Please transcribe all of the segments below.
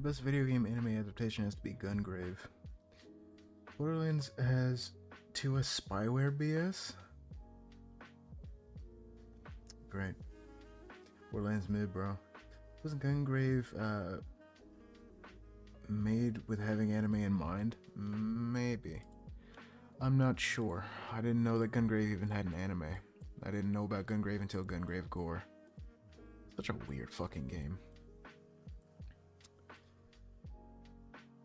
best video game anime adaptation has to be Gungrave. Borderlands has to a spyware BS. Great. Borderlands mid, bro. Wasn't Gungrave made with having anime in mind? Maybe. I'm not sure. I didn't know that Gungrave even had an anime. I didn't know about Gungrave until Gungrave Gore. Such a weird fucking game.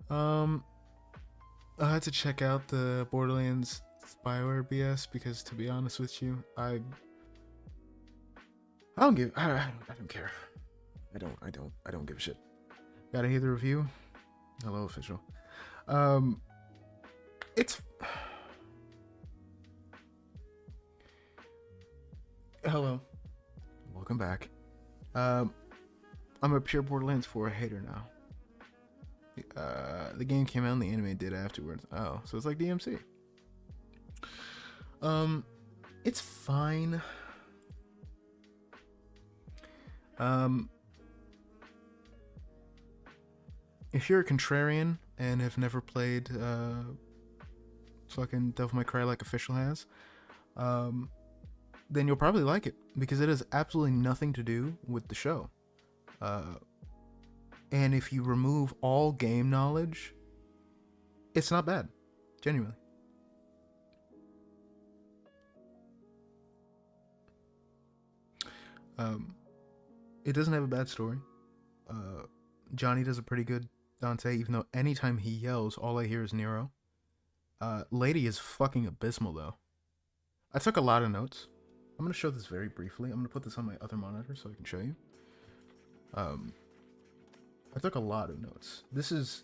I had to check out the Borderlands spyware BS because, to be honest with you, I don't care. I don't give a shit. Gotta hear the review. Hello, official. It's hello. Welcome back. I'm a pure Borderlands 4 hater now. The game came out and the anime did afterwards. Oh, so it's like DMC. It's fine. If you're a contrarian and have never played fucking Devil May Cry like Official has, then you'll probably like it because it has absolutely nothing to do with the show. And if you remove all game knowledge, it's not bad. Genuinely. It doesn't have a bad story. Johnny does a pretty good Dante, even though anytime he yells, all I hear is Nero. Lady is fucking abysmal, though. I took a lot of notes. I'm going to show this very briefly. I'm going to put this on my other monitor so I can show you. I took a lot of notes. This is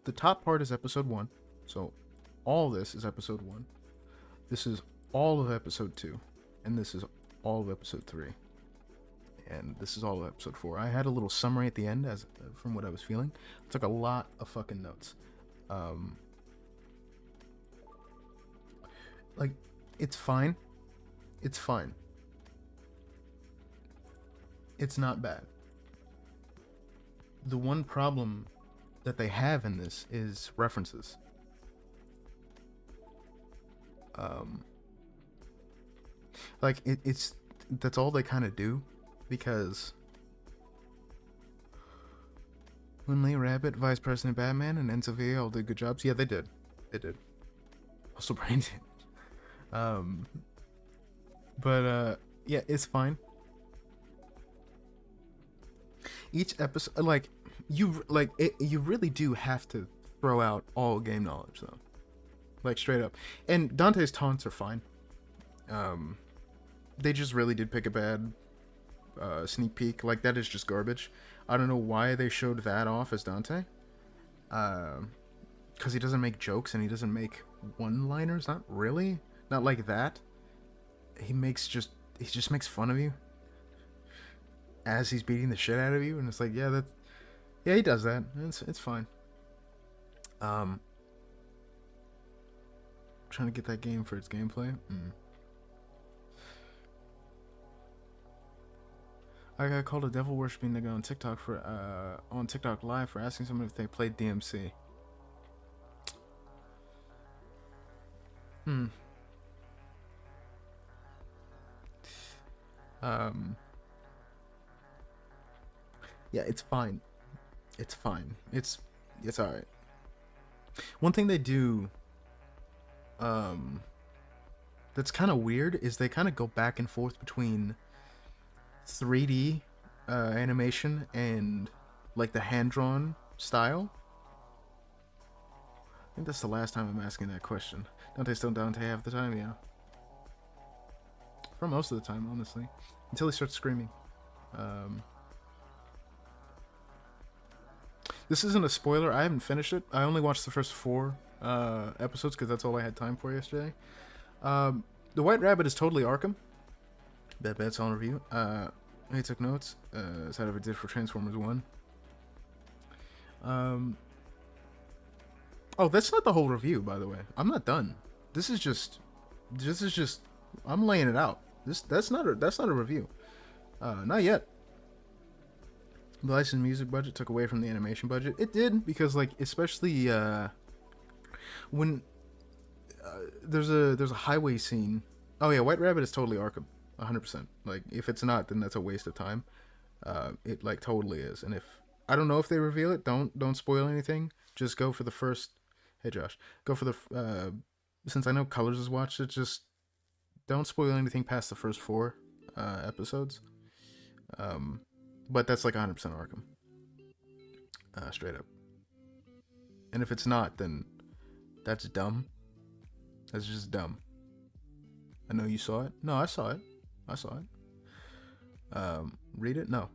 the top part is episode 1. So all this is episode 1. This is all of episode 2. And this is all of episode 3. And this is all of episode 4. I had a little summary at the end as from what I was feeling. I took a lot of fucking notes. Like, it's fine. It's fine. It's not bad. The one problem that they have in this is references. Like, it's that's all they kind of do, because when Lee Rabbit, Vice President Batman, and Enzo all did good jobs. Yeah, they did. They did. Also brain damage. But yeah, it's fine. Each episode, like, you really do have to throw out all game knowledge, though. Like, straight up. And Dante's taunts are fine. They just really did pick a bad sneak peek. Like, that is just garbage. I don't know why they showed that off as Dante. Because he doesn't make jokes and he doesn't make one-liners. Not really. Not like that. He just makes fun of you as he's beating the shit out of you, and it's like, yeah, he does that. It's fine. Trying to get that game for its gameplay. I got called a devil worshipping nigga on TikTok live for asking someone if they played DMC. Yeah, it's fine. It's fine. It's alright. One thing they do that's kind of weird is they kind of go back and forth between 3D animation and like the hand-drawn style. I think that's the last time I'm asking that question. Dante still Dante half the time, yeah. For most of the time, honestly. Until he starts screaming. This isn't a spoiler. I haven't finished it. I only watched the first 4 episodes because that's all I had time for yesterday. The White Rabbit is totally Arkham. That's on review. I took notes, as I ever did for Transformers 1. Oh, that's not the whole review, by the way. I'm not done. This is just I'm laying it out. That's not a review. Not yet. the licensed music budget took away from the animation budget. It did, because like especially when there's a highway scene. Oh yeah, White Rabbit is totally Arkham, 100%. Like if it's not, then that's a waste of time. It like totally is. And if I don't know if they reveal it, don't spoil anything. Just go for the first. Hey Josh, go for the. Since I know Colors has watched it, just don't spoil anything past the first 4 episodes. But that's like 100% Arkham, straight up. And if it's not, then that's dumb. That's just dumb. I know you saw it. No, I saw it. Read it? No.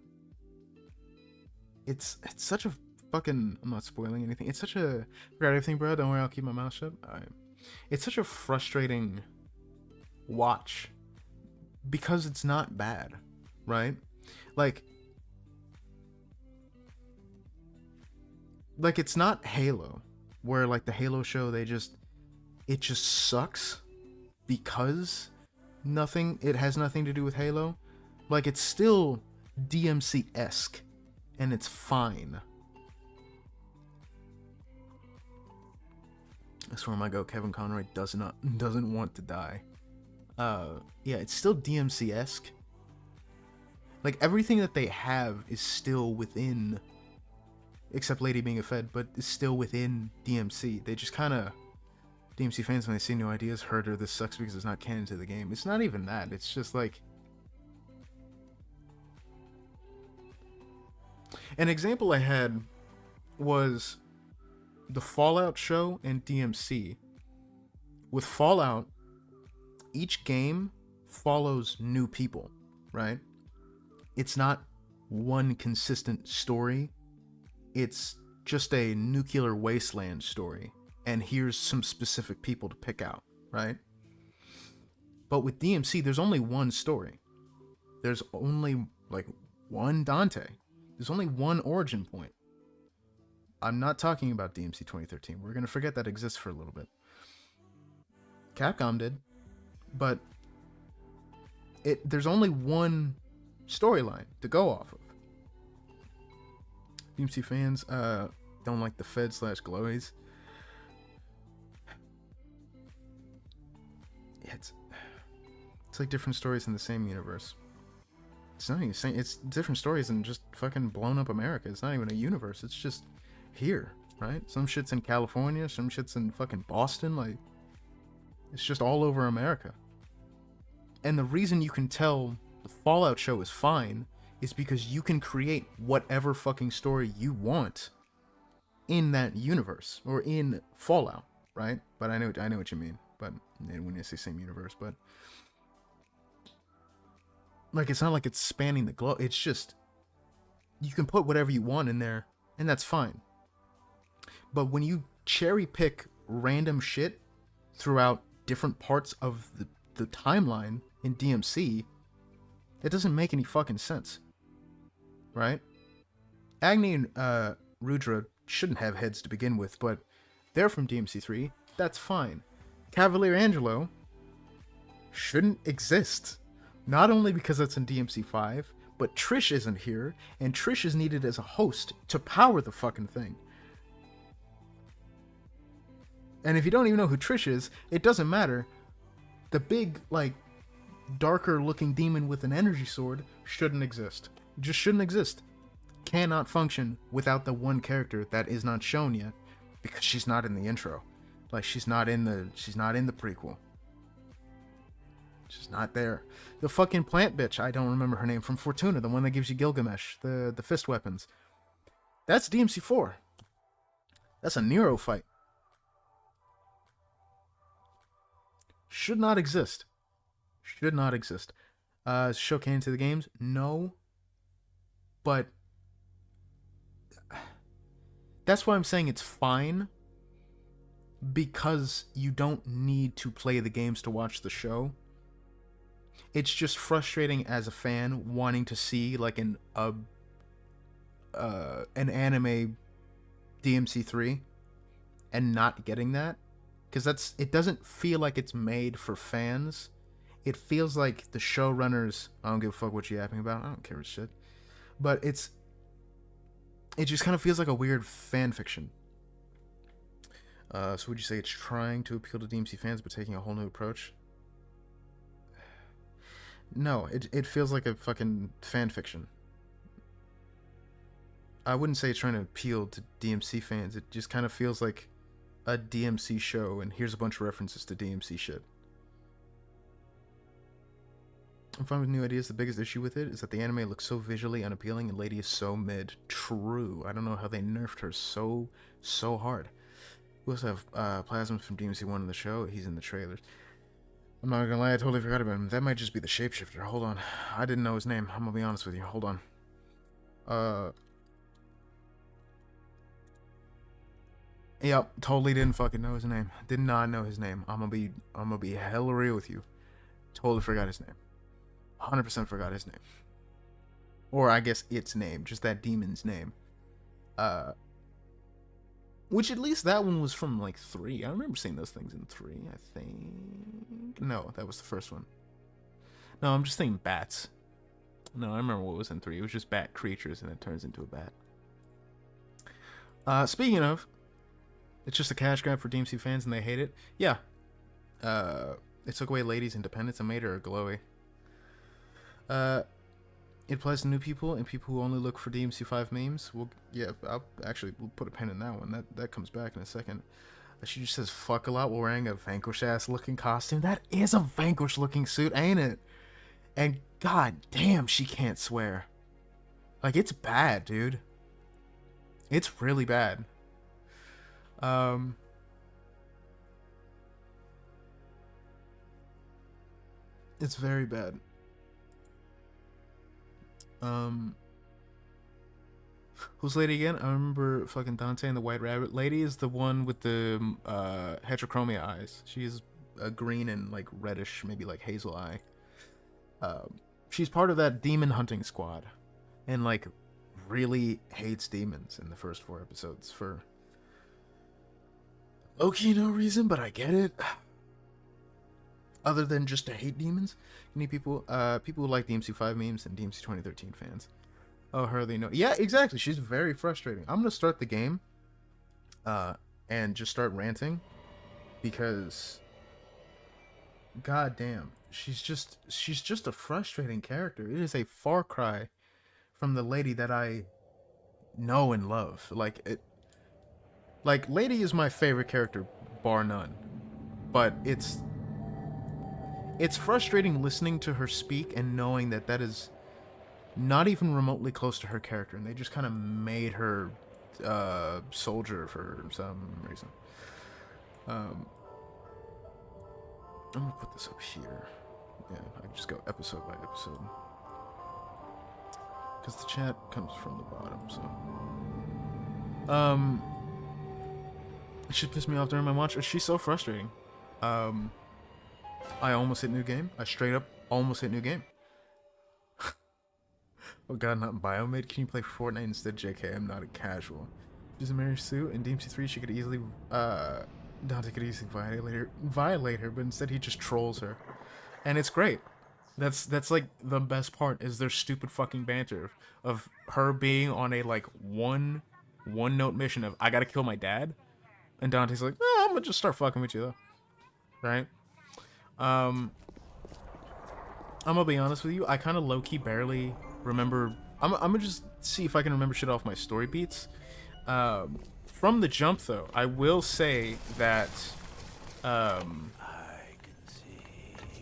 It's such a fucking. I'm not spoiling anything. It's such a. Forgot everything, bro. Don't worry, I'll keep my mouth shut. It's such a frustrating watch because it's not bad, right? Like it's not Halo, where like the Halo show it just sucks because it has nothing to do with Halo. Like it's still DMC-esque and it's fine. I swear my go, Kevin Conroy doesn't want to die. Yeah, it's still DMC-esque. Like everything that they have is still within, except Lady being a Fed, but is still within DMC. They just kind of, DMC fans, when they see new ideas, heard, or this sucks because it's not canon to the game. It's not even that. It's just like, an example I had was the Fallout show and DMC. With Fallout, each game follows new people, right? It's not one consistent story. It's just a nuclear wasteland story. And here's some specific people to pick out, right? But with DMC, there's only one story. There's only like one Dante. There's only one origin point. I'm not talking about DMC 2013. We're going to forget that exists for a little bit. Capcom did. But there's only one storyline to go off of. DMC fans don't like the Fed/Glowies. It's like different stories in the same universe. It's not even saying it's different stories in just fucking blown up America. It's not even a universe. It's just here, right? Some shit's in California, some shit's in fucking Boston. Like, it's just all over America. And the reason you can tell the Fallout show is fine is because you can create whatever fucking story you want in that universe or in Fallout, right? But I know what you mean. But when you say same universe, but like it's not like it's spanning the globe. It's just you can put whatever you want in there, and that's fine. But when you cherry pick random shit throughout different parts of the timeline in DMC, it doesn't make any fucking sense, right? Agni and Rudra shouldn't have heads to begin with, but they're from DMC3. That's fine. Cavalier Angelo shouldn't exist. Not only because it's in DMC5, but Trish isn't here, and Trish is needed as a host to power the fucking thing. And if you don't even know who Trish is, it doesn't matter. The big, like, darker looking demon with an energy sword shouldn't exist. Just shouldn't exist. Cannot function without the one character that is not shown yet, because she's not in the intro. Like, she's not in the prequel. She's not there. The fucking plant bitch, I don't remember her name, from Fortuna, the one that gives you Gilgamesh, the fist weapons. That's DMC4. That's a Nero fight. Should not exist. Should not exist. Show canon to the games? No. But that's why I'm saying it's fine. Because you don't need to play the games to watch the show. It's just frustrating as a fan wanting to see like an anime DMC3 and not getting that, because it doesn't feel like it's made for fans. It feels like the showrunners, I don't give a fuck what you're yapping about, I don't care a shit, but it's it just kind of feels like a weird fan fiction. So would you say it's trying to appeal to DMC fans but taking a whole new approach? No, it feels like a fucking fan fiction. I wouldn't say it's trying to appeal to DMC fans. It just kind of feels like a DMC show, and here's a bunch of references to DMC shit. I'm fine with new ideas. The biggest issue with it is that the anime looks so visually unappealing and Lady is so mid. True. I don't know how they nerfed her so hard. We also have Plasma from DMC 1 in the show. He's in the trailers. I'm not gonna lie, I totally forgot about him. That might just be the shapeshifter. Hold on. I didn't know his name. I'm gonna be honest with you. Hold on. Yep, totally didn't fucking know his name. Did not know his name. I'm gonna be hella real with you. Totally forgot his name. 100% forgot his name. Or I guess its name, just that demon's name. Which at least that one was from like 3. I remember seeing those things in 3, I think. No, that was the first one. No, I'm just thinking bats. No, I remember what was in 3. It was just bat creatures and it turns into a bat. Speaking of, it's just a cash grab for DMC fans and they hate it. Yeah. It took away Lady's independence and made her glowy. It applies to new people and people who only look for DMC5 memes. We'll put a pin in that one. That comes back in a second. She just says fuck a lot while wearing a Vanquish ass looking costume. That is a Vanquish looking suit, ain't it? And god damn, she can't swear. Like, it's bad, dude. It's really bad. It's very bad. Who's Lady again? I remember fucking Dante and the White Rabbit. Lady is the one with the heterochromia eyes. She's a green and like reddish, maybe like hazel eye. She's part of that demon hunting squad, and like really hates demons in the first 4 episodes for okay, no reason, but I get it. Other than just to hate demons, you need people who like DMC5 memes and DMC 2013 fans. Oh, her, they know. Yeah, exactly. She's very frustrating. I'm gonna start the game, and just start ranting, because, god damn, she's just a frustrating character. It is a far cry from the Lady that I know and love. Like Lady is my favorite character, bar none, but it's frustrating listening to her speak and knowing that that is not even remotely close to her character, and they just kind of made her soldier for some reason. I'm gonna put this up here. Yeah, I can just go episode by episode, because the chat comes from the bottom. So it should piss me off during my watch. She's so frustrating. I almost hit new game. I straight up almost hit new game. Oh god, not Biomid. Can you play Fortnite instead? JK, I'm not a casual. She's a married suit. In DMC3, she could easily, Dante could easily violate her, but instead he just trolls her. And it's great. That's like the best part, is their stupid fucking banter of her being on a like one note mission of, I gotta kill my dad. And Dante's like, I'm gonna just start fucking with you though. Right? I'm gonna be honest with you, I kind of low-key barely remember. I'm gonna just see if I can remember shit off my story beats. From the jump though, I will say that I can see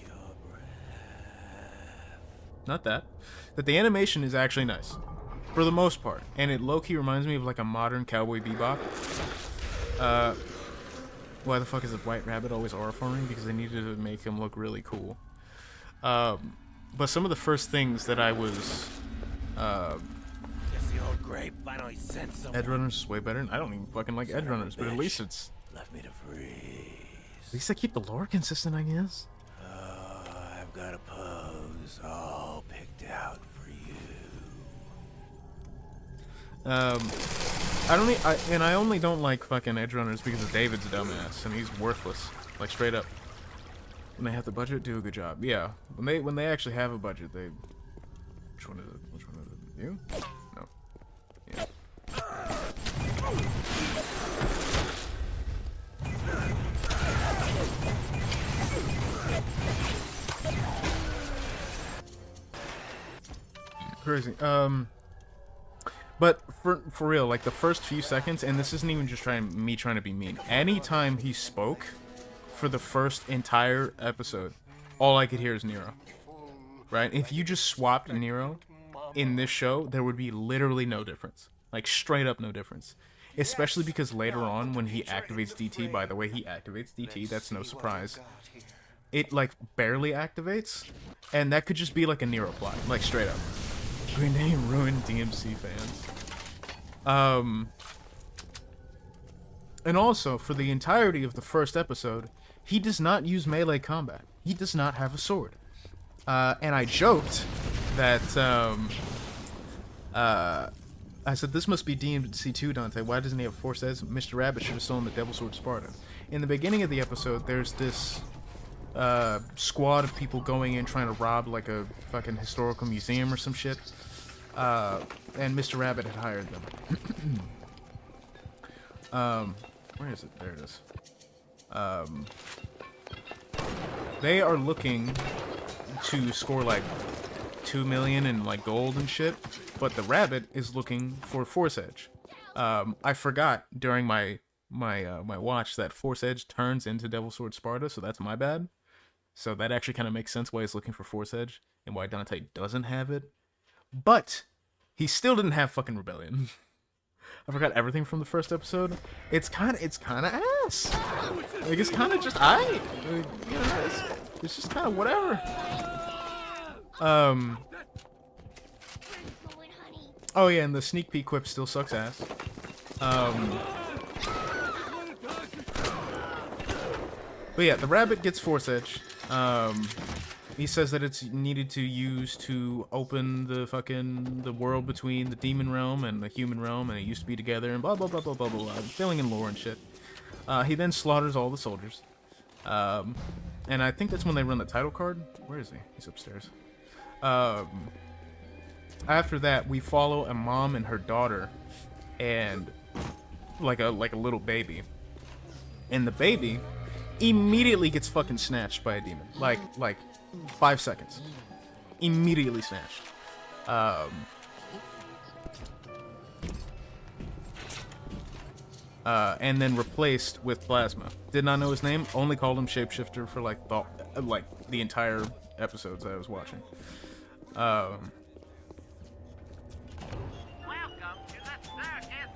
your breath. Not that the animation is actually nice for the most part, and it low-key reminds me of like a modern Cowboy Bebop. Why the fuck is a White Rabbit always aura-forming? Because they needed to make him look really cool. But some of the first things that I was Edgerunners is way better. I don't even fucking like Edgerunners, but at least it's left me to freeze. At least I keep the lore consistent, I guess. I've got a pose all picked out for you. I only don't like fucking Edgerunners because of David's dumbass, and he's worthless, like straight up. When they have the budget, do a good job. Yeah, when they actually have a budget, they. Which one is it? Which one is it? You? No. Yeah. Crazy. But for real, like the first few seconds, and this isn't even just me trying to be mean. Anytime he spoke for the first entire episode, all I could hear is Nero. Right? If you just swapped Nero in this show, there would be literally no difference. Like straight up no difference. Especially because later on when he activates DT, by the way he activates DT, that's no surprise. It like barely activates, and that could just be like a Nero plot, like straight up. Green Day ruined DMC fans. And also, for the entirety of the first episode, he does not use melee combat. He does not have a sword. And I joked that, I said, this must be DMC 2, Dante. Why doesn't he have Force Edge? Mr. Rabbit should have stolen the Devil Sword Sparta. In the beginning of the episode, there's this squad of people going in trying to rob like a fucking historical museum or some shit. And Mr. Rabbit had hired them. Where is it? There it is. They are looking to score like 2 million in like gold and shit, but the rabbit is looking for Force Edge. I forgot during my watch that Force Edge turns into Devil Sword Sparta, so that's my bad. So that actually kind of makes sense why he's looking for Force Edge and why Dante doesn't have it. But he still didn't have fucking Rebellion. I forgot everything from the first episode. It's kind of ass. Like it's kind of just you know, it's just kind of whatever. Oh yeah, and the sneak peek quip still sucks ass. But yeah, the rabbit gets Force Edge. He says that it's needed to use to open the world between the demon realm and the human realm, and it used to be together, and blah blah blah blah blah blah, filling in lore and shit. He then slaughters all the soldiers. And I think that's when they run the title card. Where is he? He's upstairs. After that, we follow a mom and her daughter, and like a little baby, and the baby immediately gets fucking snatched by a demon. Like 5 seconds, immediately snatched. And then replaced with Plasma. Did not know his name. Only called him Shapeshifter for like the entire episodes that I was watching.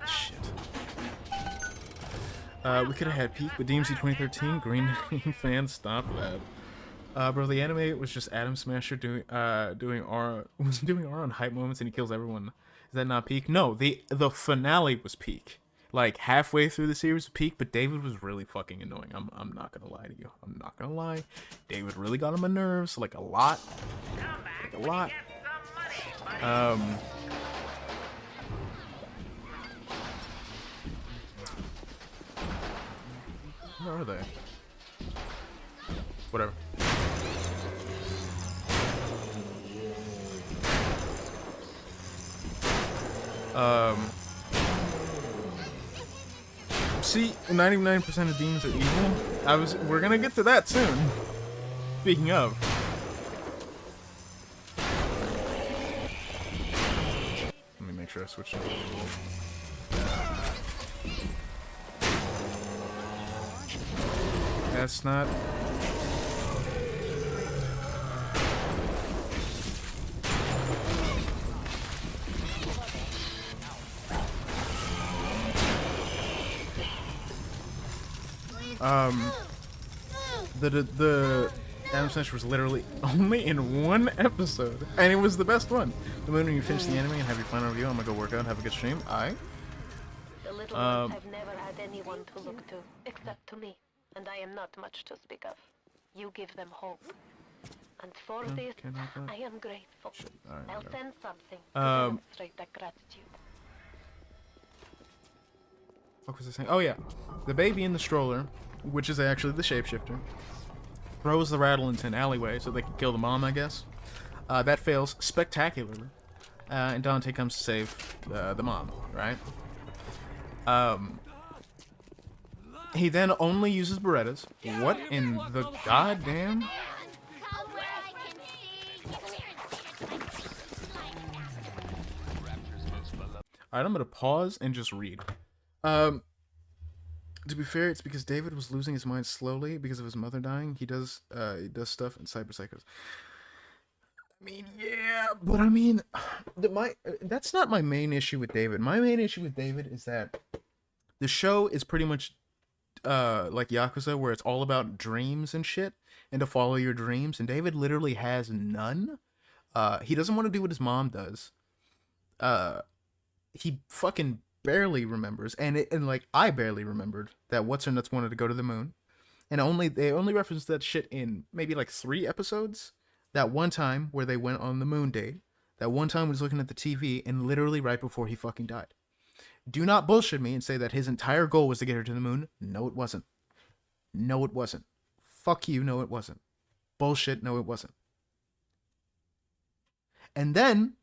Shit. We could have had Peak, but DMC 2013 Green Day fans stop that. Bro, the anime was just Adam Smasher doing R on hype moments, and he kills everyone. Is that not Peak? No, the finale was Peak. Like halfway through the series was Peak, but David was really fucking annoying. I'm not gonna lie to you. I'm not gonna lie. David really got on my nerves, like a lot. Like a lot. Where are they? Whatever. See, 99% of demons are evil. We're gonna get to that soon. Speaking of. Let me make sure I switch. That's not. The Adam Smasher was literally only in one episode, and it was the best one. The moment when you finish the anime and have your final review, I'm gonna go work out and have a good stream. The little ones have never had anyone to look to, except to me, and I am not much to speak of. You give them hope, and for this, I am grateful. Right, I'll send something to demonstrate that gratitude. What was I saying? Oh yeah, the baby in the stroller, which is actually the shapeshifter, throws the rattle into an alleyway so they can kill the mom, I guess. That fails spectacularly, and Dante comes to save the mom, right? He then only uses Berettas. What in the goddamn? All right, I'm gonna pause and just read. Um, to be fair, it's because David was losing his mind slowly because of his mother dying. He does stuff in Cyber Psychos. I mean, yeah, but I mean, that's not my main issue with David. My main issue with David is that the show is pretty much like Yakuza, where it's all about dreams and shit, and to follow your dreams. And David literally has none. He doesn't want to do what his mom does. He fucking barely remembers, and like I barely remembered that what's her nuts wanted to go to the moon, and they only referenced that shit in maybe like 3 episodes. That one time where they went on the moon date. That one time was looking at the TV, and literally right before he fucking died. Do not bullshit me and say that his entire goal was to get her to the moon. No, it wasn't. No, it wasn't. Fuck you. No, it wasn't. Bullshit. No, it wasn't. And then,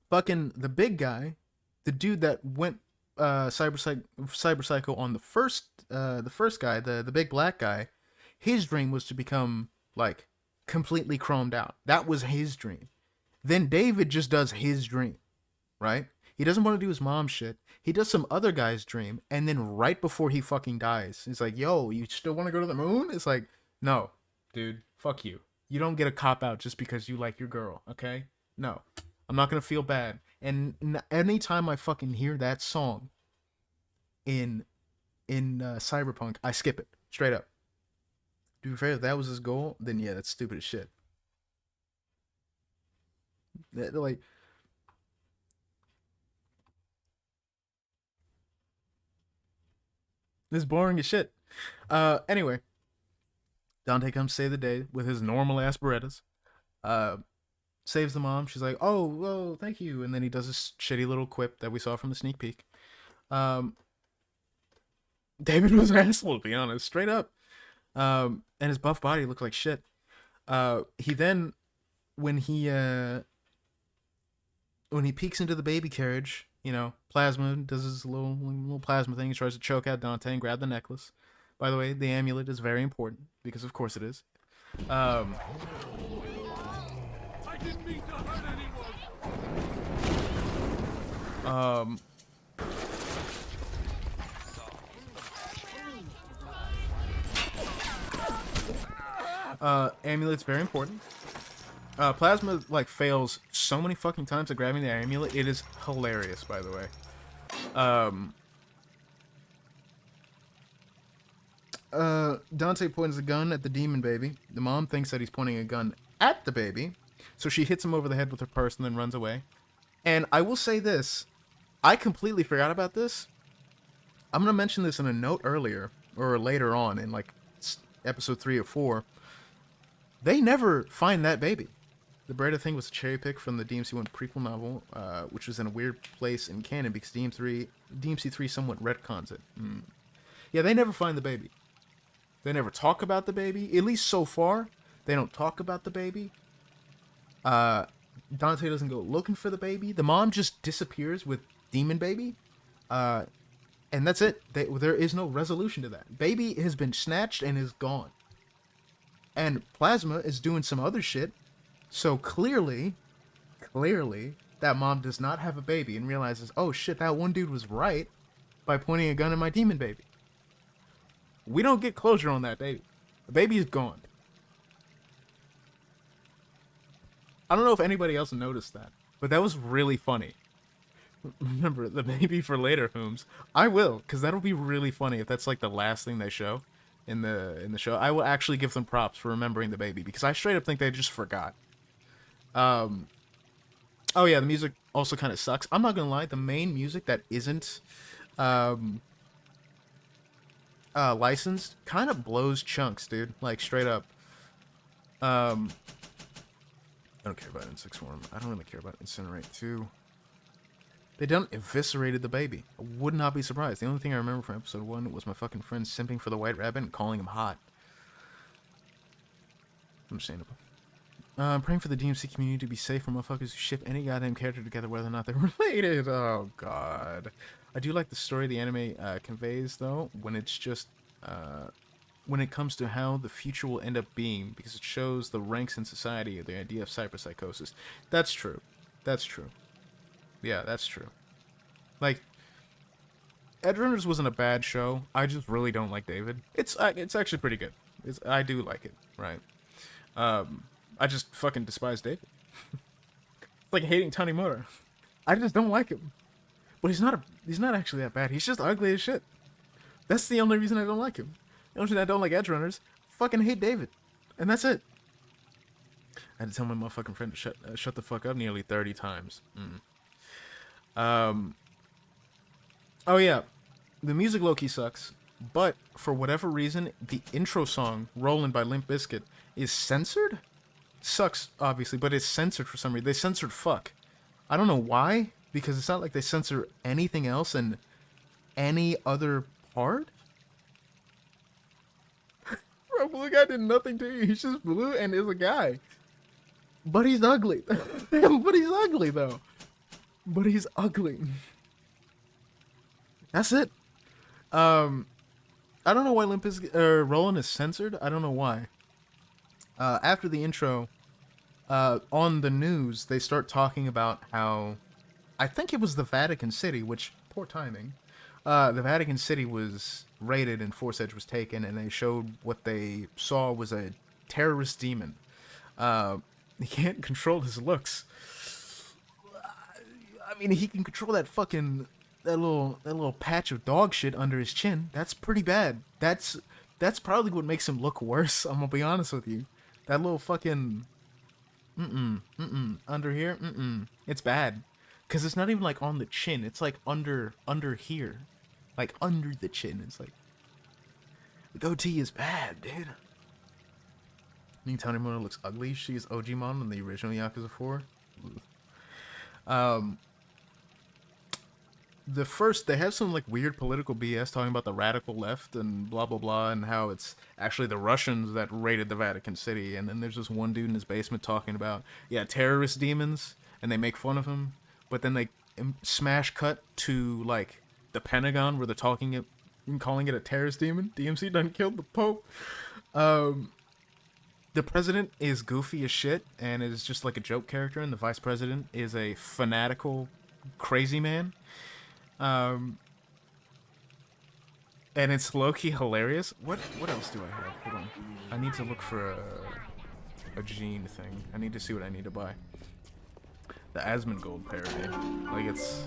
fucking the big guy, the dude that went Cyber Psycho on the first guy, the big black guy, his dream was to become like completely chromed out. That was his dream. Then David just does his dream, right? He doesn't want to do his mom's shit. He does some other guy's dream, and then right before he fucking dies, he's like, yo, you still want to go to the moon? It's like, no, dude, fuck you. You don't get a cop out just because you like your girl, okay? No. I'm not going to feel bad. And anytime I fucking hear that song in Cyberpunk, I skip it. Straight up. To be fair, if that was his goal, then yeah, that's stupid as shit. Like, this is boring as shit. Anyway, Dante comes to save the day with his normal ass Berettas. Saves the mom. She's like, oh, thank you. And then he does this shitty little quip that we saw from the sneak peek. David was an asshole, to be honest, straight up. And his buff body looked like shit. He then, when he peeks into the baby carriage, you know, Plasma does his little plasma thing. He tries to choke out Dante and grab the necklace. By the way, the amulet is very important because, of course, it is. I didn't mean to hurt anyone. Amulet's very important. Plasma like fails so many fucking times at grabbing the amulet. It is hilarious, by the way. Dante points a gun at the demon baby. The mom thinks that he's pointing a gun at the baby, so she hits him over the head with her purse and then runs away. And I will say this, I completely forgot about this. I'm gonna mention this in a note earlier or later on in like episode 3 or 4. They never find that baby. The Beretta thing was a cherry pick from the DMC 1 prequel novel, which was in a weird place in canon because DMC 3 somewhat retcons it. Yeah, they never find the baby. They never talk about the baby. At least so far, they don't talk about the baby. Dante doesn't go looking for the baby. The mom just disappears with Demon Baby. And that's it. There is no resolution to that. Baby has been snatched and is gone. And Plasma is doing some other shit. So clearly, that mom does not have a baby and realizes, oh shit, that one dude was right by pointing a gun at my demon baby. We don't get closure on that baby. The baby is gone. I don't know if anybody else noticed that, but that was really funny. Remember, the baby for later, Holmes. I will, because that'll be really funny if that's like the last thing they show in the show. I will actually give them props for remembering the baby, because I straight up think they just forgot. Oh yeah, the music also kind of sucks. I'm not gonna lie, the main music that isn't licensed kind of blows chunks, dude. Like straight up. I don't care about Insect Swarm. I don't really care about Incinerate 2. They done eviscerated the baby. I would not be surprised. The only thing I remember from episode 1 was my fucking friend simping for the White Rabbit and calling him hot. Understandable. I'm praying for the DMC community to be safe from motherfuckers who ship any goddamn character together, whether or not they're related. Oh, God. I do like the story the anime conveys, though, when it's just... when it comes to how the future will end up being, because it shows the ranks in society, the idea of cyberpsychosis. That's true. That's true. Yeah, that's true. Like, Edgerunners wasn't a bad show. I just really don't like David. It's actually pretty good. I do like it, right? I just fucking despise David. It's like hating Tanimura. I just don't like him. But he's not actually that bad. He's just ugly as shit. That's the only reason I don't like him. The only reason I don't like Edgerunners, fucking hate David. And that's it. I had to tell my motherfucking friend to shut the fuck up nearly 30 times. Oh yeah, the music low-key sucks, but for whatever reason, the intro song, Rollin' by Limp Bizkit, is censored? Sucks, obviously, but it's censored for some reason. They censored fuck. I don't know why, because it's not like they censor anything else in any other part. Bro, blue guy did nothing to you. He's just blue and is a guy. But he's ugly. But he's ugly, though. But he's ugly. That's it. I don't know why Rollin' is censored. I don't know why. After the intro, on the news, they start talking about how, I think it was the Vatican City, which, poor timing. The Vatican City was raided and Force Edge was taken, and they showed what they saw was a terrorist demon. He can't control his looks. I mean, he can control that little patch of dog shit under his chin. That's pretty bad. That's probably what makes him look worse. I'm gonna be honest with you. That little fucking under here. It's bad, cause it's not even like on the chin. It's like under here, like under the chin. It's like the goatee is bad, dude. Tanimura looks ugly. She's Ojimon in the original Yakuza 4. They have some like weird political BS talking about the radical left and blah blah blah, and how it's actually the Russians that raided the Vatican City. And then there's this one dude in his basement talking about terrorist demons, and they make fun of him. But then they smash cut to like the Pentagon where they're calling it a terrorist demon. DMC done killed the Pope. The president is goofy as shit and is just like a joke character, and the vice president is a fanatical, crazy man. And it's low-key hilarious. What else do I have? Hold on. I need to look for a gene thing. I need to see what I need to buy. The Asmongold parody. Like, it's...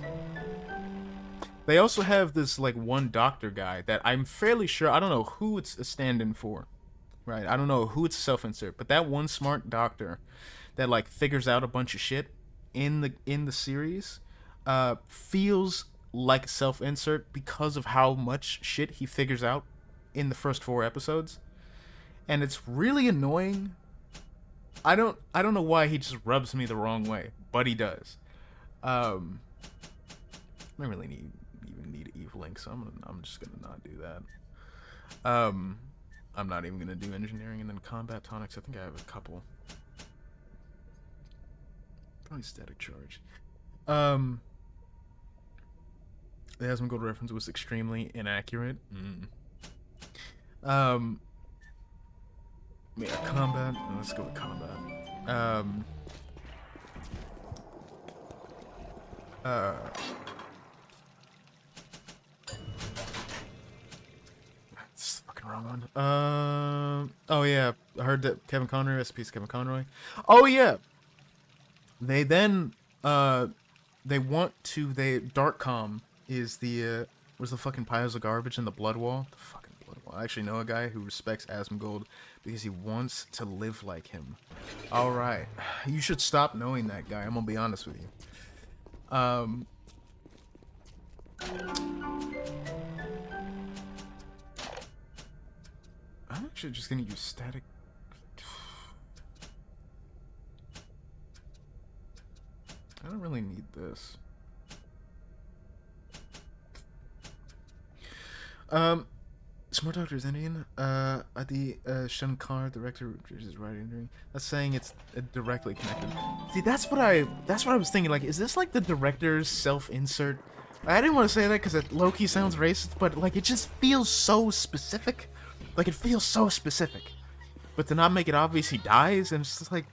They also have this, like, one doctor guy that I'm fairly sure... I don't know who it's a stand-in for. Right, I don't know who it's a self-insert, but that one smart doctor that like figures out a bunch of shit in the series feels like a self-insert because of how much shit he figures out in the first 4 episodes, and it's really annoying. I don't know why he just rubs me the wrong way, but he does. I don't really even need Eve Link, so I'm just gonna not do that. I'm not even going to do engineering, and then combat tonics. I think I have a couple. Probably static charge. The Asmongold reference was extremely inaccurate. Yeah, combat. Let's go with combat. Wrong one. Oh yeah, I heard that Kevin Conroy, SP's Kevin Conroy. Oh yeah. They then Darkcom is the where's the fucking piles of garbage in the blood wall? The fucking blood wall. I actually know a guy who respects Asmongold because he wants to live like him. All right, you should stop knowing that guy. I'm gonna be honest with you. I'm actually just gonna use static. I don't really need this. Smart Doctor is Indian. Adi Shankar, director, is writing. That's saying it's directly connected. See, that's what I was thinking. Like, is this like the director's self-insert? I didn't want to say that because it low-key sounds racist, but like it just feels so specific. Like, it feels so specific. But to not make it obvious he dies, and it's just like...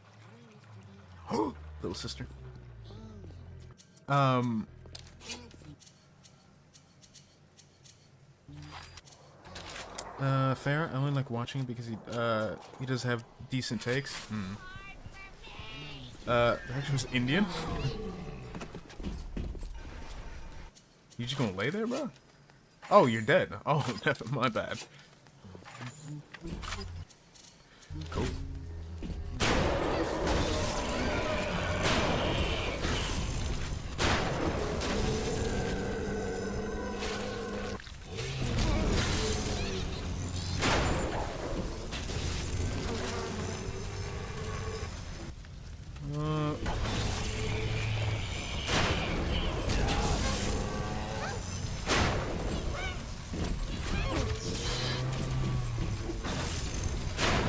little sister. Fair. I only like watching it because he does have decent takes. That actually was Indian. You just gonna lay there, bro? Oh, you're dead. Oh, my bad. Cool.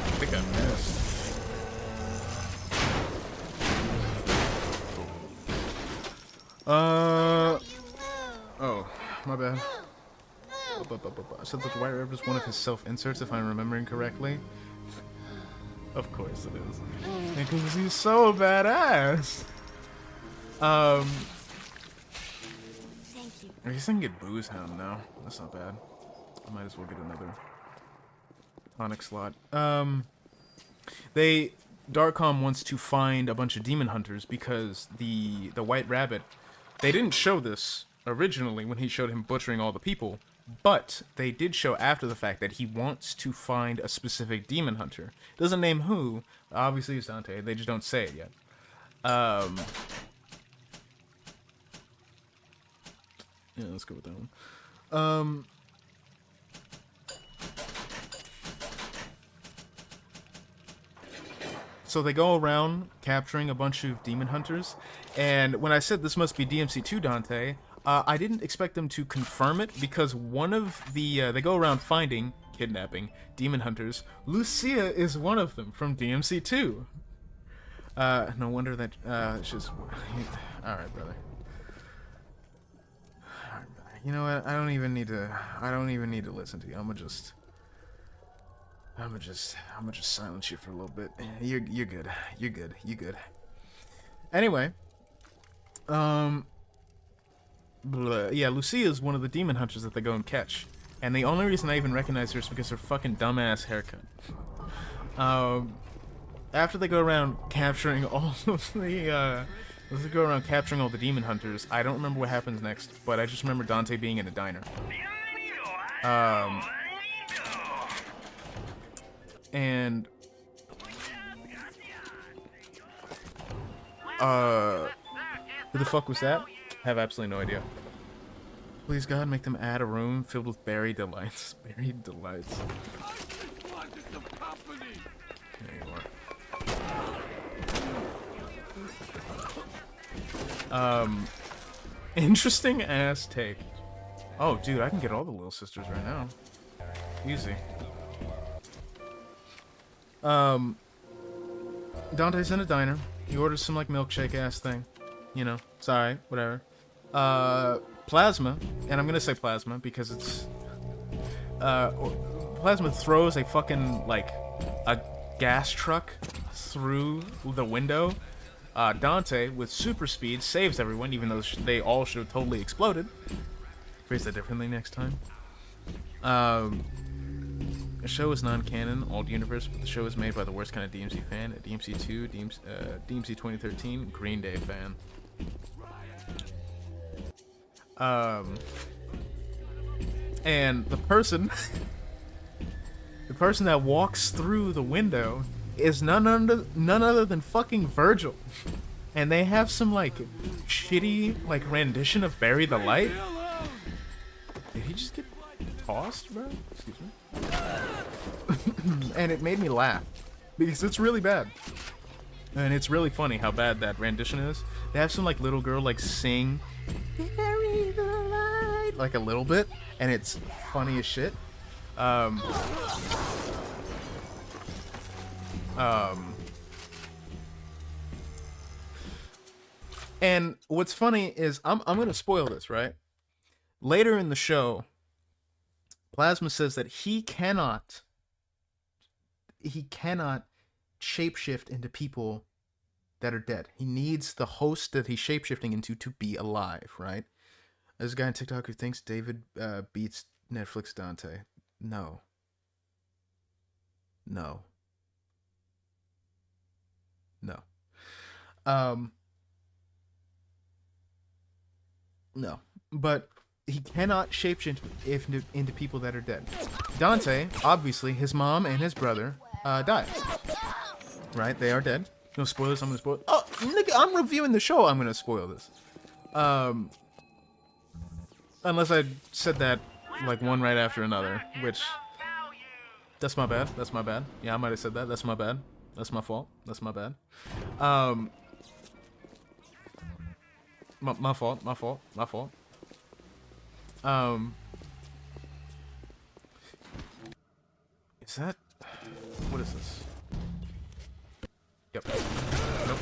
I think I missed. Oh, my bad. I said that the White Rabbit is one of his self-inserts, if I'm remembering correctly. Of course it is. Because he's so badass. Thank you. I guess I can get Booze Hound now. That's not bad. I might as well get another tonic slot. Darkcom wants to find a bunch of demon hunters because the White Rabbit, they didn't show this originally when he showed him butchering all the people, but they did show after the fact that he wants to find a specific demon hunter. Doesn't name who. Obviously it's Dante. They just don't say it yet. Yeah, let's go with that one. So they go around capturing a bunch of demon hunters, and when I said this must be DMC2 Dante, I didn't expect them to confirm it because one of the they go around finding, kidnapping demon hunters. Lucia is one of them from DMC2. No wonder that it's just all right, brother. All right, brother. You know what? I don't even need to listen to you. I'm gonna just silence you for a little bit. You're good. You're good. Anyway, yeah, Lucia is one of the demon hunters that they go and catch, and the only reason I even recognize her is because her fucking dumbass haircut. After they go around capturing all of the demon hunters, I don't remember what happens next, but I just remember Dante being in a diner. And who the fuck was that? I have absolutely no idea. Please God, make them add a room filled with berry delights. Berry delights. There you are. Interesting ass take. Oh, dude, I can get all the little sisters right now. Easy. Dante's in a diner. He orders some like milkshake ass thing. You know, sorry, whatever. Plasma, and I'm gonna say Plasma because it's Plasma throws a fucking like a gas truck through the window. Dante with super speed saves everyone, even though they all should have totally exploded. Phrase that differently next time. The show is non-canon, alt universe, but the show is made by the worst kind of DMC fan, a DMC2, DMC 2013, Green Day fan. And the person that walks through the window is none other than fucking Virgil. And they have some like shitty like rendition of Bury the Light. Did he just get tossed, bro? Excuse me. And it made me laugh because it's really bad, and it's really funny how bad that rendition is. They have some like little girl like sing "Bury the Light" like a little bit, and it's funny as shit. And what's funny is I'm gonna spoil this, right? Later in the show, Plasma says that he cannot shapeshift into people that are dead. He needs the host that he's shapeshifting into to be alive, right? There's a guy on TikTok who thinks David beats Netflix Dante. No. No. No. Um. No. But he cannot shapeshift into people that are dead. Dante, obviously, his mom and his brother died. Right? They are dead. No spoilers. I'm gonna spoil. Oh, nigga, I'm reviewing the show. I'm gonna spoil this. Unless I said that like one right after another, which that's my bad. That's my bad. Yeah, I might have said that. That's my bad. That's my fault. That's my bad. My fault. My fault. My fault. Is that? What is this? Yep. Nope.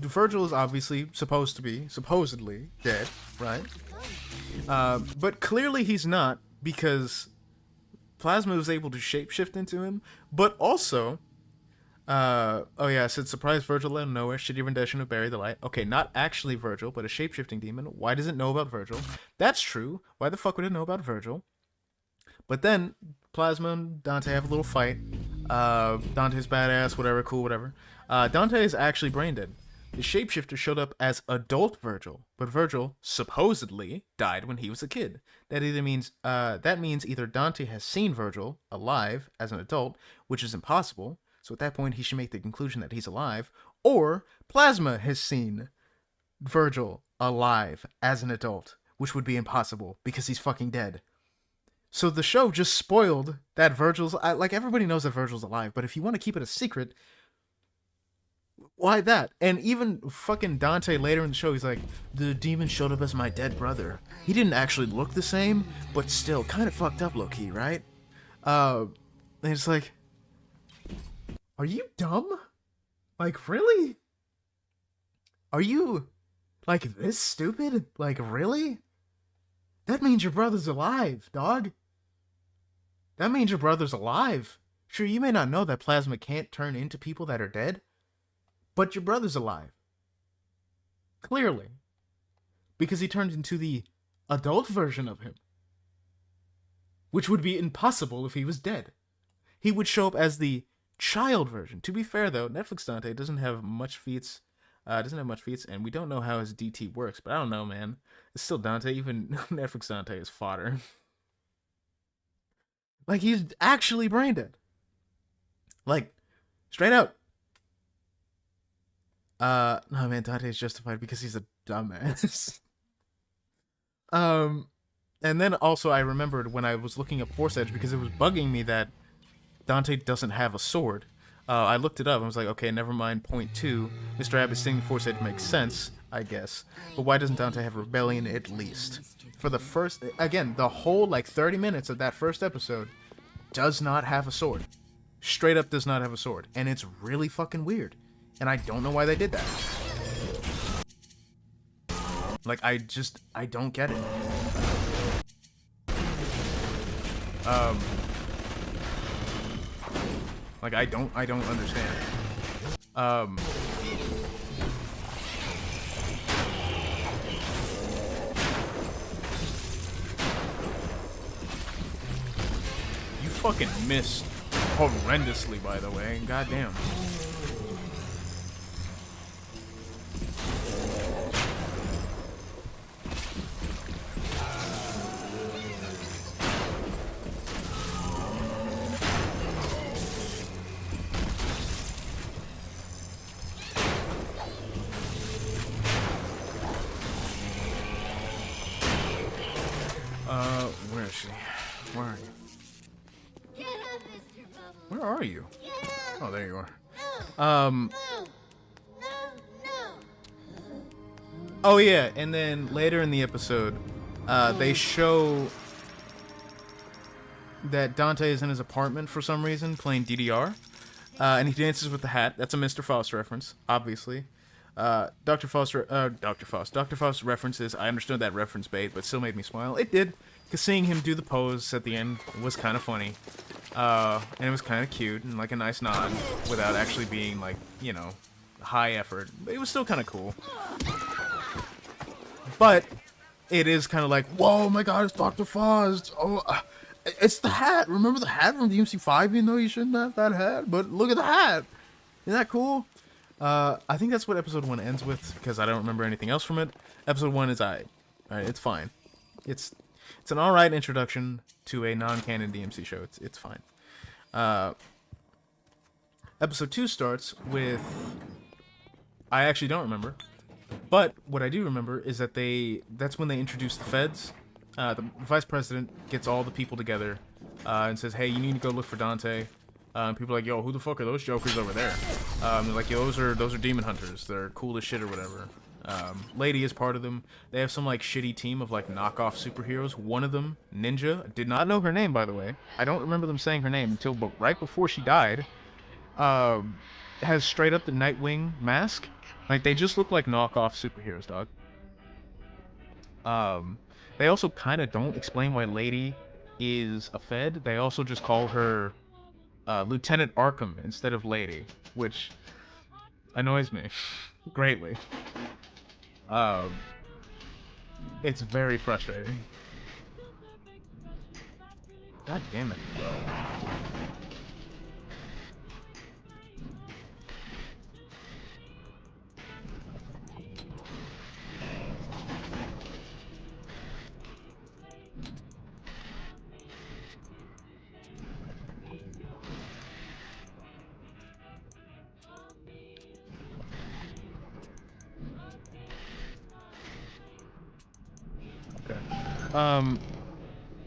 Virgil is obviously supposedly dead, right? But clearly he's not, because Plasma was able to shapeshift into him, but also, oh yeah, I said surprise Virgil out of nowhere, shitty rendition of Bury the Light. Okay, not actually Virgil, but a shapeshifting demon. Why does it know about Virgil? That's true. Why the fuck would it know about Virgil? But then, Plasma and Dante have a little fight. Dante's badass, whatever, cool, whatever. Dante is actually brain dead. The shapeshifter showed up as adult Virgil, but Virgil supposedly died when he was a kid. That means either Dante has seen Virgil alive as an adult, which is impossible, so at that point he should make the conclusion that he's alive, or Plasma has seen Virgil alive as an adult, which would be impossible because he's fucking dead. So the show just spoiled that Virgil's... like, everybody knows that Virgil's alive, but if you want to keep it a secret, why that? And even fucking Dante later in the show, he's like, the demon showed up as my dead brother. He didn't actually look the same, but still kind of fucked up low-key, right? And it's like, are you dumb? Like, really? Are you, like, this stupid? Like, really? That means your brother's alive, dog. That means your brother's alive. Sure, you may not know that Plasma can't turn into people that are dead, but your brother's alive. Clearly. Because he turned into the adult version of him. Which would be impossible if he was dead. He would show up as the child version. To be fair, though, Netflix Dante doesn't have much feats. And we don't know how his DT works. But I don't know, man. It's still Dante. Even Netflix Dante is fodder. Like, he's actually brain dead. Like, straight out. No, man, Dante's justified because he's a dumbass. And then also I remembered when I was looking up Force Edge, because it was bugging me that Dante doesn't have a sword. I looked it up and was like, okay, never mind, point 2. Mr. Abbott's singing Force Edge makes sense, I guess. But why doesn't Dante have Rebellion at least? For the first, again, the whole, like, 30 minutes of that first episode does not have a sword. Straight up does not have a sword. And it's really fucking weird. And I don't know why they did that. Like, I don't get it. Like, I don't understand. You fucking missed horrendously, by the way. Goddamn. Where is she? Where are you? Where are you? Oh, there you are. Oh yeah, and then later in the episode, they show that Dante is in his apartment for some reason, playing DDR, and he dances with the hat. That's a Mr. Faust reference, obviously. Dr. Faust references, I understood that reference bait, but still made me smile. It did, because seeing him do the pose at the end was kind of funny. And it was kind of cute, and like a nice nod, without actually being like, you know, high effort. It was still kind of cool. But it is kind of like, whoa, my God, it's Dr. Foz. Oh, it's the hat. Remember the hat from DMC 5? You know you shouldn't have that hat, but look at the hat. Isn't that cool? I think that's what episode 1 ends with, because I don't remember anything else from it. Episode 1 is alright. Alright, it's fine. It's an alright introduction to a non-canon DMC show. It's fine. Episode 2 starts with... I actually don't remember. But what I do remember is that that's when they introduce the feds. The vice president gets all the people together and says, hey, you need to go look for Dante. People are like, yo, who the fuck are those jokers over there? They're like, yo, those are demon hunters. They're cool as shit or whatever. Lady is part of them. They have some like shitty team of like knockoff superheroes. One of them, Ninja, did not know her name, by the way. I don't remember them saying her name until right before she died. Has straight up the Nightwing mask. Like, they just look like knockoff superheroes, dog. They also kind of don't explain why Lady is a Fed. They also just call her Lieutenant Arkham instead of Lady, which annoys me greatly. It's very frustrating. God damn it.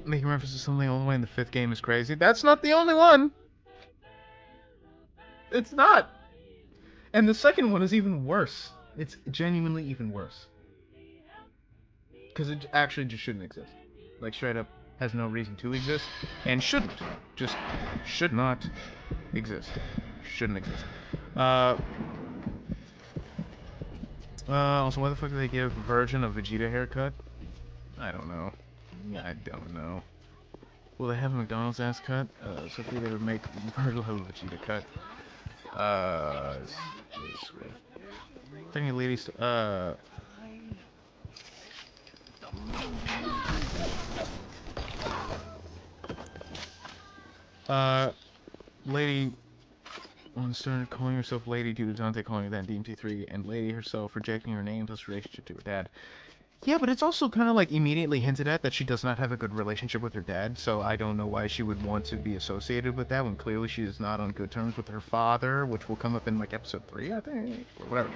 Making reference to something all the way in the 5th game is crazy. That's not the only one! It's not! And the second one is even worse. It's genuinely even worse. Because it actually just shouldn't exist. Like, straight up has no reason to exist. And shouldn't. Just should not exist. Shouldn't exist. Also, why the fuck did they give Virgin a Vegeta haircut? I don't know. I don't know. Will they have a McDonald's ass cut? So if they would make Virgil have a Vegeta cut. Thinking ladies, Lady started calling herself Lady due to Dante calling her that in DMT3, and Lady herself rejecting her name plus relationship to her dad. Yeah, but it's also kind of like immediately hinted at that she does not have a good relationship with her dad, so I don't know why she would want to be associated with that when clearly she is not on good terms with her father, which will come up in like episode 3, I think, or whatever.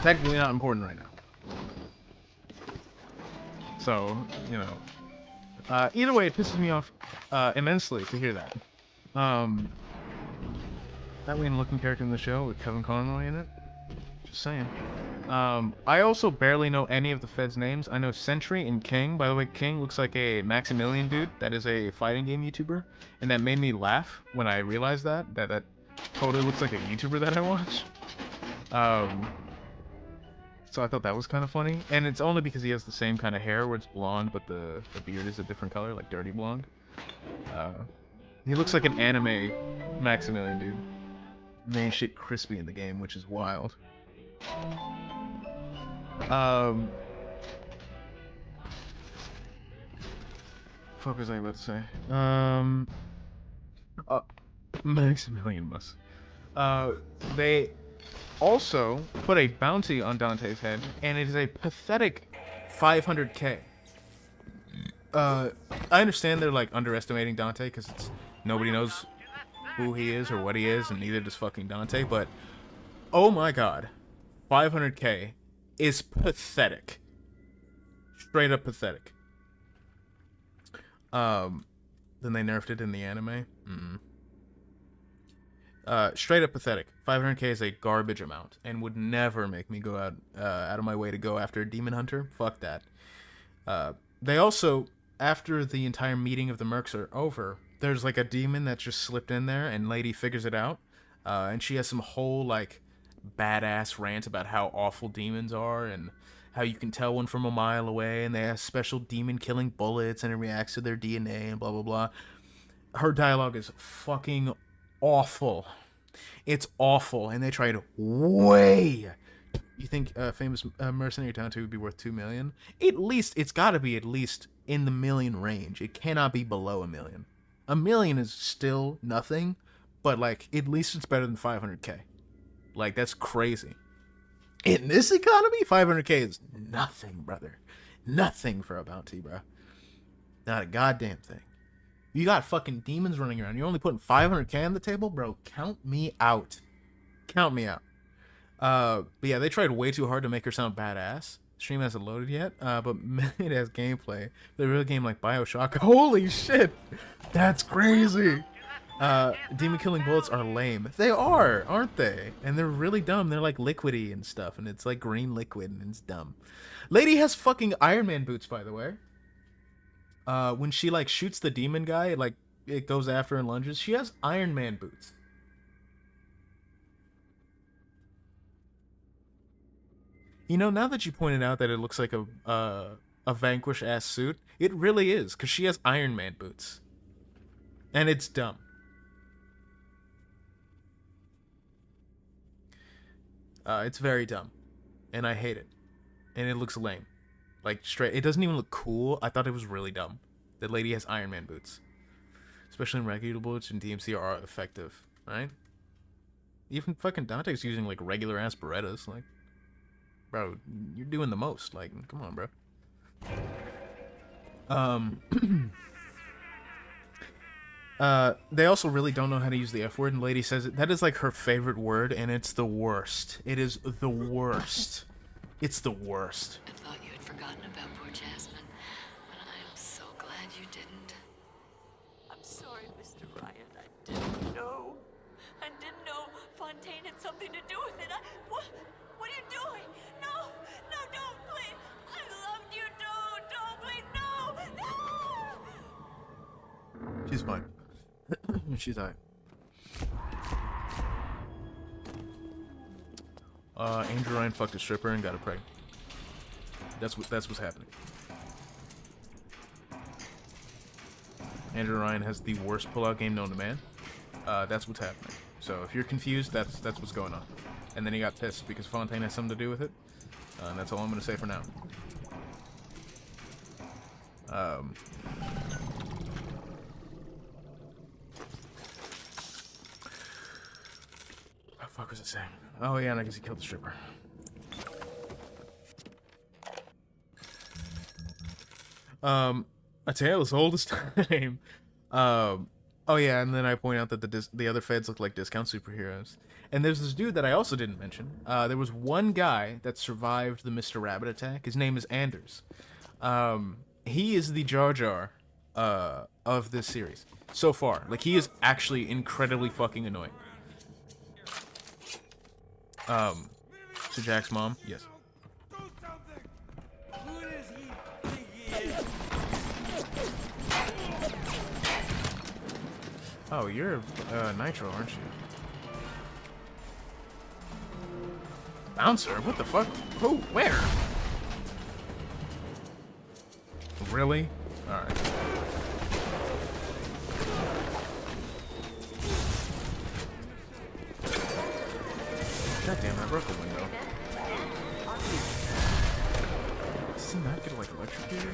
Technically not important right now. So, you know. Either way, it pisses me off immensely to hear that. That weird-looking character in the show with Kevin Conroy in it. Just saying. I also barely know any of the Feds' names. I know Sentry and King. By the way, King looks like a Maximilian dude. That is a fighting game YouTuber. And that made me laugh when I realized that totally looks like a YouTuber that I watch. So I thought that was kind of funny. And it's only because he has the same kind of hair where it's blonde, but the beard is a different color, like dirty blonde. He looks like an anime Maximilian dude. Man, shit crispy in the game, which is wild. Fuck was I about to say? Maximilian must. They also put a bounty on Dante's head, and it is a pathetic 500k. I understand they're like underestimating Dante because it's nobody knows who he is or what he is, and neither does fucking Dante. But oh my god, 500k is pathetic. Straight up pathetic. Then they nerfed it in the anime. Straight up pathetic. 500k is a garbage amount and would never make me go out of my way to go after a demon hunter. Fuck that. They also, after the entire meeting of the mercs are over, there's like a demon that just slipped in there, and Lady figures it out, and she has some whole like badass rant about how awful demons are and how you can tell one from a mile away, and they have special demon killing bullets, and it reacts to their DNA and blah blah blah. Her dialogue is fucking awful. It's awful, and they tried way. You think famous mercenary Dante would be worth 2 million? At least it's got to be at least in the million range. It cannot be below 1 million. 1 million is still nothing, but like at least it's better than 500k. Like that's crazy. In this economy, 500k is nothing, brother. Nothing for a bounty, bro. Not a goddamn thing. You got fucking demons running around. You're only putting 500k on the table, bro. Count me out. Count me out. But yeah, they tried way too hard to make her sound badass. Stream hasn't loaded yet, but it has gameplay. The real game like Bioshock. Holy shit! That's crazy! Demon killing bullets are lame. They are, aren't they? And they're really dumb. They're like liquidy and stuff, and it's like green liquid, and it's dumb. Lady has fucking Iron Man boots, by the way. When she like shoots the demon guy, like it goes after and lunges. She has Iron Man boots. You know, now that you pointed out that it looks like a Vanquish ass suit, it really is, because she has Iron Man boots, and it's dumb. It's very dumb, and I hate it, and it looks lame. Like, straight, it doesn't even look cool. I thought it was really dumb. That lady has Iron Man boots. Especially in regular bullets and DMC are effective, right? Even fucking Dante's using, like, regular-ass Berettas. Like, bro, you're doing the most. Like, come on, bro. They also really don't know how to use the F word, and lady says it. That is, like, her favorite word, and it's the worst. It is the worst. It's the worst. I thought you had forgotten about poor Jasmine, but I'm so glad you didn't. I'm sorry, Mr. Ryan. I didn't know. I didn't know Fontaine had something to do with it. What are you doing? No, don't, please. I loved you, don't, please, no. She's fine. She's alright. Andrew Ryan fucked a stripper and got her pregnant. That's what's happening. Andrew Ryan has the worst pullout game known to man. That's what's happening. So if you're confused, that's what's going on. And then he got pissed because Fontaine has something to do with it. And that's all I'm gonna say for now. What the fuck was it saying? Oh yeah, and I guess he killed the stripper. A tale as old as time. Oh yeah, and then I point out that the other feds look like discount superheroes. And there's this dude that I also didn't mention. There was one guy that survived the Mr. Rabbit attack. His name is Anders. He is the Jar Jar of this series so far. Like, he is actually incredibly fucking annoying. To Jack's mom, yes. Oh, you're Nitro, aren't you? Bouncer? What the fuck? Who? Where? Really? Alright. God damn, I broke a window. Does he not get, like, electrocuted?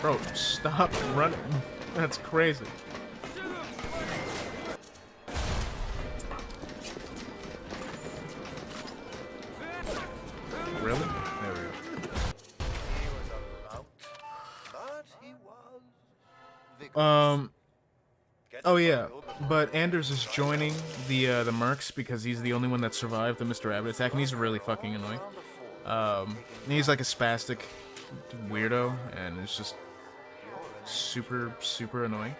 Bro, stop running. That's crazy. Really? There we go. Oh yeah, but Anders is joining the Mercs because he's the only one that survived the Mr. Rabbit attack, and he's really fucking annoying. He's like a spastic weirdo, and it's just super, super annoying.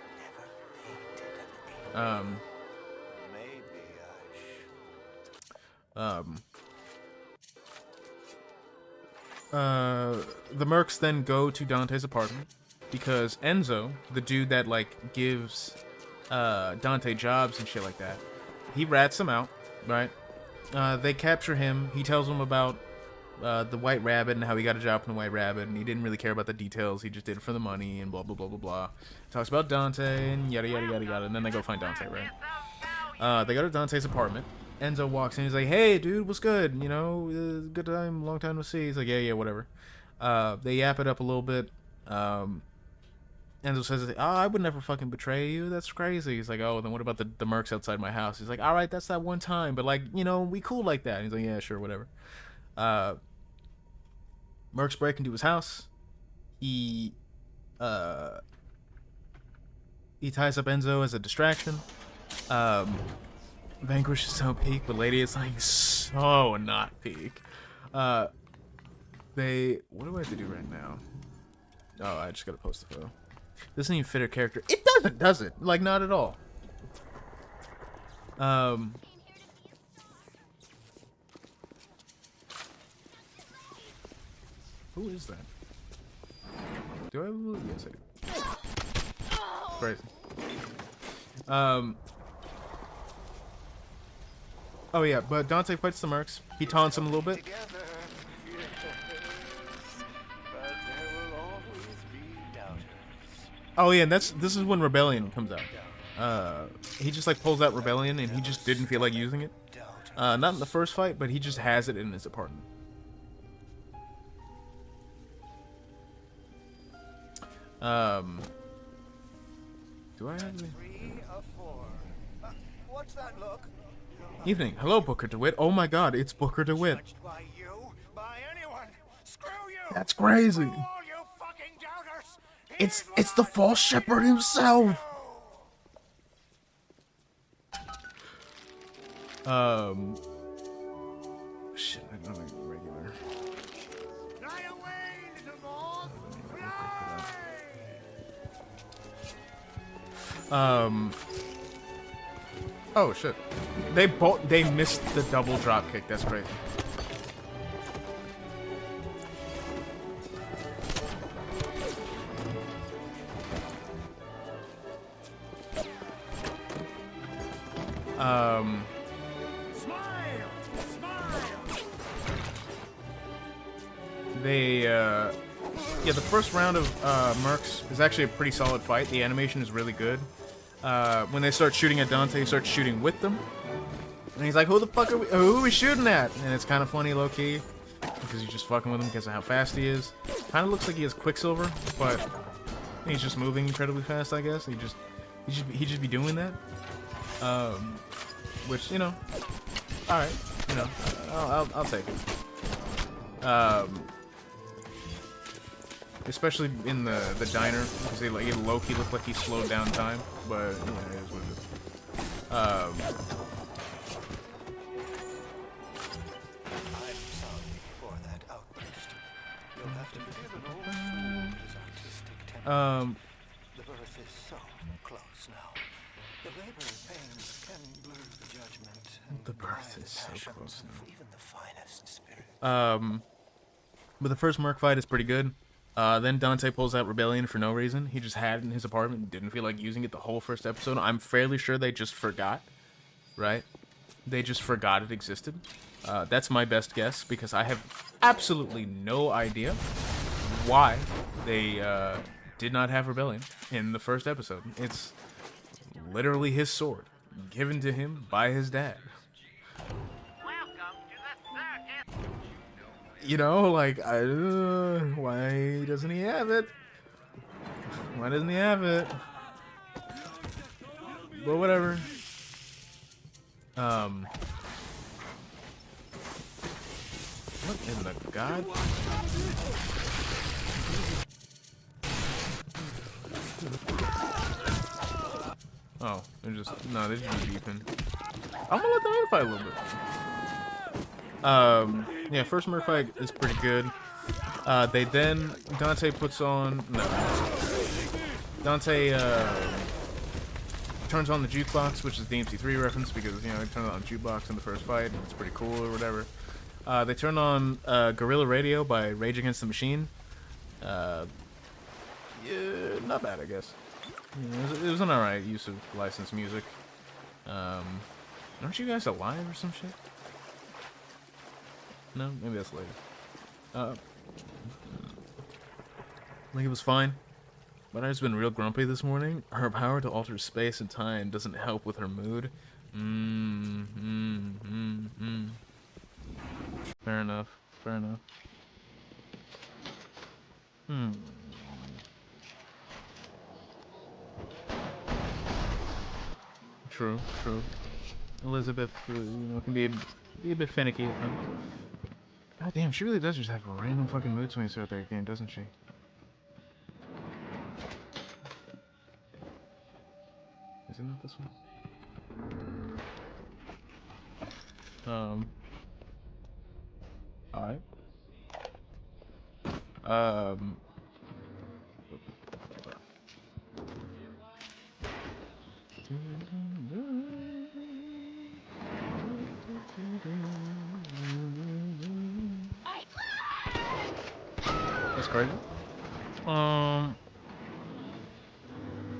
The Mercs then go to Dante's apartment because Enzo, the dude that like gives Dante jobs and shit like that, he rats him out, right? They capture him. He tells them about the White Rabbit and how he got a job from the White Rabbit, and he didn't really care about the details. He just did it for the money and blah blah blah blah blah. Talks about Dante and yada yada yada yada, and then they go find Dante, right? They go to Dante's apartment. Enzo walks in. He's like, "Hey, dude, what's good? You know, good time, long time no see." He's like, "Yeah, whatever." They yap it up a little bit. Enzo says, "Oh, I would never fucking betray you. That's crazy." He's like, "Oh, then what about the mercs outside my house?" He's like, "All right, that's that one time, but like, you know, we cool like that." And he's like, "Yeah, sure, whatever." Mercs break into his house. He ties up Enzo as a distraction. Vanquish is so peak, but Lady is like so not peak. What do I have to do right now? Oh, I just gotta post the photo. Doesn't even fit her character. It doesn't, does it? Like, not at all. Who is that? Do I have a... Yes, I do. Crazy. Oh yeah, but Dante fights the mercs. He taunts him a little bit. Oh yeah, and this is when Rebellion comes out. He just like pulls out Rebellion, and he just didn't feel like using it. Not in the first fight, but he just has it in his apartment. Do I have the... What's that look? Evening. Hello, Booker DeWitt. Oh my god, it's Booker DeWitt. By you? By anyone? Screw you! That's crazy. Screw all you fucking doubters! It's the false shepherd himself. Shit, I don't know regular. Fly away, little moth! Fly! Oh shit. They missed the double drop kick. That's crazy. Smile! Smile! Yeah, the first round of mercs is actually a pretty solid fight. The animation is really good. When they start shooting at Dante, he starts shooting with them. And he's like, who are we shooting at? And it's kind of funny, low-key, because he's just fucking with him because of how fast he is. Kind of looks like he has Quicksilver, but he's just moving incredibly fast, I guess. He just be doing that. Which, you know, alright, you know, I'll take it. Especially in the diner, because they like low-key look like he slowed down time, but you know, it is what it is. I'm sorry for that outburst. You'll have to forgive an old fool with his artistic temper. The birth is so close now. The labor pains can blur the judgment. And The birth blind is so passions close of even the finest spirit. But the first merc fight is pretty good. Then Dante pulls out Rebellion for no reason. He just had it in his apartment and didn't feel like using it the whole first episode. I'm fairly sure they just forgot, right? They just forgot it existed. That's my best guess, because I have absolutely no idea why they did not have Rebellion in the first episode. It's literally his sword, given to him by his dad. You know, like, why doesn't he have it? Why doesn't he have it? But whatever. What in the god? Oh, they're just beefing. I'm gonna let them in fight a little bit. Yeah, first merc fight is pretty good. Dante puts on... No. Dante, turns on the jukebox, which is the DMC3 reference, because, you know, he turned on the jukebox in the first fight, and it's pretty cool, or whatever. They turn on Guerrilla Radio by Rage Against the Machine. Yeah, not bad, I guess. Yeah, it was an alright use of licensed music. Aren't you guys alive or some shit? No? Maybe that's later. Like, it was fine. But I've been real grumpy this morning. Her power to alter space and time doesn't help with her mood. Fair enough. Fair enough. True, true. Elizabeth, can be a bit finicky at times. God damn, she really does just have random fucking mood swings throughout that game, doesn't she? Isn't it this one? Alright. That's crazy.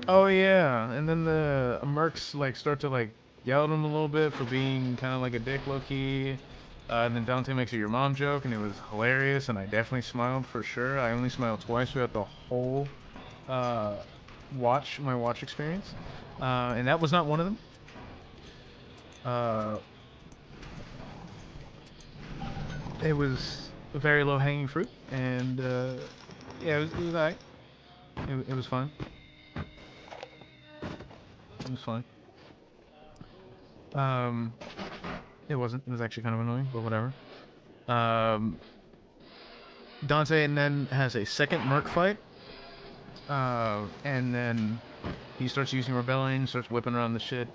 Oh yeah, and then the mercs like start to like yell at him a little bit for being kind of like a dick low key. And then Dante makes a your mom joke, and it was hilarious, and I definitely smiled for sure. I only smiled twice throughout the whole watch experience, and that was not one of them. It was a very low hanging fruit, and yeah, it was alright. It was fun. It was fine. It wasn't. It was actually kind of annoying, but whatever. Dante and then has a second merc fight. And then he starts using rebellion, starts whipping around the shit.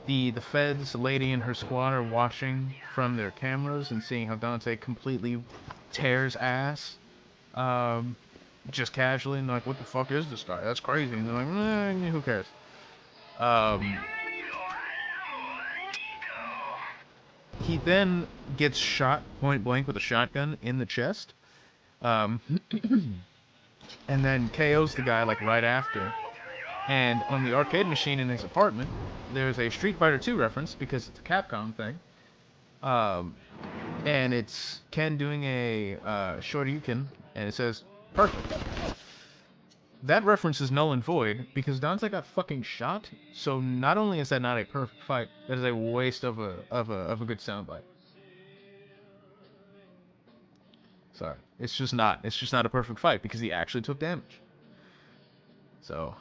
The feds, the lady and her squad are watching from their cameras and seeing how Dante completely tears ass. Just casually, and they're like, what the fuck is this guy? That's crazy. And they're like, who cares? He then gets shot point blank with a shotgun in the chest. And then KOs the guy like right after. And on the arcade machine in his apartment, there's a Street Fighter 2 reference because it's a Capcom thing. And it's Ken doing a Shoryuken, and it says, perfect. That reference is null and void because Dante got fucking shot. So not only is that not a perfect fight, that is a waste of a good soundbite. Sorry, it's just not a perfect fight because he actually took damage. So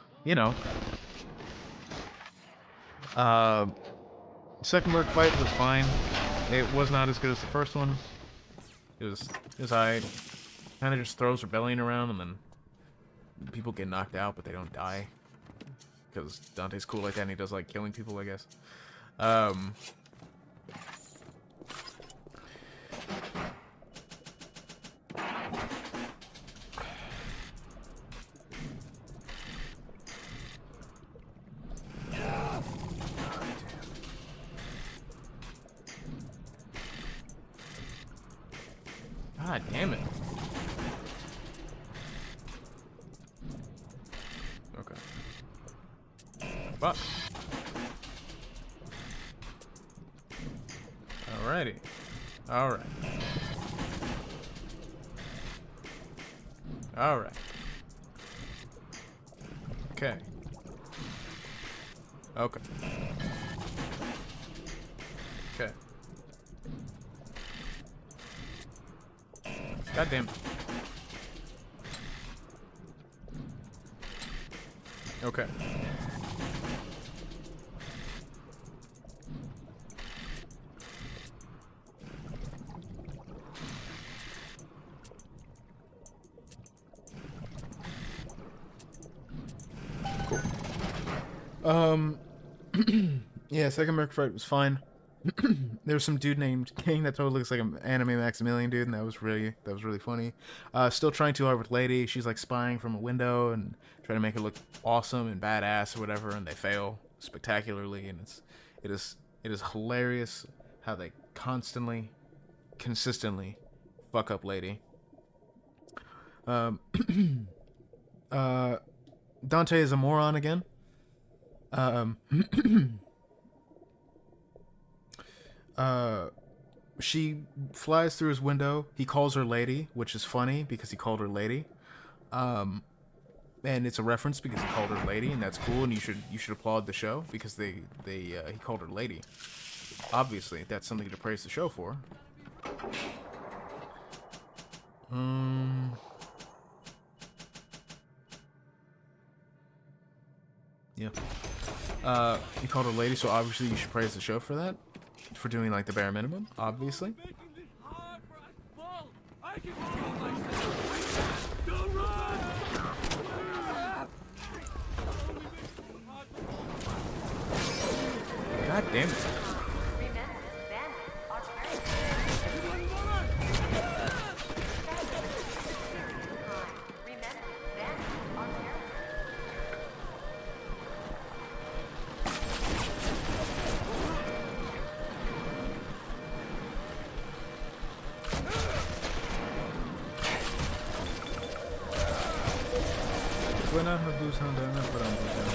second merc fight was fine. It was not as good as the first one. It was alright. Kind of just throws rebellion around and then people get knocked out, but they don't die. Because Dante's cool like that and he does like killing people, I guess. God damn it. Okay. Fuck. Alrighty. Alright. Alright. Okay. Okay. Okay. God damn it. Okay. Cool. Yeah, second merc fight was fine. There was some dude named King that totally looks like an anime Maximilian dude, and that was really funny. Still trying too hard with Lady. She's like spying from a window and trying to make her look awesome and badass or whatever, and they fail spectacularly. And it is hilarious how they consistently fuck up Lady. Dante is a moron again. she flies through his window. He calls her lady, which is funny because he called her lady. And it's a reference because he called her lady, and that's cool. And you should applaud the show because he called her lady. Obviously, that's something to praise the show for. Yeah. He called her lady, so obviously you should praise the show for that, for doing like the bare minimum. Obviously. God damn it. Do I not have Blues Hound? I not put on Blues Hound.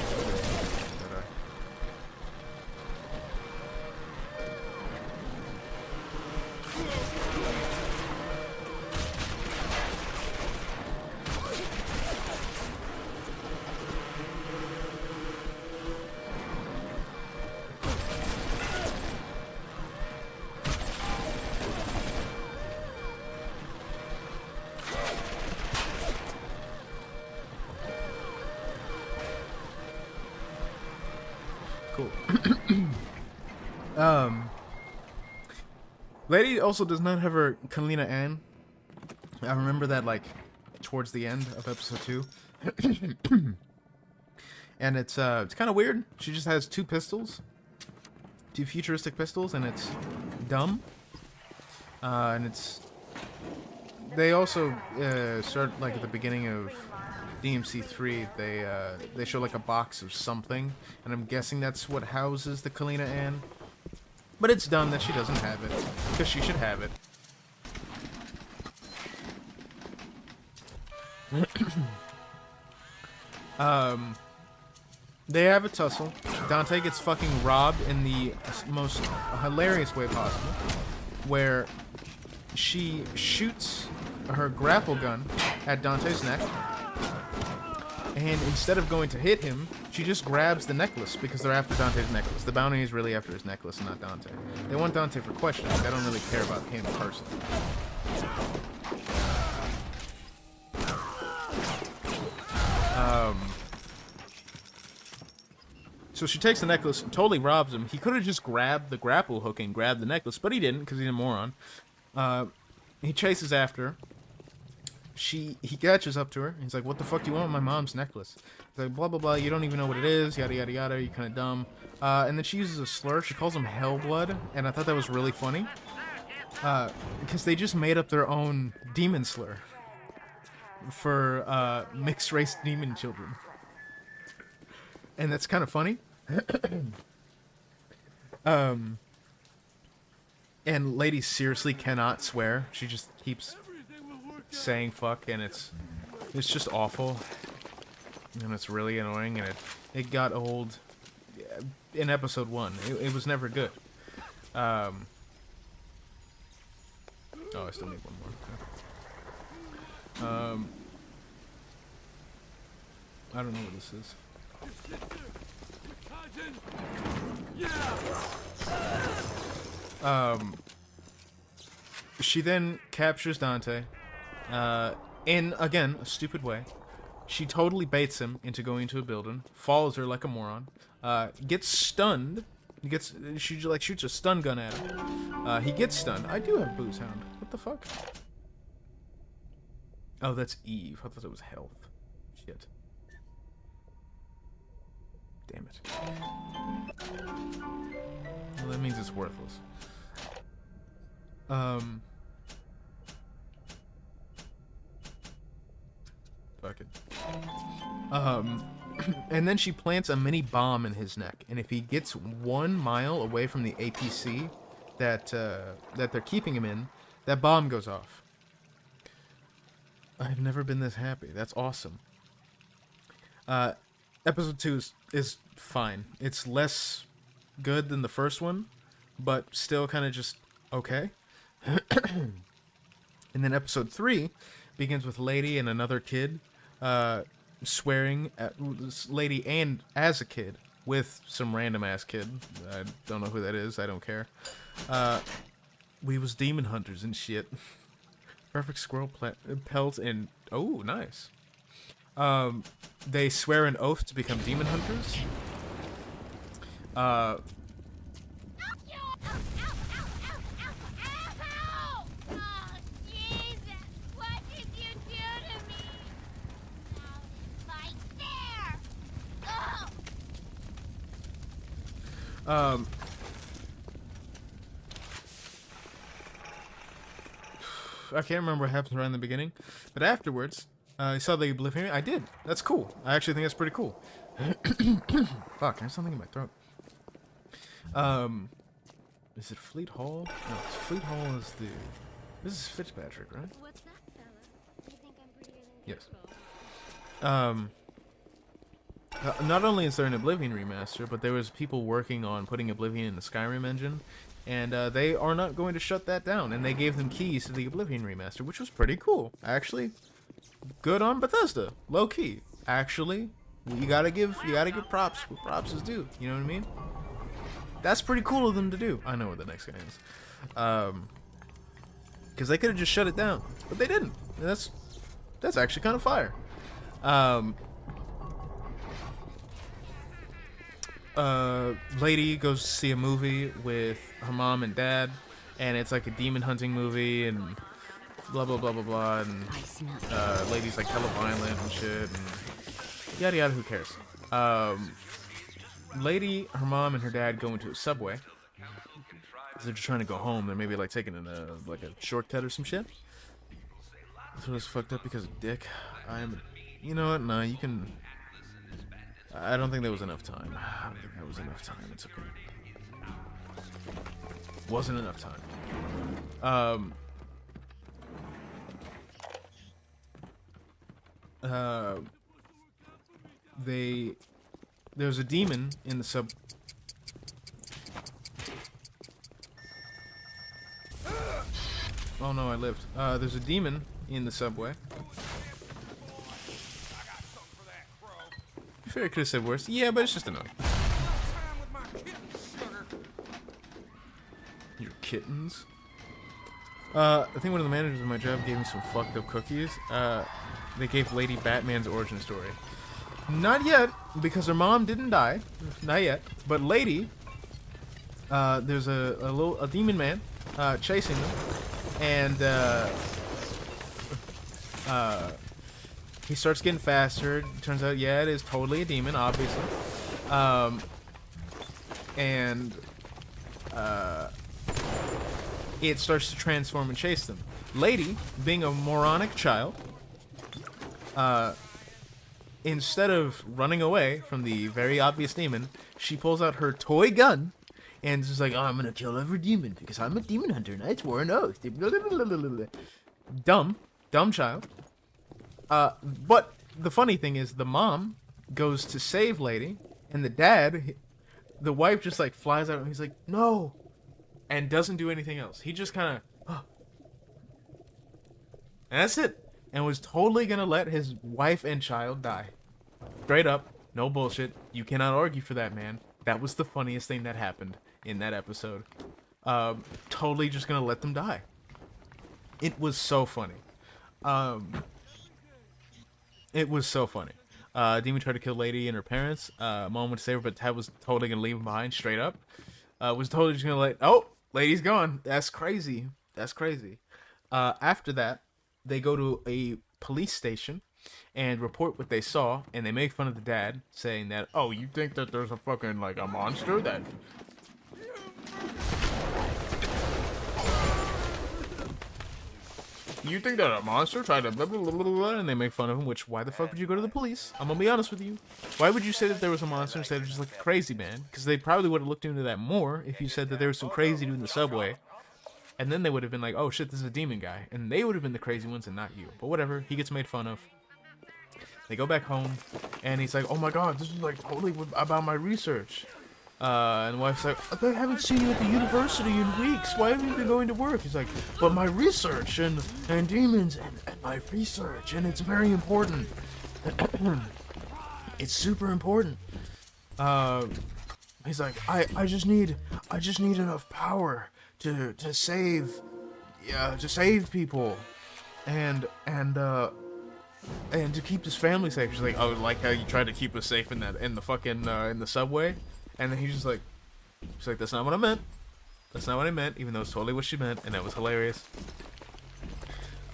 Cool. Lady also does not have her Kalina Ann. I remember that like towards the end of episode 2. And it's kind of weird. She just has 2 pistols. 2 futuristic pistols, and it's dumb. And it's... They also start like at the beginning of DMC 3, they show like a box of something, and I'm guessing that's what houses the Kalina Ann. But it's dumb that she doesn't have it, because she should have it. They have a tussle. Dante gets fucking robbed in the most hilarious way possible, where she shoots her grapple gun at Dante's neck, and instead of going to hit him, she just grabs the necklace because they're after Dante's necklace. The bounty is really after his necklace and not Dante. They want Dante for questioning. They don't really care about him personally. So she takes the necklace and totally robs him. He could have just grabbed the grapple hook and grabbed the necklace, but he didn't because he's a moron. He chases after her. He catches up to her. He's like, "What the fuck do you want with my mom's necklace?" He's like, "Blah, blah, blah. You don't even know what it is. Yada, yada, yada. You're kind of dumb." And then she uses a slur. She calls him Hellblood. And I thought that was really funny. Because they just made up their own demon slur. For mixed race demon children. And that's kind of funny. And Lady seriously cannot swear. She just keeps saying fuck, and it's just awful, and it's really annoying, and it got old in episode 1. It was never good. Oh, I still need one more. I don't know what this is. She then captures Dante. In, again, a stupid way. She totally baits him into going into a building, follows her like a moron, gets stunned. She like shoots a stun gun at him. He gets stunned. I do have Booze Hound. What the fuck? Oh, that's Eve. I thought it was health. Shit. Damn it. Well, that means it's worthless. Fuck it. And then she plants a mini bomb in his neck, and if he gets 1 mile away from the APC that they're keeping him in, that bomb goes off. I've never been this happy. That's awesome. Episode 2 is fine. It's less good than the first one, but still kind of just okay. And then episode 3 begins with Lady and another kid swearing at this lady and as a kid with some random ass kid. I don't know who that is. I don't care. We was demon hunters and shit. Perfect squirrel pelt and oh, nice. They swear an oath to become demon hunters. I can't remember what happens right in the beginning, but afterwards, I saw the Oblivion. I did. That's cool. I actually think that's pretty cool. Fuck, there's something in my throat. Is it Fleet Hall? No, it's Fleet Hall is the... This is Fitzpatrick, right? What's that, fella? You think I'm prettier than Yes. Not only is there an Oblivion remaster, but there was people working on putting Oblivion in the Skyrim engine, and they are not going to shut that down, and they gave them keys to the Oblivion remaster, which was pretty cool. Actually, good on Bethesda. Low key. Actually, you gotta give props what props is due. You know what I mean? That's pretty cool of them to do. I know where the next guy is. Because they could have just shut it down, but they didn't. And that's actually kind of fire. Lady goes to see a movie with her mom and dad, and it's like a demon hunting movie, and blah blah blah blah blah, and lady's like hella violent and shit, and yada yada. Who cares? Lady, her mom, and her dad go into a subway. They're just trying to go home. They're maybe like taking a shortcut or some shit. This was fucked up because of dick. You know what? No, you can. I don't think there was enough time. I don't think there was enough time. It's okay. Wasn't enough time. There's a demon in the sub. Oh no, I lived. There's a demon in the subway. I feel I could have said worse. Yeah, but it's just annoying. Your kittens? I think one of the managers of my job gave me some fucked up cookies. They gave Lady Batman's origin story. Not yet, because her mom didn't die. Not yet. But Lady, there's a demon man chasing them, and he starts getting faster. Turns out, yeah, it is totally a demon, obviously. It starts to transform and chase them. Lady, being a moronic child, instead of running away from the very obvious demon, she pulls out her toy gun and is just like, oh, I'm gonna kill every demon because I'm a demon hunter and I swore an oath. Dumb child. But the funny thing is, the mom goes to save Lady, and the dad, the wife just like flies out and he's like, no, and doesn't do anything else. He just kind of, and that's it. And was totally gonna let his wife and child die. Straight up, no bullshit. You cannot argue for that, man. That was the funniest thing that happened in that episode. Totally just gonna let them die. It was so funny. It was so funny. Demon tried to kill Lady and her parents. Mom would save her, but Ted was totally gonna leave him behind, straight up. Was totally just gonna oh, Lady's gone. That's crazy. That's crazy. After that, they go to a police station and report what they saw, and they make fun of the dad, saying that, oh, you think that there's a fucking, like, a monster that... You think that a monster tried to blah, blah, blah, blah, blah, and they make fun of him, which, why the fuck would you go to the police? I'm gonna be honest with you. Why would you say that there was a monster instead of just, like, a crazy man? Because they probably would have looked into that more if you said that there was some crazy dude in the subway. And then they would have been like, oh shit, this is a demon guy. And they would have been the crazy ones and not you. But whatever, he gets made fun of. They go back home, and he's like, oh my god, this is like totally about my research. And the wife's like, I haven't seen you at the university in weeks. Why haven't you been going to work? He's like, but my research and demons and my research, and it's very important. It's super important. He's like, I just need enough power to save people, and to keep this family safe. She's like, oh, like how you tried to keep us safe in the subway. And then he's just like, she's like, that's not what I meant. That's not what I meant, even though it's totally what she meant, and that was hilarious.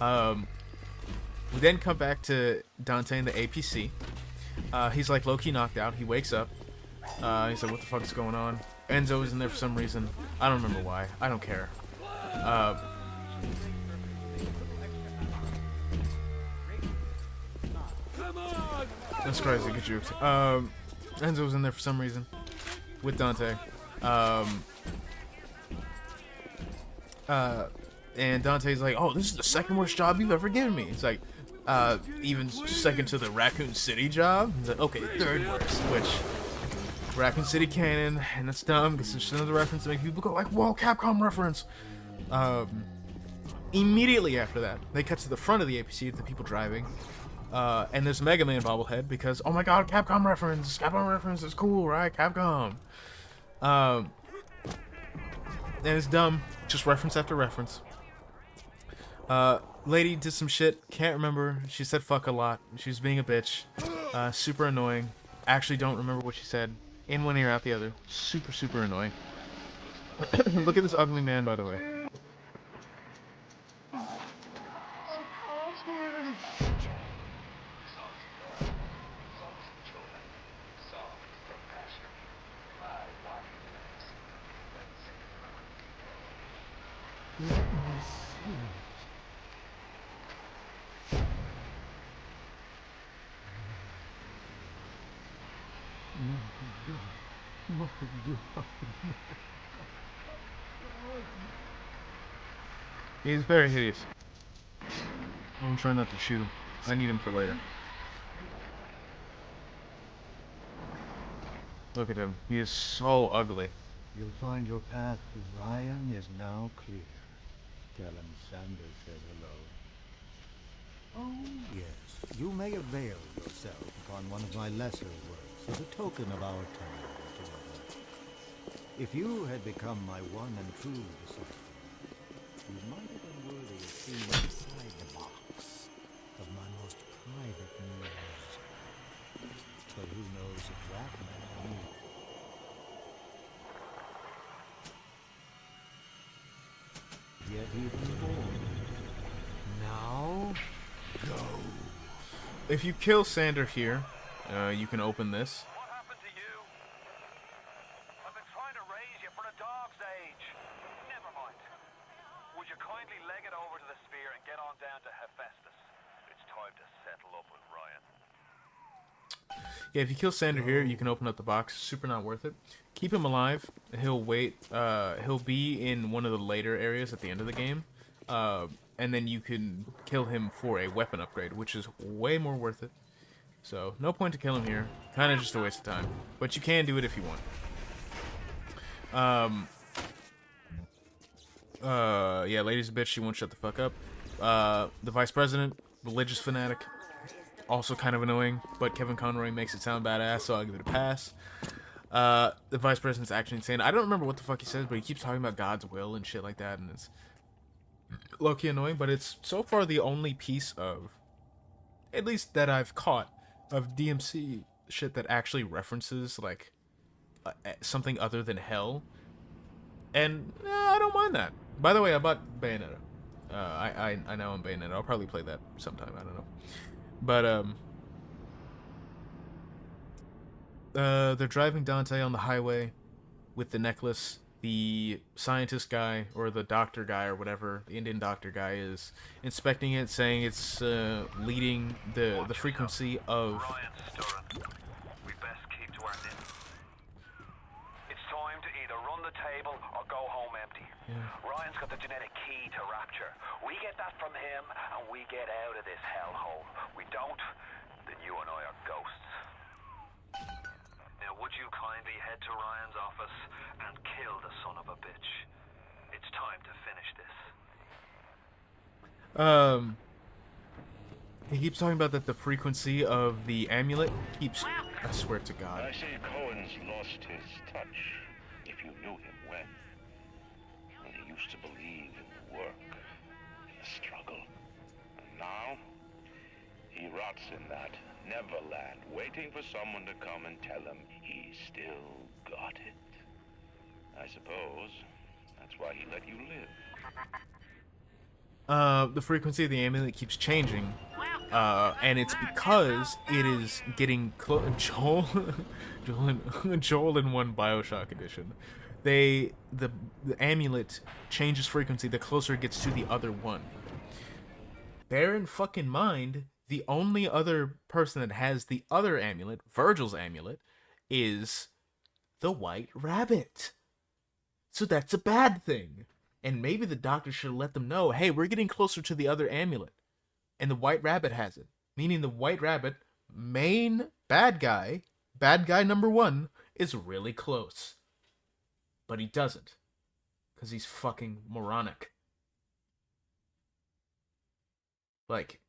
We then come back to Dante in the APC. He's like low-key knocked out. He wakes up. He's like, what the fuck is going on? Enzo is in there for some reason. I don't remember why. I don't care. That's crazy. Good jokes. Enzo's in there for some reason with Dante. And Dante's like, oh, this is the second worst job you've ever given me. It's like, even second to the Raccoon City job. He's like, okay, third worst, which Raccoon City canon, and that's dumb because it's another reference to make people go like, whoa, Capcom reference. Immediately after that, they cut to the front of the APC to the people driving. And there's Mega Man bobblehead because, oh my god, Capcom reference is cool, right? Capcom. And it's dumb, just reference after reference. Lady did some shit, can't remember. She said fuck a lot. She was being a bitch. Super annoying. Actually don't remember what she said. In one ear, out the other. Super, super annoying. Look at this ugly man, by the way. He's very hideous. I'm trying not to shoot him. I need him for later. Look at him. He is so ugly. You'll find your path to Ryan is now clear. Tell him Sanders said hello. Oh, yes. You may avail yourself upon one of my lesser works as a token of our time together. If you had become my one and true disciple, you might have been worthy of seeing inside the box of my most private news. But who knows if that man yet even born. Now, go. If you kill Sander here, you can open this. What happened to you? I've been trying to raise you for a dog's age. Never mind. Would you kindly leg it over to the spear and get on down to Hephaestus? It's time to settle up with Ryan. Yeah, if you kill Sander here, you can open up the box. Super not worth it. Keep him alive. He'll wait. He'll be in one of the later areas at the end of the game. And then you can kill him for a weapon upgrade, which is way more worth it. So, no point to kill him here. Kind of just a waste of time. But you can do it if you want. Yeah, lady's a bitch. She won't shut the fuck up. The vice president, religious fanatic. Also kind of annoying, but Kevin Conroy makes it sound badass, so I'll give it a pass. The vice president's actually insane. I don't remember what the fuck he says, but he keeps talking about God's will and shit like that, and it's low-key annoying, but it's so far the only piece of, at least that I've caught, of DMC shit that actually references, like, something other than hell. And I don't mind that. By the way, I bought Bayonetta. I now own Bayonetta. I'll probably play that sometime, I don't know. But, they're driving Dante on the highway with the necklace. The scientist guy, or the doctor guy, or whatever, the Indian doctor guy is inspecting it, saying it's, leading the frequency of... Ryan's stirring. We best keep to our knitting. It's time to either run the table or go home empty. Yeah. Ryan's got the genetic key to rapture. We get that from him, and we get out of this hellhole. We don't, then you and I are ghosts. Now would you kindly head to Ryan's office and kill the son of a bitch? It's time to finish this. He keeps talking about that the frequency of the amulet keeps. I swear to God. I say Cohen's lost his touch, if you knew him when he used to believe in the work, in the struggle. And now, he rots in that Neverland, waiting for someone to come and tell him he still got it. I suppose that's why he let you live. The frequency of the amulet keeps changing, and it's because it is getting Joel in one Bioshock edition. The amulet changes frequency the closer it gets to the other one. Bear in fucking mind, the only other person that has the other amulet, Virgil's amulet, is the White Rabbit. So that's a bad thing. And maybe the doctor should let them know, hey, we're getting closer to the other amulet. And the White Rabbit has it. Meaning the White Rabbit, main bad guy number 1, is really close. But he doesn't. Because he's fucking moronic. Like,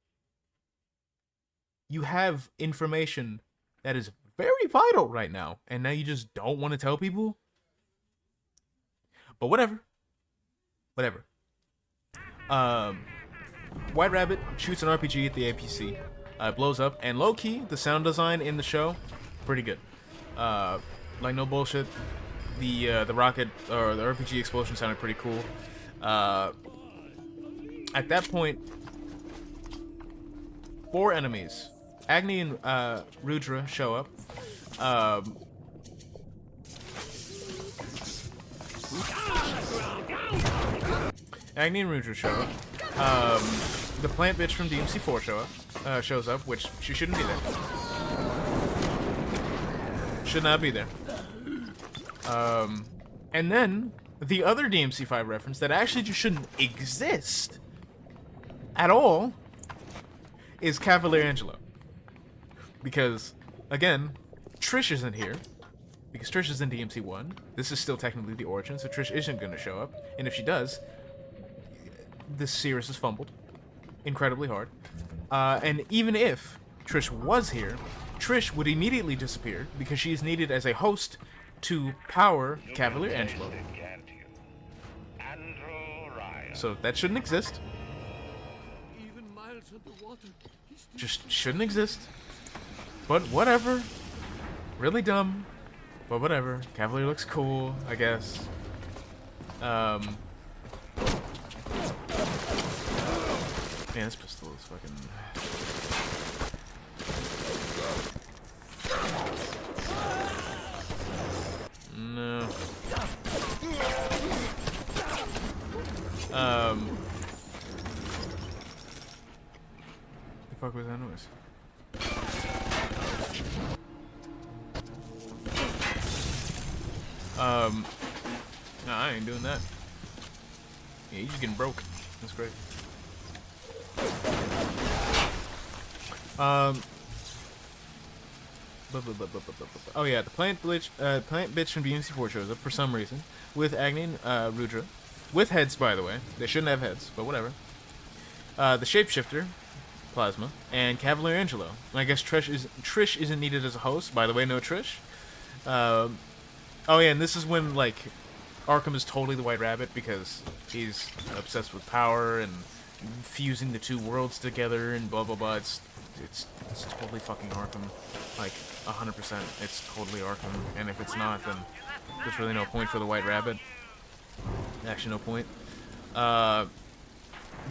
you have information that is very vital right now, and now you just don't want to tell people? But whatever. White Rabbit shoots an RPG at the APC. It blows up, and low-key, the sound design in the show, pretty good. Like, no bullshit. The rocket, or the RPG explosion sounded pretty cool. At that point, 4 enemies. Agni and Rudra show up. Agni and Rudra show up. The plant bitch from DMC 4 shows up, which she shouldn't be there. Should not be there. And then the other DMC 5 reference that actually just shouldn't exist at all is Cavalier Angelo. Because, again, Trish isn't here. Because Trish is in DMC 1. This is still technically the origin, so Trish isn't going to show up. And if she does, this series is fumbled incredibly hard. And even if Trish was here, Trish would immediately disappear because she is needed as a host to power Cavalier Angelo. So that shouldn't exist. Just shouldn't exist. But whatever. Really dumb. But whatever. Cavalier looks cool, I guess. Man, this pistol is fucking... No. The fuck was that noise? No, I ain't doing that. Yeah, he's just getting broke. That's great. Oh yeah, the plant bitch from DMC4 shows up for some reason with Agni and Rudra, with heads by the way. They shouldn't have heads, but whatever. The shapeshifter, Plasma, and Cavalier Angelo. And I guess Trish isn't needed as a host. By the way, no Trish. Oh yeah, and this is when like Arkham is totally the White Rabbit because he's obsessed with power and fusing the two worlds together and blah blah blah. It's totally fucking Arkham, like 100%. It's totally Arkham, and if it's not, then there's really no point for the White Rabbit. Actually, no point.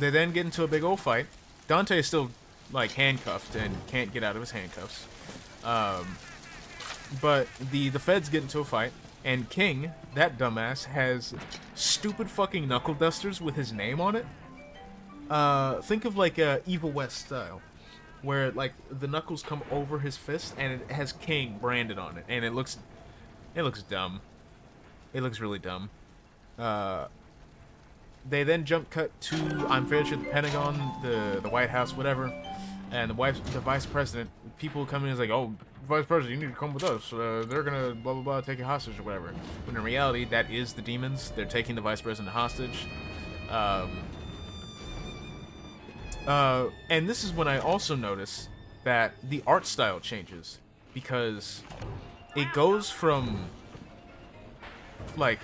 They then get into a big old fight. Dante is still like handcuffed and can't get out of his handcuffs. But the feds get into a fight, and King, that dumbass, has stupid fucking knuckle dusters with his name on it. Think of like Evil West style, where like the knuckles come over his fist and it has King branded on it, and it looks dumb. It looks really dumb. They then jump cut to, I'm fairly sure, the Pentagon, the White House, whatever. And the vice president, people come in and is like, oh, vice president, you need to come with us. They're gonna blah blah blah, take you hostage or whatever. When in reality, that is the demons. They're taking the vice president hostage. And this is when I also notice that the art style changes, because it goes from like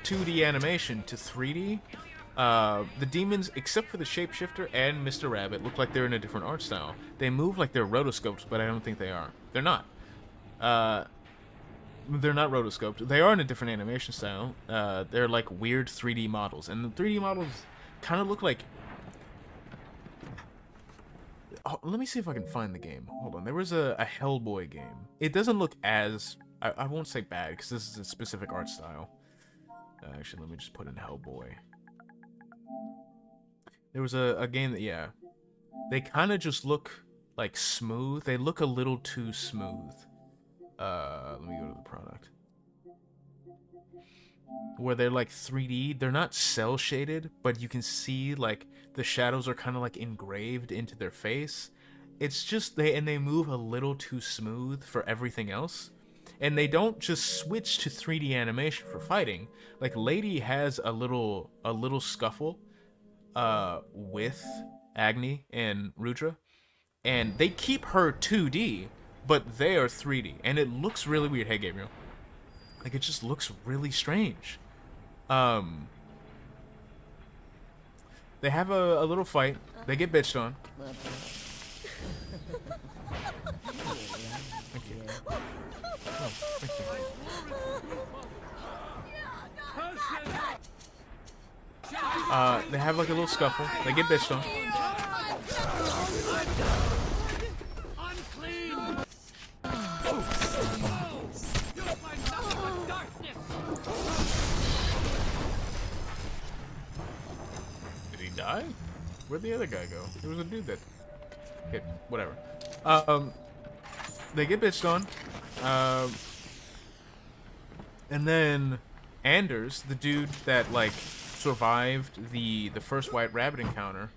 2D animation to 3D. The demons, except for the shapeshifter and Mr. Rabbit, look like they're in a different art style. They move like they're rotoscoped, but I don't think they are. They're not. They're not rotoscoped. They are in a different animation style. They're like weird 3D models, and the 3D models kind of look like... Oh, let me see if I can find the game. Hold on. There was a Hellboy game. It doesn't look as... I won't say bad, because this is a specific art style. Actually, let me just put in Hellboy. There was a game that, yeah, they kind of just look like smooth. They look a little too smooth. Let me go to the product. Where they're like 3D. They're not cell shaded, but you can see like the shadows are kind of like engraved into their face. It's just they move a little too smooth for everything else. And they don't just switch to 3D animation for fighting. Like Lady has a little scuffle with Agni and Rudra, and they keep her 2D, but they are 3D, and it looks really weird. Hey, Gabriel. Like, it just looks really strange. They have a little fight. They get bitched on. Thank you. Oh, thank you. They have like a little scuffle. They get bitched on. Did he die? Where'd the other guy go? There was a dude that hit. Whatever. They get bitched on. And then Anders, the dude that like survived the first White Rabbit encounter,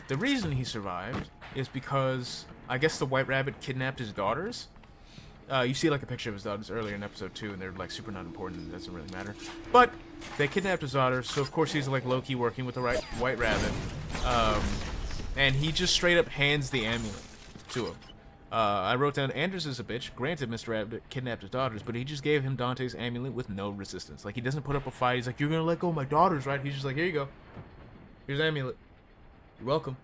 the reason he survived is because I guess the White Rabbit kidnapped his daughters. You see like a picture of his daughters earlier in episode 2, and they're like super not important and it doesn't really matter. But they kidnapped his daughters, so of course he's like low-key working with the White Rabbit. And he just straight up hands the amulet to him. I wrote down, Anders is a bitch. Granted, Mr. Rabbit kidnapped his daughters, but he just gave him Dante's amulet with no resistance. Like, he doesn't put up a fight. He's like, you're gonna let go of my daughters, right? He's just like, here you go. Here's the amulet. You're welcome.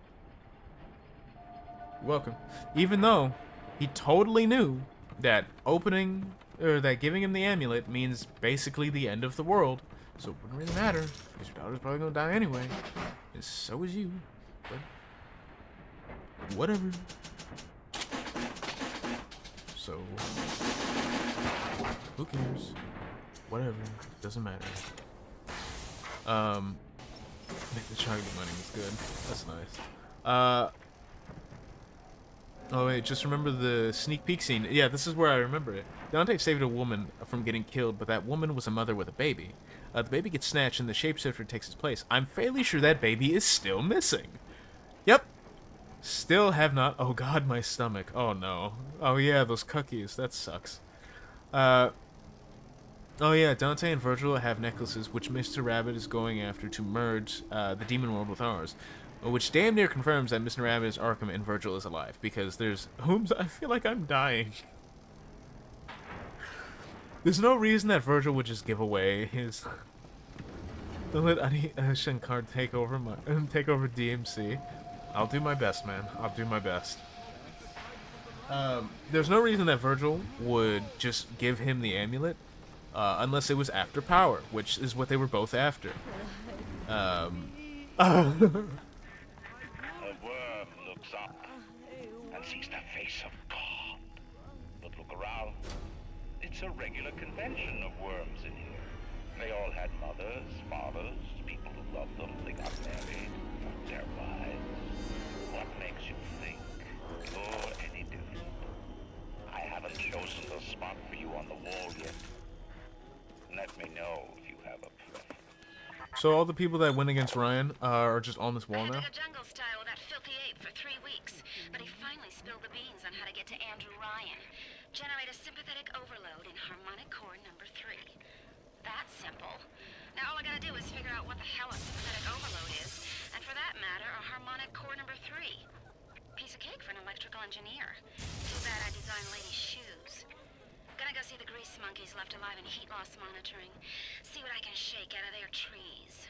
You're welcome. Even though he totally knew that that giving him the amulet means basically the end of the world. So it wouldn't really matter, because your daughter's probably gonna die anyway. And so is you. But whatever. So, who cares? Whatever. Doesn't matter. Make the chunky money was good. That's nice. Oh wait, just remember the sneak peek scene. Yeah, this is where I remember it. Dante saved a woman from getting killed, but that woman was a mother with a baby. The baby gets snatched and the shapeshifter takes its place. I'm fairly sure that baby is still missing. Yep. Still have not... Oh god, my stomach. Oh no. Oh yeah, those cookies. That sucks. Oh yeah, Dante and Virgil have necklaces which Mr. Rabbit is going after to merge the demon world with ours. Which damn near confirms that Mr. Rabbit is Arkham and Virgil is alive. Because there's... I feel like I'm dying. There's no reason that Virgil would just give away his... Don't let Shankar take over DMC. I'll do my best, man. I'll do my best. There's no reason that Virgil would just give him the amulet, unless it was after power, which is what they were both after. A worm looks up and sees the face of God. But look around. It's a regular convention of worms in here. They all had mothers, fathers, people who loved them. They got married, their wives. What makes you think you're any different? I haven't chosen the spot for you on the wall yet. Let me know if you have a preference. So all the people that went against Ryan are just on this wall now. A jungle style with that filthy ape for 3 weeks, but he finally spilled the beans on how to get to Andrew Ryan. Generate a sympathetic overload in harmonic core number 3. That's simple. Now all I gotta do is figure out what the hell a sympathetic overload is, and for that matter, a harmonic core number 3. Piece of cake for an electrical engineer. Too bad I designed ladies' shoes. Gonna go see the grease monkeys left alive in heat loss monitoring. See what I can shake out of their trees.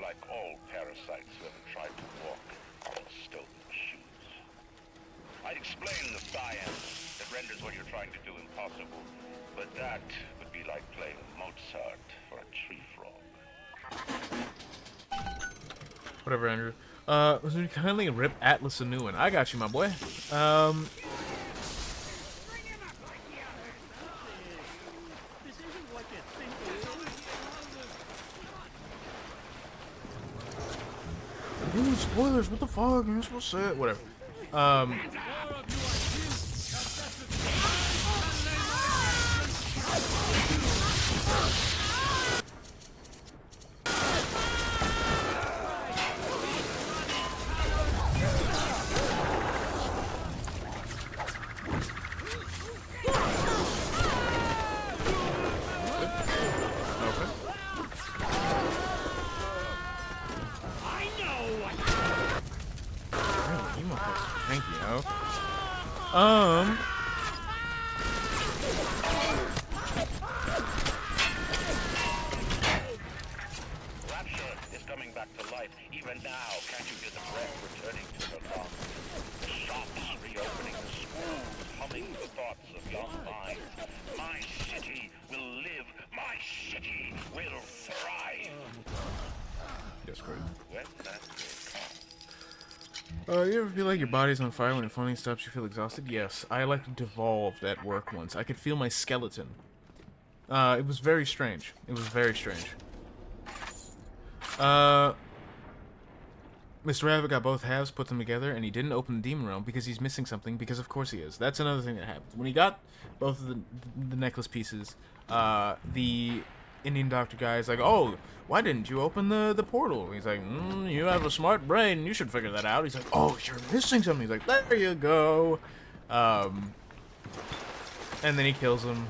Like all parasites who have tried to walk on stolen shoes. I explain the science that renders what you're trying to do impossible, but that would be like playing Mozart for a tree frog. Whatever, Andrew. So you kindly rip Atlas a new one. I got you, my boy. Dude, spoilers, what the fuck? You're supposed to say it. Whatever. Rapture is coming back to life. Even now, can't you hear the breath returning to the lungs? The shops reopening, the schools humming the thoughts of young minds. My city will live. My city will thrive. That's great. When that day You ever feel like your body's on fire when funny stops you feel exhausted? Yes, I like devolved at work once. I could feel my skeleton. It was very strange. It was very strange. Mr. Rabbit got both halves, put them together, and he didn't open the demon realm because he's missing something, because of course he is. That's another thing that happened. When he got both of the necklace pieces, the Indian doctor guy is like, oh, why didn't you open the portal? He's like, you have a smart brain, you should figure that out. He's like, oh, you're missing something. He's like, there you go. And then he kills him,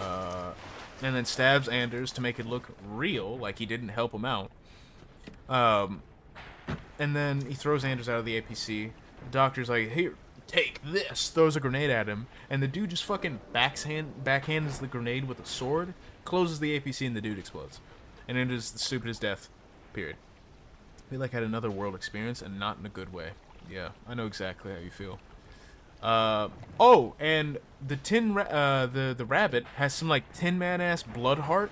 and then stabs Anders to make it look real, like he didn't help him out. And then he throws Anders out of the APC. The doctor's like, here, take this. Throws a grenade at him. And the dude just fucking backhands the grenade with a sword, closes the APC, and the dude explodes. And it is the stupidest death, period. We like had another world experience, and not in a good way. Yeah, I know exactly how you feel. Oh, and the the rabbit has some like Tin Man ass blood heart,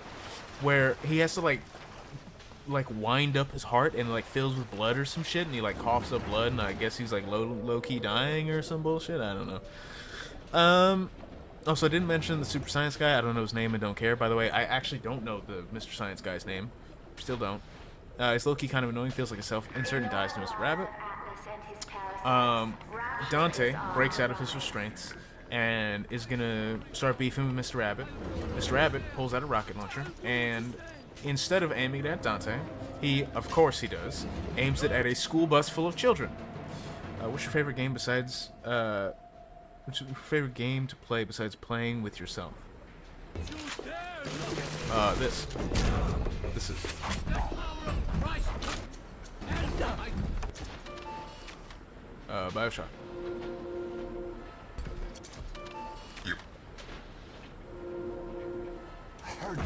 where he has to like wind up his heart and like fills with blood or some shit, and he like coughs up blood, and I guess he's like low key dying or some bullshit. I don't know. Also, I didn't mention the Super Science guy. I don't know his name and don't care. By the way, I actually don't know the Mr. Science guy's name. Still don't. It's low key kind of annoying. Feels like a self-insert and dies to Mr. Rabbit. Dante breaks out of his restraints and is gonna start beefing with Mr. Rabbit. Mr. Rabbit pulls out a rocket launcher, and instead of aiming it at Dante, he, of course he does, aims it at a school bus full of children. What's your favorite game besides, what's your favorite game to play besides playing with yourself? This is... Bioshock. I heard you.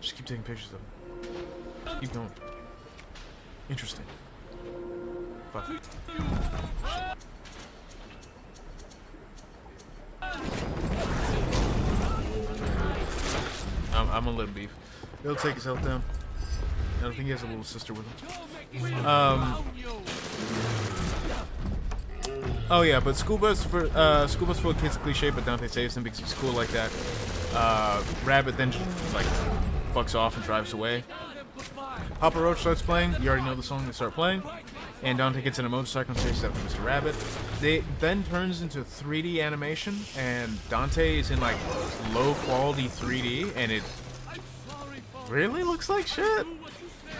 Just keep taking pictures of them. Keep going. Interesting. Fuck. I'm gonna let him beef. He'll take his health down. I don't think he has a little sister with him. Oh yeah, but school bus full of kids cliche, but Dante saves him because he's cool like that. Rabbit then just like fucks off and drives away. Papa Roach starts playing. You already know the song. They start playing, and Dante gets in a motorcycle and chases after Mr. Rabbit. They then turns into 3D animation, and Dante is in like low quality 3D, and it really looks like shit.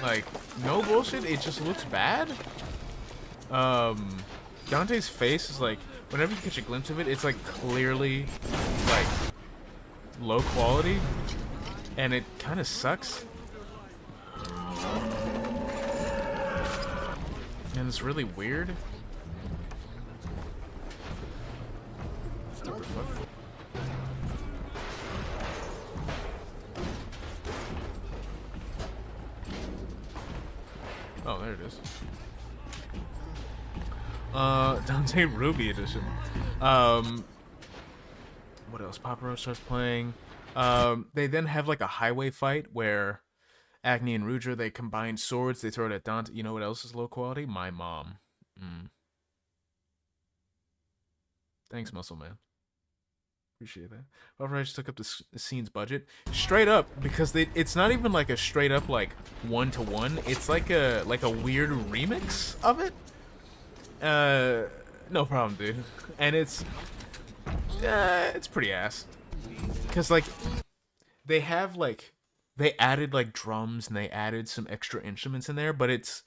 Like, no bullshit, it just looks bad. Dante's face is like, whenever you catch a glimpse of it, it's like clearly like low quality, and it kind of sucks. And it's really weird. What the fuck? Oh, there it is. Dante Ruby edition. What else? Papa Roach starts playing. They then have like a highway fight where Agni and Rudra, they combine swords, they throw it at Dante. You know what else is low quality? My mom. Thanks, Muscle Man. Appreciate that. Papa Roach took up the scene's budget. Straight up, because it's not even like a straight up like one-to-one. It's like a weird remix of it. No problem, dude. And it's pretty ass. Cause like they have like they added like drums and they added some extra instruments in there, but it's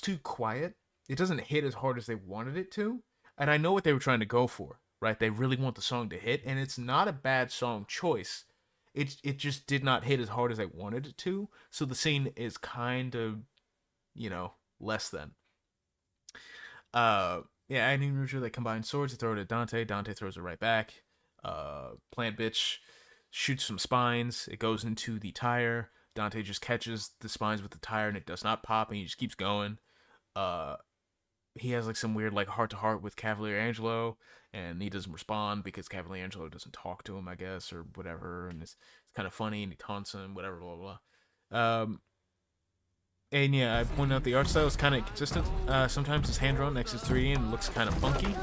too quiet. It doesn't hit as hard as they wanted it to. And I know what they were trying to go for, right? They really want the song to hit, and it's not a bad song choice. It just did not hit as hard as they wanted it to. So the scene is kind of, less than. Yeah, Agni and Rudra, they combine swords, they throw it at Dante. Dante throws it right back. Plant Bitch shoots some spines. It goes into the tire. Dante just catches the spines with the tire, and it does not pop, and he just keeps going. He has like some weird like heart-to-heart with Cavalier Angelo, and he doesn't respond because Cavalier Angelo doesn't talk to him, I guess, or whatever, and it's kind of funny, and he taunts him, whatever, blah, blah, blah. And yeah, I pointed out the art style is kind of consistent. Sometimes it's hand-drawn, next it's 3D, and it looks kind of funky.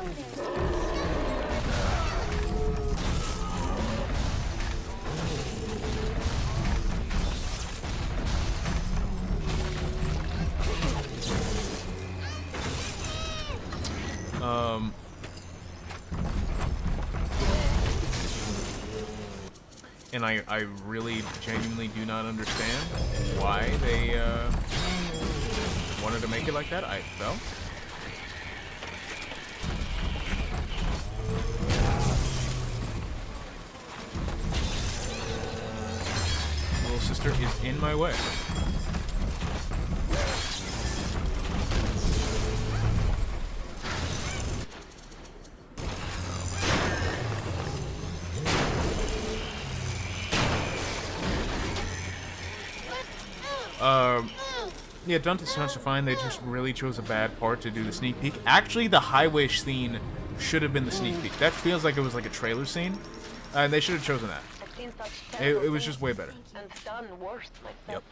And I really genuinely do not understand why they wanted to make it like that. I felt. Little sister is in my way. Yeah, Dante sounds fine. They just really chose a bad part to do the sneak peek. Actually, the highway scene should have been the sneak peek. That feels like it was like a trailer scene, and they should have chosen that. It was just way better. And done worse myself. Yep.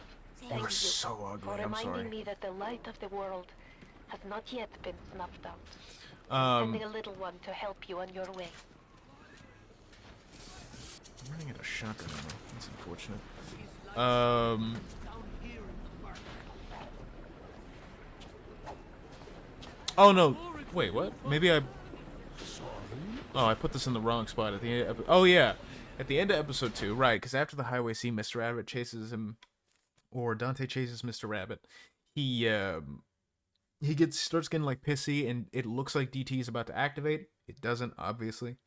They were so ugly. I'm sorry. Reminding me that the light of the world has not yet been snuffed out. Sending a little one to help you on your way. I'm running out of shotgun ammo. That's unfortunate. Oh no! Wait, what? Maybe I put this in the wrong spot at the end of oh yeah, at the end of episode 2, right? Because after the highway scene, Mr. Rabbit chases him, or Dante chases Mr. Rabbit. He starts getting like pissy, and it looks like DT is about to activate. It doesn't, obviously,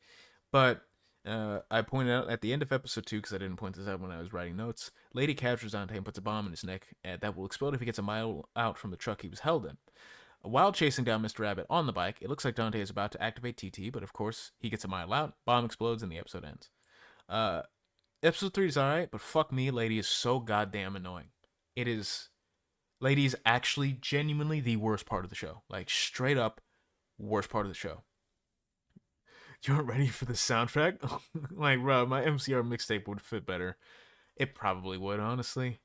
but I pointed out at the end of episode 2, because I didn't point this out when I was writing notes. Lady captures Dante and puts a bomb in his neck that will explode if he gets a mile out from the truck he was held in. While chasing down Mr. Rabbit on the bike, it looks like Dante is about to activate TT, but of course, he gets a mile out, bomb explodes, and the episode ends. Episode 3 is alright, but fuck me, Lady is so goddamn annoying. Lady is actually genuinely the worst part of the show. Like, straight up, worst part of the show. You aren't ready for the soundtrack? Like, bro, my MCR mixtape would fit better. It probably would, honestly.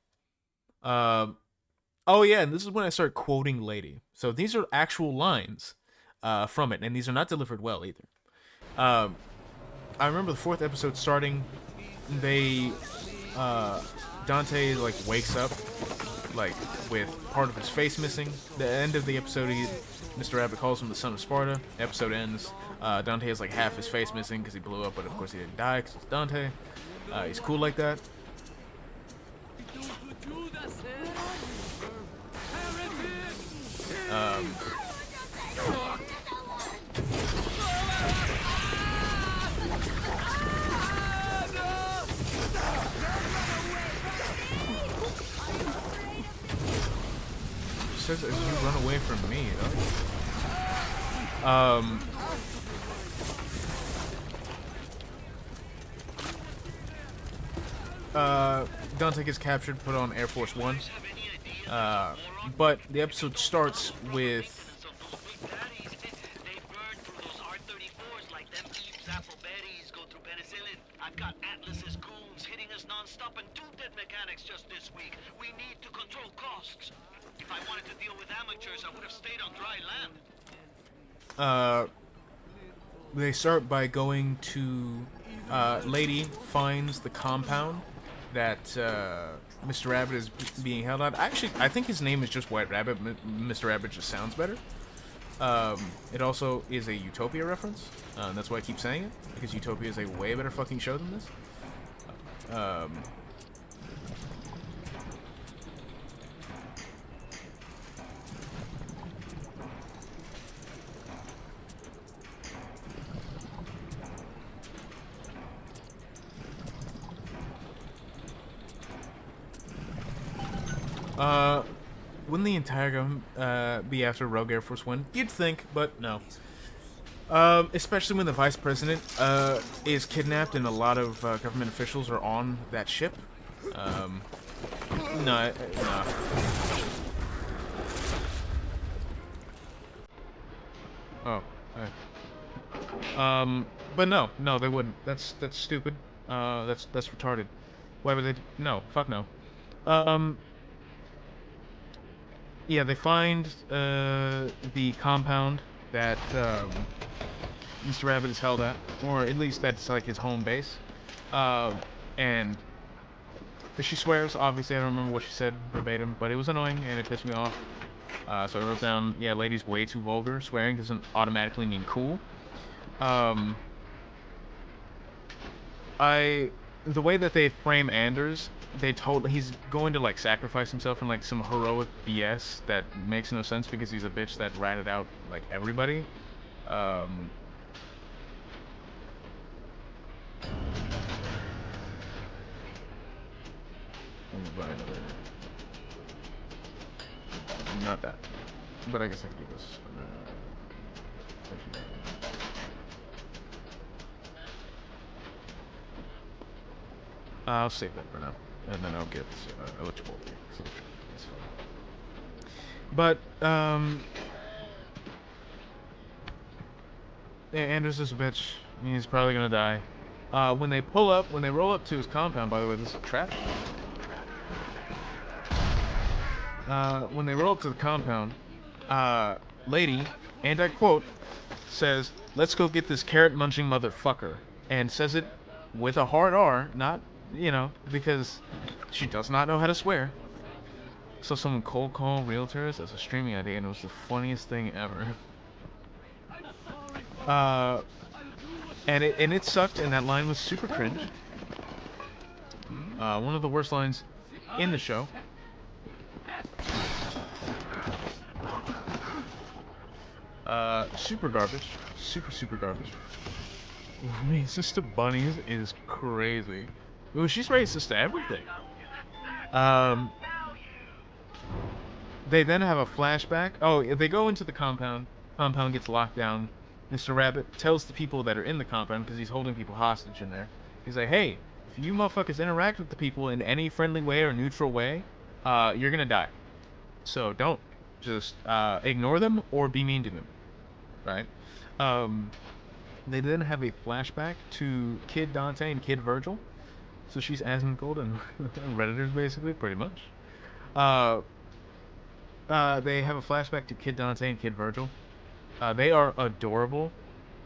Oh yeah, and this is when I start quoting Lady. So these are actual lines from it, and these are not delivered well either. I remember the 4th episode starting. Dante wakes up with part of his face missing. The end of the episode, Mr. Rabbit calls him the son of Sparta. Episode ends. Dante has like half his face missing because he blew up, but of course he didn't die because it's Dante. He's cool like that. Says as you run away from me, Dante gets captured, put on Air Force One. But the episode starts with I've got Atlas's goons hitting us non-stop and 2 dead mechanics just this week. We need to control costs. If I wanted to deal with amateurs, I would have stayed on dry land. They start by going to Lady finds the compound that Mr. Rabbit is being held at. Actually, I think his name is just White Rabbit. Mr. Rabbit just sounds better. It also is a Utopia reference. That's why I keep saying it, because Utopia is a way better fucking show than this. Wouldn't the entire government be after Rogue Air Force One? You'd think, but no. Especially when the vice president is kidnapped and a lot of government officials are on that ship. No. Oh. But no, they wouldn't. That's stupid. That's retarded. Why would they? No, fuck no. Yeah, they find the compound that Mr. Rabbit is held at, or at least that's like his home base. And she swears. Obviously, I don't remember what she said verbatim, but it was annoying and it pissed me off. So I wrote down, yeah, lady's way too vulgar. Swearing doesn't automatically mean cool. The way that they frame Anders, he's going to like sacrifice himself in like some heroic BS that makes no sense because he's a bitch that ratted out like everybody. Not that, but I guess I can do this. I'll save that for now, and then I'll get eligible. It's fine. But yeah, Anders is a bitch. He's probably gonna die. When they roll up to his compound. By the way, this is a trap. When they roll up to the compound, lady, and I quote, says, "Let's go get this carrot-munching motherfucker," and says it with a hard R, not, because she does not know how to swear. So someone cold call realtors as a streaming idea, and it was the funniest thing ever. And it sucked, and that line was super cringe. One of the worst lines in the show. Super garbage. Super garbage. Racist to bunnies is crazy. Well, she's racist to everything. They then have a flashback. Oh, they go into the compound. Compound gets locked down. Mr. Rabbit tells the people that are in the compound, because he's holding people hostage in there. He's like, hey, if you motherfuckers interact with the people in any friendly way or neutral way, you're gonna die. So don't. Just ignore them or be mean to them. Right? They then have a flashback to Kid Dante and Kid Virgil. So she's Asmongold and Redditors, basically, pretty much. They have a flashback to Kid Dante and Kid Virgil. They are adorable.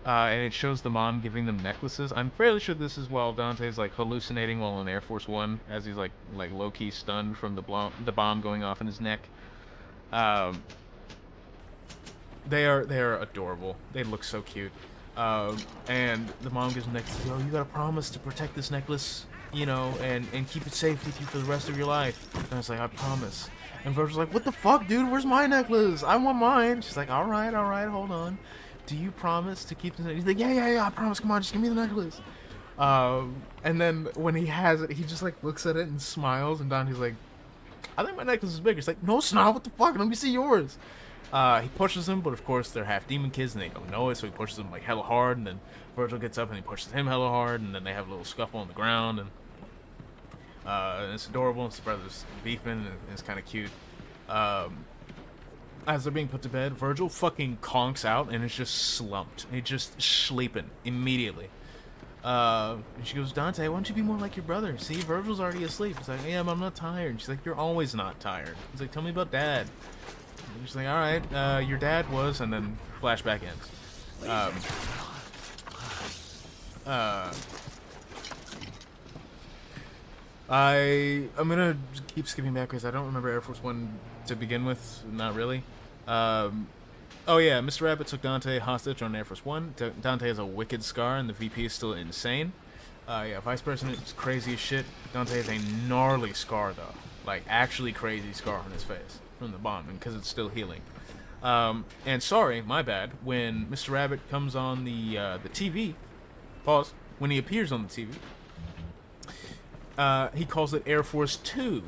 And it shows the mom giving them necklaces. I'm fairly sure this is while Dante's like hallucinating while on Air Force One, as he's like low-key stunned from the bomb going off in his neck. They are adorable. They look so cute. And the mom gives him the necklace. Yo, you gotta promise to protect this necklace, you know, and keep it safe with you for the rest of your life. And I was like, I promise. And Virgil's like, what the fuck, dude? Where's my necklace? I want mine. She's like, all right, hold on. Do you promise to keep the necklace? He's like, yeah, I promise. Come on, just give me the necklace. And then when he has it, he just like looks at it and smiles. And Dante's like, I think my necklace is bigger. He's like, no, Snob, what the fuck? Let me see yours. He pushes him, but of course they're half demon kids and they don't know it, so he pushes him like hella hard, and then Virgil gets up and he pushes him hella hard, and then they have a little scuffle on the ground, and it's adorable. His brother's beefing, and it's kind of cute. As they're being put to bed, Virgil fucking conks out and is just slumped. He's just sleeping immediately. And she goes, Dante, why don't you be more like your brother? See, Virgil's already asleep. He's like, yeah, I'm not tired. She's like, you're always not tired. He's like, tell me about Dad. And she's like, all right, your dad was, and then flashback ends. I'm gonna keep skipping back because I don't remember Air Force One to begin with. Not really. Oh yeah, Mr. Rabbit took Dante hostage on Air Force One. Dante has a wicked scar, and the VP is still insane. Yeah, Vice President is crazy as shit. Dante has a gnarly scar though, like actually crazy scar on his face from the bombing because it's still healing. And sorry, my bad. When Mr. Rabbit comes on the TV, pause. When he appears on the TV, he calls it Air Force 2.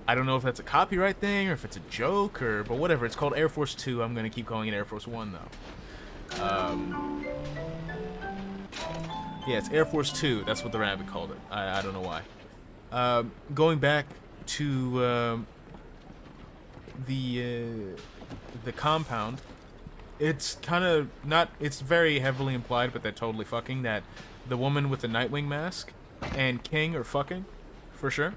I don't know if that's a copyright thing or if it's a joke but whatever. It's called Air Force 2. I'm gonna keep calling it Air Force 1 though. Yeah, it's Air Force 2. That's what the rabbit called it. I don't know why. Going back to the compound, it's kind of not. It's very heavily implied, but they're totally fucking that. The woman with the Nightwing mask and King are fucking, for sure.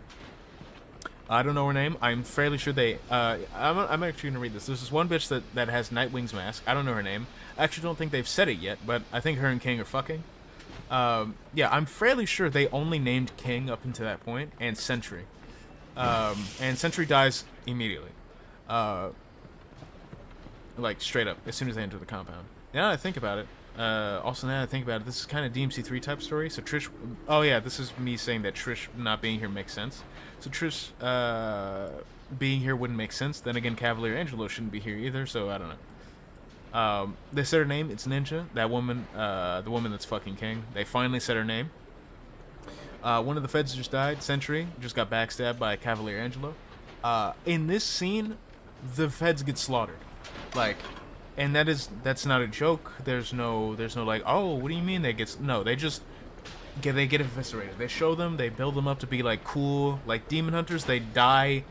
I don't know her name. I'm fairly sure they. I'm actually gonna read this. There's this one bitch that has Nightwing's mask. I don't know her name. I actually don't think they've said it yet, but I think her and King are fucking. Yeah, I'm fairly sure they only named King up until that point, and Sentry. And Sentry dies immediately. Like, straight up, as soon as they enter the compound. Now that I think about it, also now that I think about it, this is kind of DMC3 type story, so Trish... Oh yeah, this is me saying that Trish not being here makes sense. So Trish, being here wouldn't make sense. Then again, Cavalier Angelo shouldn't be here either, so I don't know. They said her name, it's Ninja, that woman, the woman that's fucking King. They finally said her name. One of the feds just died, Sentry, just got backstabbed by Cavalier Angelo. In this scene, the feds get slaughtered. Like, and that's not a joke. There's no like, oh, what do you mean they get... No, they just... They get eviscerated. They show them, they build them up to be like cool, like demon hunters. They die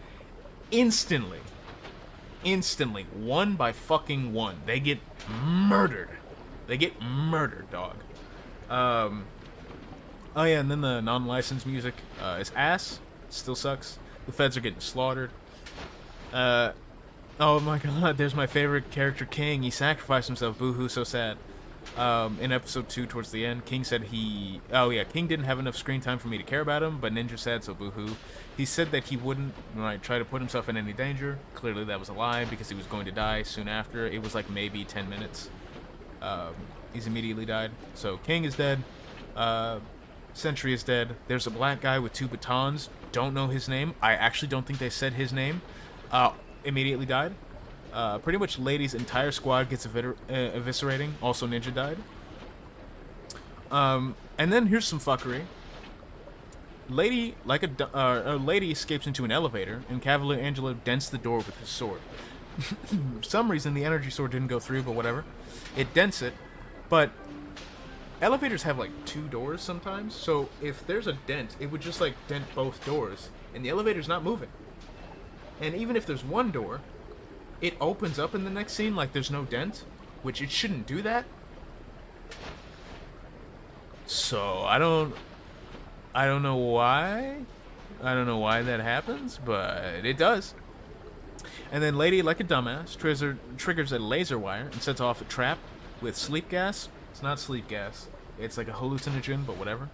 instantly. Instantly. One by fucking one. They get murdered. They get murdered, dog. Oh yeah, and then the non-licensed music is ass. Still sucks. The feds are getting slaughtered. Oh my god, there's my favorite character, King. He sacrificed himself. Boo-hoo, so sad. In episode 2, towards the end, King said he... Oh yeah, King didn't have enough screen time for me to care about him, but Ninja said, so boo-hoo. He said that he wouldn't try to put himself in any danger. Clearly that was a lie, because he was going to die soon after. It was like maybe 10 minutes. He's immediately died. So King is dead. Sentry is dead. There's a black guy with 2 batons. Don't know his name. I actually don't think they said his name. Immediately died. Pretty much Lady's entire squad gets eviscerating. Also Ninja died. And then here's some fuckery. Lady, like a lady escapes into an elevator, and Cavalier Angelo dents the door with his sword. For some reason, the energy sword didn't go through, but whatever. It dents it, but elevators have like 2 doors sometimes, so if there's a dent, it would just like dent both doors, and the elevator's not moving. And even if there's 1 door, it opens up in the next scene like there's no dent, which it shouldn't do that. So I don't know why. I don't know why that happens, but it does. And then Lady, like a dumbass, triggers a laser wire and sets off a trap with sleep gas. It's not sleep gas. It's like a hallucinogen, but whatever.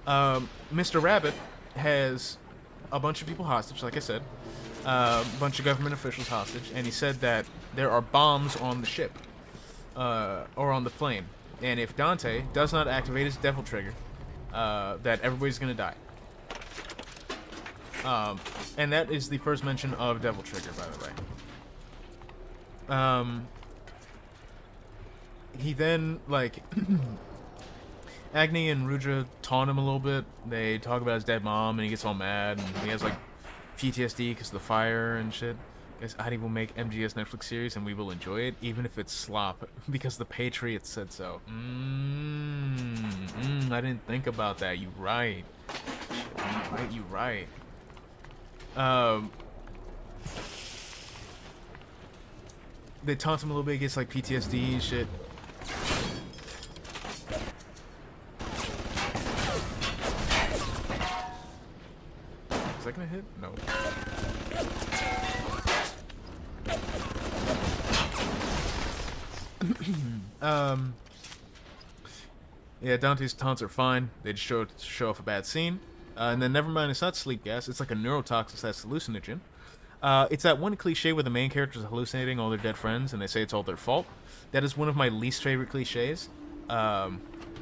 Mr. Rabbit has a bunch of people hostage, like I said. a bunch of government officials hostage, and he said that there are bombs on the ship, or on the plane, and if Dante does not activate his devil trigger, that everybody's gonna die. And that is the first mention of devil trigger, by the way. He then, like, Agni and Rudra taunt him a little bit. They talk about his dead mom, and he gets all mad, and he has, like, PTSD because of the fire and shit. Guess Adi will make MGS Netflix series, and we will enjoy it, even if it's slop, because the Patriots said so. I didn't think about that. You right. You right. They taunt him a little bit, he gets, like, PTSD and shit. Is that gonna hit? No. Yeah, Dante's taunts are fine. They just show off a bad scene. And then never mind, it's not sleep gas. It's like a neurotoxin that's hallucinogen. It's that one cliche where the main character is hallucinating all their dead friends, and they say it's all their fault. That is one of my least favorite cliches. And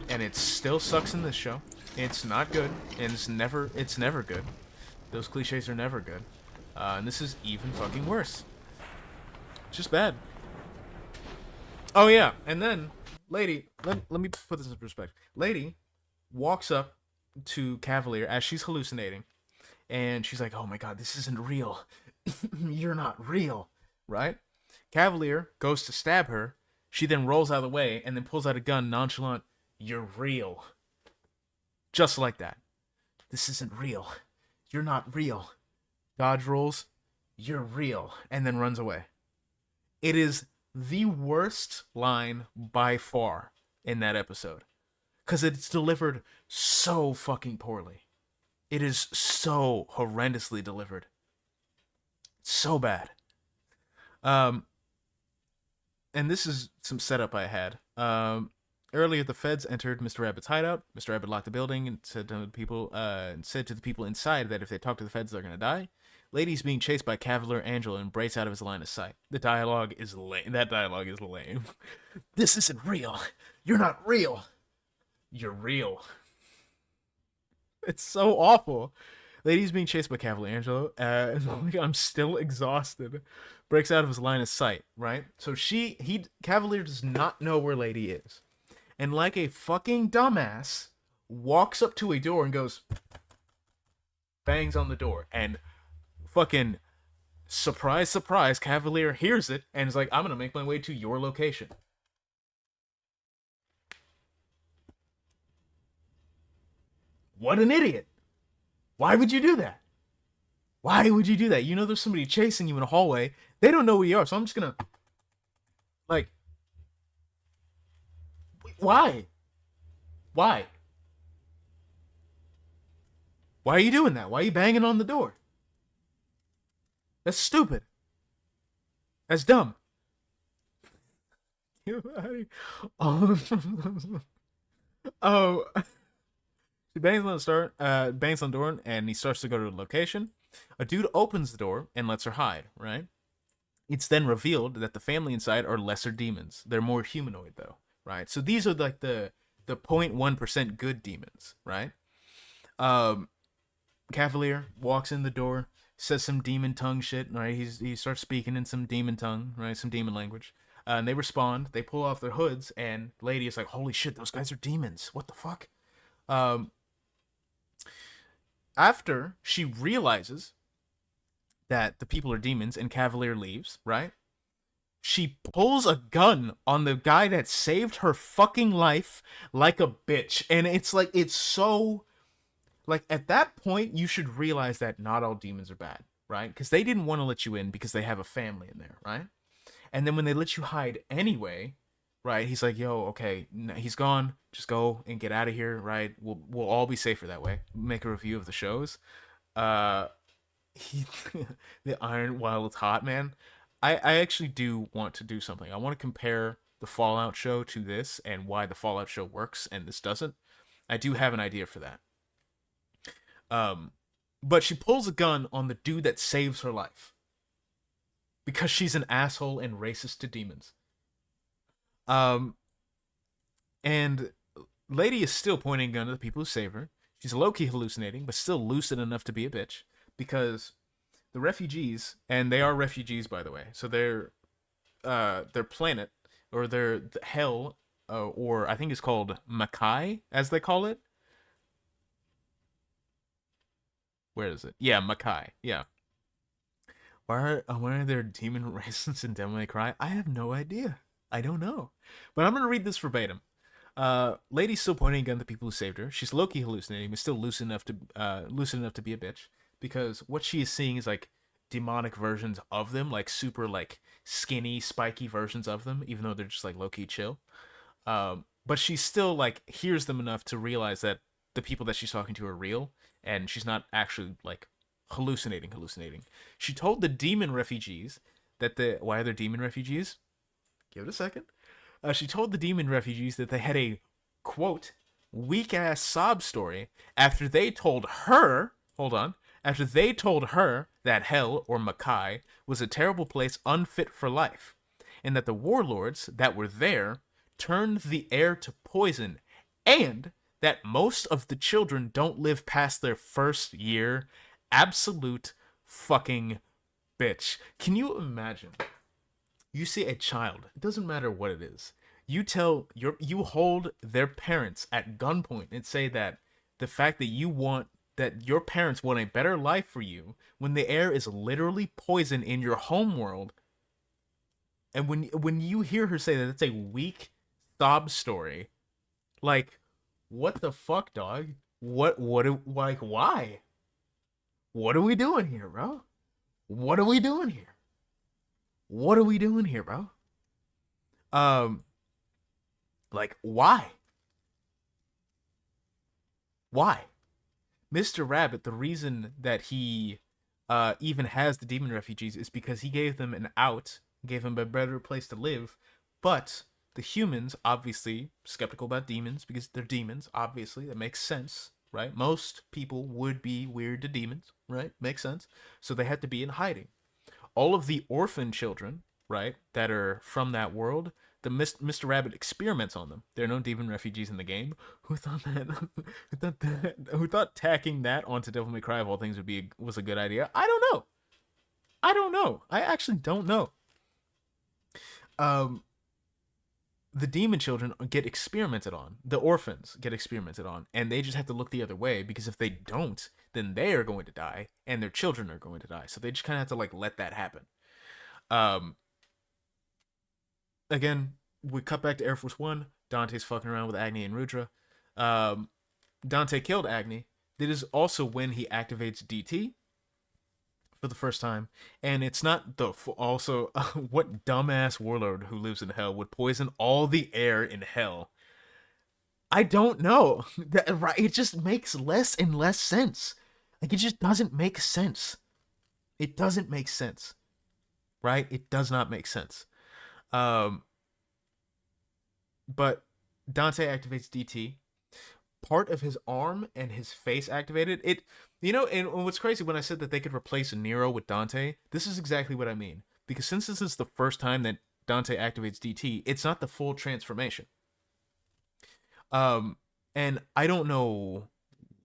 it still sucks in this show. It's not good, and it's never good. Those cliches are never good. And this is even fucking worse. It's just bad. Oh yeah, and then Lady, let me put this in perspective. Lady walks up to Cavalier as she's hallucinating, and she's like, "Oh my god, this isn't real. You're not real," right? Cavalier goes to stab her. She then rolls out of the way and then pulls out a gun, nonchalant. "You're real." Just like that. "This isn't real. You're not real." Dodge rolls. "You're real," and then runs away. It is the worst line by far in that episode, because it's delivered so fucking poorly. It is so horrendously delivered. So bad. And this is some setup I had. Earlier, the feds entered Mr. Rabbit's hideout. Mr. Rabbit locked the building and said to the people inside that if they talk to the feds, they're gonna die. Lady's being chased by Cavalier Angela and breaks out of his line of sight. The dialogue is lame. That dialogue is lame. "This isn't real. You're not real. You're real." It's so awful. Lady's being chased by Cavalier Angela. I'm still exhausted. Breaks out of his line of sight, right? So Cavalier does not know where Lady is. And like a fucking dumbass, walks up to a door and goes, bangs on the door. And fucking surprise, surprise, Cavalier hears it and is like, "I'm gonna make my way to your location." What an idiot. Why would you do that? Why would you do that? You know there's somebody chasing you in a hallway. They don't know who you are, so I'm just gonna... Like... Why? Why? Why are you doing that? Why are you banging on the door? That's stupid. That's dumb. Oh... He bangs on the door, and he starts to go to the location. A dude opens the door and lets her hide, right? It's then revealed that the family inside are lesser demons. They're more humanoid, though, right? So these are like the 0.1% good demons, right? Cavalier walks in the door, says some demon tongue shit, right? He starts speaking in some demon tongue, right? Some demon language. And they respond. They pull off their hoods, and Lady is like, "Holy shit, those guys are demons. What the fuck?" After she realizes that the people are demons and Cavalier leaves, right? She pulls a gun on the guy that saved her fucking life like a bitch. And it's like, it's so... Like, at that point, you should realize that not all demons are bad, right? Because they didn't want to let you in because they have a family in there, right? And then when they let you hide anyway... Right, he's like, "Yo, okay, he's gone. Just go and get out of here." Right, we'll all be safer that way. Make a review of the shows. The Iron while it's hot, man. I actually do want to do something. I want to compare the Fallout show to this and why the Fallout show works and this doesn't. I do have an idea for that. But she pulls a gun on the dude that saves her life. because she's an asshole and racist to demons. And Lady is still pointing a gun at the people who save her. She's low-key hallucinating, but still lucid enough to be a bitch, because the refugees, and they are refugees, by the way, so their planet, or their hell, or I think it's called Makai, as they call it. Where is it? Yeah, Makai. Yeah. Why are there demon races in Devil May Cry? I have no idea. I don't know. But I'm going to read this verbatim. Lady's still pointing a gun at the people who saved her. She's low-key hallucinating, but still lucid enough to be a bitch. Because what she is seeing is like demonic versions of them, like super like skinny, spiky versions of them, even though they're just like low-key chill. But she still like hears them enough to realize that the people that she's talking to are real, and she's not actually like hallucinating. She told the demon refugees that why are there demon refugees? Give it a second. She told the demon refugees that they had a, quote, weak-ass sob story after they told her that hell, or Makai, was a terrible place unfit for life, and that the warlords that were there turned the air to poison, and that most of the children don't live past their first year. Absolute fucking bitch. Can you imagine? You see a child, it doesn't matter what it is. You hold their parents at gunpoint and say that the fact that your parents want a better life for you when the air is literally poison in your home world. And when you hear her say that it's a weak sob story, like, what the fuck, dog? Why? What are we doing here, bro? What are we doing here, bro? Like, why? Mr. Rabbit, the reason that he even has the demon refugees is because he gave them an out, gave them a better place to live, but the humans, obviously, skeptical about demons because they're demons, obviously, that makes sense, right? Most people would be weird to demons, right? Makes sense. So they had to be in hiding. All of the orphan children, right, that are from that world, Mr. Rabbit experiments on them. There are no demon refugees in the game. Who thought tacking that onto Devil May Cry of all things was a good idea? I don't know. I actually don't know. The demon children get experimented on. The orphans get experimented on, and they just have to look the other way, because if they don't, then they are going to die, and their children are going to die. So they just kind of have to like let that happen. Again, we cut back to Air Force One. Dante's fucking around with Agni and Rudra. Dante killed Agni. That is also when he activates DT for the first time. And it's not also, what dumbass warlord who lives in hell would poison all the air in hell? I don't know. Right? It just makes less and less sense. Like, it just doesn't make sense. It doesn't make sense. Right? It does not make sense. But Dante activates DT. Part of his arm and his face activated it. And what's crazy, when I said that they could replace Nero with Dante, this is exactly what I mean. Because since this is the first time that Dante activates DT, it's not the full transformation. And I don't know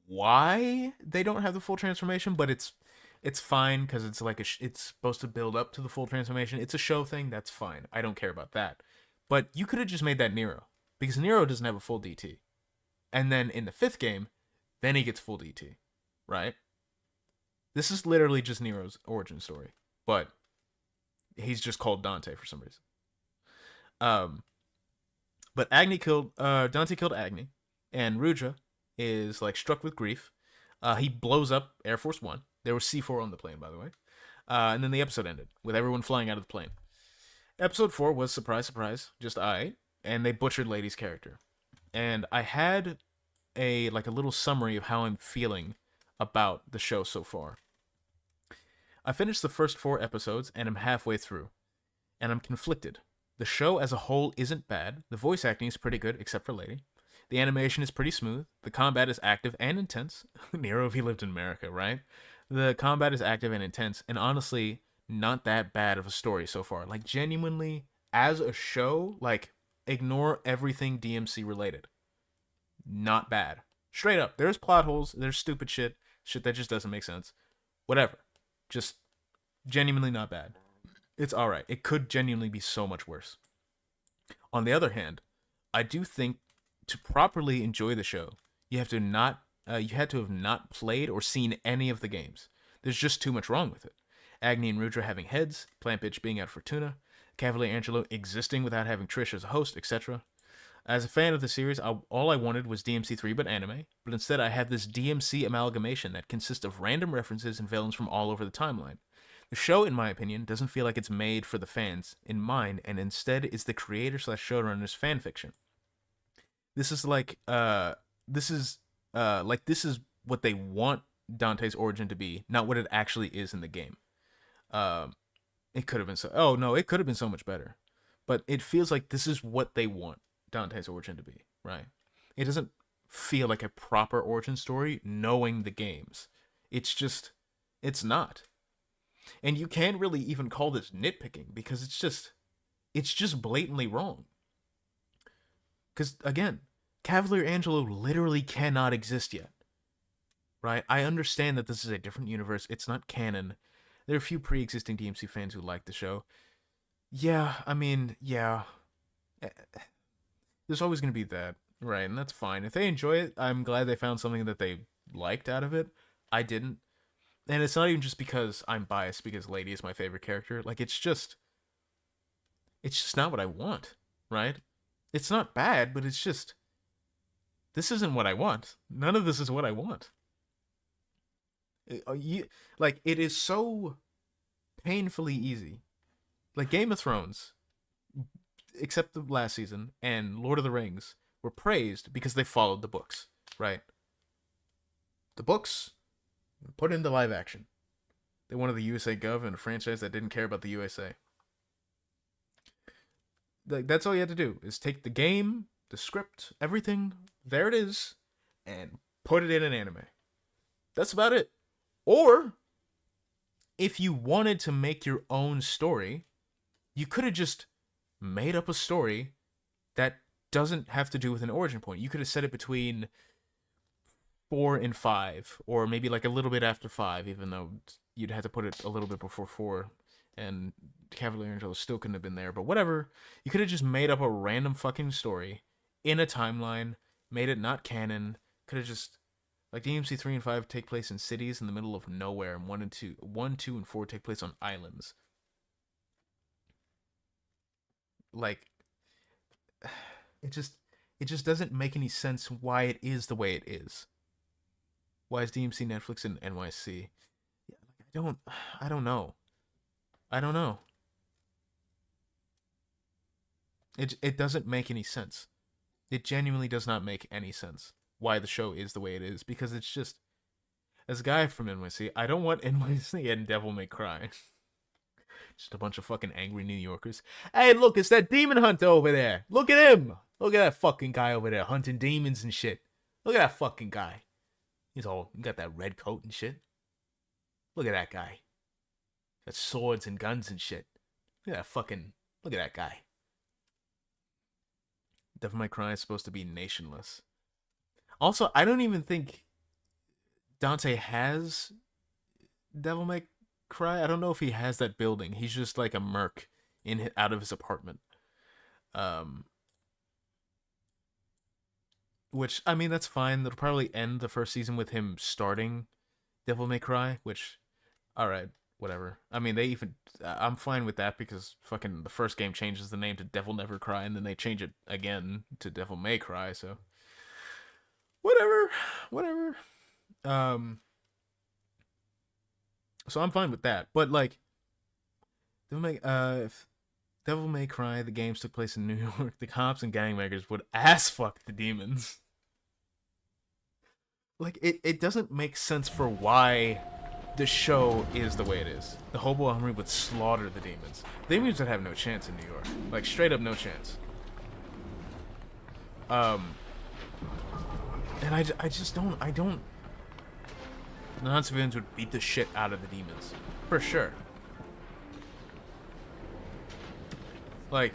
why they don't have the full transformation, but it's fine, because it's like it's supposed to build up to the full transformation. It's a show thing. That's fine. I don't care about that. But you could have just made that Nero, because Nero doesn't have a full DT. And then in the 5th game, then he gets full DT, right? This is literally just Nero's origin story, but he's just called Dante for some reason. But Dante killed Agni, and Rudra is like struck with grief. He blows up Air Force One. There was C4 on the plane, by the way. And then the episode ended with everyone flying out of the plane. Episode 4 was, surprise, surprise, just I, and they butchered Lady's character. And I had a little summary of how I'm feeling about the show so far. I finished the first 4 episodes, and I'm halfway through. And I'm conflicted. The show as a whole isn't bad. The voice acting is pretty good, except for Lady. The animation is pretty smooth. The combat is active and intense. Nero if he lived in America, right? The combat is active and intense, and honestly, not that bad of a story so far. Like, genuinely, as a show, like, ignore everything DMC related. Not bad. Straight up. There's plot holes, there's stupid shit that just doesn't make sense. Whatever. Just genuinely not bad. It's alright. It could genuinely be so much worse. On the other hand, I do think to properly enjoy the show, you had to have not played or seen any of the games. There's just too much wrong with it. Agni and Rudra having heads, Plant Bitch being out of Fortuna, Cavalier Angelo existing without having Trish as a host, etc. As a fan of the series, all I wanted was DMC3 but anime, but instead I have this DMC amalgamation that consists of random references and villains from all over the timeline. The show, in my opinion, doesn't feel like it's made for the fans in mind, and instead is the creator/showrunner's fanfiction. This is what they want Dante's origin to be, not what it actually is in the game. It could have been it could have been so much better. But it feels like this is what they want Dante's origin to be, right? It doesn't feel like a proper origin story knowing the games. It's not. And you can't really even call this nitpicking because it's just blatantly wrong. Because, again, Cavalier Angelo literally cannot exist yet. Right? I understand that this is a different universe. It's not canon. There are a few pre-existing DMC fans who like the show. Yeah, I mean, yeah. There's always going to be that, right? And that's fine. If they enjoy it, I'm glad they found something that they liked out of it. I didn't. And it's not even just because I'm biased because Lady is my favorite character. Like, it's just not what I want, right? It's not bad, but it's just, this isn't what I want. None of this is what I want. It is so painfully easy. Like, Game of Thrones, except the last season, and Lord of the Rings were praised because they followed the books, right? The books put into live action. They wanted the USA Gov and a franchise that didn't care about the USA. That's all you had to do, is take the game, the script, everything, there it is, and put it in an anime. That's about it. Or, if you wanted to make your own story, you could have just made up a story that doesn't have to do with an origin point. You could have set it between 4 and 5, or maybe like a little bit after 5, even though you'd have to put it a little bit before 4, and Cavalier Angelo still couldn't have been there, but whatever. You could have just made up a random fucking story in a timeline, made it not canon, could have just, like, DMC 3 and 5 take place in cities in the middle of nowhere, and 1, 2, and 4 take place on islands. Like, it just doesn't make any sense why it is the way it is. Why is DMC Netflix in NYC? Yeah, I don't know. It doesn't make any sense. It genuinely does not make any sense why the show is the way it is, because it's just, as a guy from NYC, I don't want NYC and Devil May Cry. Just a bunch of fucking angry New Yorkers. Hey, look, it's that demon hunter over there. Look at him. Look at that fucking guy over there hunting demons and shit. Look at that fucking guy. He got that red coat and shit. Look at that guy. Got swords and guns and shit. Look at that guy. Devil May Cry is supposed to be nationless. Also, I don't even think Dante has Devil May Cry. I don't know if he has that building. He's just like a merc out of his apartment. Which, I mean, that's fine. They'll probably end the first season with him starting Devil May Cry, which, alright, whatever. I mean, I'm fine with that because fucking the first game changes the name to Devil Never Cry, and then they change it again to Devil May Cry, so whatever. So I'm fine with that, but like, if Devil May Cry, the games took place in New York, the cops and gangbangers would ass fuck the demons. Like, it doesn't make sense for why the show is the way it is. The Hobo Armory would slaughter the demons. The demons would have no chance in New York. Like, straight up no chance. And I just don't... The non-civilians would beat the shit out of the demons. For sure. Like,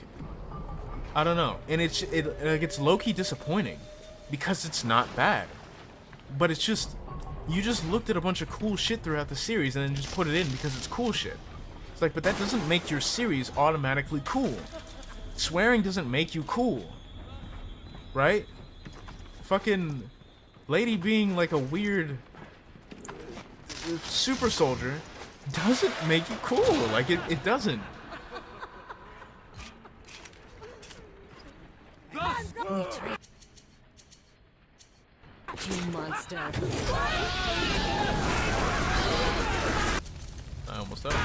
I don't know. And it's low-key disappointing because it's not bad. But it's just, you just looked at a bunch of cool shit throughout the series and then just put it in because it's cool shit. It's like, but that doesn't make your series automatically cool. Swearing doesn't make you cool. Right? Fucking lady being like a weird super soldier doesn't make you cool. Like, it doesn't. You monster. I almost died.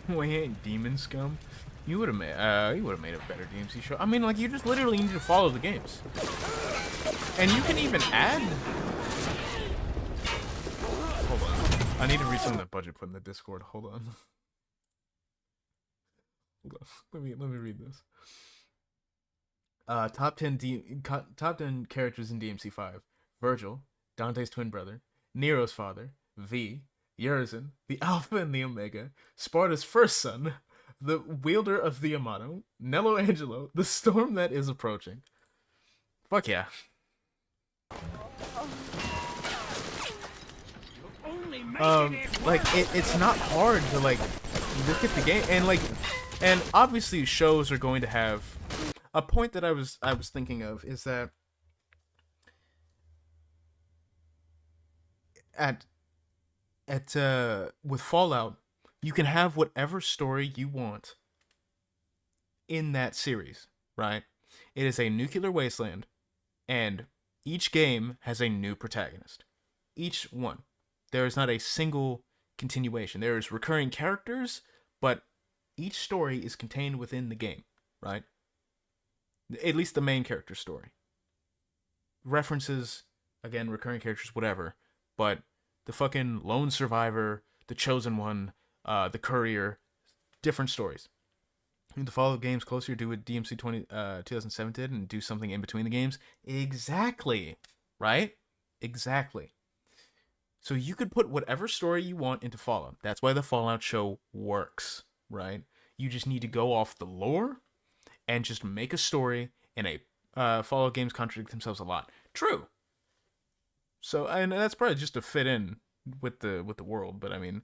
Wait, Demon Scum? You would have made a better DMC show. I mean, like, you just literally need to follow the games. And you can even add. Hold on. I need to read some of that budget put in the Discord. Hold on. Hold on. Let me read this. Top 10 characters in DMC 5. Virgil, Dante's twin brother, Nero's father, V, Urizen, the Alpha and the Omega, Sparta's first son, the wielder of the Amato, Nello Angelo, the storm that is approaching. Fuck yeah. Like, it's not hard to, like, look at the game, and obviously shows are going to have a point that I was thinking of is that with Fallout, you can have whatever story you want in that series, right? It is a nuclear wasteland, and each game has a new protagonist. Each one. There is not a single continuation. There is recurring characters, but each story is contained within the game, right? At least the main character story. References, again, recurring characters, whatever, but the fucking lone survivor, the chosen one, the courier, different stories. You need to follow games closer, do what DMC 2007 did, and do something in between the games. Exactly, right? Exactly. So you could put whatever story you want into Fallout. That's why the Fallout show works, right? You just need to go off the lore and just make a story, and Fallout games contradict themselves a lot. True. So, and that's probably just to fit in with the world, but I mean,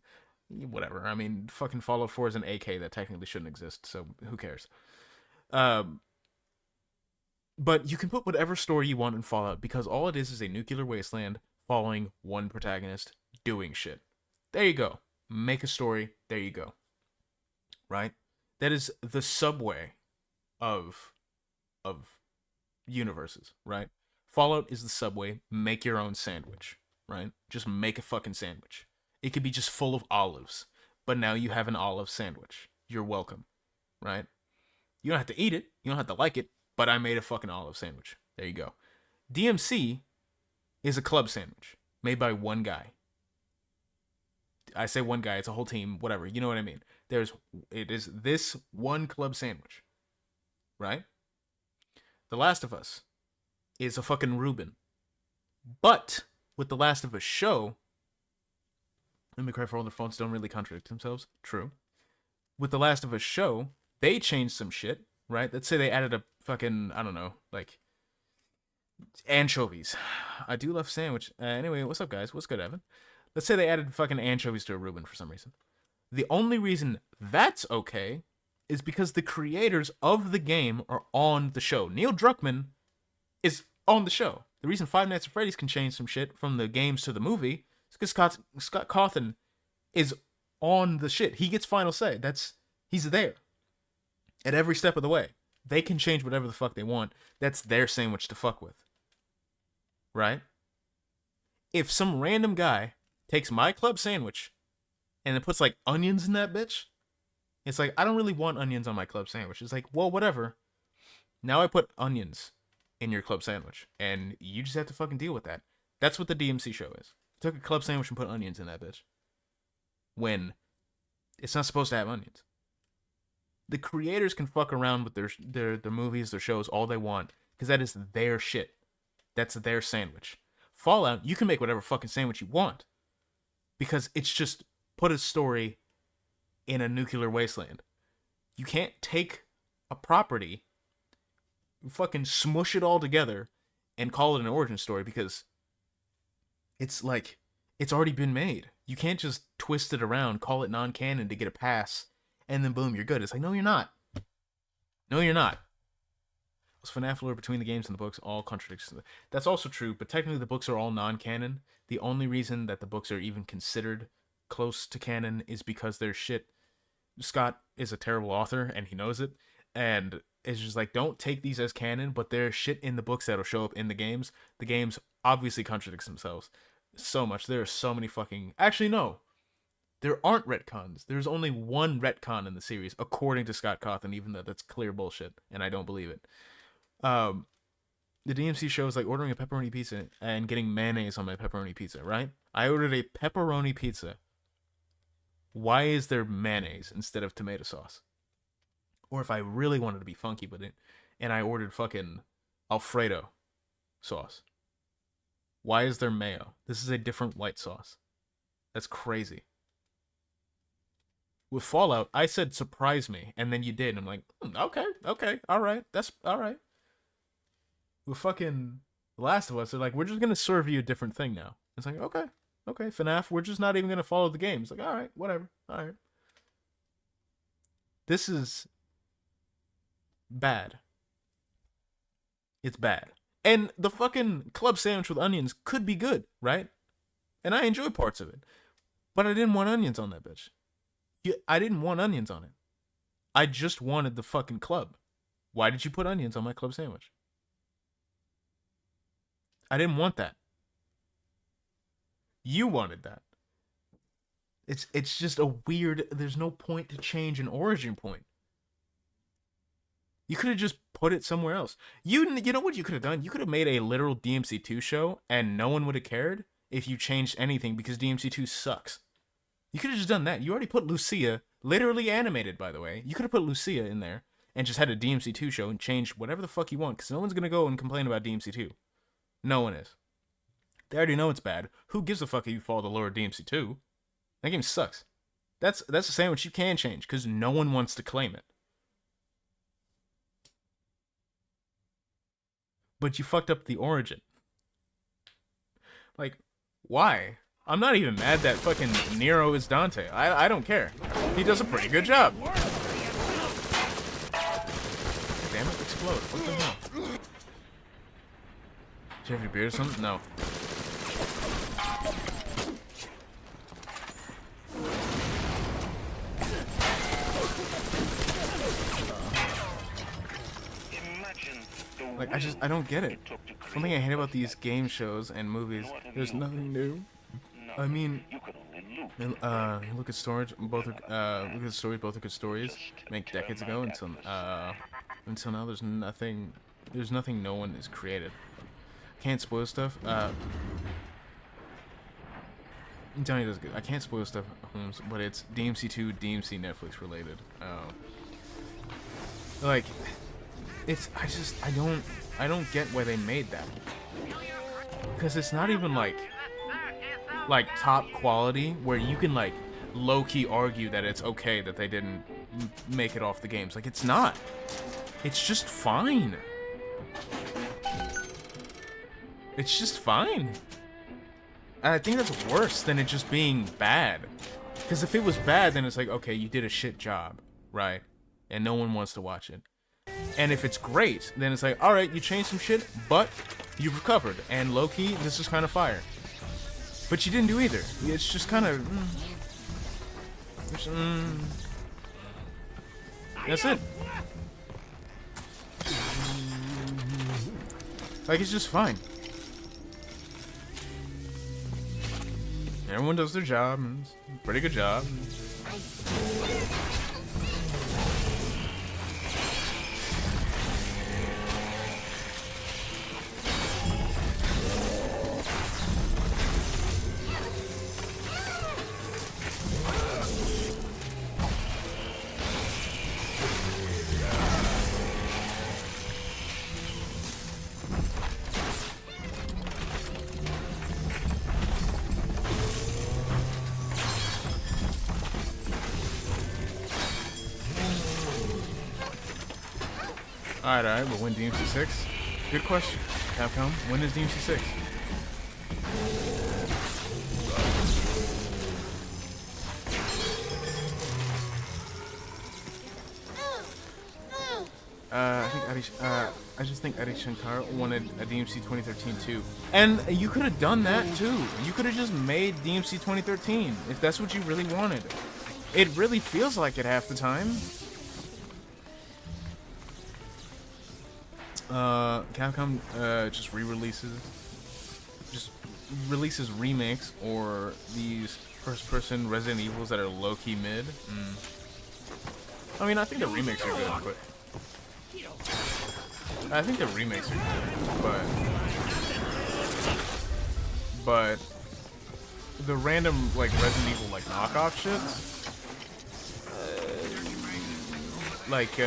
whatever. I mean, fucking Fallout 4 is an AK that technically shouldn't exist, so who cares? But you can put whatever story you want in Fallout, because all it is a nuclear wasteland following one protagonist doing shit. There you go. Make a story. There you go. Right? That is the Subway of universes, right? Fallout is the Subway. Make your own sandwich, right? Just make a fucking sandwich. It could be just full of olives, but now you have an olive sandwich. You're welcome, right? You don't have to eat it. You don't have to like it, but I made a fucking olive sandwich. There you go. DMC is a club sandwich made by one guy. I say one guy, it's a whole team, whatever. You know what I mean? It is this one club sandwich, right? The Last of Us is a fucking Reuben. But with The Last of Us show, let me cry for older phones don't really contradict themselves. True. With The Last of Us show, they changed some shit, right? Let's say they added a fucking, I don't know, like anchovies. I do love sandwich. Anyway, what's up, guys? What's good, Evan? Let's say they added fucking anchovies to a Reuben for some reason. The only reason that's okay is because the creators of the game are on the show. Neil Druckmann is on the show. The reason Five Nights at Freddy's can change some shit from the games to the movie is because Scott Cawthon is on the shit. He gets final say. He's there at every step of the way. They can change whatever the fuck they want. That's their sandwich to fuck with. Right? If some random guy takes my club sandwich and then puts like onions in that bitch, it's like, I don't really want onions on my club sandwich. It's like, well, whatever. Now I put onions in your club sandwich, and you just have to fucking deal with that. That's what the DMC show is. Took a club sandwich and put onions in that bitch. When it's not supposed to have onions. The creators can fuck around with their movies, their shows, all they want, because that is their shit. That's their sandwich. Fallout, you can make whatever fucking sandwich you want. Because it's just put a story in a nuclear wasteland. You can't take a property, fucking smush it all together, and call it an origin story because it's like, it's already been made. You can't just twist it around, call it non-canon to get a pass, and then boom, you're good. It's like, no, you're not. No, you're not. FNAF lore between the games and the books all contradictions. That's also true, but technically the books are all non-canon. The only reason that the books are even considered close to canon is because there's shit. Scott is a terrible author, and he knows it, and it's just like, don't take these as canon, but there's shit in the books that'll show up in the games. The games obviously contradicts themselves so much. There are so many fucking... Actually, no. There aren't retcons. There's only one retcon in the series, according to Scott Cawthon, even though that's clear bullshit, and I don't believe it. The DMC show is like ordering a pepperoni pizza and getting mayonnaise on my pepperoni pizza, right? I ordered a pepperoni pizza. Why is there mayonnaise instead of tomato sauce? Or if I really wanted to be funky with it, and I ordered fucking Alfredo sauce. Why is there mayo? This is a different white sauce. That's crazy. With Fallout, I said surprise me, and then you did. And I'm like, okay, all right, that's all right. With fucking The Last of Us, they're like, we're just gonna serve you a different thing now. It's like, okay, FNAF, we're just not even gonna follow the game. It's like, all right, whatever, all right. This is bad. It's bad. And the fucking club sandwich with onions could be good, right? And I enjoy parts of it. But I didn't want onions on that bitch. I didn't want onions on it. I just wanted the fucking club. Why did you put onions on my club sandwich? I didn't want that. You wanted that. It's just a weird... There's no point to change an origin point. You could have just put it somewhere else. You know what you could have done? You could have made a literal DMC2 show and no one would have cared if you changed anything because DMC2 sucks. You could have just done that. You already put Lucia, literally animated, by the way. You could have put Lucia in there and just had a DMC2 show and changed whatever the fuck you want because no one's going to go and complain about DMC2. No one is. They already know it's bad. Who gives a fuck if you follow the lore of DMC2? That game sucks. That's a sandwich you can change because no one wants to claim it. But you fucked up the origin. Like, why? I'm not even mad that fucking Nero is Dante. I don't care. He does a pretty good job. Damn it, explode. What the hell? Do you have your beard or something? No. Like, I don't get it. One thing I hate about these game shows and movies, there's nothing new. I mean, look at Storage, both are, look at Stories, both are good stories, made decades ago, until now there's nothing no one has created. Can't spoil stuff, Johnny does good. I can't spoil stuff, but it's DMC2, DMC Netflix related. Like, I don't get why they made that. Because it's not even like top quality where you can like low-key argue that it's okay that they didn't make it off the games. Like, it's not. It's just fine. It's just fine. And I think that's worse than it just being bad. Because if it was bad, then it's like, okay, you did a shit job, right? And no one wants to watch it. And if it's great, then it's like, alright, you changed some shit, but you've recovered. And low-key, this is kind of fire. But you didn't do either. It's just kind of... That's it. Like, it's just fine. Everyone does their job, and it's a pretty good job. Alright, but when DMC 6? Good question. Capcom, when is DMC 6? I just think Adi Shankar wanted a DMC 2013 too. And you could have done that too. You could have just made DMC 2013 if that's what you really wanted. It really feels like it half the time. Capcom just releases remakes or these first-person Resident Evils that are low-key mid. I mean, I think the remakes are good, but I think the remakes are good, but the random like Resident Evil like knockoff shits, like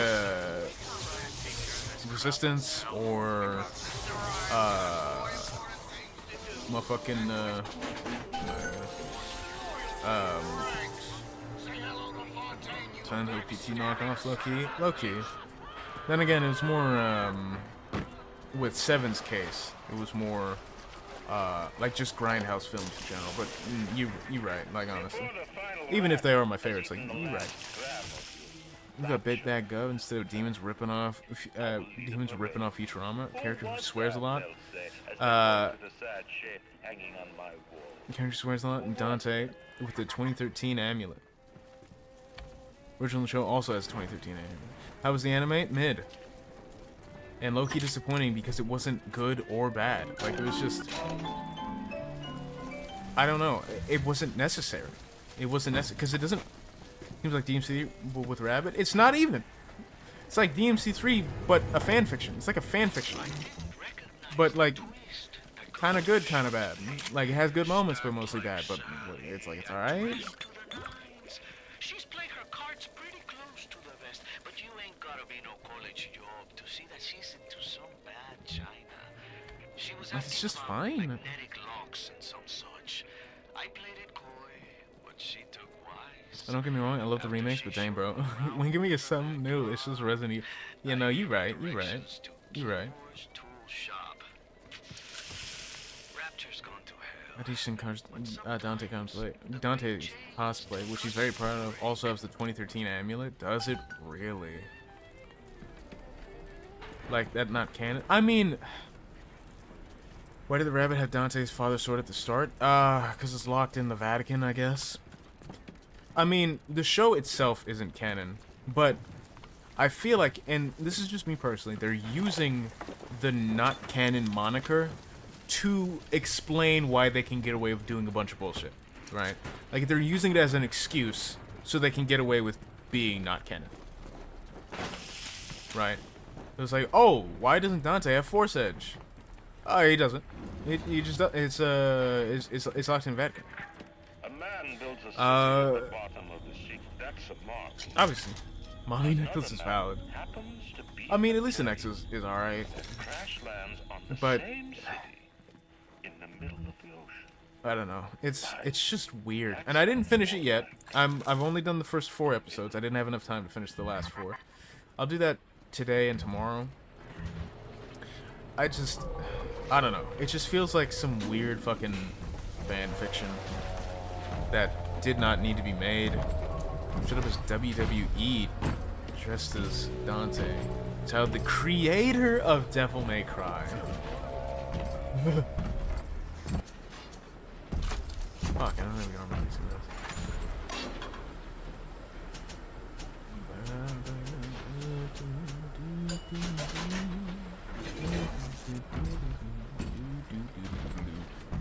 Resistance or motherfucking Tons of PT knockoffs, low key. Then again, it was more with Seven's case. It was more like just grindhouse films in general. But you right, like honestly, even if they are my favorites, like you right. We got Big Bad Gov instead of demons ripping off Futurama. A character who swears a lot. Character swears a lot. And Dante with the 2013 amulet. Original show also has 2013 amulet. How was the anime? Mid. And low-key disappointing because it wasn't good or bad. Like, it was just... I don't know. It wasn't necessary. It wasn't necessary. Because it doesn't... Seems like DMC with Rabbit. It's not even. It's like DMC3, but a fanfiction. It's like a fanfiction. But, like, kind of good, kind of bad. Like, it has good moments, but mostly bad. But it's like, it's alright. She's played her cards pretty close to the vest, but you ain't gotta be no college job to see that she's into some bad China. She was It's just fine. magnetic locks and some such. I played it coy, but she took wise. Don't get me wrong, I love the remakes, but dang, bro. When give me something new, it's just Resident Evil. Yeah, no, you right. You right. Audition cars, Dante cosplay, which he's very proud of. Also has the 2013 amulet. Does it really? Like that? Not canon? I mean, why did the rabbit have Dante's father's sword at the start? Because it's locked in the Vatican, I guess. I mean, the show itself isn't canon, but I feel like, and this is just me personally, they're using the not canon moniker to explain why they can get away with doing a bunch of bullshit, right? Like, they're using it as an excuse so they can get away with being not canon, right? It was like, oh, why doesn't Dante have Force Edge? Oh, he doesn't. He just it's locked in Vatican. A man builds a at the bottom of the sea. That's a mark. Obviously, Molly Nichols is valid. I mean, at least the Nexus is alright, but I don't know. It's just weird, and I didn't finish it yet. I've only done the first 4 episodes. I didn't have enough time to finish the last 4. I'll do that today and tomorrow. I don't know. It just feels like some weird fucking fan fiction that did not need to be made. Showed up as WWE, dressed as Dante. Child, the creator of Devil May Cry. Fuck, I don't know if we are releasing this.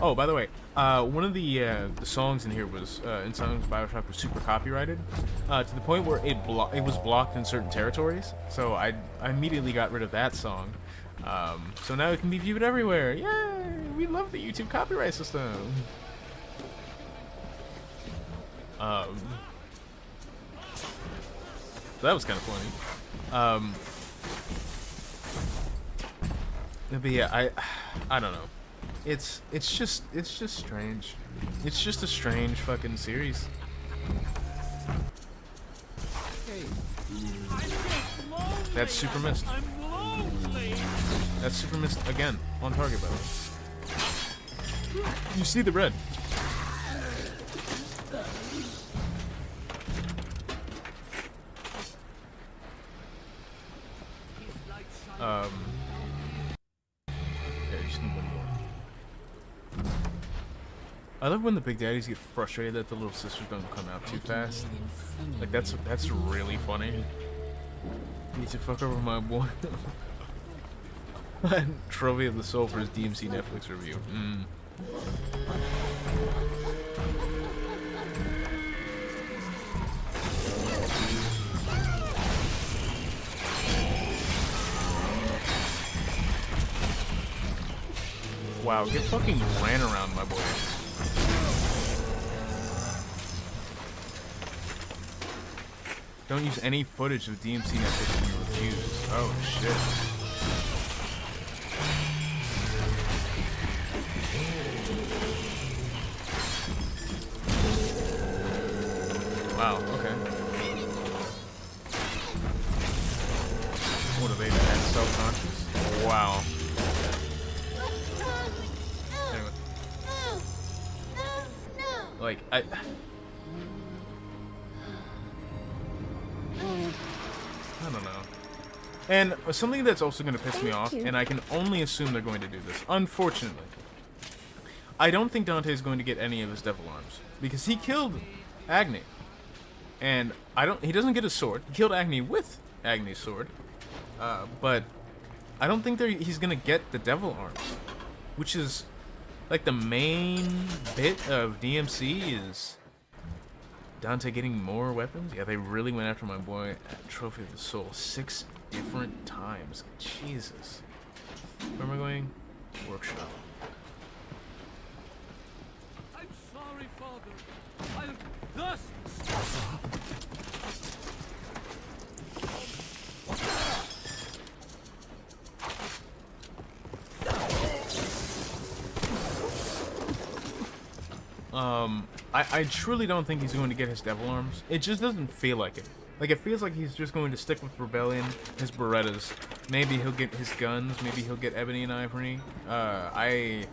Oh, by the way, one of the songs in here was in songs Bioshock was super copyrighted to the point where it was blocked in certain territories. So I immediately got rid of that song. So now it can be viewed everywhere. Yay! We love the YouTube copyright system. So that was kind of funny. But yeah, I don't know. It's just strange. It's just a strange fucking series. That's super missed. That's super missed again. On target, by the way. You see the red. Okay, just need one more. I love when the big daddies get frustrated that the little sisters don't come out too fast. Like that's really funny. Need to fuck over my boy. Trophy of the Soul for his DMC Netflix review. Wow, get fucking ran around, my boy. Don't use any footage of DMC Netflix in your reviews. Oh shit. Wow, okay. Motivated and self-conscious. Wow. Anyway. Like, I don't know. And something that's also going to piss me off, and I can only assume they're going to do this, unfortunately. I don't think Dante is going to get any of his devil arms, because he killed Agni. And he doesn't get his sword. He killed Agni with Agni's sword. But I don't think he's going to get the devil arms, which is like the main bit of DMC is Dante getting more weapons. Yeah, they really went after my boy at Trophy of the Soul 6 different times. Jesus. Where am I going? Workshop. I'm sorry, Father. I'll thus. I truly don't think he's going to get his devil arms. It just doesn't feel like it. Like, it feels like he's just going to stick with Rebellion, his Berettas. Maybe he'll get his guns. Maybe he'll get Ebony and Ivory. I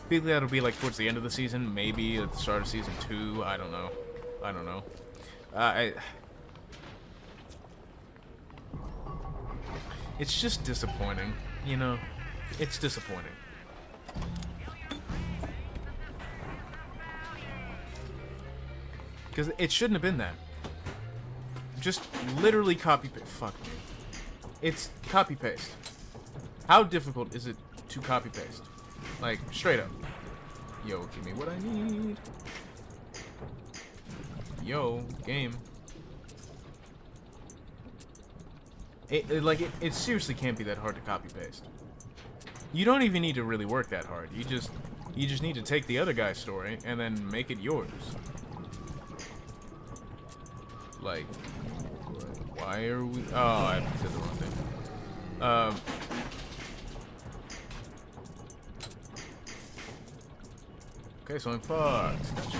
feel that'll be, like, towards the end of the season. Maybe at the start of Season 2. I don't know. I don't know. It's just disappointing, you know? It's disappointing. Because it shouldn't have been that. Just literally copy-paste. Fuck me. It's copy-paste. How difficult is it to copy-paste? Like, straight up. Yo, give me what I need. Yo, game. It seriously can't be that hard to copy-paste. You don't even need to really work that hard. You just need to take the other guy's story and then make it yours. Like, why are we? Oh, I said the wrong thing. Okay, so I'm fucked. Gotcha.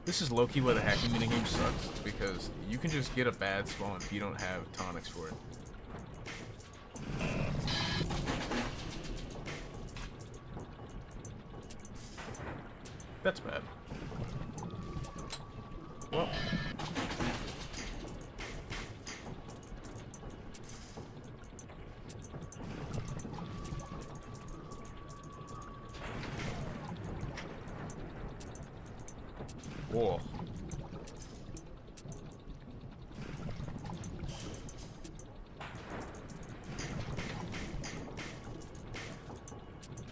This is low-key where the hacking minigame sucks, because you can just get a bad spawn if you don't have tonics for it. That's bad. Well. Whoa.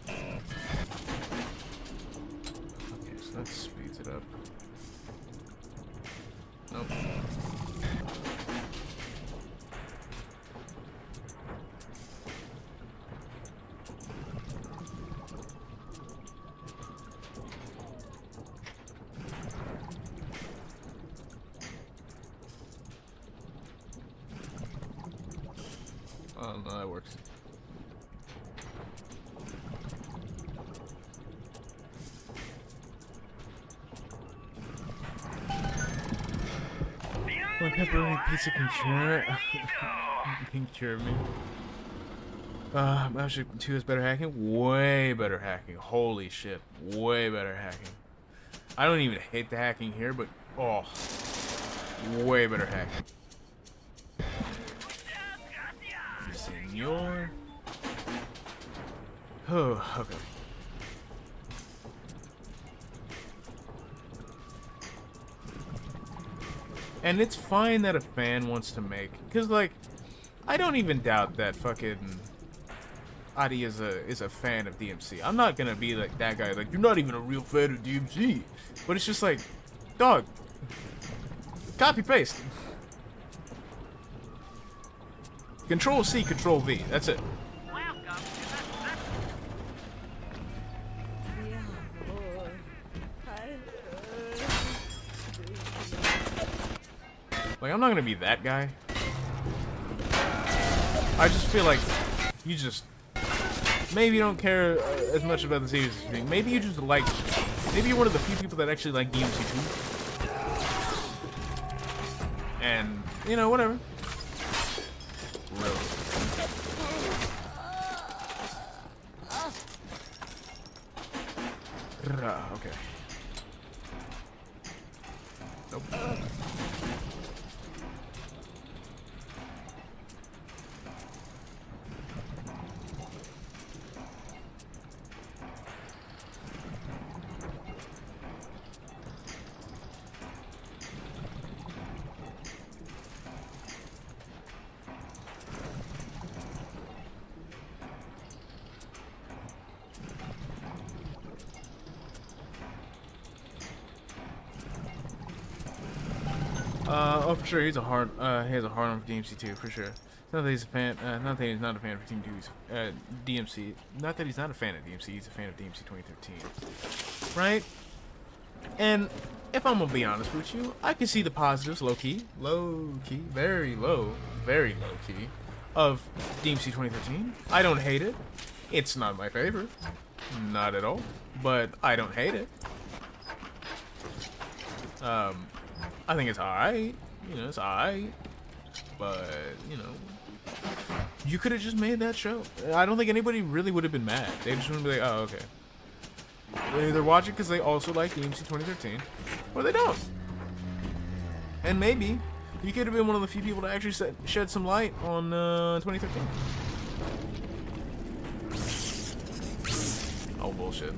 Okay, so that speeds it up. Nope. Oh, no, that works. My pepperoni pizza can cure can cure me. Bioshock 2 is better hacking? Way better hacking. Holy shit. Way better hacking. I don't even hate the hacking here, but oh, way better hacking. Senor. Oh, okay. And it's fine that a fan wants to make, because like, I don't even doubt that fucking Adi is a fan of DMC. I'm not gonna be like that guy, like, you're not even a real fan of DMC. But it's just like, dog, copy paste. Control C, Control V. That's it. Like, I'm not gonna be that guy. I just feel like you just maybe don't care as much about the series as you think. Maybe you just like, maybe you're one of the few people that actually like DMC 2. And, you know, whatever. Really. Okay. Nope. Oh, for sure, he has a hard on for DMC too, for sure. Not that he's a fan. Not that he's not a fan of Team 2's DMC. Not that he's not a fan of DMC. He's a fan of DMC 2013, right? And if I'm gonna be honest with you, I can see the positives, low key, very low key, of DMC 2013. I don't hate it. It's not my favorite, not at all, but I don't hate it. I think it's alright. You know, it's alright. But, you know, you could have just made that show. I don't think anybody really would have been mad. They just would be like, oh, okay. They either watch it because they also like DMC 2013, or they don't. And maybe you could have been one of the few people to actually shed some light on 2013. Oh, bullshit.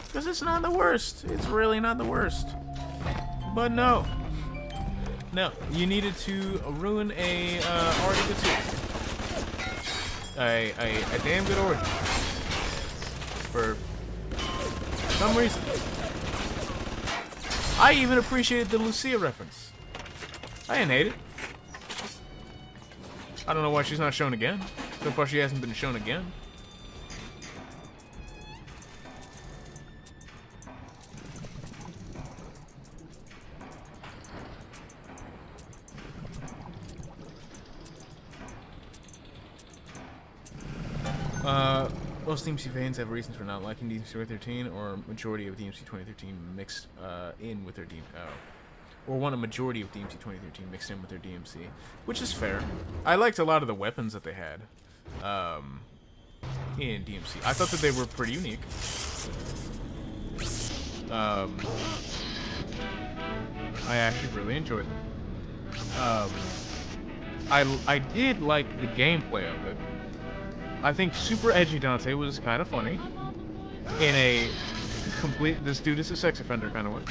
Because it's not the worst. It's really not the worst. But no. No. You needed to ruin a already good series. A damn good origin. For some reason. I even appreciated the Lucia reference. I didn't hate it. I don't know why she's not shown again. So far she hasn't been shown again. Most DMC fans have reasons for not liking DMC 2013, or majority of DMC 2013 mixed in with their or want a majority of DMC 2013 mixed in with their DMC, which is fair. I liked a lot of the weapons that they had in DMC. I thought that they were pretty unique. I actually really enjoyed them. I did like the gameplay of it. I think Super Edgy Dante was kind of funny in a complete this dude is a sex offender kind of way.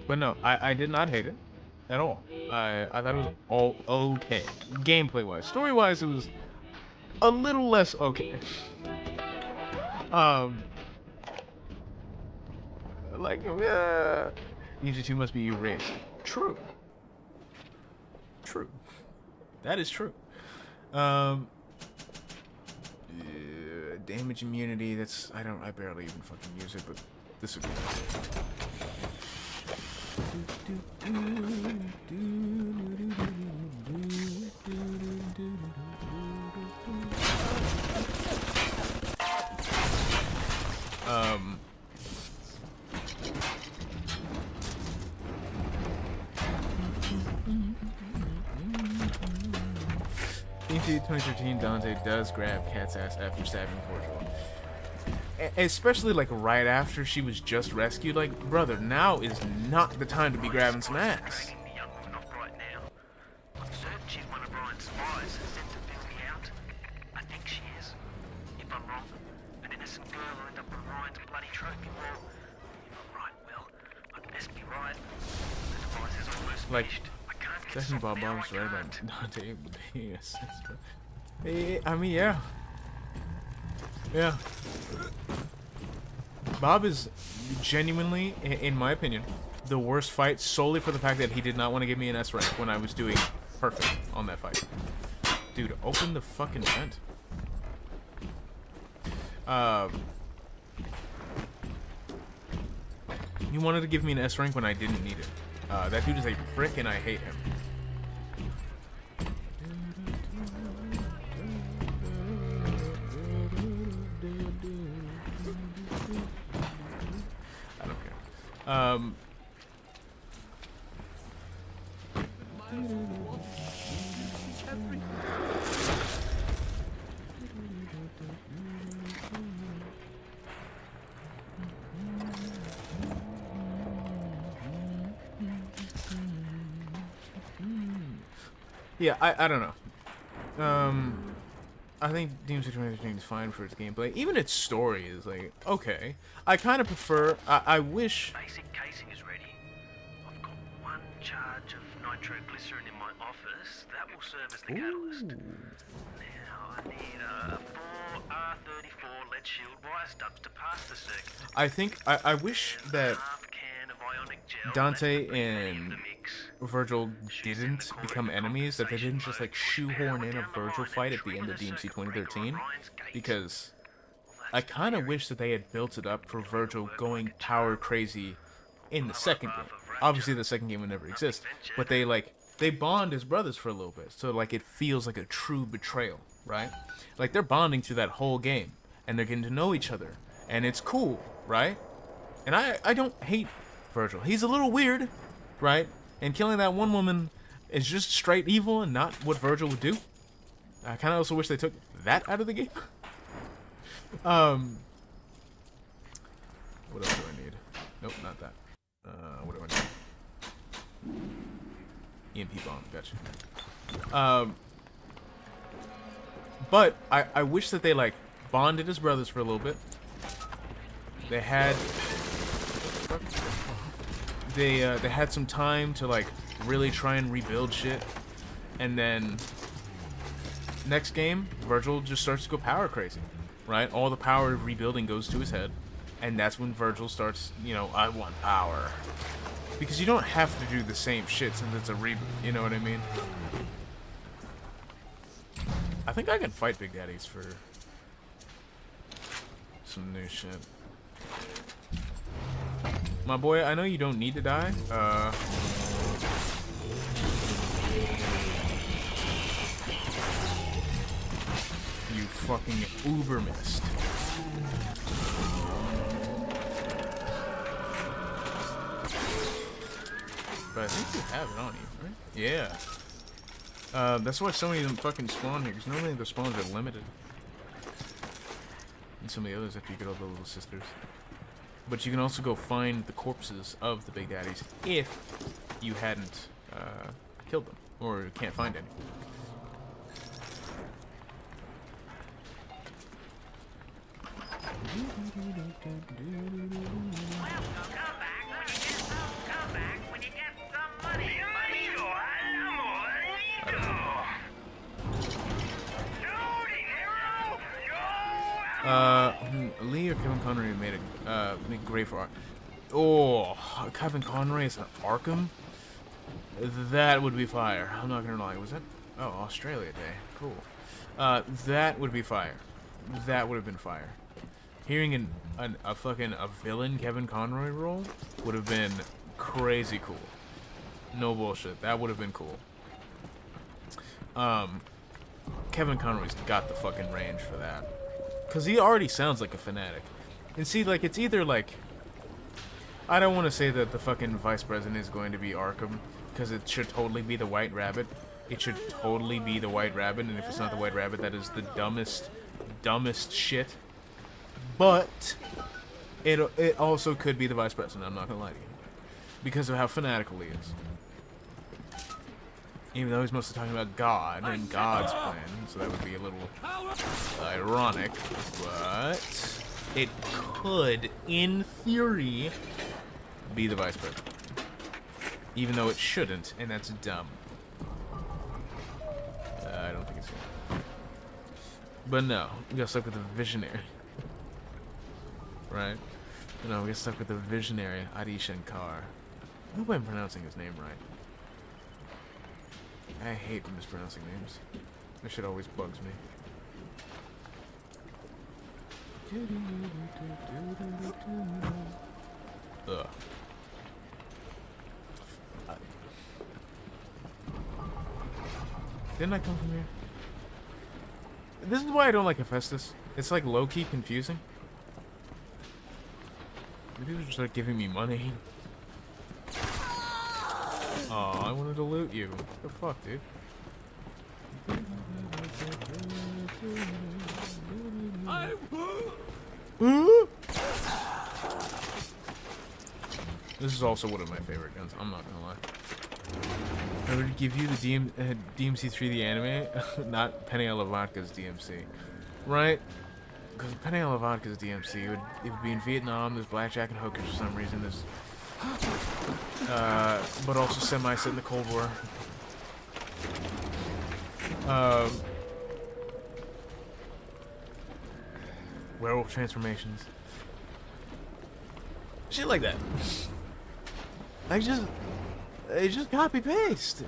But no, I did not hate it at all. I thought it was all okay. Gameplay wise. Story wise, it was a little less okay. Like, Ninja 2 must be erased. True. True. That is true. damage immunity. That's I barely even fucking use it, but this would be DMC 2013, Dante does grab Cat's ass after stabbing Cordial. Especially, like, right after she was just rescued. Like, brother, now is not the time to be grabbing some ass. Like, definitely Bob Bob's right about Dante. Yes. I mean, yeah. Yeah. Bob is genuinely, in my opinion, the worst fight solely for the fact that he did not want to give me an S rank when I was doing perfect on that fight. Dude, open the fucking vent. You wanted to give me an S rank when I didn't need it. That dude is a prick and I hate him. I don't care. Yeah, I don't know. I think DMC 2013 is fine for its gameplay. Even its story is like, okay. I kind of prefer, I wish... Basic casing is ready. I've got 1 charge of nitroglycerin in my office. That will serve as the catalyst. Now, I need 4 R34 lead shield wire stubs to pass the circuit. I think, I wish that Dante and Virgil didn't become enemies, that they didn't just like shoehorn in a Virgil fight at the end of DMC 2013, because I kind of wish that they had built it up for Virgil going power crazy in the second game. Obviously the second game would never exist, but they bond as brothers for a little bit, so like it feels like a true betrayal, right? Like they're bonding through that whole game, and they're getting to know each other, and it's cool, right? And I don't hate Virgil. He's a little weird, right? And killing that one woman is just straight evil and not what Virgil would do. I kind of also wish they took that out of the game. What else do I need? Nope, not that. What do I need? EMP bomb, gotcha. But I wish that they like bonded as brothers for a little bit. They had... They had some time to like really try and rebuild shit, and then next game Virgil just starts to go power crazy, right? All the power of rebuilding goes to his head, and that's when Virgil starts, you know, I want power, because you don't have to do the same shit since it's a reboot, you know what I mean? I think I can fight Big Daddies for some new shit. My boy, I know you don't need to die. You fucking uber missed. But I think you have it on you, right? Yeah. That's why so many of them fucking spawn here, because normally the spawns are limited. And some of the others after you get all the little sisters. But you can also go find the corpses of the Big Daddies if you hadn't killed them, or can't find any. Lee or Kevin Conroy made great for art. Oh, Kevin Conroy is an Arkham? That would be fire. I'm not gonna lie. Was that? Oh, Australia Day. Cool. That would be fire. that would have been fire. Hearing a villain Kevin Conroy role would have been crazy cool. No bullshit. That would have been cool. Kevin Conroy's got the fucking range for that. Because he already sounds like a fanatic. And see, like, it's either like... I don't want to say that the fucking vice president is going to be Arkham, because it should totally be the White Rabbit. It should totally be the White Rabbit, and if it's not the White Rabbit, that is the dumbest shit. But it also could be the vice president, I'm not gonna lie to you. Because of how fanatical he is. Even though he's mostly talking about God and God's plan, so that would be a little ironic, but it could, in theory, be the vice president. Even though it shouldn't, and that's dumb. I don't think it's gonna. But no, we got stuck with the visionary. Right? No, we got stuck with the visionary, Adi Shankar. I hope I'm pronouncing his name right. I hate mispronouncing names. That shit always bugs me. Ugh. Didn't I come from here? This is why I don't like Hephaestus. It's like low-key confusing. People just start giving me money. Aw, I wanted to loot you. What the fuck, dude? This is also one of my favorite guns, I'm not gonna lie. I would give you the DMC3 the anime, not Penny a la Vodka's DMC. Right? Because Penny a la Vodka's DMC, it would be in Vietnam, there's blackjack and hookers for some reason, there's... but also semi-set in the Cold War. Werewolf transformations. Shit like that. It's just copy-paste.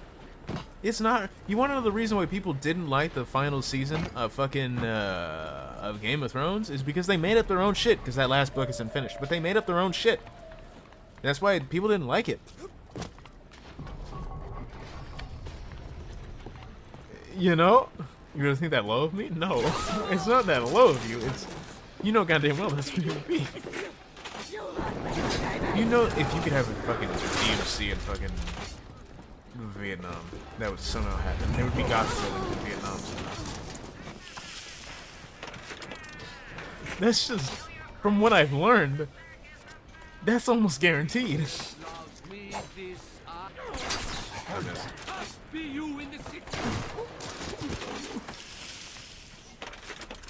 It's not... You want to know the reason why people didn't like the final season of fucking, of Game of Thrones? Is because they made up their own shit, because that last book isn't finished. But they made up their own shit. That's why people didn't like it. You know? You really think that low of me? No. It's not that low of you. It's... You know goddamn well that's what it would be. You know if you could have a fucking DMC in fucking Vietnam, that would somehow happen. There would be gospel buildings in Vietnam somehow. That's just... From what I've learned... That's almost guaranteed.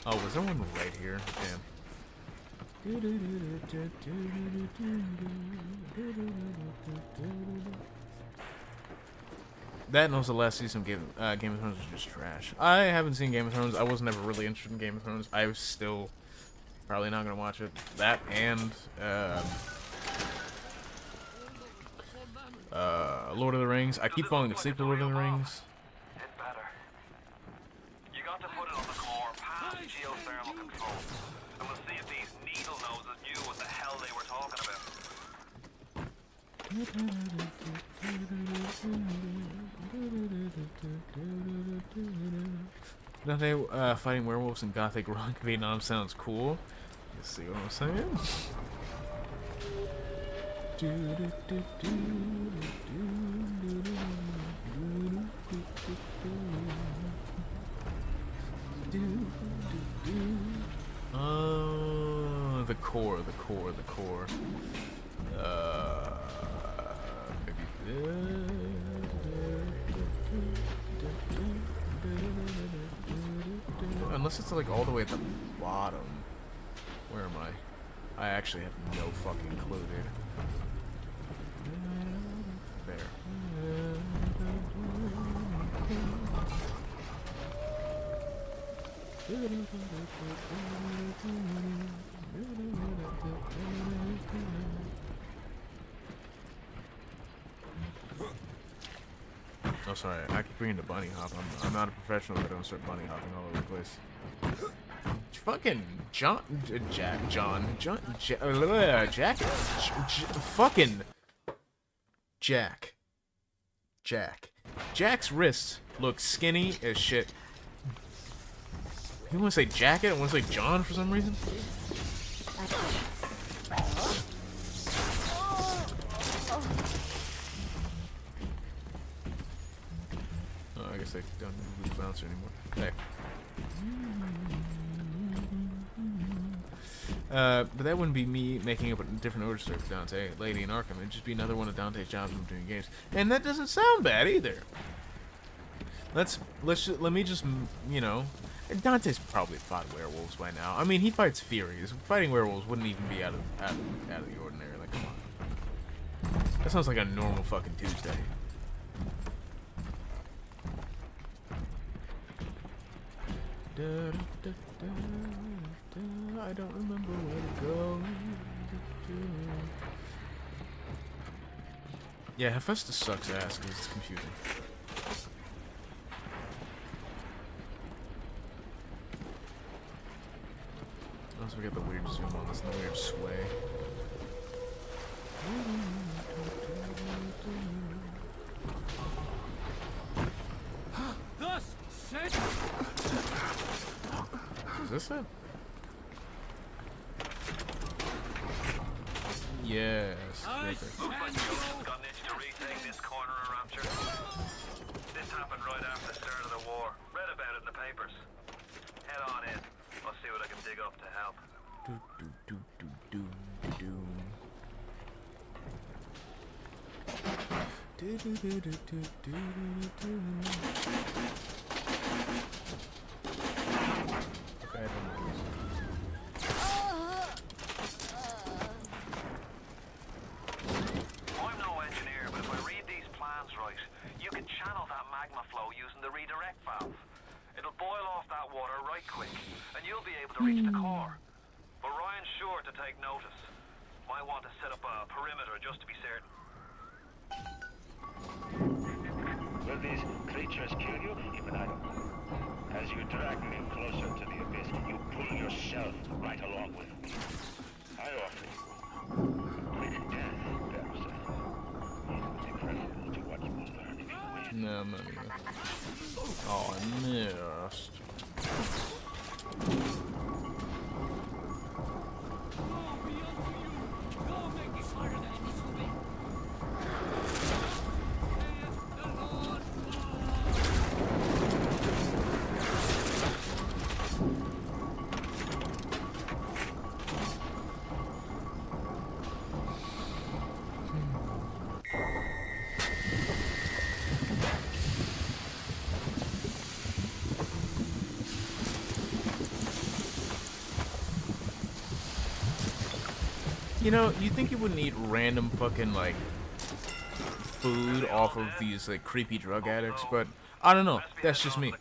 Oh, was there one right here? Damn. That and also last season of Game of Thrones was just trash. I haven't seen Game of Thrones. I was never really interested in Game of Thrones. I was still probably not gonna watch it. That and Lord of the Rings. I keep falling asleep to Lord of the Rings. It's better. You got to put it on the core past geothermal control. And we'll see if these needle noses knew what the hell they were talking about. Dante fighting werewolves in Gothic rock Vietnam sounds cool. You see what I'm saying? Oh, the core. Unless it's like all the way at the bottom. Where am I? I actually have no fucking clue, dude. There. Oh, sorry. I keep bringing the bunny hop. I'm not a professional, but I don't start bunny hopping all over the place. fucking Jack, fucking Jack. Jack's wrists look skinny as shit. You want to say jacket? I want to say John for some reason. Oh, I guess they don't need the bouncer anymore. Hey. But that wouldn't be me making up a different order for Dante, Lady, and Arkham. It'd just be another one of Dante's jobs from doing games, and that doesn't sound bad either. Let me just, you know, Dante's probably fought werewolves by now. I mean, he fights Furies. Fighting werewolves wouldn't even be out of the ordinary. Like, come on, that sounds like a normal fucking Tuesday. I don't remember where to go. Yeah, Hephaestus sucks ass because it's confusing. Also, we got the weird zoom on this and the weird sway. Thus said. Is this it? Yes. Right there. Looks like Justin's got an itch to retake this corner of Rapture. This happened right after the start of the war. Read about it in the papers. Head on in. I'll see what I can dig up to help. Okay, I don't know this. I'm no engineer, but if I read these plans right, you can channel that magma flow using the redirect valve. It'll boil off that water right quick, and you'll be able to reach the core. But Ryan's sure to take notice. Might want to set up a perimeter just to be certain. Will these creatures kill you? Even I don't know. As you drag me closer to the abyss, you pull yourself right along with me. I offer you a quick death, perhaps. It's incredible to what you will learn if you win. No, I'm not gonna. Oh, I missed. You know, you think you wouldn't eat random fucking, like, food off of these, like, creepy drug addicts, but I don't know. That's just me.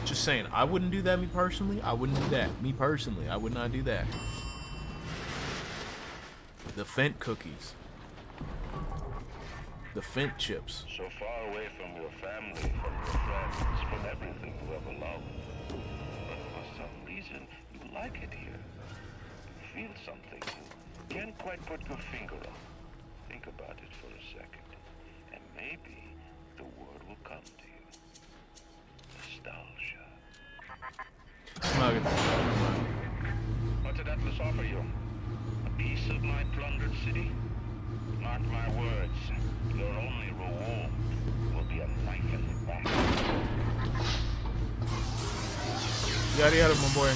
Just saying, I wouldn't do that, me personally. I wouldn't do that. Me personally, I would not do that. The Fent cookies. The Fent chips. So far away from your family, from your friends, from everything you ever loved. But for some reason, you like it here. You feel something you can't quite put your finger on. Think about it for a second, and maybe the word will come to you. Nostalgia. What did Atlas offer you? A piece of my plundered city? Mark my words, your only reward will be a knife in the back. Yada yada, my boy.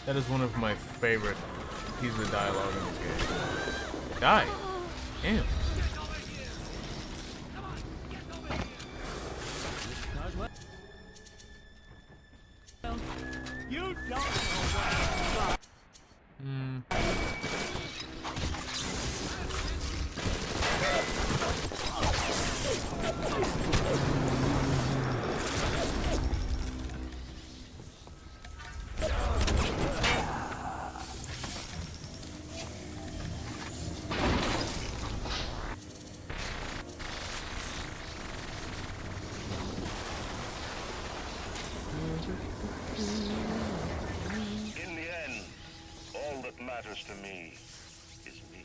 That is one of my favorite pieces of dialogue in this game. Die. Damn. You don't know what In the end, all that matters to me is me.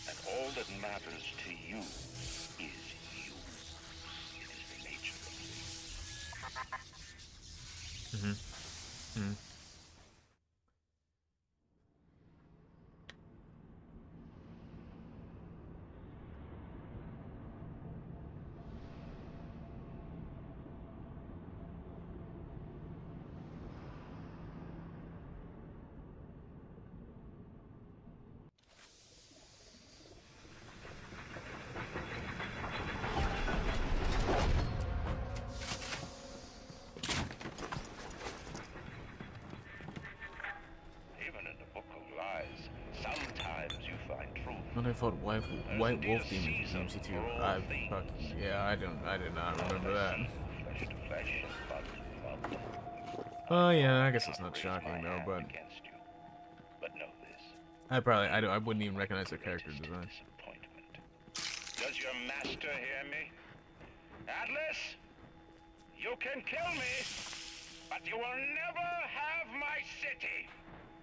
And all that matters to you is you. It is the nature of things. Even in the Book of Lies, sometimes you find truth. When I fought White Wolf Demons in DMC 2, I did not remember that. Flesh to flesh, blood to blood. Oh yeah, I guess it's not shocking though, but Against you. But know this. I wouldn't even recognize their character design. Disappointment. Does your master hear me? Atlas? You can kill me, but you will never have my city.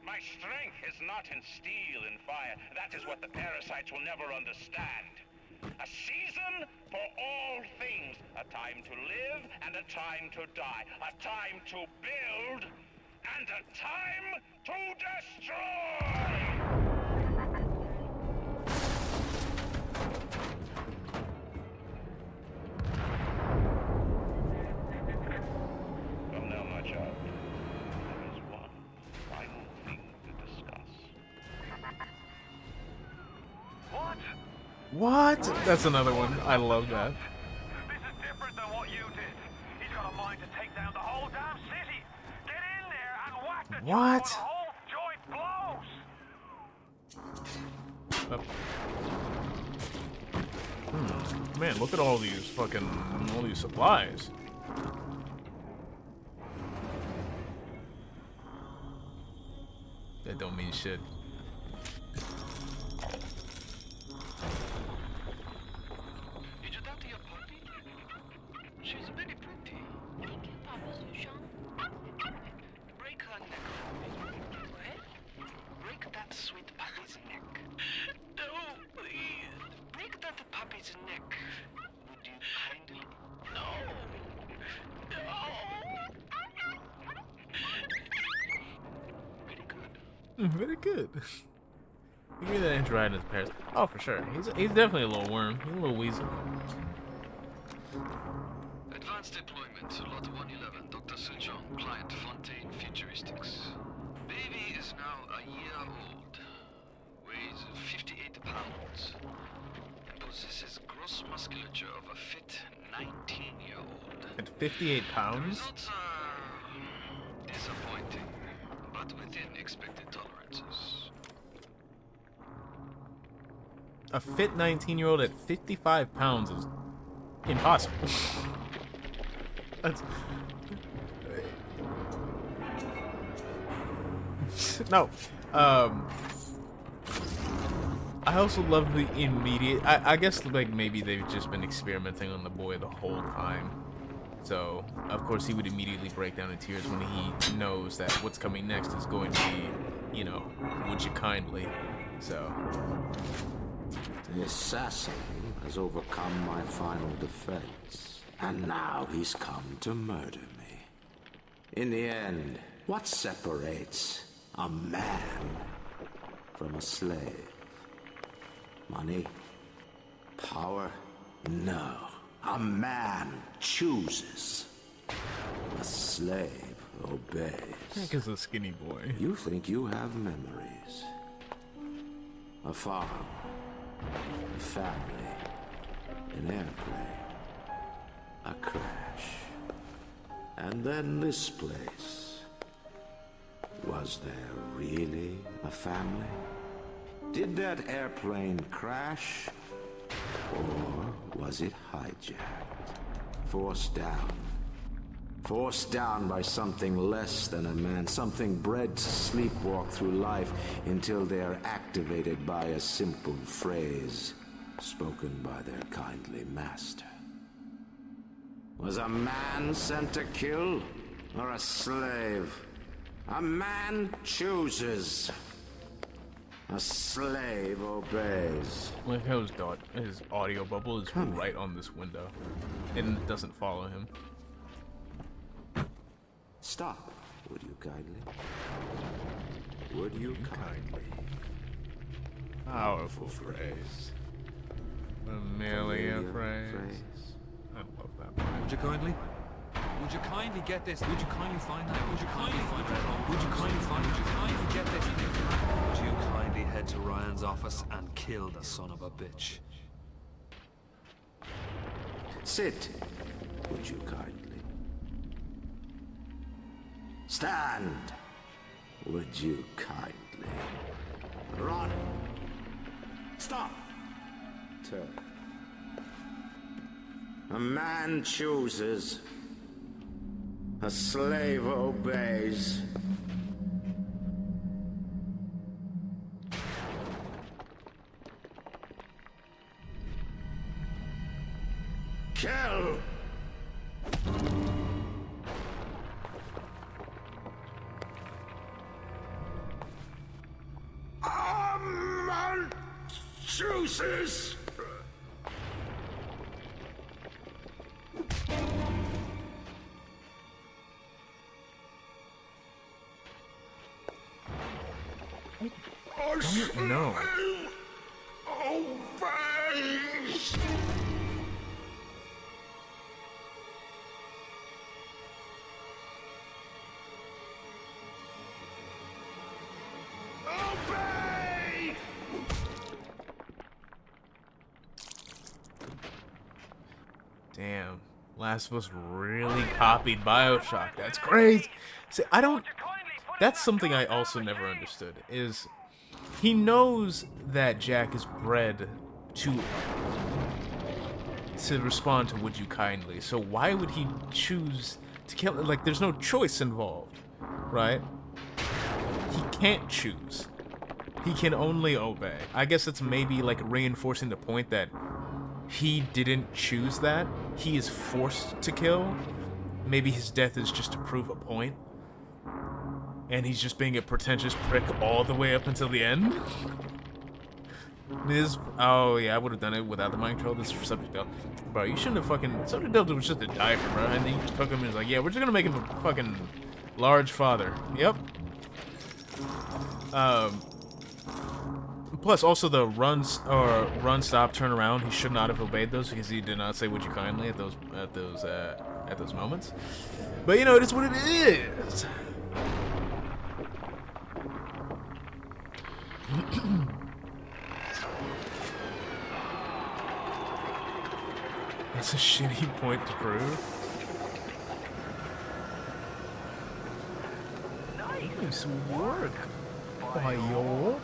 My strength is not in steel and fire. That is what the parasites will never understand. A season for all things. A time to live and a time to die. A time to build and a time to destroy! Come now, my child. There is one final thing to discuss. What? What? That's another one. I love that. This is different than what you did. He's got a mind to take down the whole damn city. Get in there and whack the What? joint while the whole joint blows. Man, look at all these supplies. That don't mean shit. Did you talk to your puppy? She's very pretty. Thank you, Papa Sushon. Break her neck. What? Break that sweet puppy's neck. No, please. Break that puppy's neck. Would you kindly? No. No. Very good. Very good. You hear that Andrew Ryan is Paris? Oh, for sure. He's definitely a little worm. He's a little weasel. Advanced deployment, Lot 111, Dr. Sunjong, client Fontaine Futuristics. Baby is now a year old, weighs 58 pounds, and possesses gross musculature of a fit 19-year-old. At 58 The pounds? results are disappointing, but within expected tolerances. A fit 19-year-old at 55 pounds is impossible. That's... No. I also love the immediate... I guess like maybe they've just been experimenting on the boy the whole time. So, of course, he would immediately break down in tears when he knows that what's coming next is going to be, you know, would you kindly. So... The assassin has overcome my final defense, and now he's come to murder me. In the end, what separates a man from a slave? Money? Power? No. A man chooses. A slave obeys. Because a skinny boy. You think you have memories. A farm, a family, an airplane, a crash, and then this place. Was there really a family? Did that airplane crash? Or was it hijacked? Forced down. Forced down by something less than a man, something bred to sleepwalk through life until they're activated by a simple phrase spoken by their kindly master. Was a man sent to kill, or a slave? A man chooses. A slave obeys. Like how his audio bubble is right on this window, and it doesn't follow him. Stop, would you kindly? Would you kindly? Powerful phrase. Familiar phrase. I love that part. Would you kindly? Would you kindly get this? Would you kindly find that? Would you kindly find it? Would you kindly find it? Would you kindly get this? Would you kindly head to Ryan's office and kill the son of a bitch? Sit, would you kindly? Stand, would you kindly? Run. Stop. Turn. A man chooses. A slave obeys. Kill! A man chooses! No. Obeys! Obey! Damn. Last of Us really copied Bioshock. That's crazy. See, that's something I also never understood, is he knows that Jack is bred to respond to "Would you kindly?" So why would he choose to kill? Like, there's no choice involved, right? He can't choose. He can only obey. I guess it's maybe like reinforcing the point that he didn't choose that. He is forced to kill. Maybe his death is just to prove a point. And he's just being a pretentious prick all the way up until the end? Oh yeah, I would have done it without the mind control. This is for Subject Delta. Bro, you shouldn't have fucking... Subject Delta was just a diaper, bro. And then you just took him and was like, yeah, we're just gonna make him a fucking large father. Yep. Plus, also the run, stop, turn around. He should not have obeyed those because he did not say "Would you kindly" at those moments. But you know, it is what it is. That's a shitty point to prove. Nice work, Bio.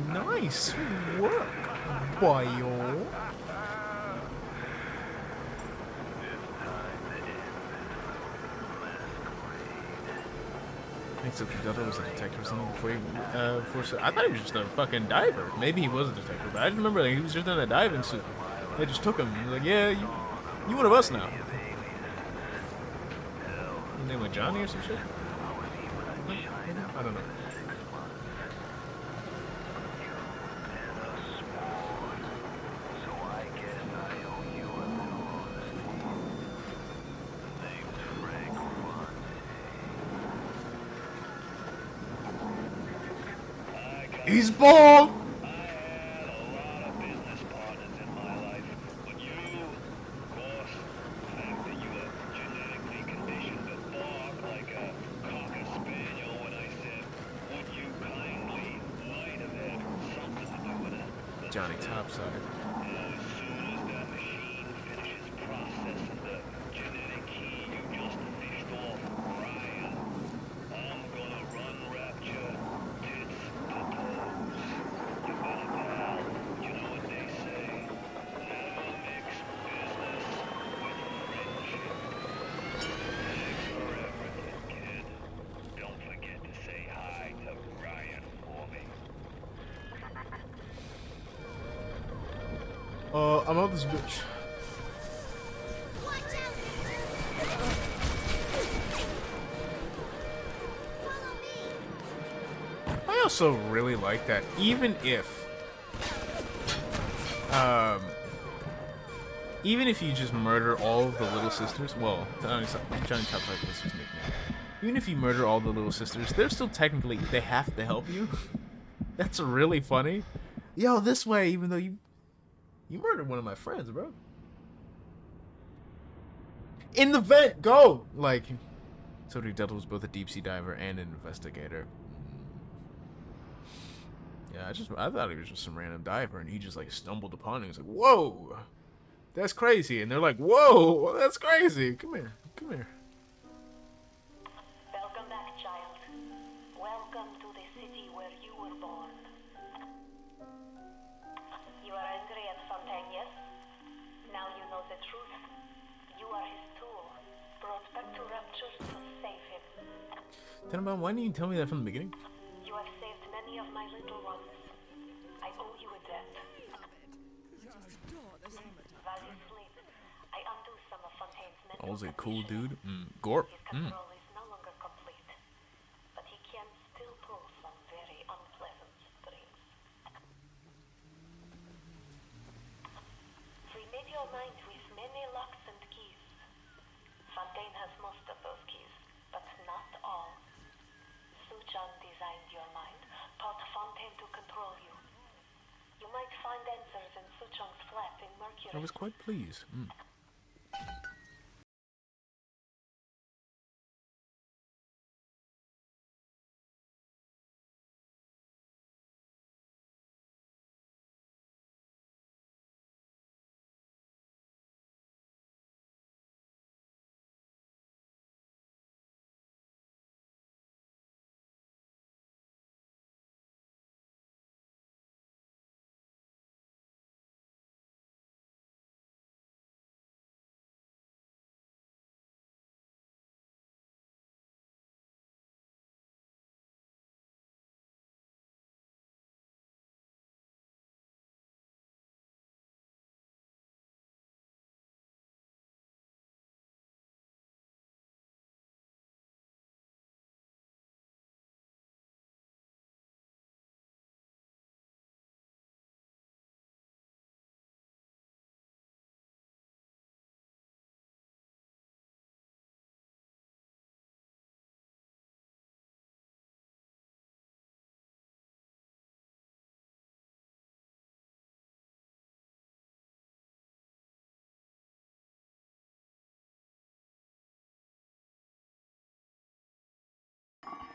Nice work, Bio. I think Subject Delta was a detective or something before I thought he was just a fucking diver. Maybe he was a detective, but I just remember like, he was just in a diving suit. They just took him. He was like, yeah, you one of us now. His name like Johnny or some shit? I don't know. He's bald! Johnny Topside. As soon as that machine finishes processing the genetic key you just fished off Ryan, I'm gonna run Rapture tits to toes. You better, pal. You know what they say. Never mix business with friendship. Thanks for everything, kid. Don't forget to say hi to Ryan for me. I'm out this bitch. I also really like that, even if you just murder all of the little sisters, well, Johnny Topside was his nickname. Even if you murder all the little sisters, they're still technically, they have to help you. That's really funny. Yo, this way, even though you murdered one of my friends, bro. In the vent, go! Like, Sodri Delta was both a deep sea diver and an investigator. Yeah, I thought he was just some random diver, and he just like stumbled upon it. He was like, "Whoa, that's crazy!" And they're like, "Whoa, that's crazy! Come here, come here." Welcome back, child. Welcome to the city where you were born. You are angry at Fontaine, yes? Now you know the truth. You are his tool, brought back to Rapture to save him. Tenenbaum, why didn't you tell me that from the beginning? You have saved many of my little ones. I owe you a debt. While you sleep, I undo some of Fontaine's mental Oh, was a cool dude. Gorp. His control is no longer complete, but he can still pull some very unpleasant strings. Remit your mind with many locks and keys. Fontaine has most of those keys, but not all. Suchong designed your mind, taught Fontaine to control you. You might find answers in Suchong's flat in Mercury. I was quite pleased.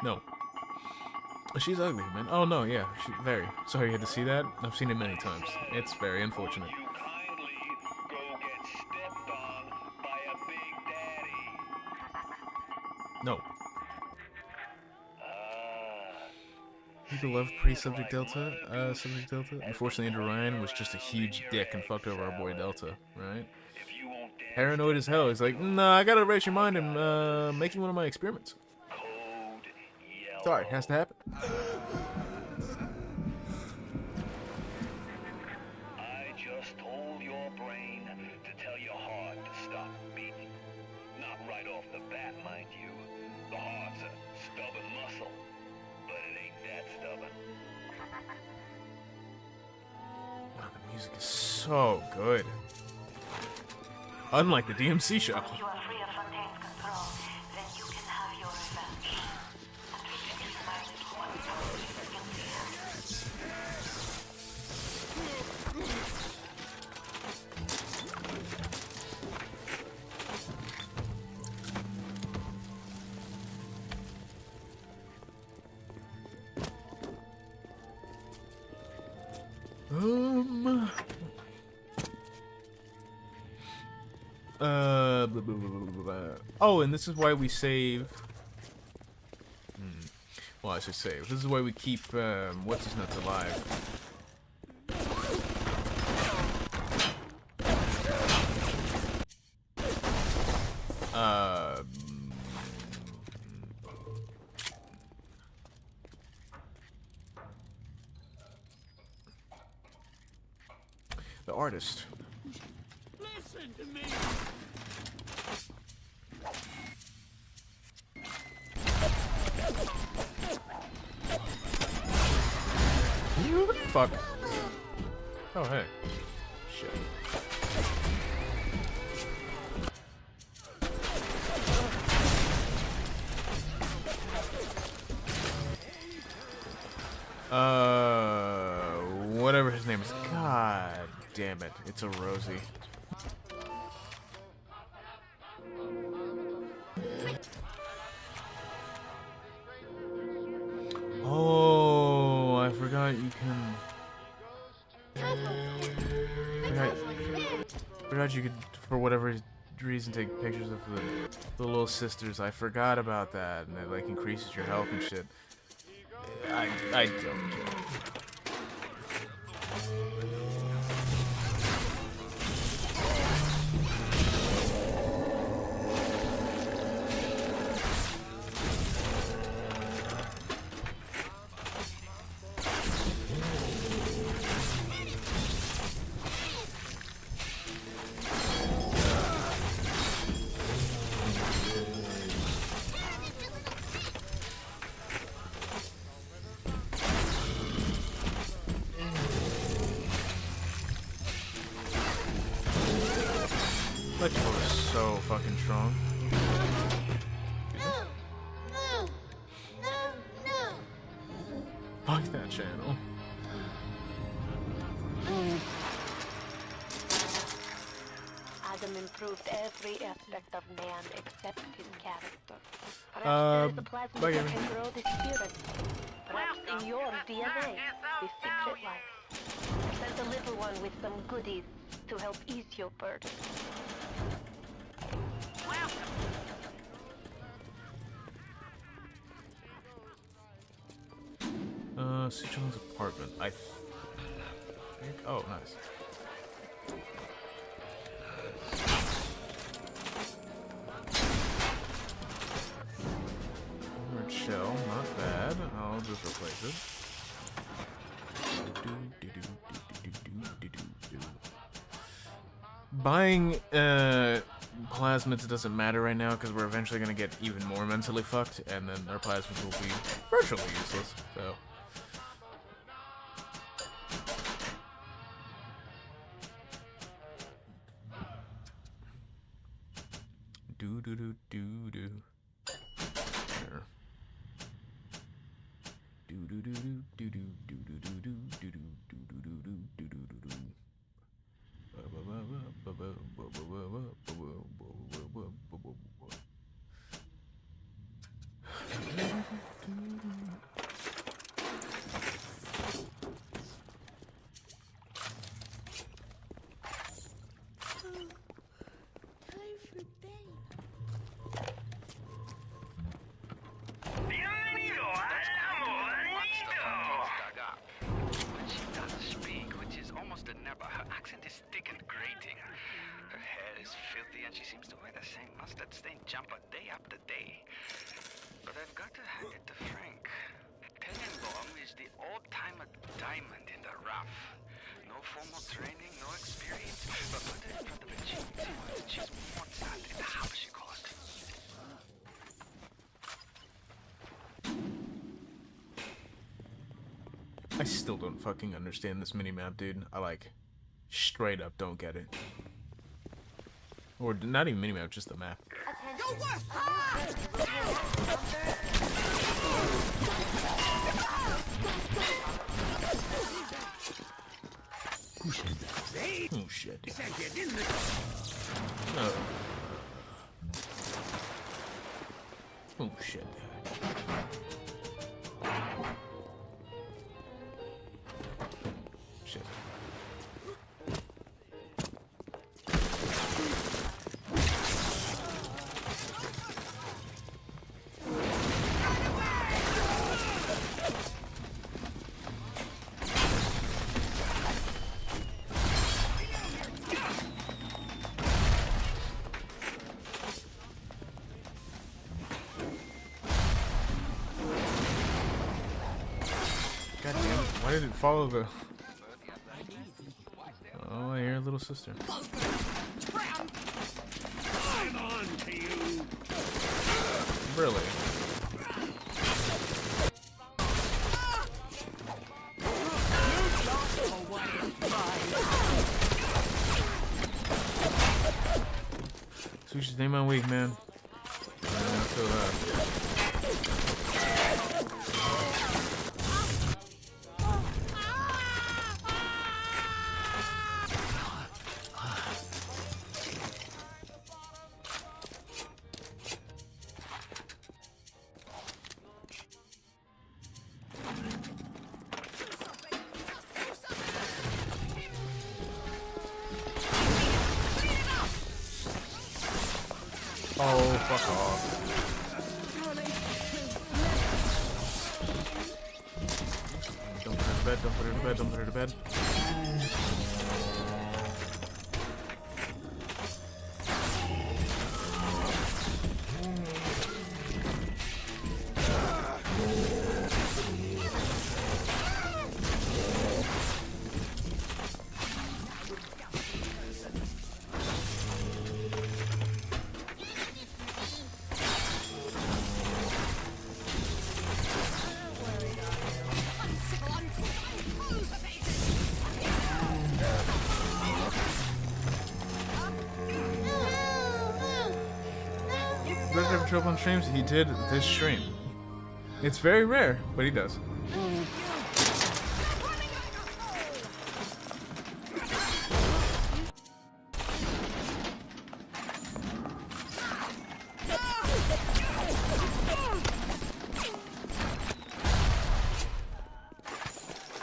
No. She's ugly, man. Oh, no, yeah. Very. Sorry you had to see that. I've seen it many times. It's very unfortunate. No. People love pre-Subject Delta, Subject Delta. Unfortunately, Andrew Ryan was just a huge dick and fucked over our boy Delta, right? Paranoid as hell. He's like, nah, I gotta erase your mind and making one of my experiments. Sorry, has to happen. I just told your brain to tell your heart to stop beating. Not right off the bat, mind you. The heart's a stubborn muscle, but it ain't that stubborn. Wow, the music is so good. Unlike the DMC show. You are free of Fontaine's control, then you can have your revenge. And reproduce my little one Oh, and this is why we save. Well, I should save. This is why we keep what's his nuts alive. The artist. Listen to me. Fuck. Oh, hey. Shit. Whatever his name is. God damn it. It's a Rosie. Oh, I forgot you can... Forgot you could, for whatever reason, take pictures of the little sisters. I forgot about that, and it like increases your health and shit. I don't care. Electrical is so fucking strong. Fuck that channel. Adam improved every aspect of man except his character. Perhaps there is a plasma that can grow the spirit. Perhaps in your DNA, the secret life. Send a little one with some goodies to help ease your burden. Suchung's apartment. I think. Oh, nice. Armored shell, not bad. I'll just replace it. Buying plasmids doesn't matter right now because we're eventually gonna get even more mentally fucked, and then our plasmids will be virtually useless. So. Do. There. I still don't fucking understand this minimap, dude. I like straight up don't get it. Or not even minimap, just the map. Who said that? Oh shit. No. Oh shit. Shit. didn't follow the... Oh, I hear a little sister. I'm on to you. Really? Sushi's name on week, man. I feel that. Oh, fuck off. Don't put her to bed, don't put her to bed, don't put her to bed. Does he ever show up on streams? He did this stream. It's very rare, but he does.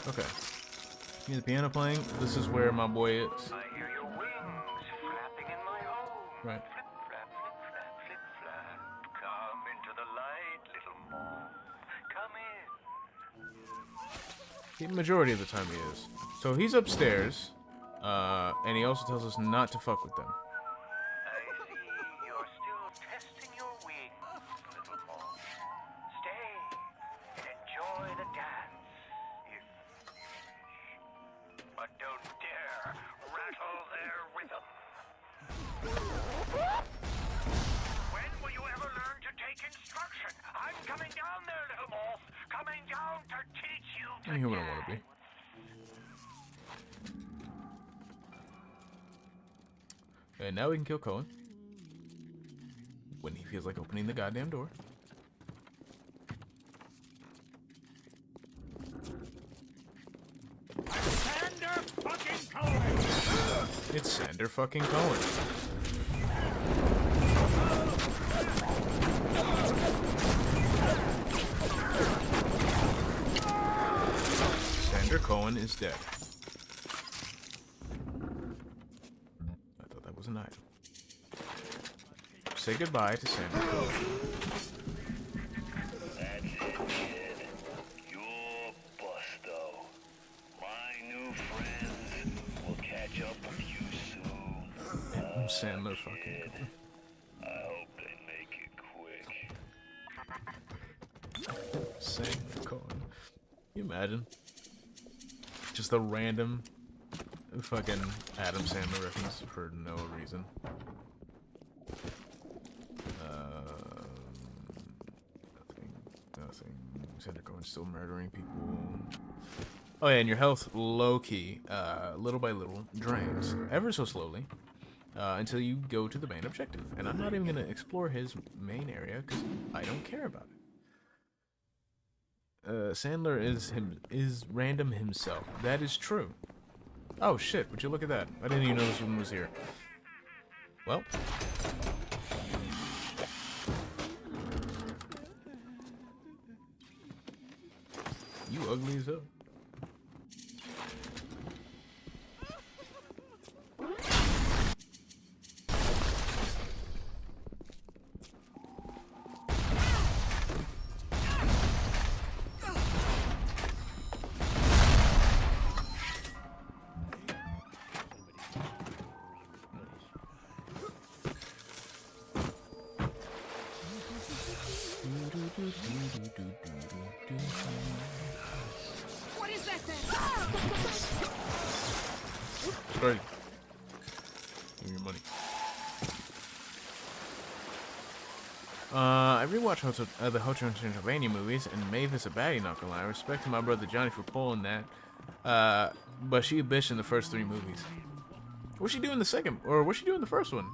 Okay. Hear the piano playing. This is where my boy is. I hear your wings flapping in my home. Right. Flap, flip, flap, flip, flap. Come into the light, little moon. Come in. The majority of the time he is. So he's upstairs, and he also tells us not to fuck with them. I see you're still testing your wings, little moth. Stay and enjoy the dance, if you wish. But don't dare rattle their rhythm. When will you ever learn to take instruction? I'm coming down there, little moth. Coming down to teach you to I'm here when I want to be. And now we can kill Cohen. When he feels like opening the goddamn door. Sander fucking Cohen. It's Sander fucking Cohen. Sander Cohen is dead. I thought that was an item. Say goodbye to Sander Cohen. That's it, kid. You're busto. My new friends will catch up with you soon. Sandler fucking Cohen. I hope they make it quick. Sander Cohen. Can you imagine? Just a random fucking Adam Sandler reference for no reason. Nothing. Sander Cohen's still murdering people. Oh yeah, and your health low-key, little by little, drains, ever so slowly, until you go to the main objective. And I'm not even going to explore his main area, because I don't care about it. Sandler is random himself. That is true. Oh shit, would you look at that? I didn't even know this one was here. Well. You ugly as hell. Sorry. Give me your money. I rewatched the Hotel Transylvania movies, and Maeve is a baddie, not gonna lie. I respect my brother Johnny for pulling that. But she a bitch in the first 3 movies. What's she doing in the second, or what's she doing in the first one?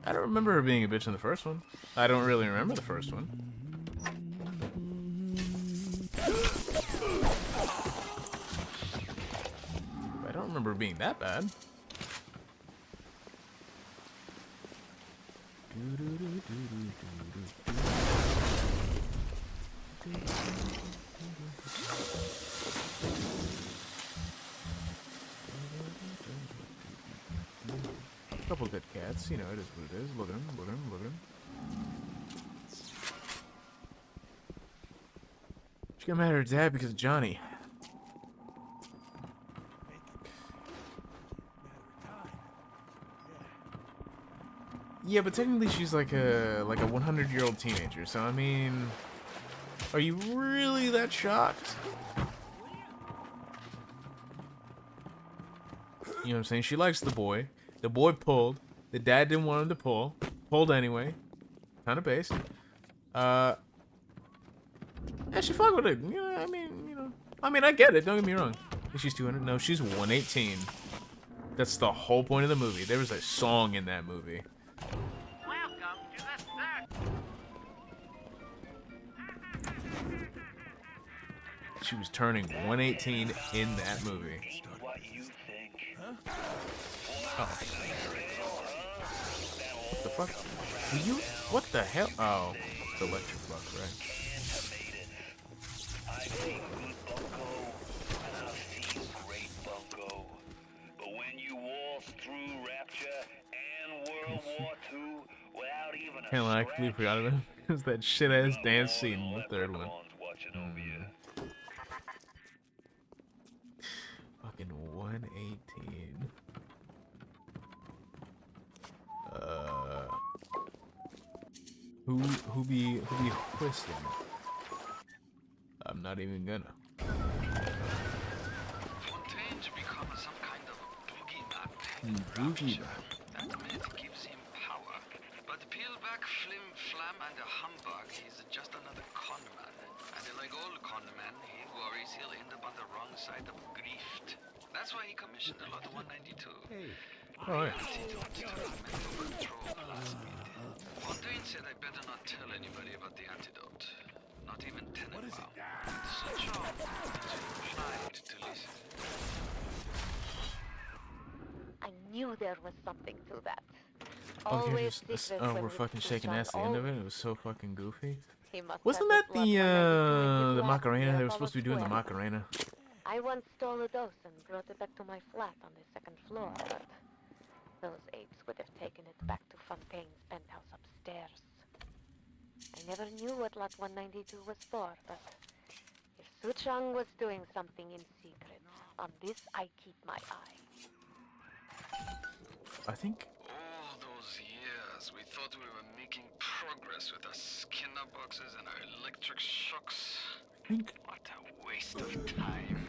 I don't remember her being a bitch in the first one. I don't really remember the first one. I don't remember her being that bad. A couple good cats, you know, it is what it is. Look at him, look at him, look at him. She got mad at her dad because of Johnny. Yeah, but technically she's like a 100-year-old teenager, so I mean, are you really that shocked? You know what I'm saying? She likes the boy. The boy pulled. The dad didn't want him to pull. Pulled anyway. Kind of based. Yeah, she fucked with it. You know, I mean, I get it. Don't get me wrong. She's 200. No, she's 118. That's the whole point of the movie. There was a song in that movie. Welcome to the circus. She was turning 118 in that movie. What you think? Oh. The fuck? Were you? What the hell? Oh, it's electric fuck, right? I've seen good bunko, and I've seen great bunko. But when you waltz through Rapture and World War II without even a Can't lie, I completely forgot about it. It was that shit ass dance scene in the third one. Fucking 118. Who be whistling? I'm not even gonna. Fontaine's become some kind of boogeyman. That myth gives him power. But peel back Flim Flam and a humbug, he's just another con man. And like all con men, he worries he'll end up on the wrong side of grief. That's why he commissioned a lot of 192. Hey. Oh, yeah. Fontaine said I better not tell anybody about the antidote. Not even Tenenbaum. Such a inclined to listen. I knew there was something to that. Oh, Always just, secrets oh, when we're with fucking shaking Susan, ass at the end of it. always. It was so fucking goofy. He must Wasn't have that his blood the running between his Macarena? legs They were and supposed to be doing the Macarena. I once stole a dose and brought it back to my flat on the 2nd floor, but those apes would have taken it back to Fontaine's penthouse upstairs. I never knew what Lot 192 was for, but if Suchang was doing something in secret, on this I keep my eye. I think. All those years, we thought we were making progress with our Skinner boxes and our electric shocks. What a waste of time.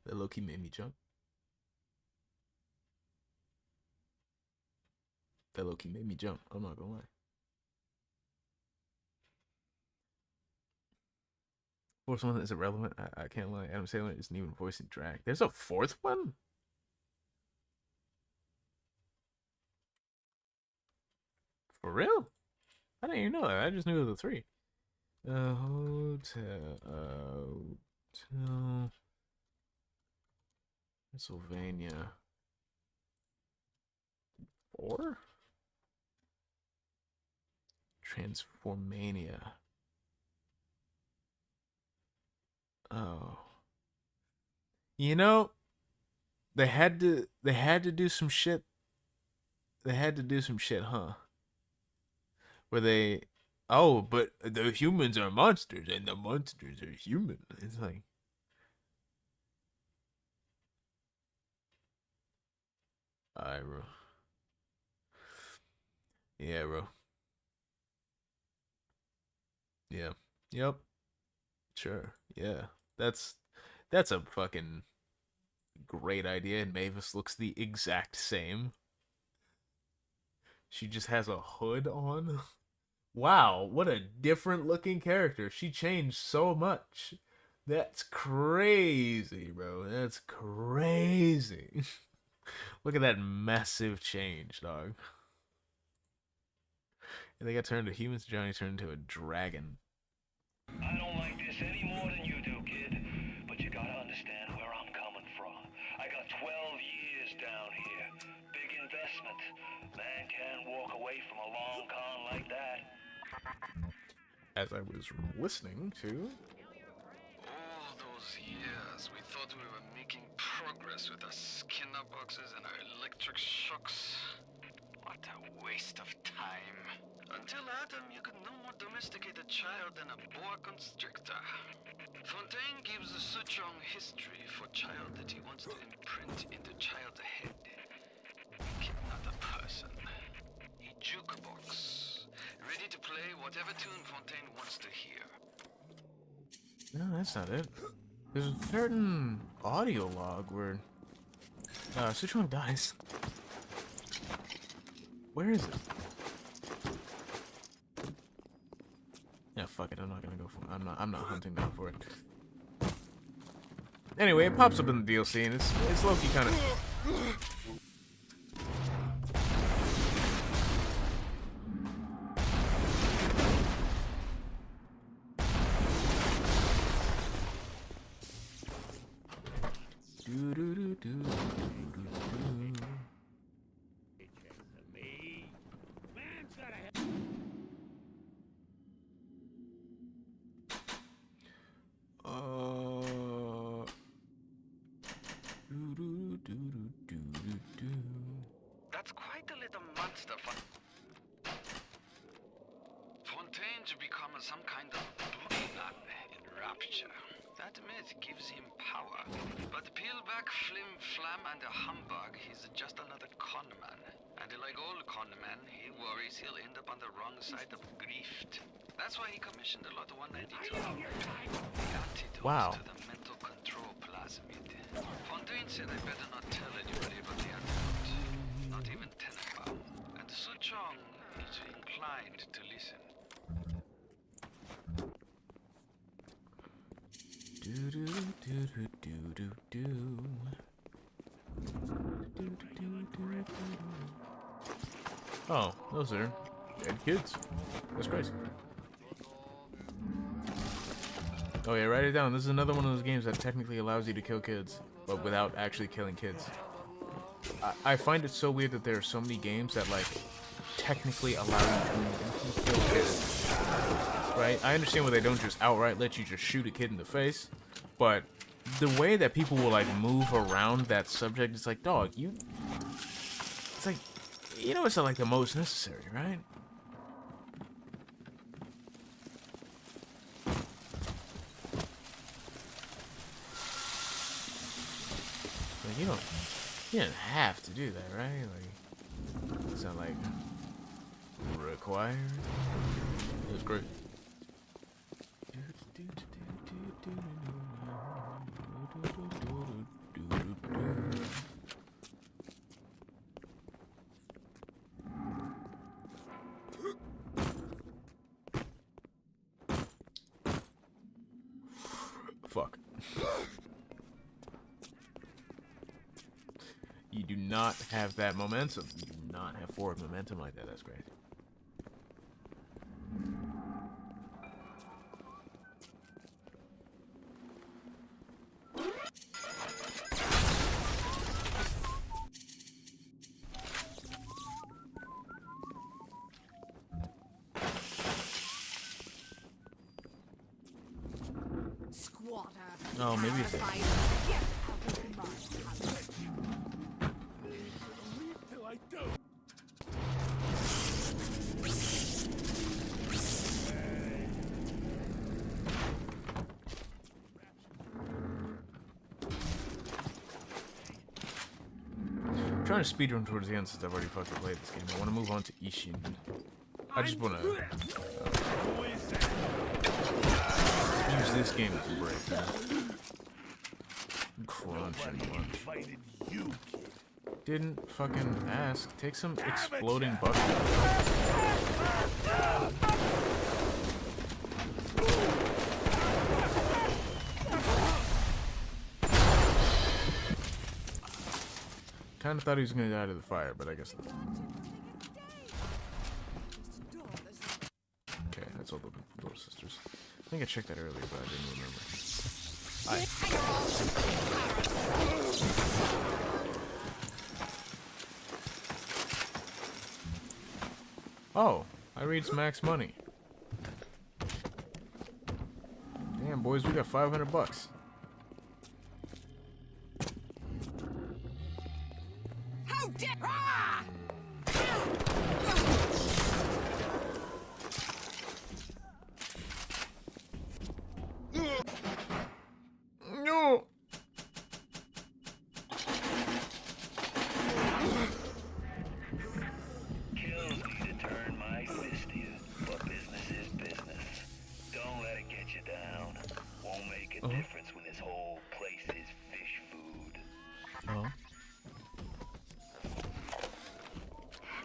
That low-key made me jump. That low-key made me jump. I'm not gonna lie. Fourth one is irrelevant. I can't lie. Adam Sandler isn't even voicing drag. There's a fourth one? For real? I didn't even know that. I just knew it was the 3. Hotel Pennsylvania 4? Transformania. Oh. You know, they had to do some shit. They had to do some shit, huh? Where they, oh, but the humans are monsters and the monsters are human. It's like, Alright, bro. Yeah, bro. Yeah. Yep. Sure. Yeah. That's a fucking great idea, and Mavis looks the exact same. She just has a hood on. Wow, what a different looking character. She changed so much. That's crazy, bro. That's crazy. Look at that massive change, dog. And they got turned to humans. Johnny turned into a dragon. I don't like this any more than you do, kid. But you gotta understand where I'm coming from. I got 12 years down here. Big investment. Man can't walk away from a long con like that. As I was listening to... All those years, we thought we were making progress with our Skinner boxes and our electric shocks. What a waste of time. Until Adam, you could no more domesticate a child than a boa constrictor. Fontaine gives a Suchong history for child that he wants to imprint into child's head. Kid, not a person. A jukebox. Ready to play whatever tune Fontaine wants to hear. No, that's not it. There's a certain audio log where Suchong dies. Where is it? Yeah, fuck it. I'm not gonna go for it. I'm not hunting down for it. Anyway, it pops up in the DLC, and it's low-key kind of. That's quite a little monster. Fontaine to become some kind of boogeyman in Rapture. That myth gives him power. But peel back Flim Flam and a humbug, he's just another conman. And like all conmen, he worries he'll end up on the wrong side of grift. That's why he commissioned a lot of 192. Wow. To the mental control plasmid. Fontaine said I better not tell anybody about the antidote. Not even Tenenbaum. And Suchong is inclined to listen. Oh, those are dead kids. That's crazy. Oh yeah, write it down. This is another one of those games that technically allows you to kill kids, but without actually killing kids. I find it so weird that there are so many games that like technically allow you to kill kids. Right? I understand why they don't just outright let you just shoot a kid in the face, but the way that people will like move around that subject is like, dog, it's like, you know, it's not like the most necessary, right? Like you don't have to do that, right? Like it's not like required. It was great. Fuck. You do not have that momentum. You do not have forward momentum like that. That's crazy. Oh, maybe it's it. trying to speedrun towards the end since I've already fucking played this game. I want to move on to Ishin. I just want to use this game as a break. Crunch and lunch. Didn't fucking ask. Take some exploding bucket. Kind of thought he was gonna die to the fire, but I guess not. Okay, that's all the little sisters. I think I checked that earlier, but I didn't remember. Oh, I reached max money. Damn, boys, we got 500 bucks. How dare No. Kills me to turn my fist to you, but business is business. Don't let it get you down. Won't make a difference when this whole place is fish food.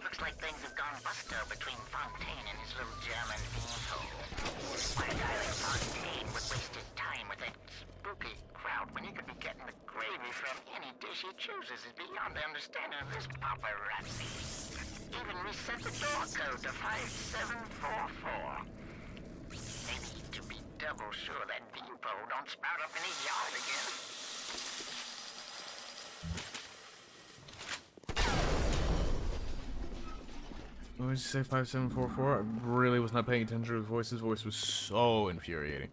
Looks like things have gone busto between Fontaine and his little German beanhole. Why a guy like Fontaine would waste his time with that spooky crowd when he could be getting the gravy from any dish he chooses is beyond the understanding of this paparazzi. Even reset the door code to 5744. Maybe to be double sure that beanpole don't sprout up in his yard again. What did you say, 5744? I really was not paying attention to his voice. His voice was so infuriating.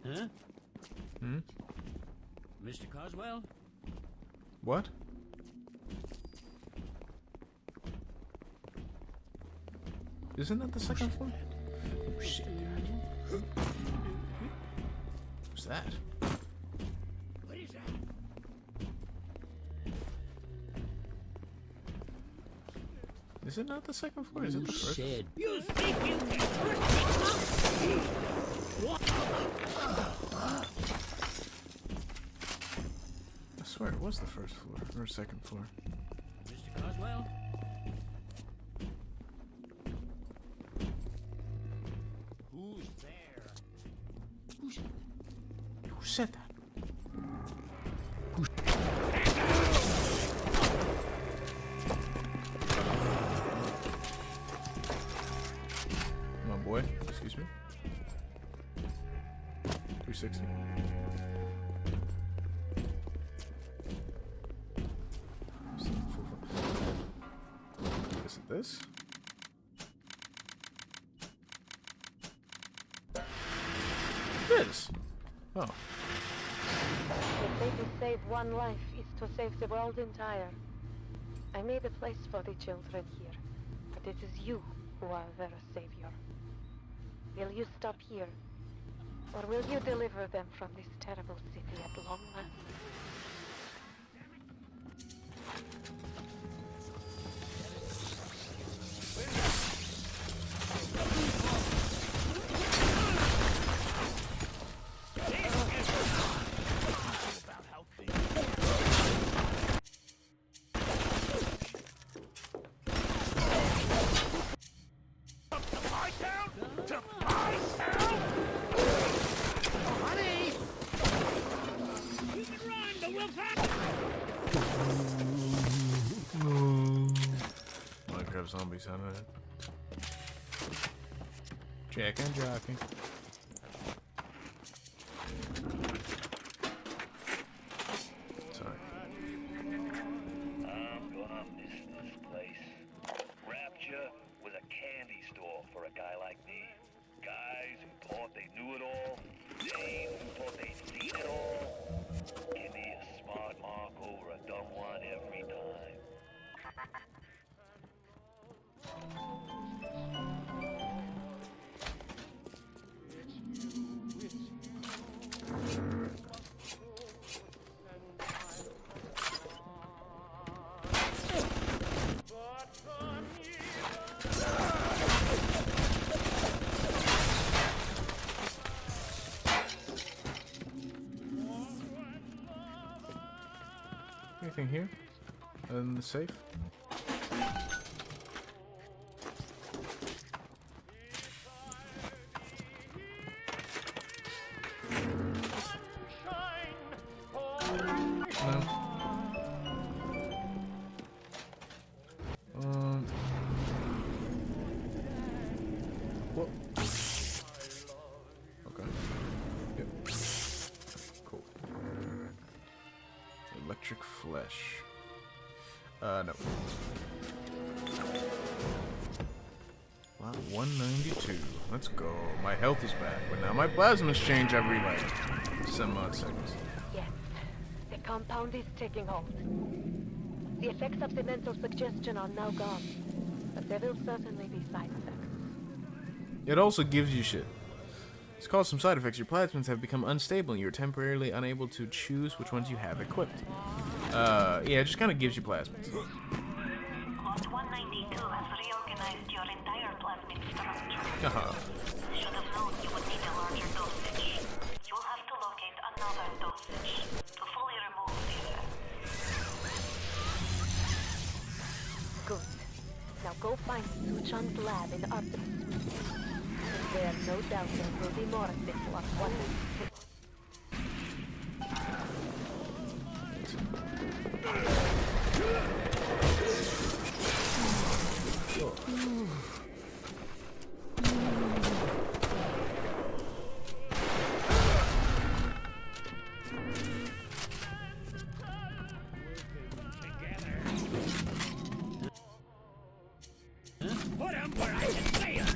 Huh? Hmm? Mr. Coswell? What? Isn't that the second floor? Oh shit. What's that? What is that? Is it not the second floor? Is it the first? Said. You think you can trick me? What? I swear it was the first floor or second floor. Mr. Coswell? Who's there? Who said that? My boy, excuse me. 360. Is it this? This? Oh. The way to save one life is to save the world entire. I made a place for the children here, but it is you who are their savior. Will you stop here, or will you deliver them from this terrible city at long last? Minecraft zombies, huh? Jack and jockey. Sorry. I'm gonna miss this place. Rapture was a candy store for a guy like me. Guys who thought they knew it all. Dames who thought they'd seen it all. Give me a Anything here? In the safe? No. What? Okay. Yep. Cool. Electric flesh. No. Wow, 192. Let's go. My health is back, but now my plasmas change every like some odd seconds. Yes, the compound is taking hold. The effects of the mental suggestion are now gone, but there will certainly be side effects. It also gives you shit. It's caused some side effects. Your plasmids have become unstable and you're temporarily unable to choose which ones you have equipped. Yeah, it just kind of gives you plasmids. Lot 192 has reorganized your entire plasmid structure. Should have known you would need a larger dosage. You'll have to locate another dosage to fully remove the effect. Good. Now go find Suchan's lab in Artemis. There, no doubt there will be more of this Lot 192. Put him where I can see him!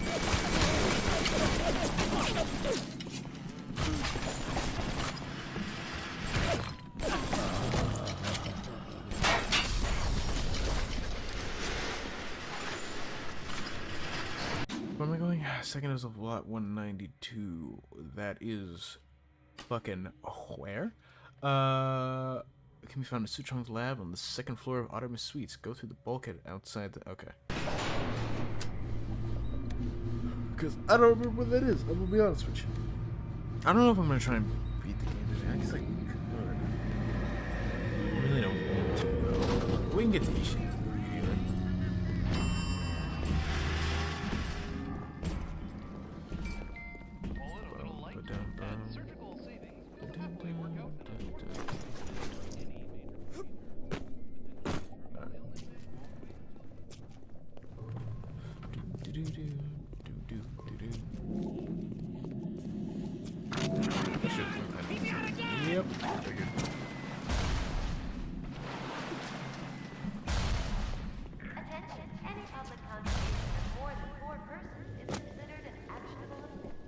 Where am I going? Second is of lot 192. That is fucking where? It can be found in Suchong's lab on the second floor of Artemis Suites. Go through the bulkhead outside the... Okay. Because I don't remember what that is. I'm gonna be honest with you. I don't know if I'm gonna try and beat the game today. I just like... I really don't want to. We can get to Ishi. Yep. Figured. Attention, any public congregation of more than 4 persons is considered an actionable offense.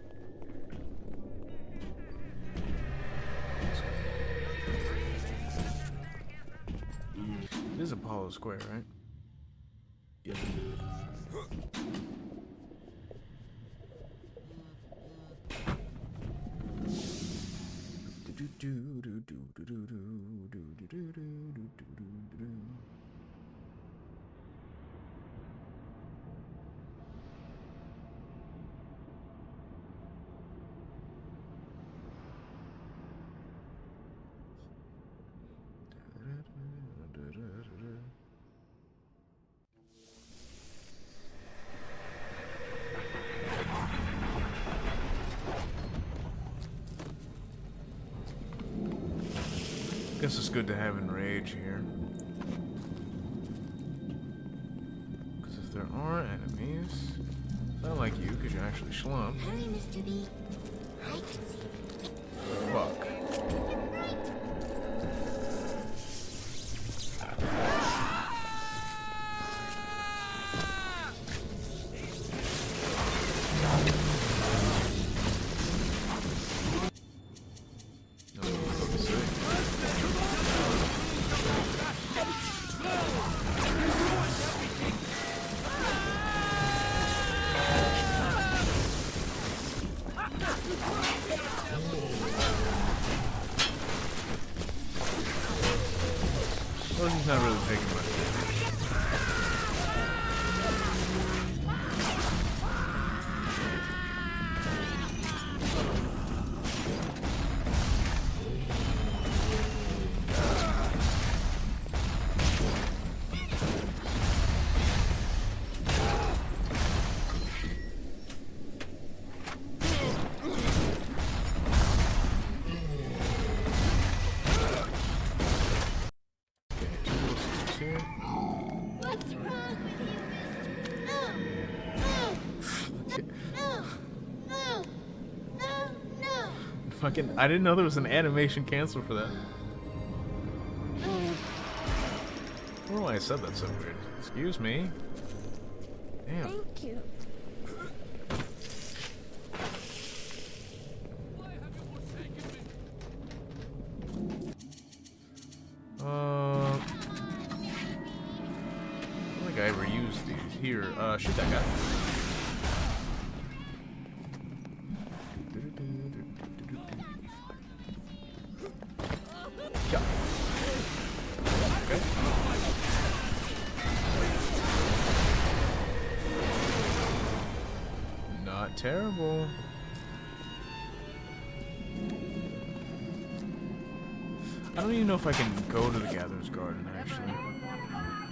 This is Apollo Square, right? Yep. Guess it's good to have Enrage here. Because if there are enemies, not like you, because you're actually Schlump. Hurry, Mr. B. I can see. Fuck. Well, he's not really taking much damage. Fucking, I didn't know there was an animation cancel for that. I don't know why I said that so weird. Excuse me. Damn. Thank you. I don't think I ever used these. Here, shoot that guy. Yeah. Okay. Not terrible. I don't even know if I can go to the Gatherer's Garden, actually.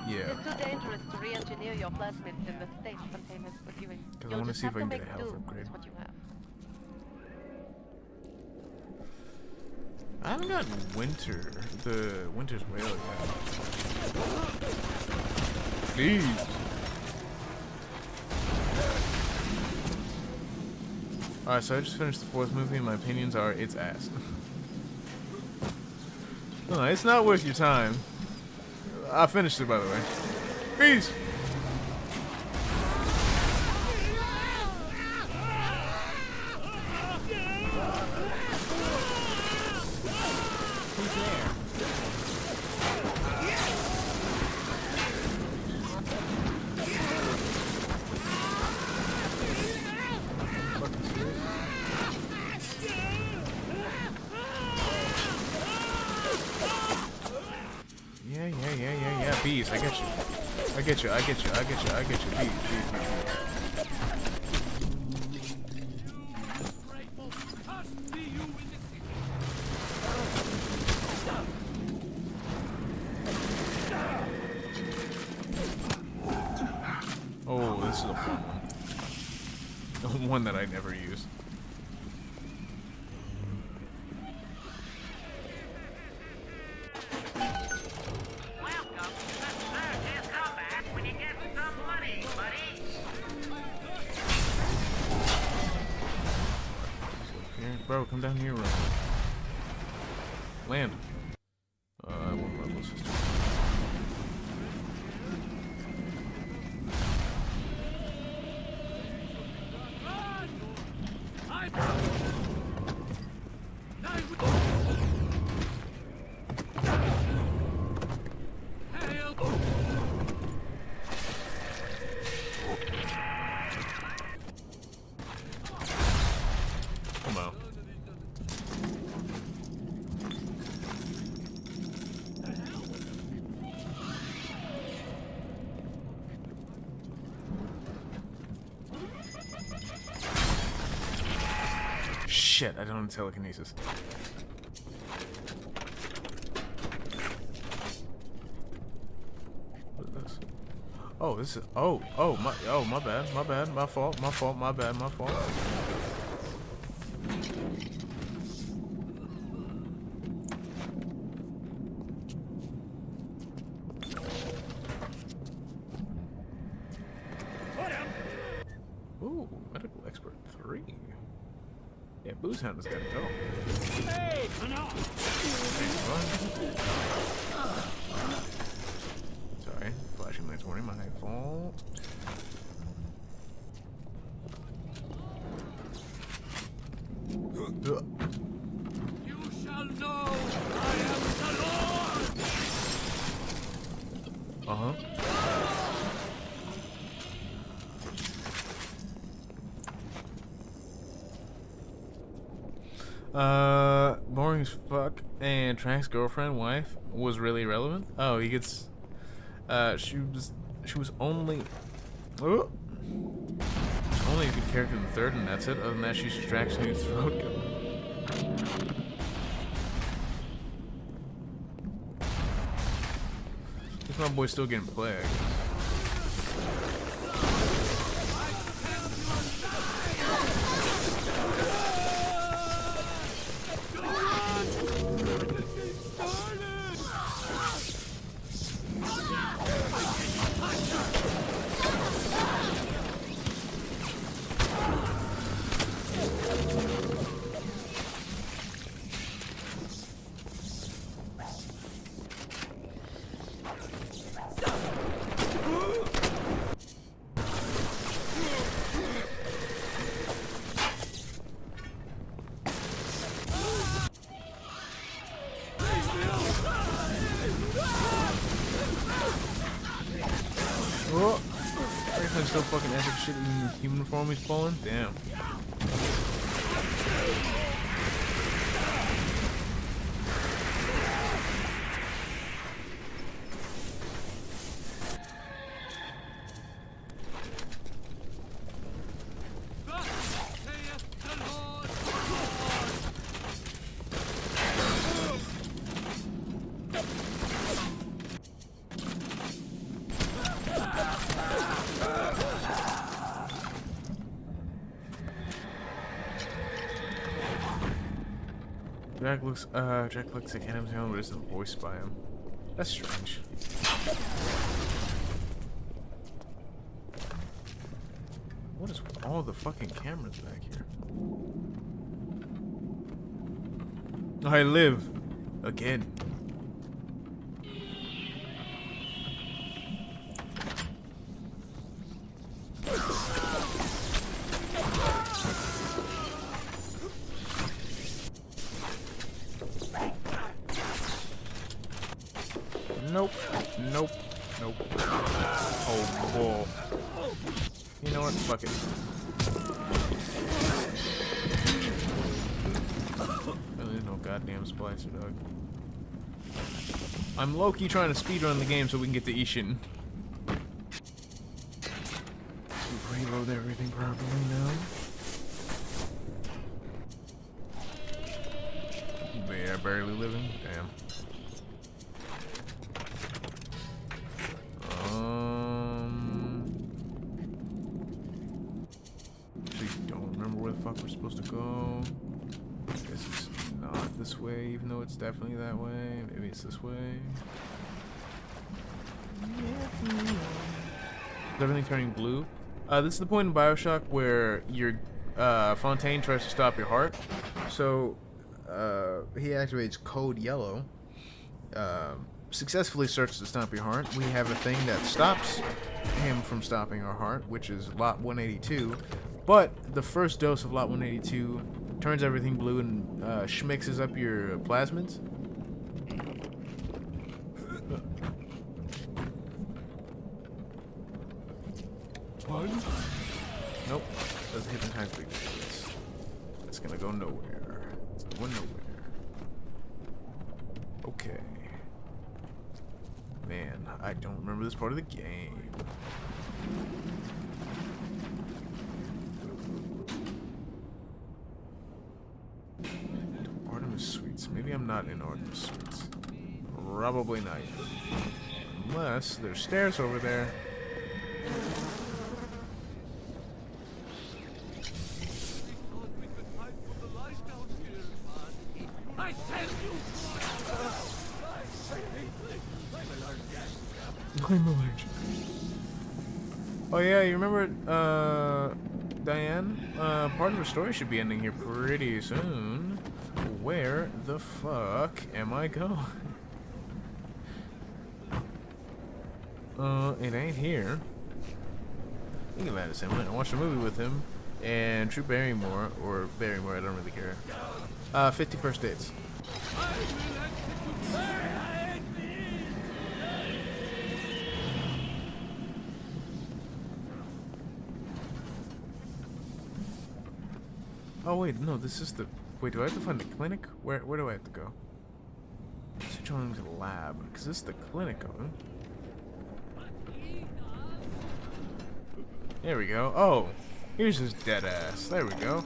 Yeah. It's too dangerous to re-engineer your plasmids in the state Fontaine has put you in. Because I want to see if I can get a health upgrade. What you have. I haven't gotten the Winter's Whale yet. Please. Alright, so I just finished the 4th movie and my opinions are it's ass. No, it's not worth your time. I finished it, by the way. Peace! Yeah. Bees, I get you. I get you. Bees. Oh, this is a fun one. One that I never use. Bro, come down here, bro. Land. I want my little sister. Come on. Shit, I don't have telekinesis. What is this? Oh, this is my bad, my fault, my fault. Ooh, medical expert 3. Yeah, Booze Hound has got to go. Hey, no. Sorry, flashing lights warning, my fault. You shall know I am the Lord. Uh-huh. Boring as fuck, and Trank's girlfriend, wife, was really irrelevant. Oh, he gets, she was only a good character in the 3rd, and that's it. Other than that, she's just Drax new throat. Guess my boy's still getting play, I guess. Oh, Franklin's still fucking epic shit in the human form he's pulling. Damn. Jack looks like Adam's home, but isn't voiced by him. That's strange. What is with all the fucking cameras back here? I live again. Nope. Nope. Nope. Oh, bull. You know what? Fuck it. Oh, there's no goddamn splicer, dog. I'm low-key trying to speedrun the game so we can get to Ishin. Reload everything properly now. Yeah, barely living. Damn. We're supposed to go. I guess it's not this way, even though it's definitely that way. Maybe it's this way. Is everything turning blue? This is the point in Bioshock where your Fontaine tries to stop your heart. So he activates code yellow. Successfully starts to stop your heart. We have a thing that stops him from stopping our heart, which is lot 182. But the first dose of lot 182 turns everything blue and schmixes up your plasmids. Nope. Doesn't hypnotize big this. It's gonna go nowhere. It's going nowhere. Okay. Man, I don't remember this part of the game. Artemis Suites. Maybe I'm not in Artemis Suites. Probably not. Unless there's stairs over there. I'm allergic. Oh yeah, you remember Diane? Part of her story should be ending here pretty soon. Where the fuck am I going? It ain't here. Think about it, Sam. I watched a movie with him and Drew Barrymore, or Barrymore, I don't really care. 51st Dates. Oh wait, no, this is the... Wait, do I have to find the clinic? Where do I have to go? Switch on to the lab, because this is the clinic, huh? There we go. Oh, here's his dead ass. There we go.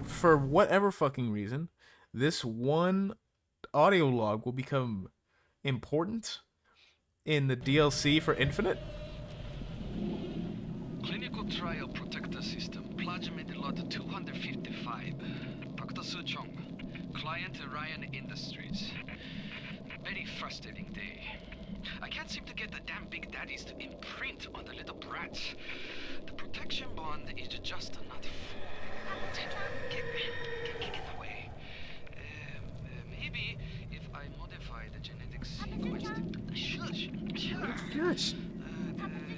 For whatever fucking reason, this one audio log will become important in the DLC for Infinite. Clinical trial protector system, plasmid lot 255. Dr. Suchong, client Ryan Industries. Very frustrating day. I can't seem to get the damn big daddies to imprint on the little brats. The protection bond is just not full. Get it away. Maybe if I modify the genetic sequence... Shush!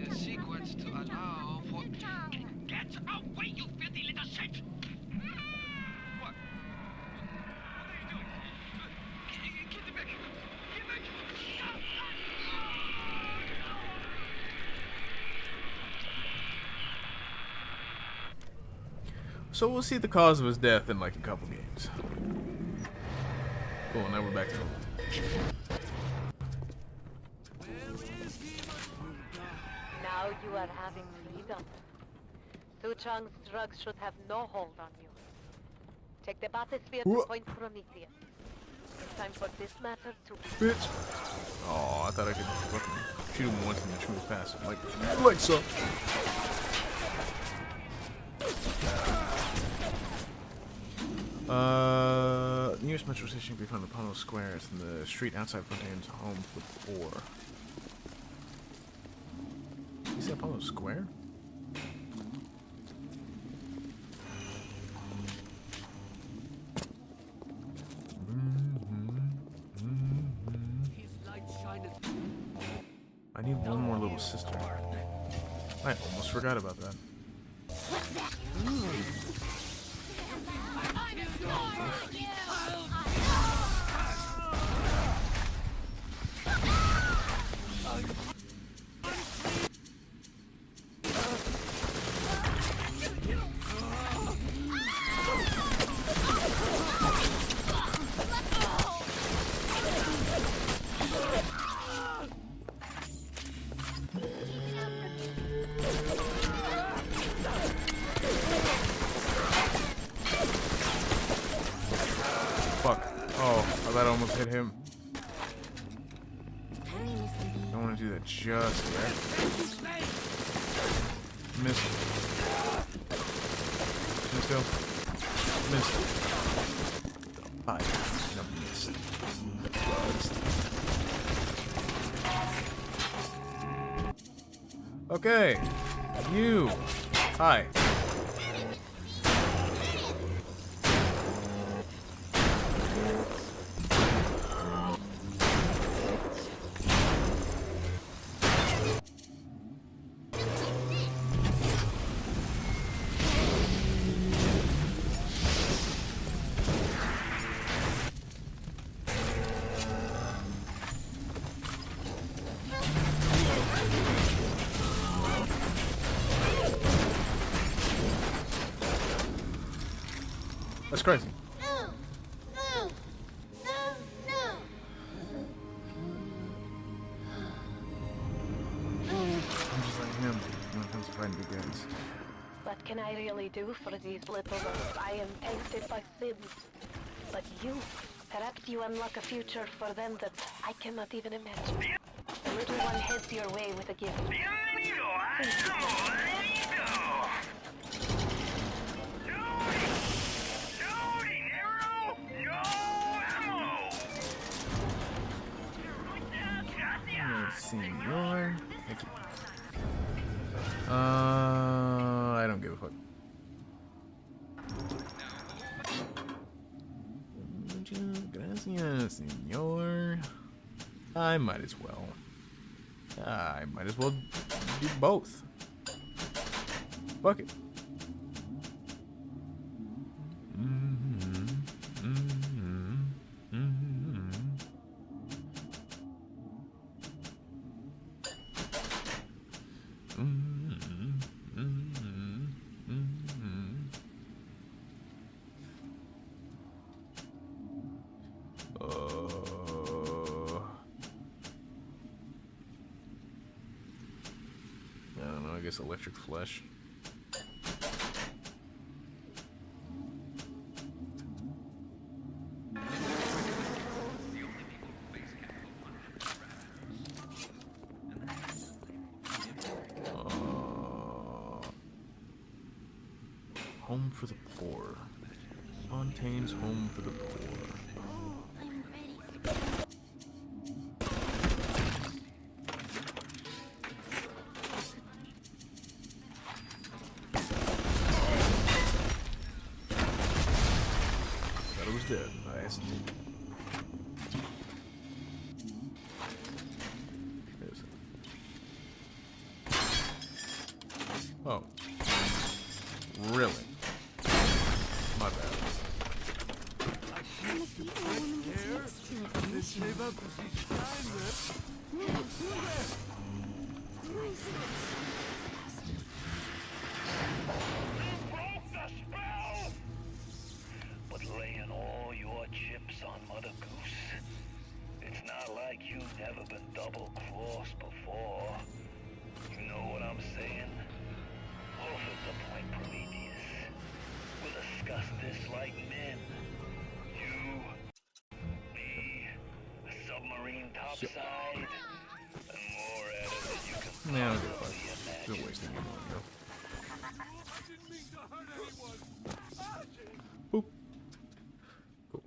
The sequence to allow for... Get away, you filthy little shit! What? What are you doing? Get back! Get back! So we'll see the cause of his death in like a couple games. Cool, now we're back to home. Now you are having freedom. Su Chang's drugs should have no hold on you. Take the bathysphere to Point Prometheus. It's time for this matter to be... Bitch! Oh, I thought I could fucking shoot him once and then move past him. Like so. Nearest metro station can be found in Apollo Square. It's in the street outside Fontaine's home for the poor. You say Apollo Square? I need one more little sister. I almost forgot about that. Fuck. Oh, I thought I almost hit him. Don't want to do that just yet. Missed. Missed him. Missed. Five. No, missed. Okay. You. Hi. That's crazy. I'm just like him when it comes to fighting big guys. What can I really do for these little ones? I am tainted by sin. But you, perhaps you unlock a future for them that I cannot even imagine. The little one heads your way with a gift. Senor. Thank you. I don't give a fuck. Gracias, senor. I might as well. I might as well do both. Fuck it. I don't know, I guess electric flesh. Home for the poor. Fontaine's home for the poor. Thought it was dead. I asked him. Oh. Really? My bad. betting all your chips on Mother Goose? It's not like you've never been double-crossed before. You know what I'm saying? Off at the point, Prometheus. We'll discuss this like men. You, me, a submarine topside, and more at it than you can Yeah, possibly I'll imagine. still wasting your money, though. Boop. Cool.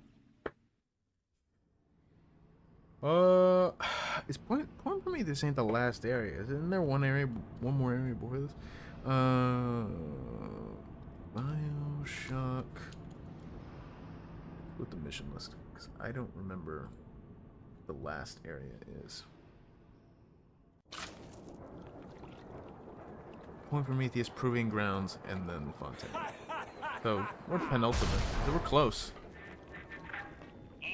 Is point for me? This ain't the last area. Isn't there one more area before this? Bioshock. With the mission list, because I don't remember the last area is. Point Prometheus, Proving Grounds, and then Fontaine. So we're penultimate. We're close. Alright,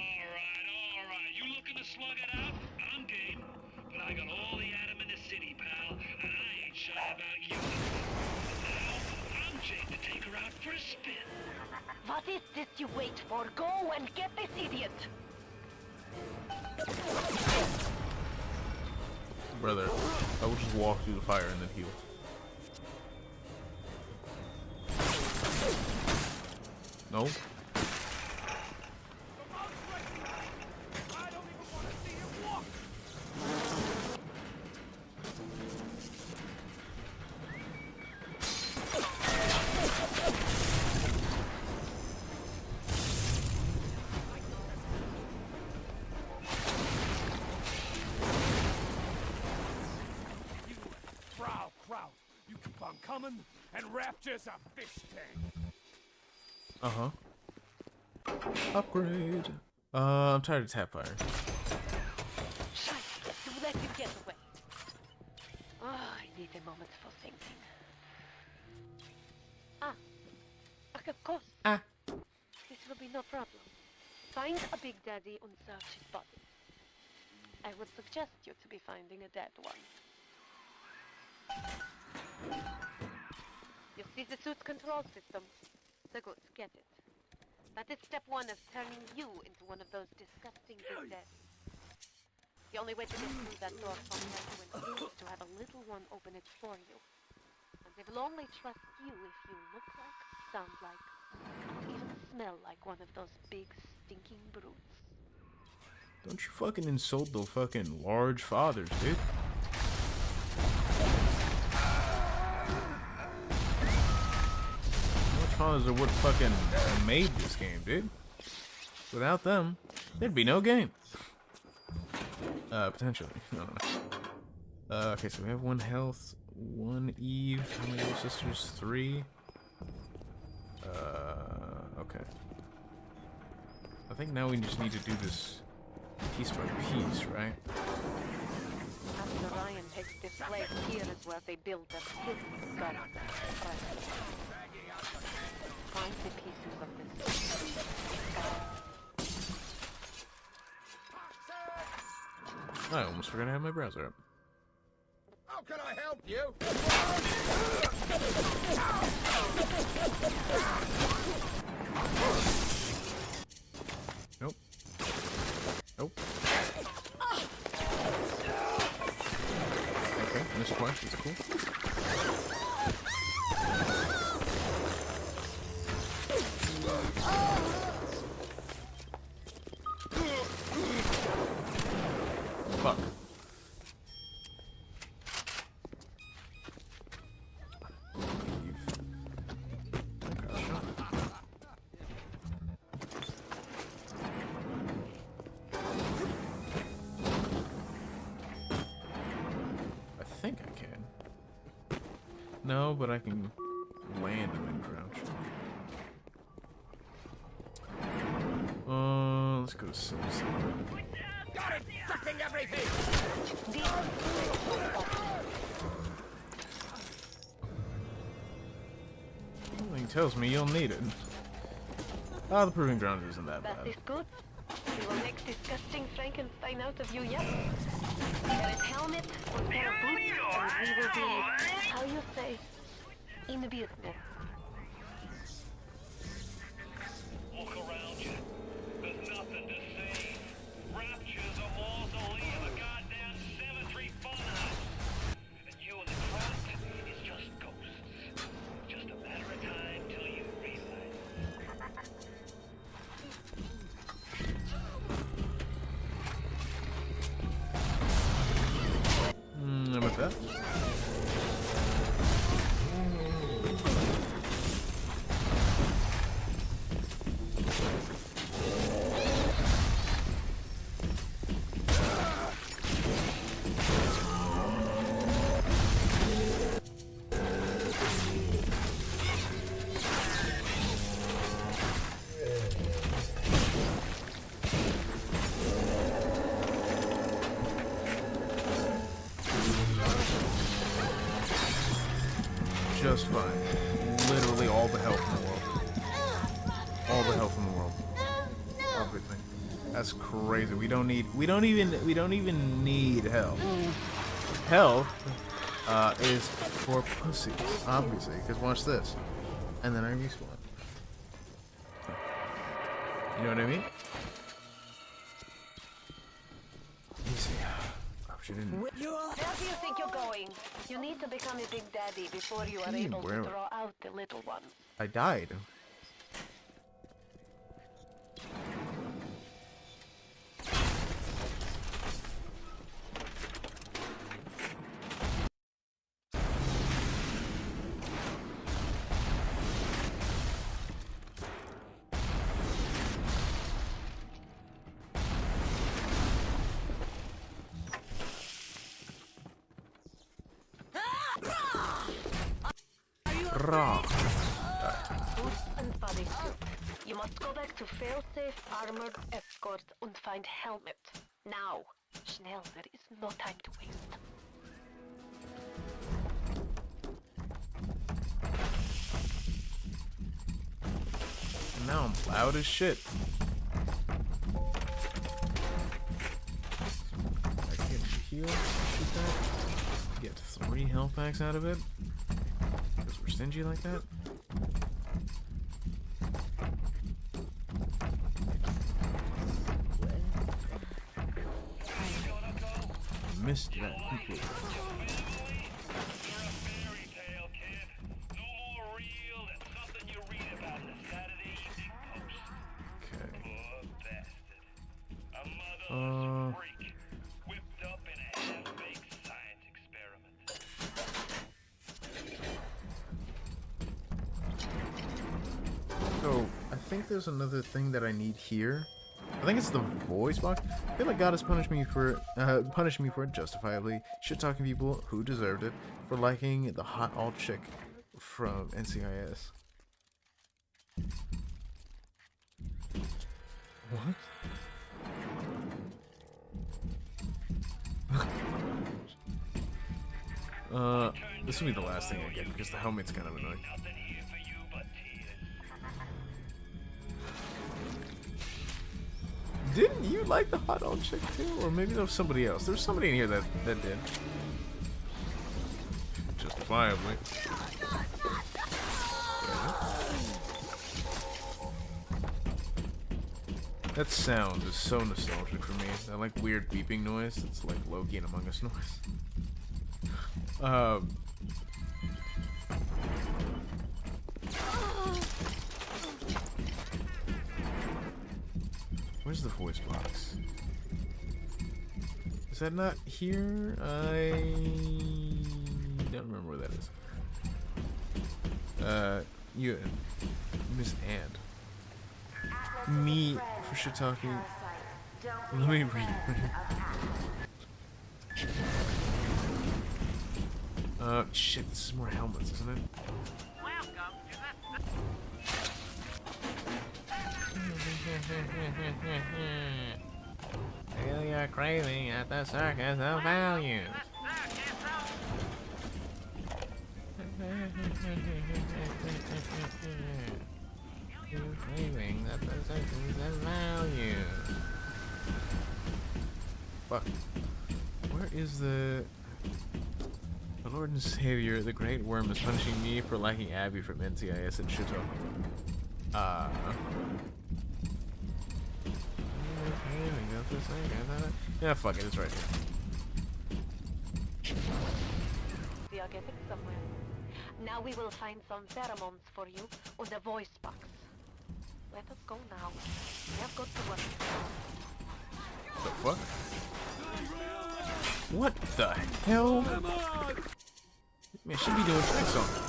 you looking to slug it out? I'm game. But I got all the atom in the city, pal, and I ain't shy about you. Now, I'm Jake to take her out for a spin. What is this you wait for? Go and get this idiot! Brother, I will just walk through the fire and then heal. No? Crowd, you keep on coming, and Rapture's a fish tank. Uh-huh. Upgrade. I'm tired of tap fire. You let him get away. I need a moment for thinking. Of course. This will be no problem. Find a Big Daddy and search his body. I would suggest you to be finding a dead one. You see the suit control system? So good, get it. That is step one of turning you into one of those disgusting Big Daddies. The only way to get through that door from there to include is to have a little one open it for you. And they will only trust you if you look like, sound like, or even smell like one of those big stinking brutes. Don't you fucking insult the fucking large fathers, dude. Large fathers are what fucking made this game, dude. Without them, there'd be no game. Potentially. No. Okay, so we have 1 health, 1 Eve. How many little sisters? 3. Okay. I think now we just need to do this piece by piece, right? After Ryan takes this place, here is where they build the fifth gun. Find the pieces of this. I almost forgot I had my browser up. How can I help you? Nope. Nope. Okay, missed twice, that's cool. Fuck. I think I can. No, but I can land and then crouch. Let's go to Silver. Got it! Ducking everything! Something tells me you'll need it. Ah, the Proving Ground isn't that That bad. is good. We will make disgusting Frankenstein out of you yet. Wear a helmet or pair of boots, and we will be, how you say, in the business. Look around you. that. Just fine. Literally all the health in the world. All the health in the world. Everything. That's crazy. We don't even need health. Health is for pussies, obviously. Because watch this. And then I respawn. You know what I mean? Easy. She didn't. Where do you think you're going? You need to become a big daddy before you are able to draw out the little one. I died. Boots and bodysuit. You must go back to failsafe, armored, escort, and find helmet. Now. Schnell, there is no time to waste. Now I'm loud as shit. I can heal, shoot that. Get 3 health packs out of it. Because we're stingy like that. Missed that completely. So I think there's another thing that I need here. I think it's the voice box. I feel like God has punished me for it justifiably. Shit talking people who deserved it for liking the hot alt chick from NCIS. What? This will be the last thing I get because the helmet's kind of annoying. Didn't you like the hot dog chick too? Or maybe there was somebody else. There's somebody in here that did. Justifiably. That sound is so nostalgic for me. That like weird beeping noise. It's like Loki and Among Us noise. Where's the voice box? Is that not here? I don't remember where that is. You, Miss Ann. Me for shit talking. Let me read. Shit, this is more helmets, isn't it? Feel your craving at the circus of value. You're craving at the circus of value. Fuck. Where is the Lord and Savior, the Great Worm, is punishing me for liking Abby from NCIS and shit talking. Yeah, fuck it, it's right here. We are getting somewhere. Now we will find some pheromones for you on the voice box. Let us go now. We have got to work. The fuck? What the hell? Man, should be doing something.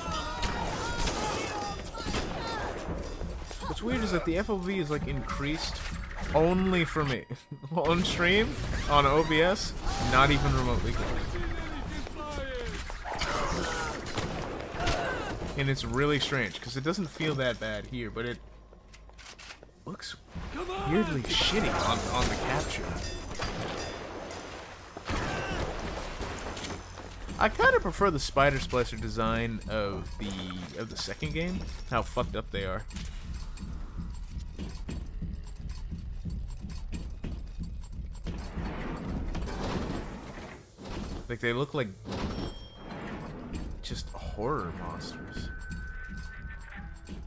What's weird is that the FOV is like increased only for me. On stream, on OBS, not even remotely close. And it's really strange because it doesn't feel that bad here, but it looks weirdly shitty on the capture. I kind of prefer the spider splicer design of the second game. How fucked up they are. Like they look like just horror monsters.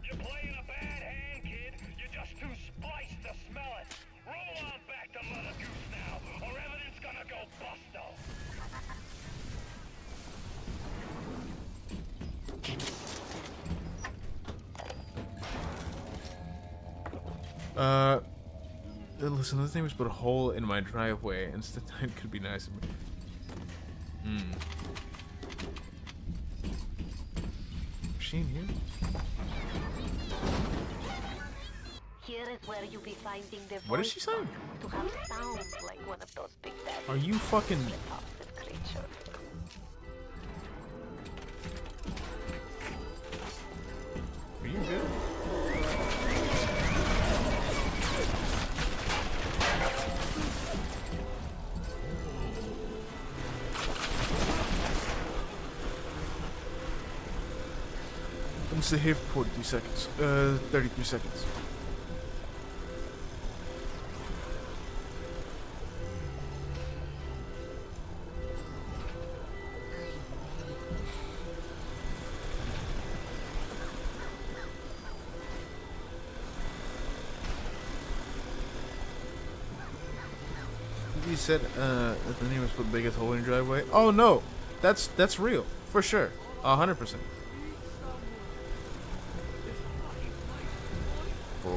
You're playing a bad hand, kid. You're just too spliced to smell it. Roll on back to Mother Goose now, or everything's gonna go busto. Listen, this thing was put a hole in my driveway. Instead, it could be nice of me. Machine here? Here is where you be finding the What is she saying? to have sounds like one of those big bad Are you fucking... creatures. Are you good? I'm gonna say here for 42 seconds. 33 seconds. You said that the name was put biggest hole in your driveway. Oh no, that's real for sure, 100%. 4,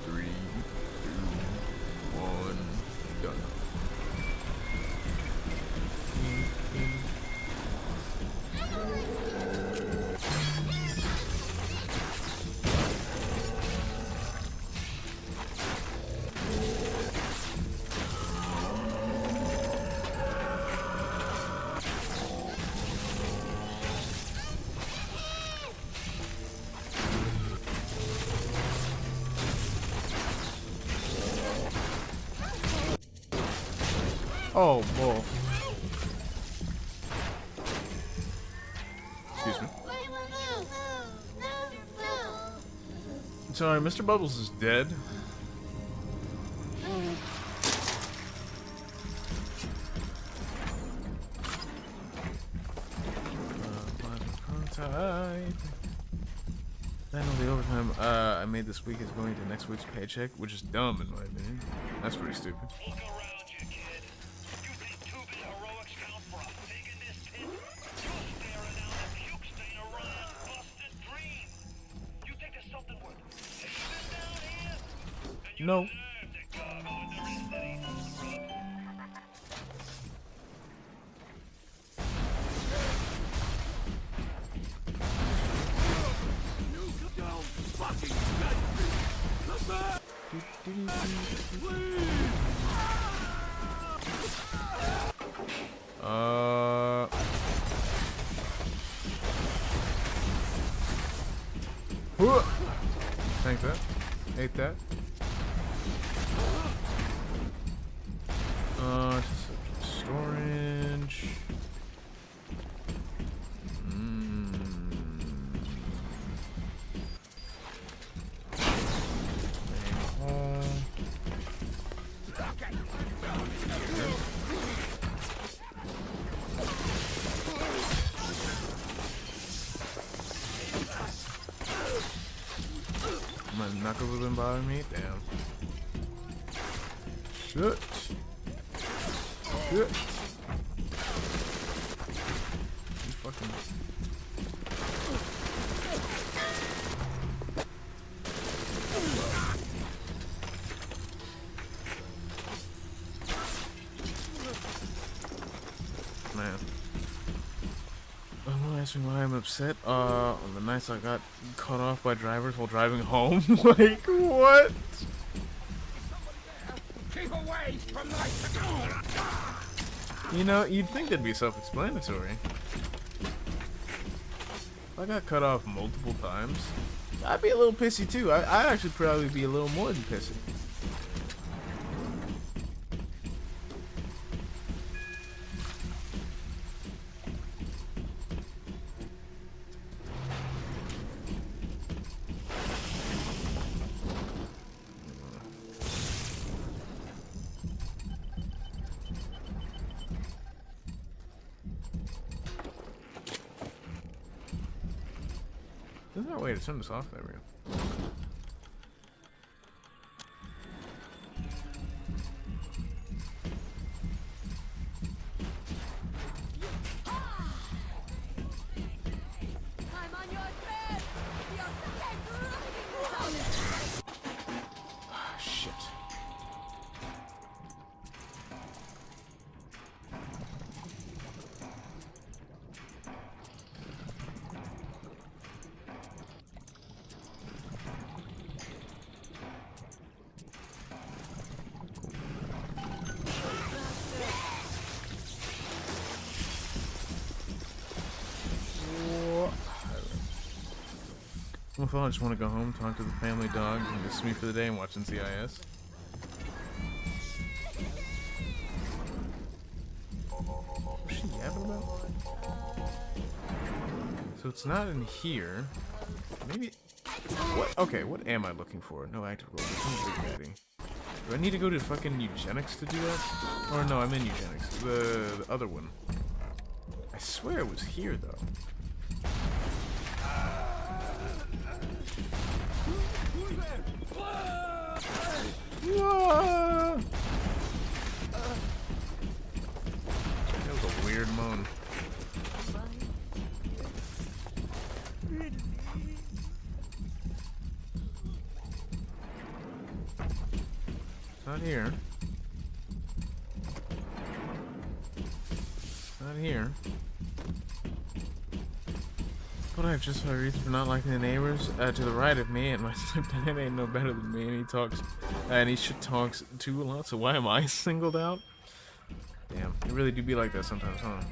3, 2, 1, done. Oh, bull. Excuse me. Sorry, Mr. Bubbles is dead. Then all the overtime I made this week is going to next week's paycheck, which is dumb in my opinion. That's pretty stupid. No. Thanks that. Ate that. Just storage. My knuckles have been bothering me. Damn. Shit. Shit. You fucking. man. I'm asking why I'm upset. On the nights I got cut off by drivers while driving home. Like, what? Keep away from my... You know, you'd think that'd be self-explanatory. If I got cut off multiple times, I'd be a little pissy too. I'd actually probably be a little more than pissy. There's no way to turn this off. There we go. I'm on your trail. You're Shit. Well, I just want to go home, talk to the family dogs, and miss me for the day and watch NCIS. What's she yapping about? So it's not in here. Maybe. What? Okay, what am I looking for? No active role. Do I need to go to fucking eugenics to do that? Or no, I'm in eugenics. The other one. I swear it was here though. Whoa! That was a weird moan. It's not here. It's not here. But I've just heard reason for not liking the neighbors to the right of me, and my stepdad ain't no better than me, and he talks, and he shit talks too a lot. So why am I singled out? Damn, it really do be like that sometimes, huh?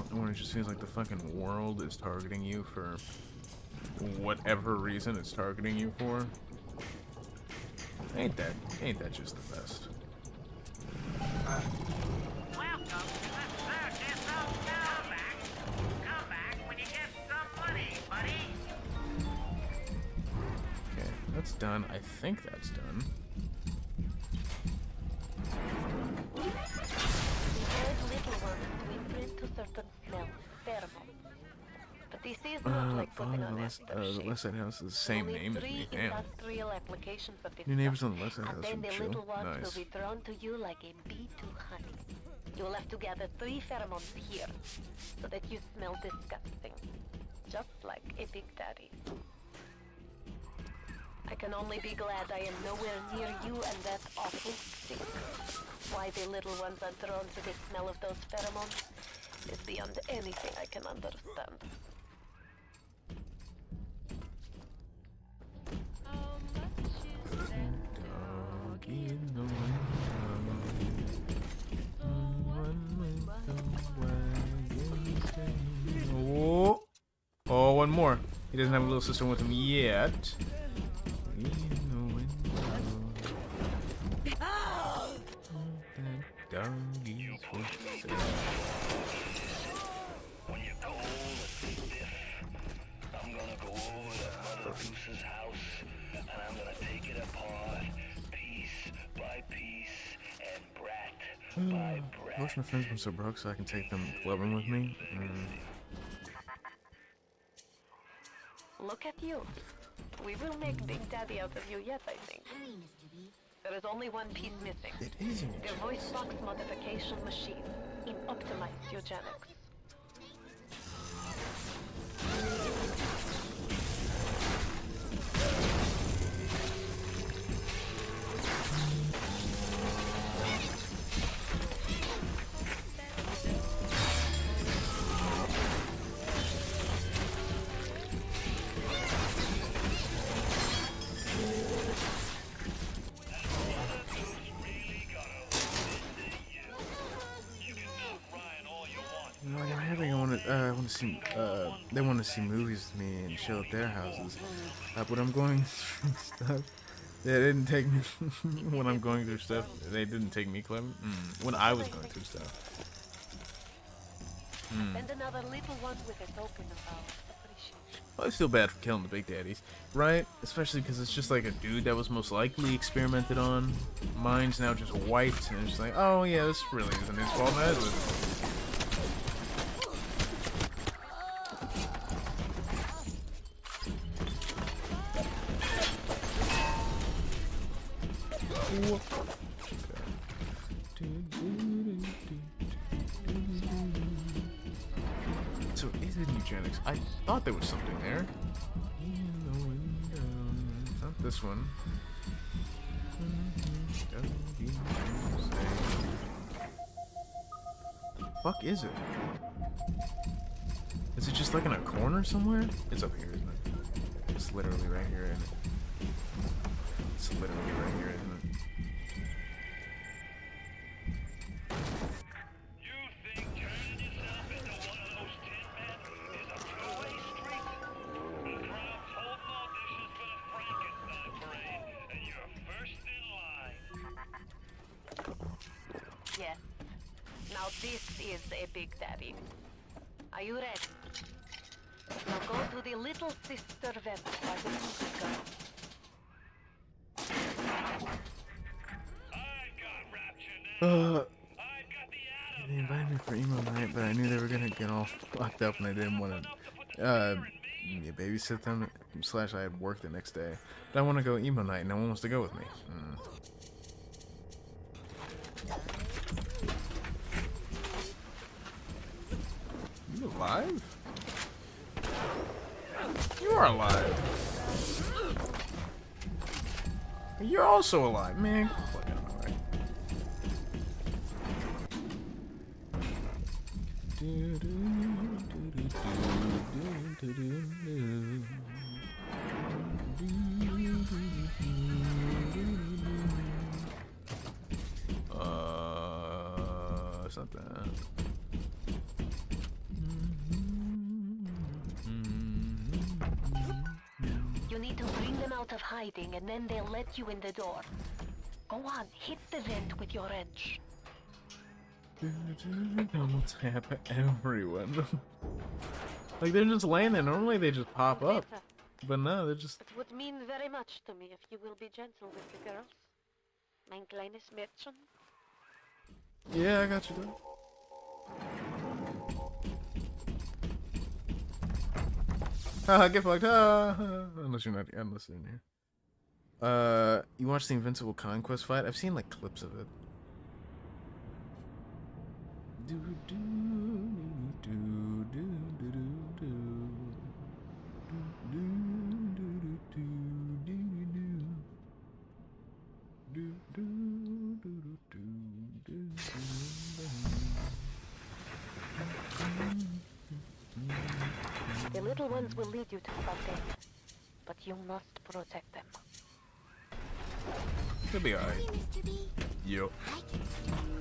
When it just feels like the fucking world is targeting you for whatever reason it's targeting you for. Ain't that just the best? Okay, that's done. I think that's done. The West Side House is the same name as me. Damn. New neighbors on the West Side House And then are the chill. little ones Nice. will be drawn to you like a bee to honey. You will have to gather 3 pheromones here, so that you smell disgusting. Just like a big daddy. I can only be glad I am nowhere near you and that awful stink. Why the little ones are drawn to the smell of those pheromones is beyond anything I can understand. Oh, oh, one more. He doesn't have a little sister with him yet. When you're cold and stiff, I'm gonna go over to Mother Goose's house, and I'm gonna take it apart, piece by piece, and brat by brat. I wish my friends were so broke so I can take them clubbing with me. Look at you. We will make Big Daddy out of you yet, I think. There is only one piece missing. It is in The voice box modification machine in optimized eugenics. No, they're having. I want to see. They want to see movies with me and chill at their houses. But I'm going through stuff. They didn't take me when I'm going through stuff. They didn't take me, Clem. When I was going through stuff. And another little one with a token of our appreciation. Well, I feel bad for killing the Big Daddies, right? Especially because it's just like a dude that was most likely experimented on. Mine's now just wiped, and it's just like, oh yeah, this really isn't his fault, is it? So is it eugenics? I thought there was something there. Not this one. Fuck is it? Is it just like in a corner somewhere? It's up here, isn't it? It's literally right here, isn't it? It's literally right here, isn't it? Yes. Now this is a Big Daddy. Are you ready? Now go to the little sister vent by the music girl. They invited me for emo night, but I knew they were gonna get all fucked up, and I didn't want to babysit them. / I had work the next day, but I want to go emo night, and no one wants to go with me. You alive? You are alive. You're also alive, man. Fuck out of my way. It's not that. You need to bring them out of hiding, and then they'll let you in the door. Go on, hit the vent with your wrench. Double tap everyone. Like they're just laying there. Normally they just pop up, but no, they're just. It would mean very much to me if you will be gentle with the girls. Mein kleines Mädchen. Yeah, I got you, though. Haha, get fucked. Unless you're not, unless you're in here. You watched the Invincible Conquest fight? I've seen like clips of it. The little ones will lead you to Fontaine, but you must protect them. It'll be alright. Yo.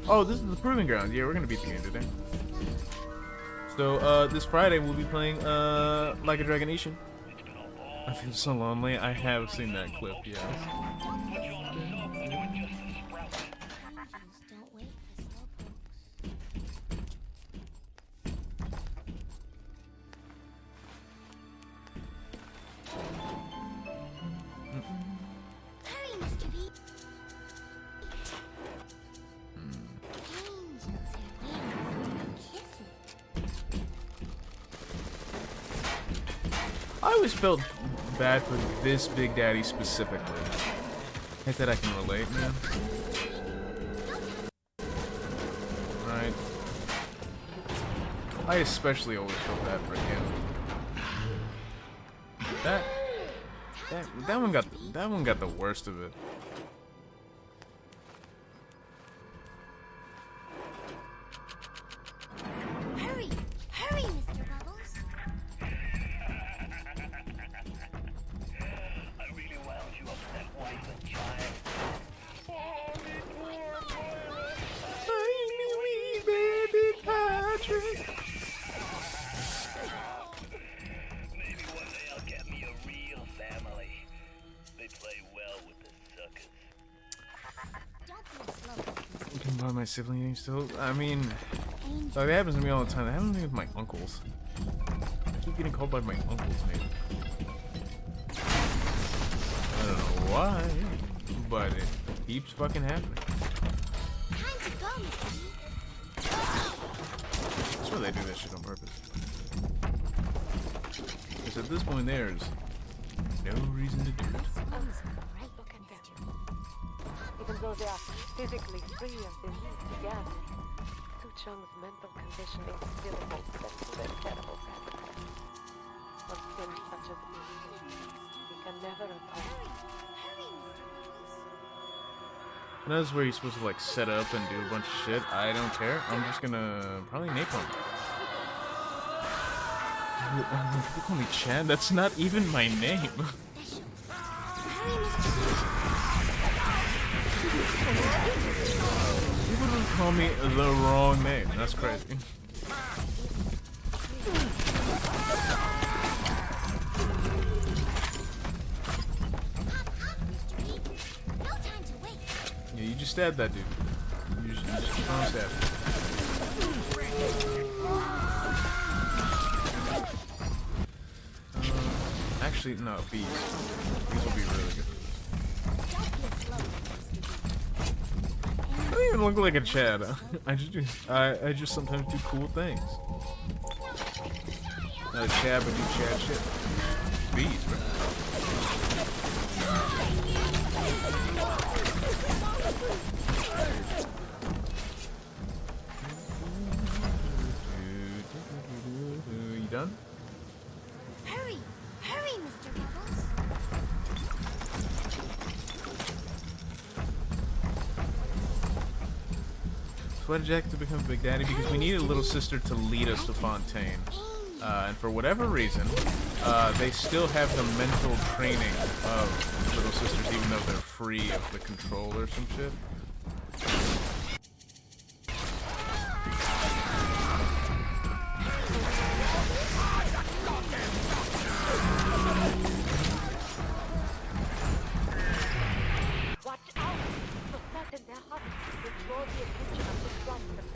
Oh, this is the Proving Ground. Yeah, we're gonna beat the game today. So, this Friday we'll be playing, Like a Dragon Ishin. I feel so lonely. I have seen that clip, yes. I always felt bad for this Big Daddy specifically. I think that I can relate, man. Right. I especially always feel bad for him. That one got the worst of it. Hurry! Hurry, Mr. Bubbles! I really wound you up to that wife and child. Oh, me poor Violet. Tiny wee baby Patrick. Maybe one day I'll get me a real family. They play well with the suckers. You can buy my sibling name still? I mean, like, that happens to me all the time. That happens to me with my uncles. I keep getting called by my uncle's name. I don't know why, but it keeps fucking happening. I swear they do that shit on purpose. Because at this point there's no reason to do it. Even though they are physically free of disease together, Su Chung's mental condition is still holds them to their terrible past. For sins such as these, he can never atone. And that's where you're supposed to like set up and do a bunch of shit. I don't care. I'm just gonna probably napalm. People call me Chad. That's not even my name. People just call me the wrong name. That's crazy. Yeah, you just stabbed that dude. You just keep on stabbing. Actually, no, bees. Bees will be really good. I don't even look like a Chad. I just sometimes do cool things. Not a Chad, but do Chad shit. Bees, bro. You done? Hurry! Hurry, Mr. Bubbles! So why did Jack have to become Big Daddy? Because we needed a little sister to lead us to Fontaine. And for whatever reason, they still have the mental training of little sisters, even though they're free of the control or some shit. Watch out! To fatten their hearts will draw the attention of the strongest.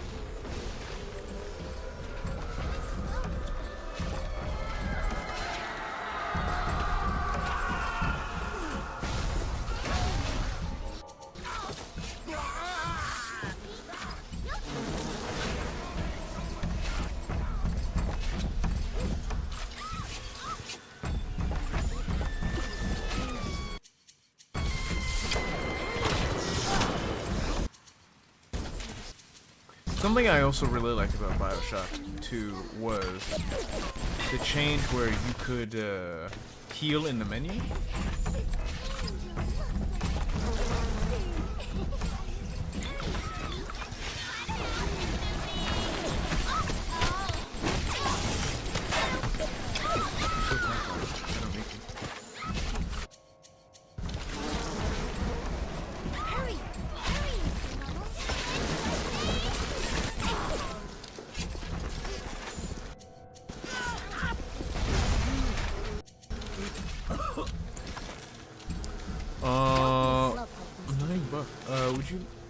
Something I also really liked about Bioshock 2 was the change where you could heal in the menu.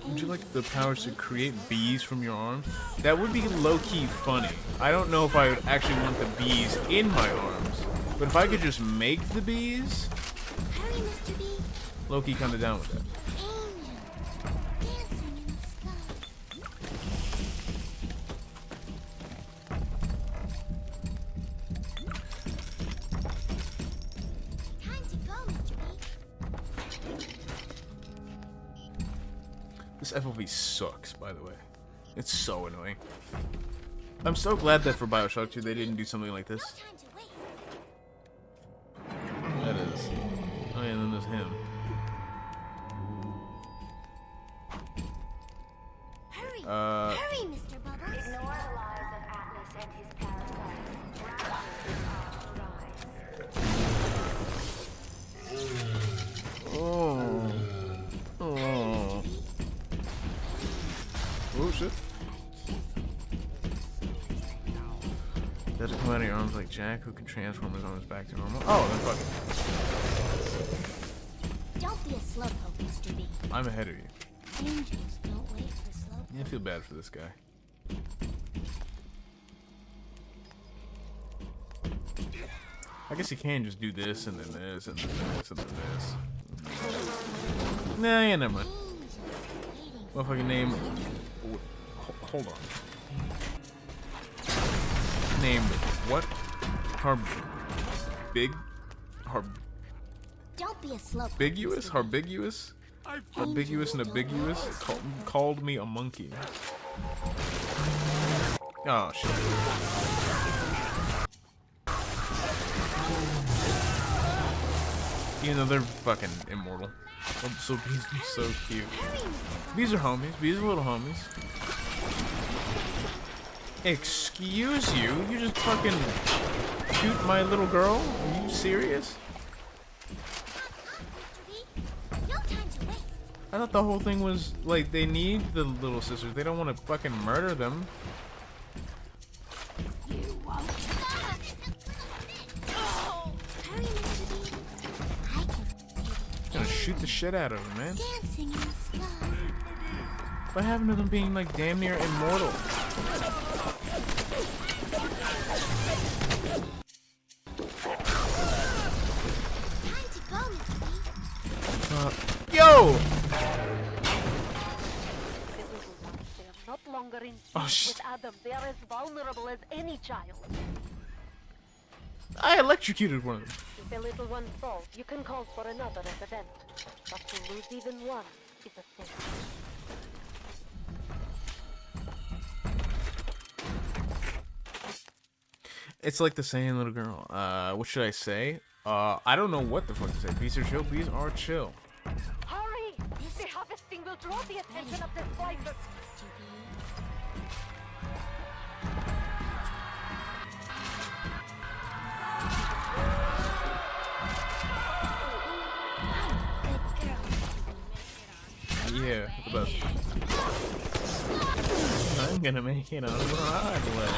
Would you like the powers to create bees from your arms? That would be low-key funny. I don't know if I would actually want the bees in my arms, but if I could just make the bees, low-key kinda down with that. This FOV sucks, by the way. It's so annoying. I'm so glad that for Bioshock 2 they didn't do something like this. That is. Oh yeah, and then there's him. Hurry, hurry, Mr. Bubbles. Ignore the lies of Atlas and his parasites. Oh. Oh. Oh shit. Does it come out of your arms like Jack, who can transform his arms back to normal? Oh, then fuck it. Don't be a slowpoke, Mr. B. I'm ahead of you. Angels don't wait for slowpokes. Yeah, I feel bad for this guy. I guess you can just do this and then this and then this and then this. Nah, yeah, never mind. Motherfucking name. Hold on. Named what? Don't be a slowpoke. Harbiguous? Harbiguous? Harbiguous and ambiguous? Called me a monkey. Oh shit. Even though they're fucking immortal. So bees are so cute. These are homies. These are little homies. Excuse you? You just fucking shoot my little girl? Are you serious? I thought the whole thing was like they need the little sisters. They don't want to fucking murder them. Gonna shoot the shit out of them, man. What happened to them being like damn near immortal? Yo! Not longer in Oh, with Adam. They are as vulnerable as any child. I electrocuted one of them. If a little one falls, you can call for another at the vent. But to lose even one is a sin. It's like the saying, little girl. What should I say? I don't know what the fuck to say. Bees are chill. Bees are chill. Hurry! The harvesting will draw the attention of the spiders. Yeah, the best. I'm gonna make it on Broadway.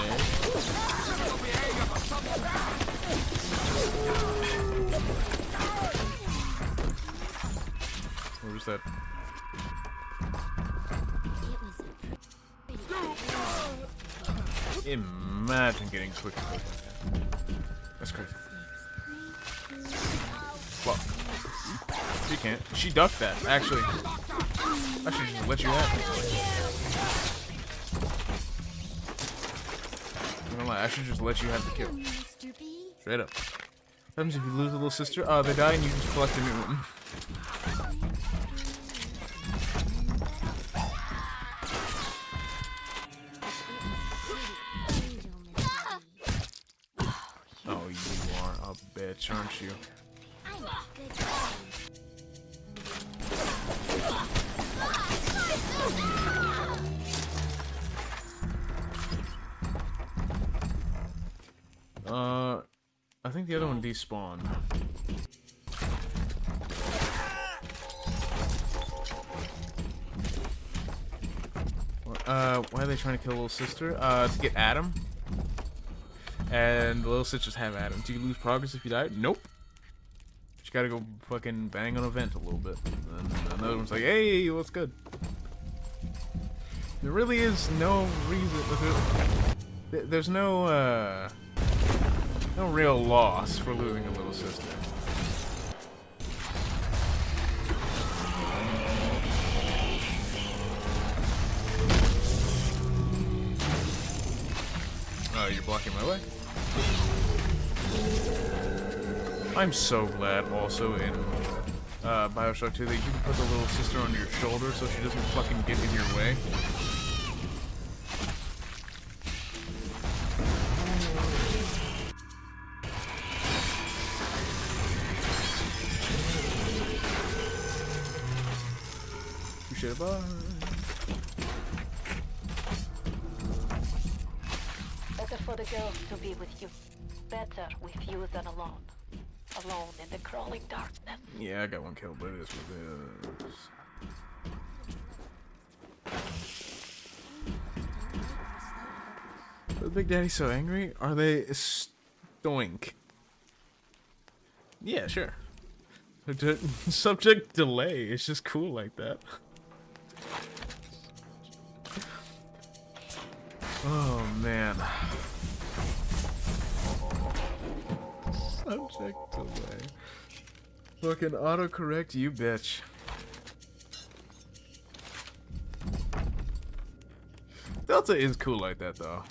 Where was that? Imagine getting quick like that. That's crazy. Fuck. She can't. She ducked that, actually. I should just let you have it. I'm gonna lie, I should just let you have the kill. Straight up. What happens if you lose a little sister? Oh, they die and you just collect a new one. Oh, you are a bitch, aren't you? I think the other one despawned. Why are they trying to kill little sister? To get Adam. And the little sisters have Adam. Do you lose progress if you die? Nope. But you gotta go fucking bang on a vent a little bit. And then another one's like, hey, what's good? There really is no reason. There's no, no real loss for losing a little sister. Oh, you're blocking my way? I'm so glad also in Bioshock 2 that you can put the little sister on your shoulder so she doesn't fucking get in your way. Appreciate it, bye. Better for the girls to be with you. Better with you than alone. Alone in the crawling darkness. Yeah, I got one kill, but it is what it is. Are the Big Daddy so angry? Are they stoink? Yeah, sure. Subject delay. It's just cool like that. Oh man. Subject delay. Fucking autocorrect, you bitch. Delta is cool like that though.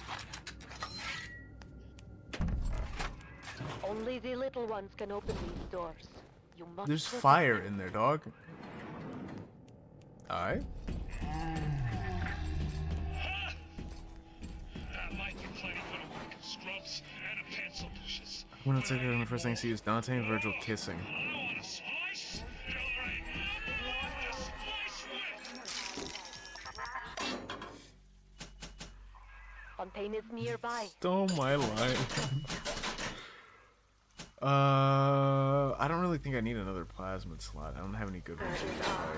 Only the little ones can open these doors. You must. There's fire in there, dog. Alright. When it's like the first thing I see is Dante and Virgil kissing. Fontaine is nearby. Oh my life. I don't really think I need another plasmid slot. I don't have any good reasons to fight,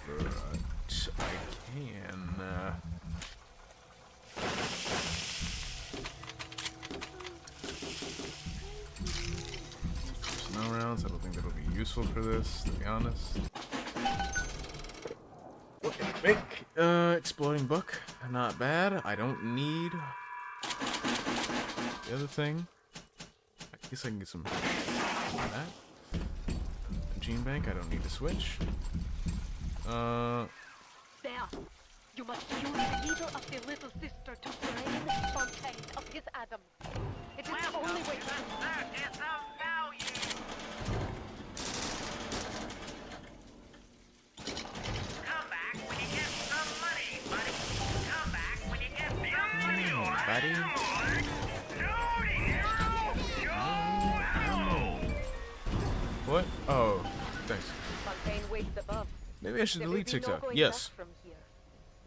but I can. Snow rounds. I don't think that'll be useful for this, to be honest. What can I make? Exploding book. Not bad. I don't need the other thing. I guess I can get some of that. Gene bank. I don't need to switch. There. You must use the needle of the little sister to drain Fontaine of his atoms. It is the only way to Buddy. What? Oh, thanks. Fontaine waits above. Maybe I should There delete will be no TikTok. going Yes. back from here.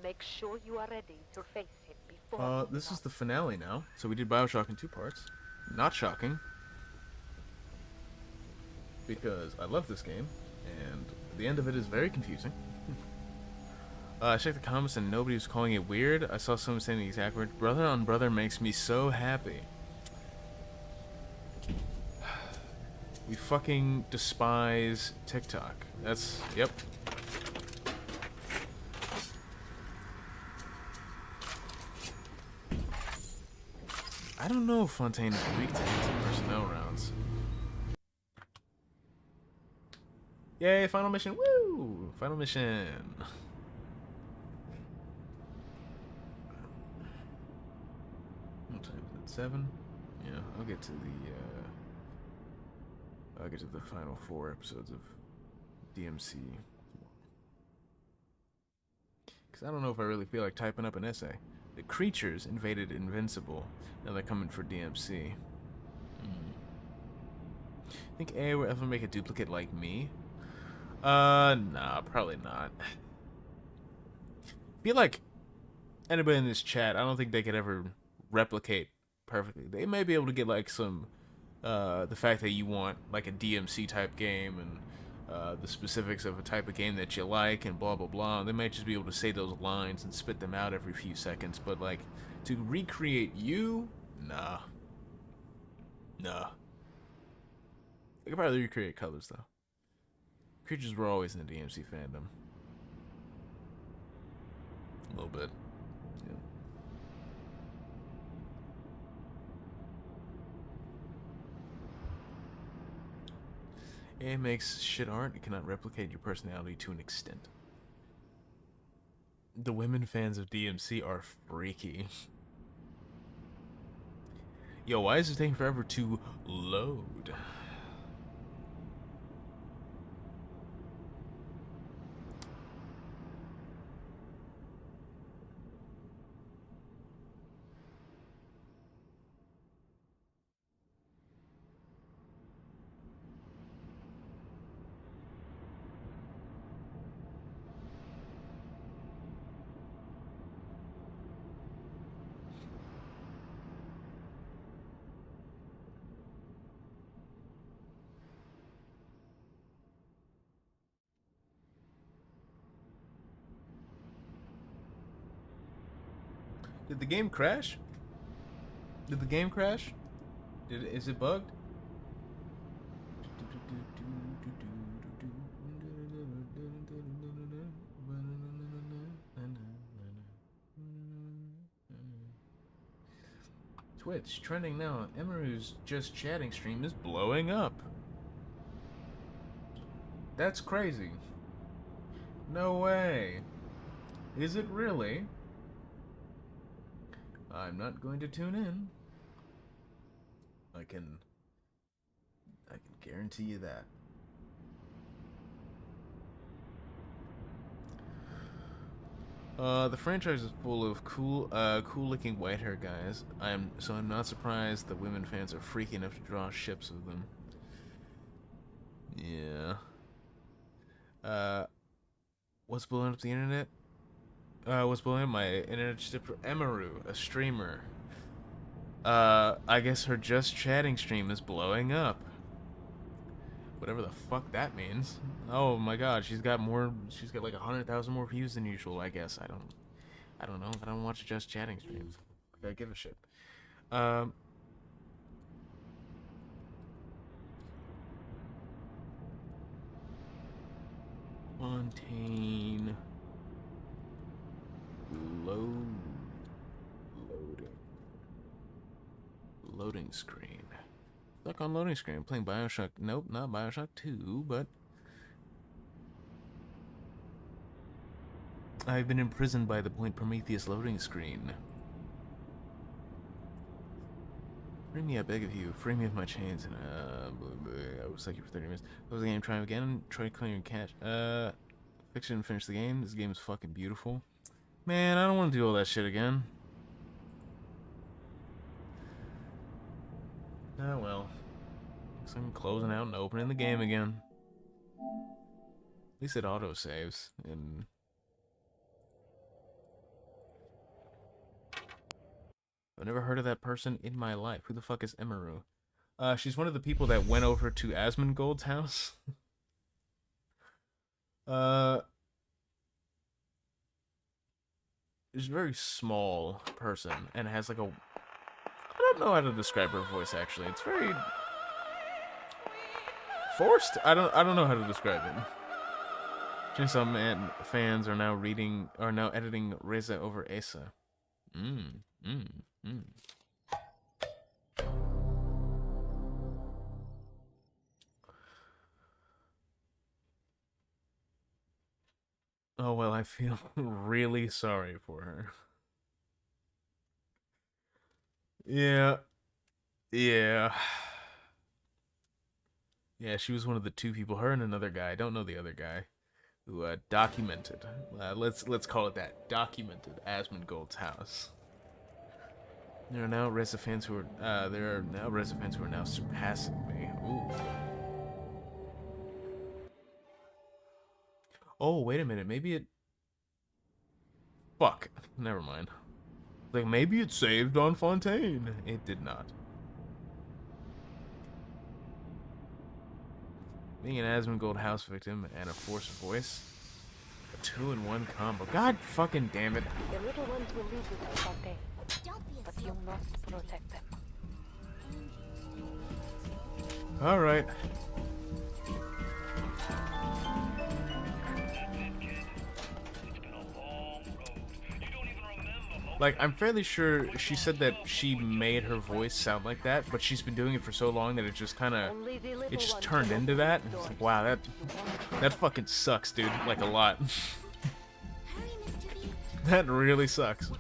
Make sure you are ready to face him before. This is the finale now. So we did Bioshock in 2 parts. Not shocking. Because I love this game, and the end of it is very confusing. I checked the comments and nobody was calling it weird. I saw someone saying the exact word. Brother on brother makes me so happy. We fucking despise TikTok. That's, yep. I don't know if Fontaine is weak to anti-personnel rounds. Yay, final mission. Woo! Final mission. What time is it? 7? Yeah, I'll get to the final 4 episodes of DMC. Because I don't know if I really feel like typing up an essay. The creatures invaded Invincible. Now they're coming for DMC. Think A will ever make a duplicate like me? Nah, probably not. Feel like anybody in this chat, I don't think they could ever replicate perfectly. They may be able to get like some, the fact that you want like a DMC type game and the specifics of a type of game that you like and blah blah blah. They might just be able to say those lines and spit them out every few seconds, but like to recreate you, nah. Nah. I could probably recreate colors though. Creatures were always in the DMC fandom. A little bit. Yeah. It makes shit art. It cannot replicate your personality to an extent. The women fans of DMC are freaky. Yo, why is it taking forever to load? Did the game crash? Did the game crash? Is it bugged? Twitch trending now. Emeru's Just Chatting stream is blowing up. That's crazy. No way. Is it really? I'm not going to tune in. I can guarantee you that. The franchise is full of cool-looking white-haired guys. I'm not surprised that women fans are freaky enough to draw ships of them. Yeah. What's blowing up the internet? What's blowing up my internet shipper? Emeru, a streamer. I guess her Just Chatting stream is blowing up. Whatever the fuck that means. Oh my god, she's got like 100,000 more views than usual, I guess. I don't know. I don't watch Just Chatting streams. Like, I give a shit. Fontaine. Loading screen. Stuck on loading screen. Playing Bioshock. Nope, not Bioshock 2, but I've been imprisoned by the Point Prometheus loading screen. Free me, I beg of you. Free me of my chains. And I was like you for 30 minutes. Close the game. Try again. Try clearing cache. Fix it and finish the game. This game is fucking beautiful. Man, I don't want to do all that shit again. Oh well. Looks like I'm closing out and opening the game again. At least it auto-saves. And I've never heard of that person in my life. Who the fuck is Emeru? She's one of the people that went over to Asmongold's house. She's a very small person and has like a... I don't know how to describe her voice actually. It's very forced. I don't know how to describe it. Chainsaw Man fans are now editing Reza over Asa. Oh well, I feel really sorry for her. Yeah, she was one of the two people, her and another guy, I don't know the other guy, who documented, let's call it that, documented Asmongold's house. There are now Reza fans who are now surpassing me. Ooh. Oh, wait a minute, maybe it... Fuck, never mind. Like, maybe it saved on Fontaine. It did not. Being an Asmongold house victim and a force voice. A 2-in-1 combo. God fucking damn it. The little ones will leave with you someday. But you must protect them. Alright. Like, I'm fairly sure she said that she made her voice sound like that, but she's been doing it for so long that it just kind of, it just turned into that. And it's like, wow, that fucking sucks, dude. Like, a lot. That really sucks.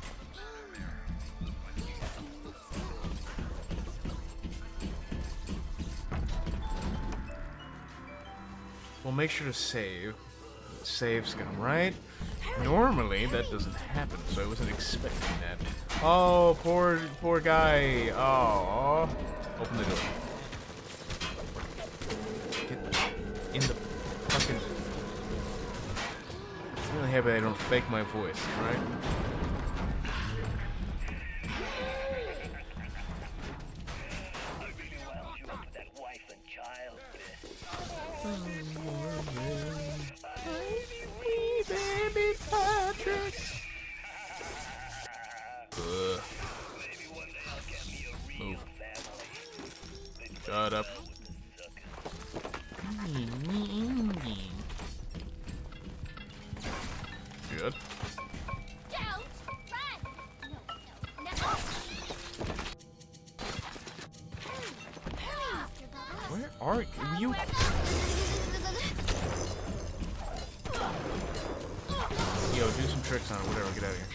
Well, make sure to save. Save scum, right? Normally that doesn't happen, so I wasn't expecting that. Oh, poor guy. Oh, open the door. Get in the fucking... I'm really happy I don't fake my voice, right? tricks on it. Whatever, get out of here.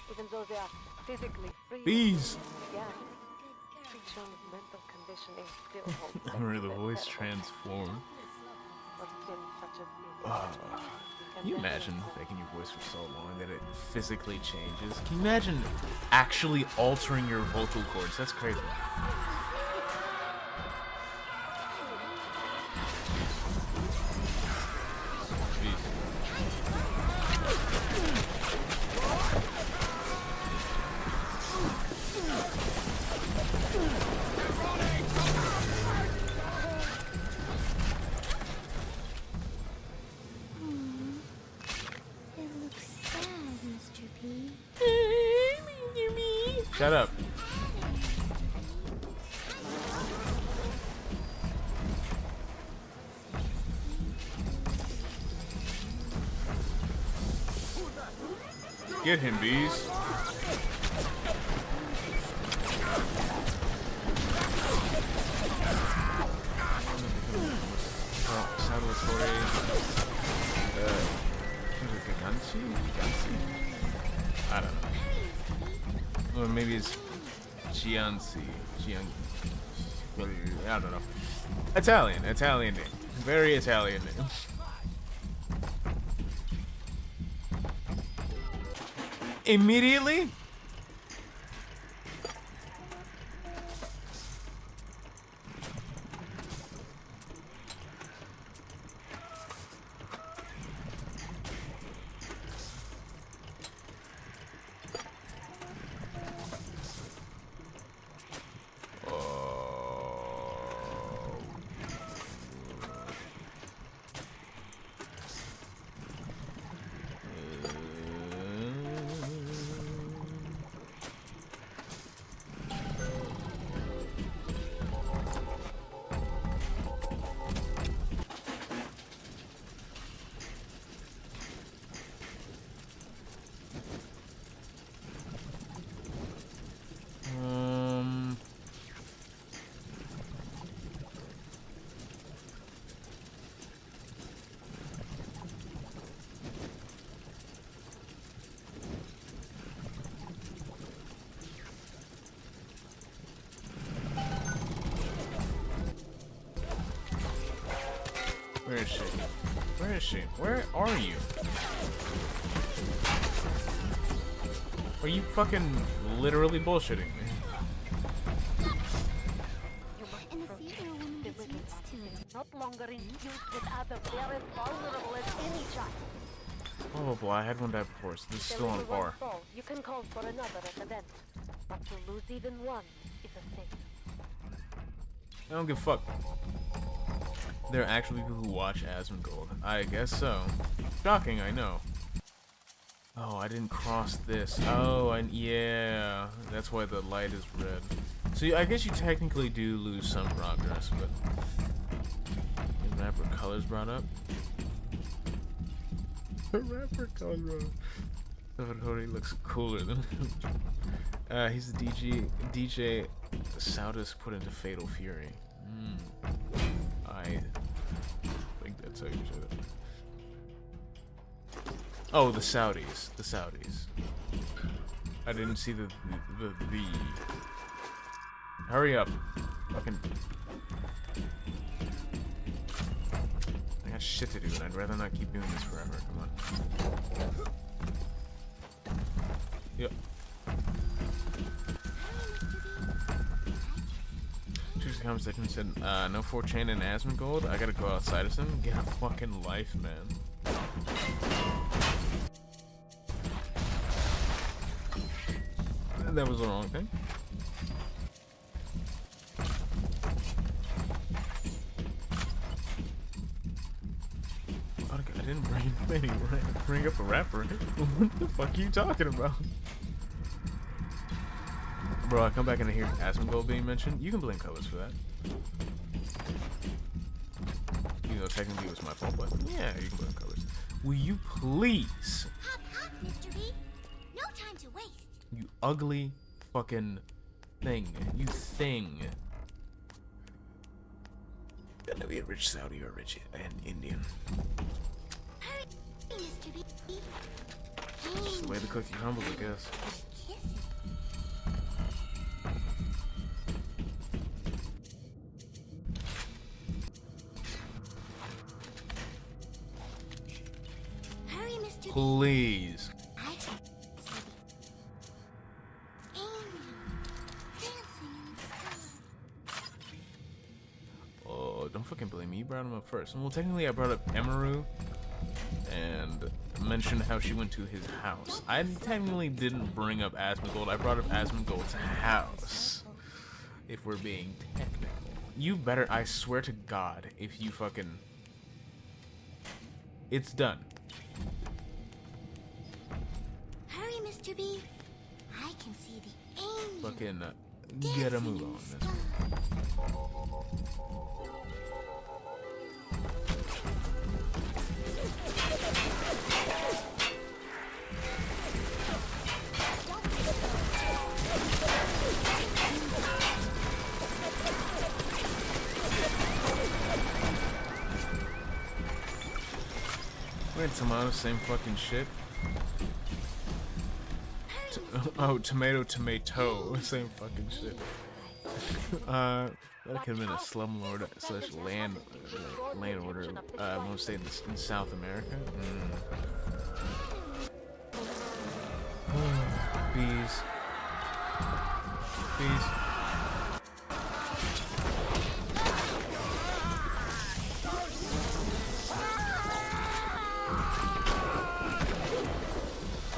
Even though they are physically free, Bees! yeah, Suchong's mental conditioning still holds. I remember the voice transformed. What's been such a Can you imagine making your voice for so long that it physically changes? Can you imagine actually altering your vocal cords? That's crazy. Shut up. Get him, bees. Salvatore. Giganti? I don't know. Or maybe it's Gianci. I don't know. Italian name. Very Italian name. Immediately? Where is she? Where is she? Where are you? Are you fucking literally bullshitting me? You must protect the women. Not longer in use with others. They are as vulnerable as any child. Blah blah blah. I had one die before, so this is still on par. You can call for another at the event, but to lose even one is a sin. I don't give a fuck. There are actually people who watch Asmongold. I guess so. Shocking, I know. Oh, I didn't cross this. Oh, and yeah, that's why the light is red. So I guess you technically do lose some progress, but the rapper colors brought up. The rapper colors brought up. Salvatore looks cooler than him. He's the DJ Saudis put into Fatal Fury. I think that's how you say that. Oh, the Saudis. The Saudis. I didn't see the. Hurry up. Fucking. I got shit to do, and I'd rather not keep doing this forever. Come on. Yep. Comment section said, no 4chan in Asmongold. I gotta go outside of some. Get a fucking life, man. That was the wrong thing. I didn't bring up a rapper. What the fuck are you talking about? Bro, I come back and I hear Asmongold being mentioned. You can blame colors for that. Even though technically it was my fault, but yeah, you can blame colors. Will you please? Hop, hop, Mr. B. No time to waste. You ugly fucking thing. You thing. to be a rich Saudi or rich and Indian. Hurry, Mr. B. Just the way the cookie crumbles, I guess. Hurry, Mr. B. Please. I can see the angel dancing in the sky. Oh, don't fucking blame me. You brought him up first. Well, technically, I brought up Emaru and mentioned how she went to his house. I technically didn't bring up Asmongold. I brought up Asmongold's house. If we're being technical. You better, I swear to God, if you fucking... It's done. Hurry, Mr. B. I can see the angel. Fucking get a move on this one. Wait, tomato, same fucking shit. Oh, tomato, same fucking shit. That could have been a slumlord slash landowner, most state in South America. Bees. Bees.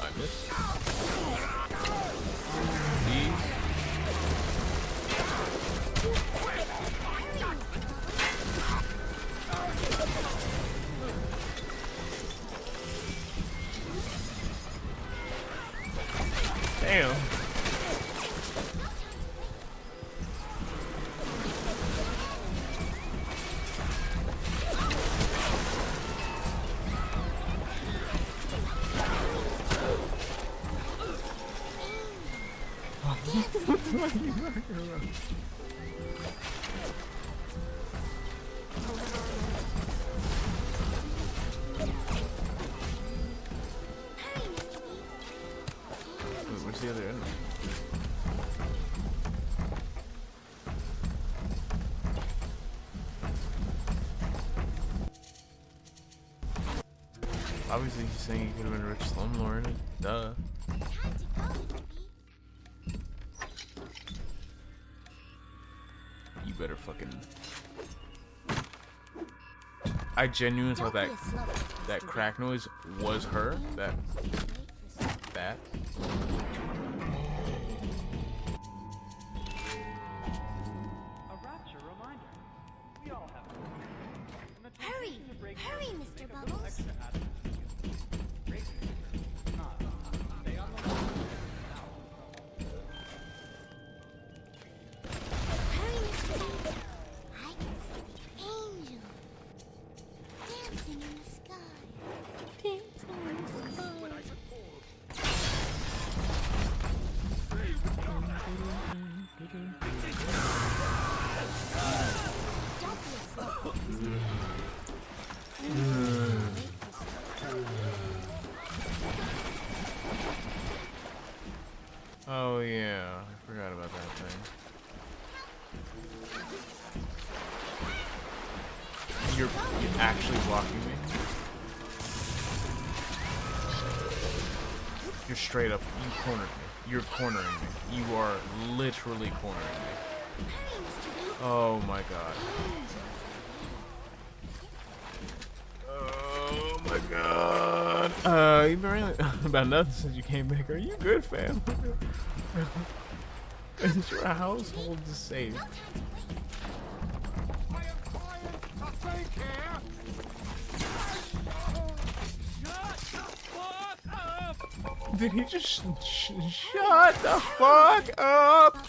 I missed. Bees. Damn. Where's the other enemy? Obviously, he's saying he could have been a rich slumlord. Duh. You better fucking. I genuinely thought that crack noise was her. That. Hurry! Hurry, Mr. Bubbles! Hurry, Mr. B. I can see the angel dancing in the sky. Dancing in the sky. Oh yeah, I forgot about that thing. You're actually blocking me. You're straight up. You cornered me. You're cornering me. You are literally cornering me. Oh my god. Oh my god. You've been really about nothing since you came back. Are you good, fam? Is your household safe? Did he just shut the fuck up?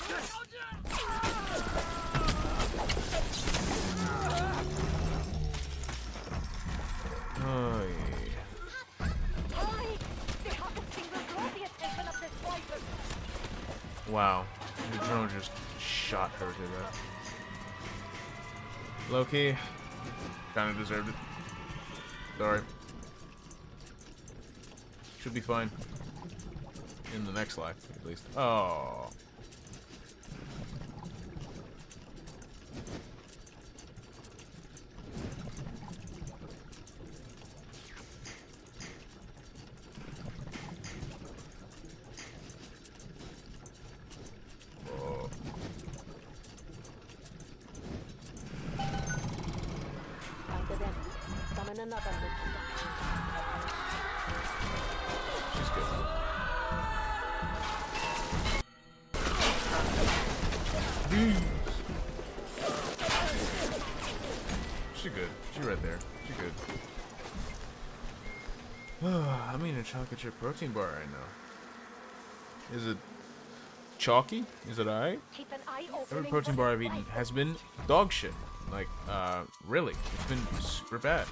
Oh yeah. Wow, the drone just shot her to death. Loki, Kind of deserved it. Sorry. Should be fine. In the next life, at least. Oh. She's good. She good. She right there. She good. I'm eating a chocolate chip protein bar right now. Is it chalky? Is it alright? Every protein bar I've eaten has been dog shit. Like, really. It's been super bad.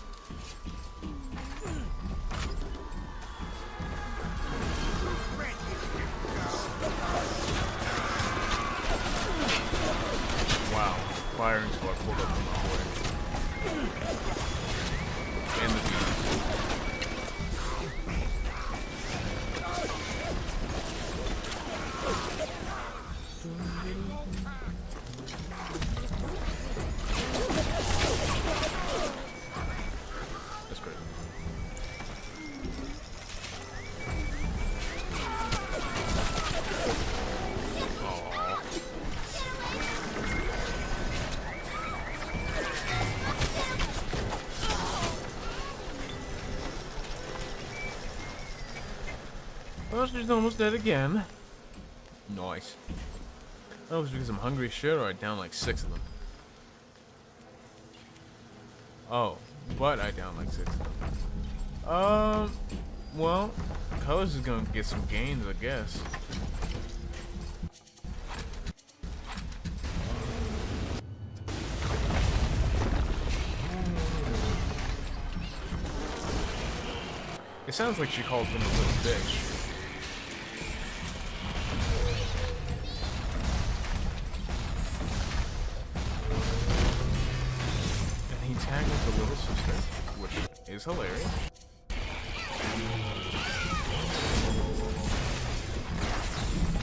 Wow. Firing squad pulled up from the hallway. And the beat. That's great. Well, she's almost dead again. Nice. I don't know if it's because I'm hungry as shit or I downed like 6 of them. Oh, but I downed like 6 of them. Well, Colors is gonna get some gains, I guess. It sounds like she called him a little bitch. The little sister, which is hilarious.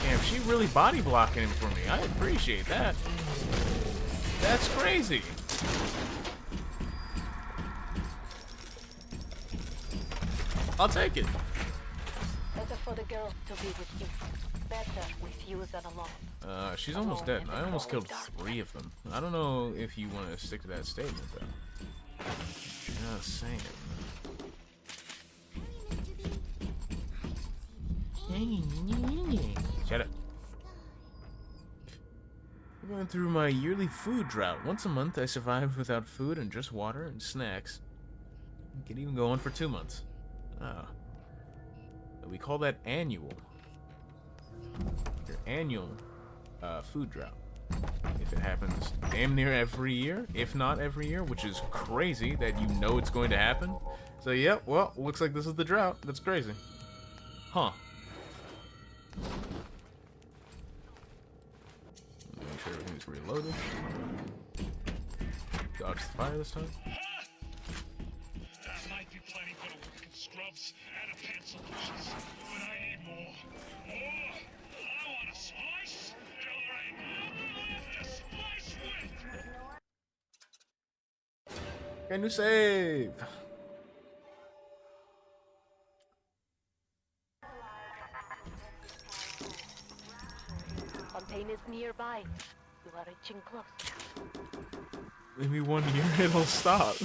Damn, she really body blocking him for me. I appreciate that. That's crazy. I'll take it. Better for the girl to be with you. Better with you than alone. She's almost dead. I almost killed 3 of them. I don't know if you want to stick to that statement, though. Just saying. Shut up. I'm going through my yearly food drought. Once a month, I survive without food and just water and snacks. I can even go on for 2 months. Ah. We call that annual. Your annual food drought. If it happens damn near every year, if not every year, which is crazy that you know it's going to happen. So, yep, well, looks like this is the drought. That's crazy. Huh. Make sure everything's reloaded. Dodge the fire this time. That might be plenty for the working scrubs and a pencil pushes, but I need more. More! I want a slice till there ain't nothing left to slice with! Can you save? Fontaine is nearby. You are reaching close. Maybe 1 year it'll stop.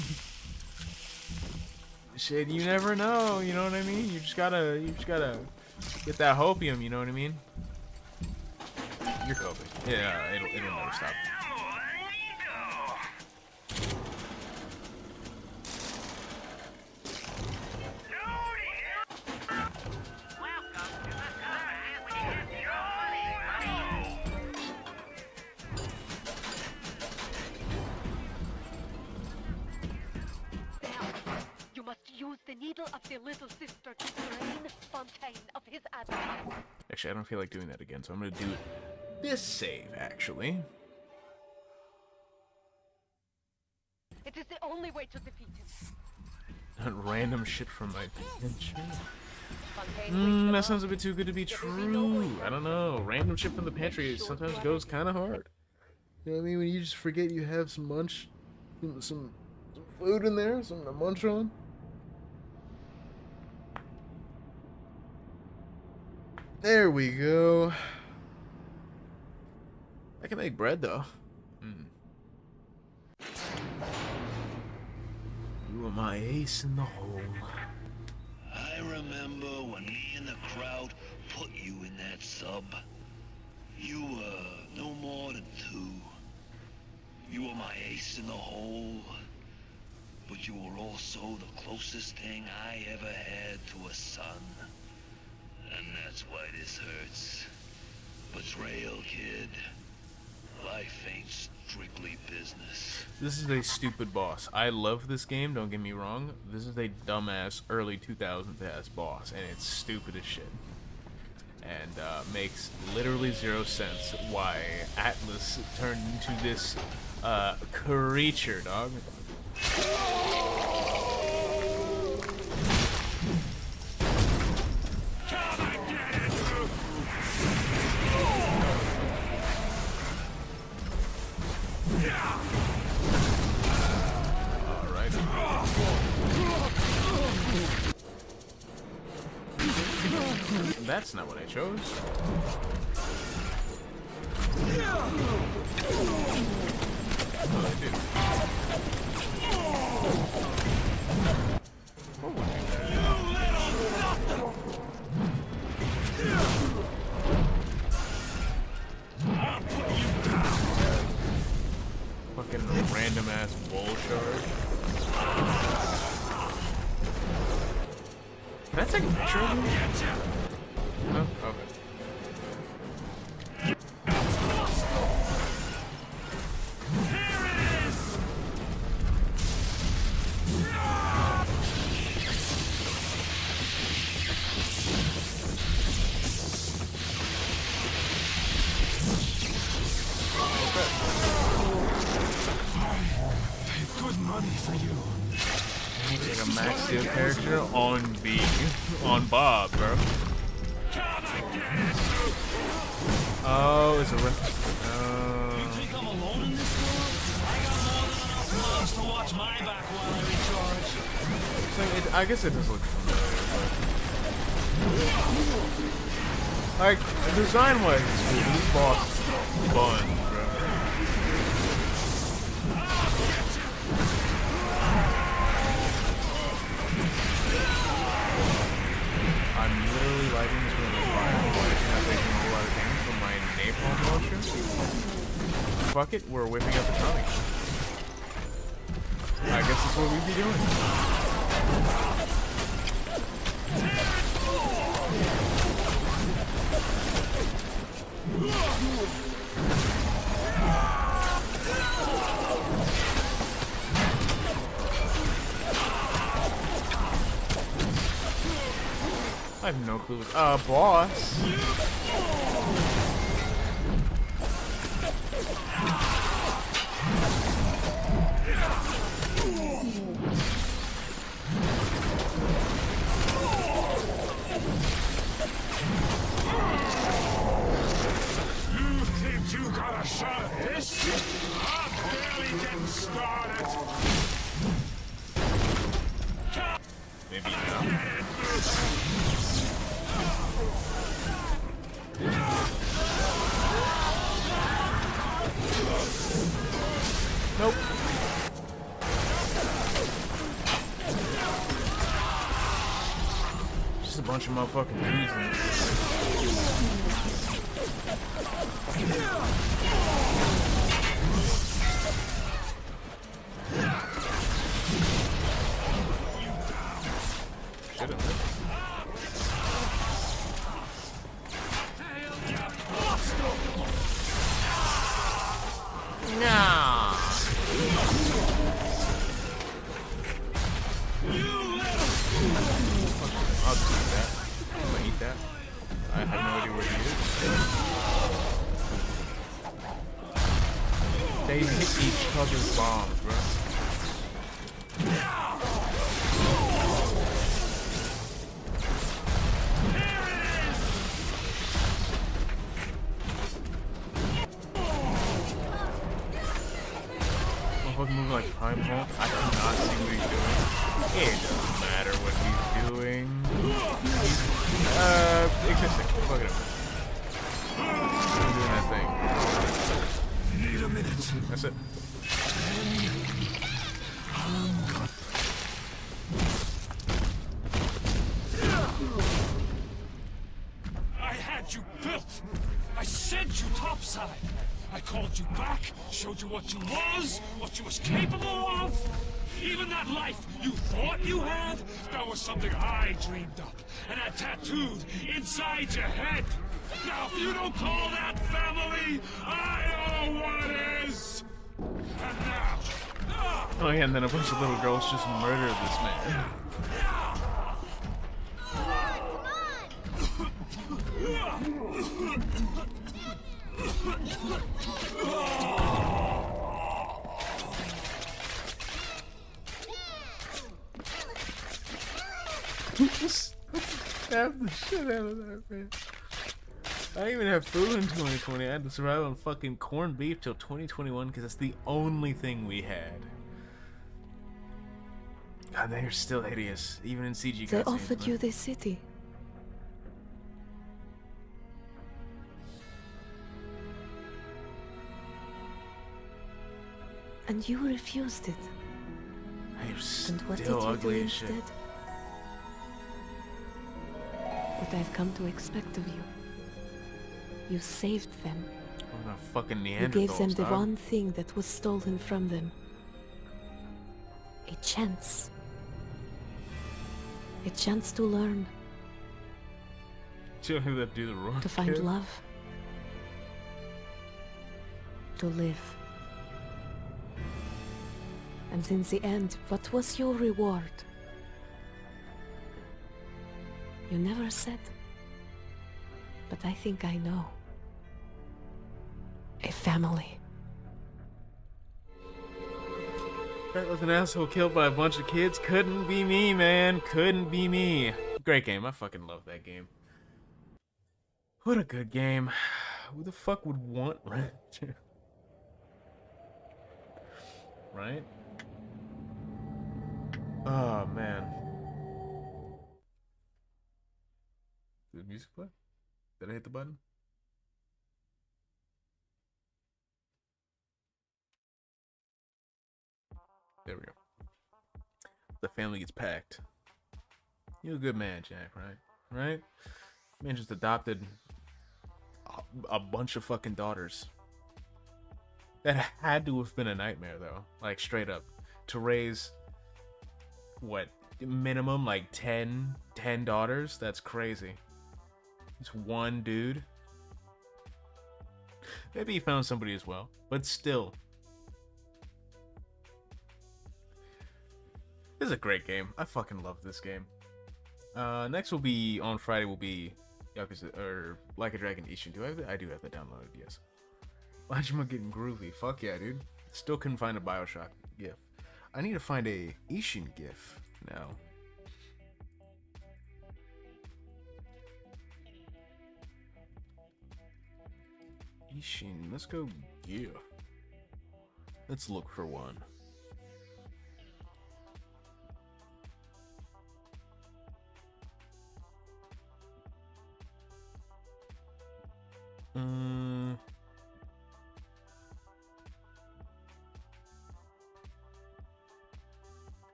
Shit, you never know, you know what I mean? You just gotta get that hopium, you know what I mean? You're coping. Yeah, it'll never stop. The needle of the little sister to drain Fontaine of his admiration. Actually, I don't feel like doing that again, so I'm gonna do this save, actually. It is the only way to defeat him. Random shit from my pantry. Fontaine That sounds a bit too good to be true. I don't know. Random shit from the pantry sometimes goes kind of hard. You know what I mean? When you just forget you have some lunch, some food in there, something to munch on. There we go. I can make bread though. You were my ace in the hole. I remember when me and the crowd put you in that sub. You were no more than 2. You were my ace in the hole. But you were also the closest thing I ever had to a son. And that's why this hurts. Betrayal, kid. Life ain't strictly business. This is a stupid boss. I love this game, don't get me wrong. This is a dumbass early 2000s ass boss, and it's stupid as shit. And makes literally 0 sense why Atlas turned into this creature, dog. Alright. That's not what I chose. Oh, I did. Fucking random ass bull shard. Can I take a picture of him? No? Okay. Good money for you. Like a max steel character on Bob, bro. Oh, it's a reference. You think I'm alone in this world? I got more than enough months to watch my back while I recharge. So I guess it does look familiar, but like design-wise, it's cool. This boss is fun, bro. I'm literally lighting this with a fire. I'm taking a whole lot of damage from my napalm launcher. Fuck it, we're whipping up the comic. I guess that's what we'd be doing. I have no clue. Boss. You think you got a shot at this? I'm barely getting started. Maybe now. Nope. Just a bunch of motherfucking dudes in Nah. I'll just eat that. I'm gonna eat that. I have no idea where he is. They hit each other's bombs, bro. fucking moving like Prime Home. I cannot see what he's doing. It doesn't matter what he's doing. Existing. Fuck it up. He's doing that thing. Need a minute. That's it. I had you built. I sent you topside. I called you back, showed you what you was capable of. Even that life you thought you had, that was something I dreamed up and had tattooed inside your head. Now, if you don't call that family, I know what is. And now. Oh yeah, and then a bunch of little girls just murdered this man. Stab the shit out of that man. I didn't even have food in 2020. I had to survive on fucking corned beef till 2021 because that's the only thing we had. God, they're still hideous, even in CG They cutscenes, offered man. you this city. And you refused it. You're And what did still you do ugly as shit. instead? What I've come to expect of you. You saved them. I'm a fucking You Neanderthals, gave them the dog. one thing that was stolen from them. A chance. A chance to learn. You don't have to do the wrong To find kid. love. To live. And in the end, what was your reward? You never said. But I think I know. A family. That was an asshole killed by a bunch of kids. Couldn't be me, man. Couldn't be me. Great game. I fucking love that game. What a good game. Who the fuck would want Rapture? Right? Oh, man. Did the music play? Did I hit the button? There we go. The family gets packed. You're a good man, Jack, right? Right? Man just adopted a bunch of fucking daughters. That had to have been a nightmare, though. Like, straight up. To raise, what, minimum, like 10 daughters? That's crazy. It's one dude. Maybe he found somebody as well. But still. This is a great game. I fucking love this game. Next will be, on Friday, will be Yakuza, or Like a Dragon Ishin. I do have that downloaded, yes. Majima getting groovy. Fuck yeah, dude. Still couldn't find a Bioshock GIF. I need to find a Ishin GIF now. Ishin, let's go GIF. Let's look for one.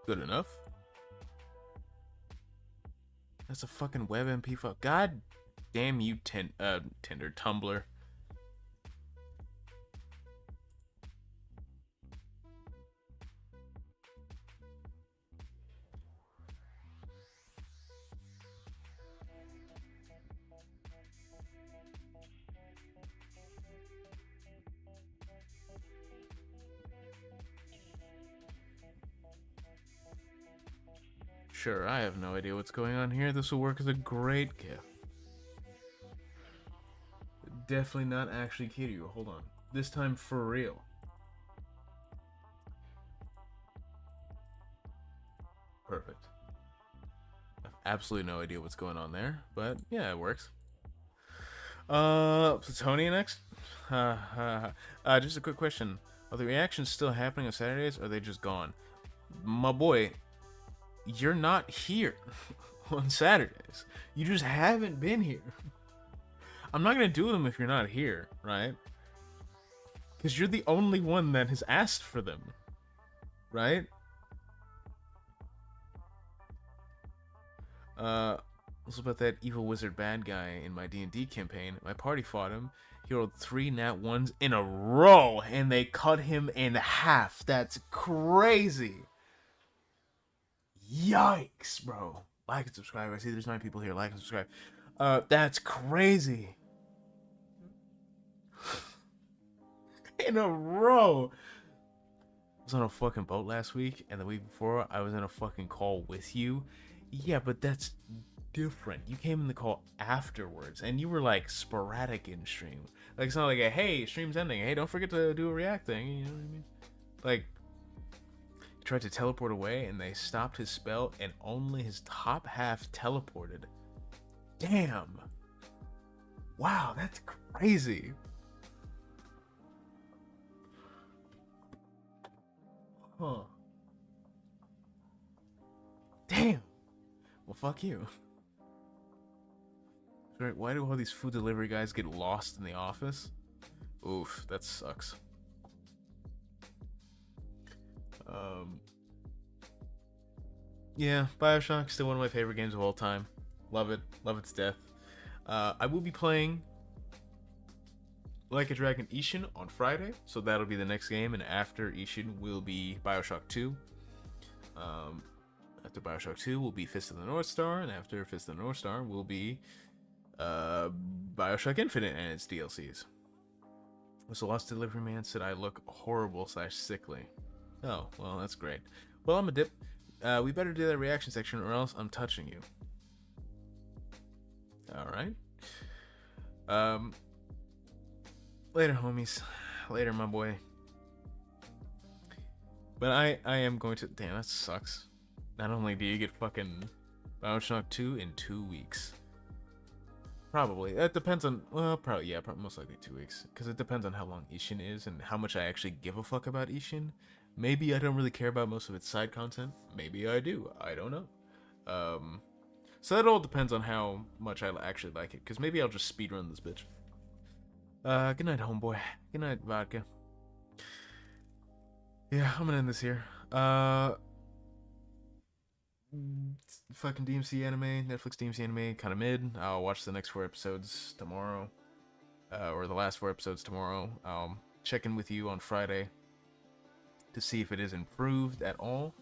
Good enough. That's a fucking WebMP file. God damn you, Tinder, Tumblr. Sure, I have no idea what's going on here. This will work as a great GIF. Definitely not actually kidding you. Hold on. This time for real. Perfect. I have absolutely no idea what's going on there, but yeah, it works. Plutonian next? Just a quick question. Are the reactions still happening on Saturdays, or are they just gone? My boy, you're not here on Saturdays. You just haven't been here. I'm not going to do them if you're not here, right? Because you're the only one that has asked for them, right? Also about that evil wizard bad guy in my D&D campaign. My party fought him. He rolled 3 nat 1s in a row, and they cut him in half. That's crazy. Yikes, bro. Like and subscribe. I see there's 9 people here. Like and subscribe. That's crazy. In a row. I was on a fucking boat last week, and the week before, I was in a fucking call with you. Yeah, but that's different. You came in the call afterwards, and you were like sporadic in stream. Like, it's not like a hey, stream's ending. Hey, don't forget to do a react thing. You know what I mean? Like, he tried to teleport away, and they stopped his spell, and only his top half teleported. Damn. Wow, that's crazy. Huh. Damn. Well, fuck you. Right, why do all these food delivery guys get lost in the office? Oof, that sucks. Yeah, Bioshock, still one of my favorite games of all time. Love it. Love it to death. I will be playing Like a Dragon Ishin on Friday, so that'll be the next game, and after Ishin will be Bioshock 2. After Bioshock 2 will be Fist of the North Star, and after Fist of the North Star will be Bioshock Infinite and its DLCs. So Lost Delivery Man said I look horrible / sickly. Oh, well, that's great. Well, I'm a dip. We better do that reaction section or else I'm touching you. Alright. Later, homies. Later, my boy. But I am going to... Damn, that sucks. Not only do you get fucking Bioshock 2 in 2 weeks. Probably. That depends on... Well, probably, yeah, most likely 2 weeks. Because it depends on how long Ishin is and how much I actually give a fuck about Ishin. Maybe I don't really care about most of its side content. Maybe I do. I don't know. So that all depends on how much I actually like it. Because maybe I'll just speedrun this bitch. Good night, homeboy. Good night, vodka. Yeah, I'm gonna end this here. Fucking DMC anime, Netflix DMC anime, kind of mid. I'll watch the next 4 episodes tomorrow. Or the last 4 episodes tomorrow. I'll check in with you on Friday to see if it is improved at all.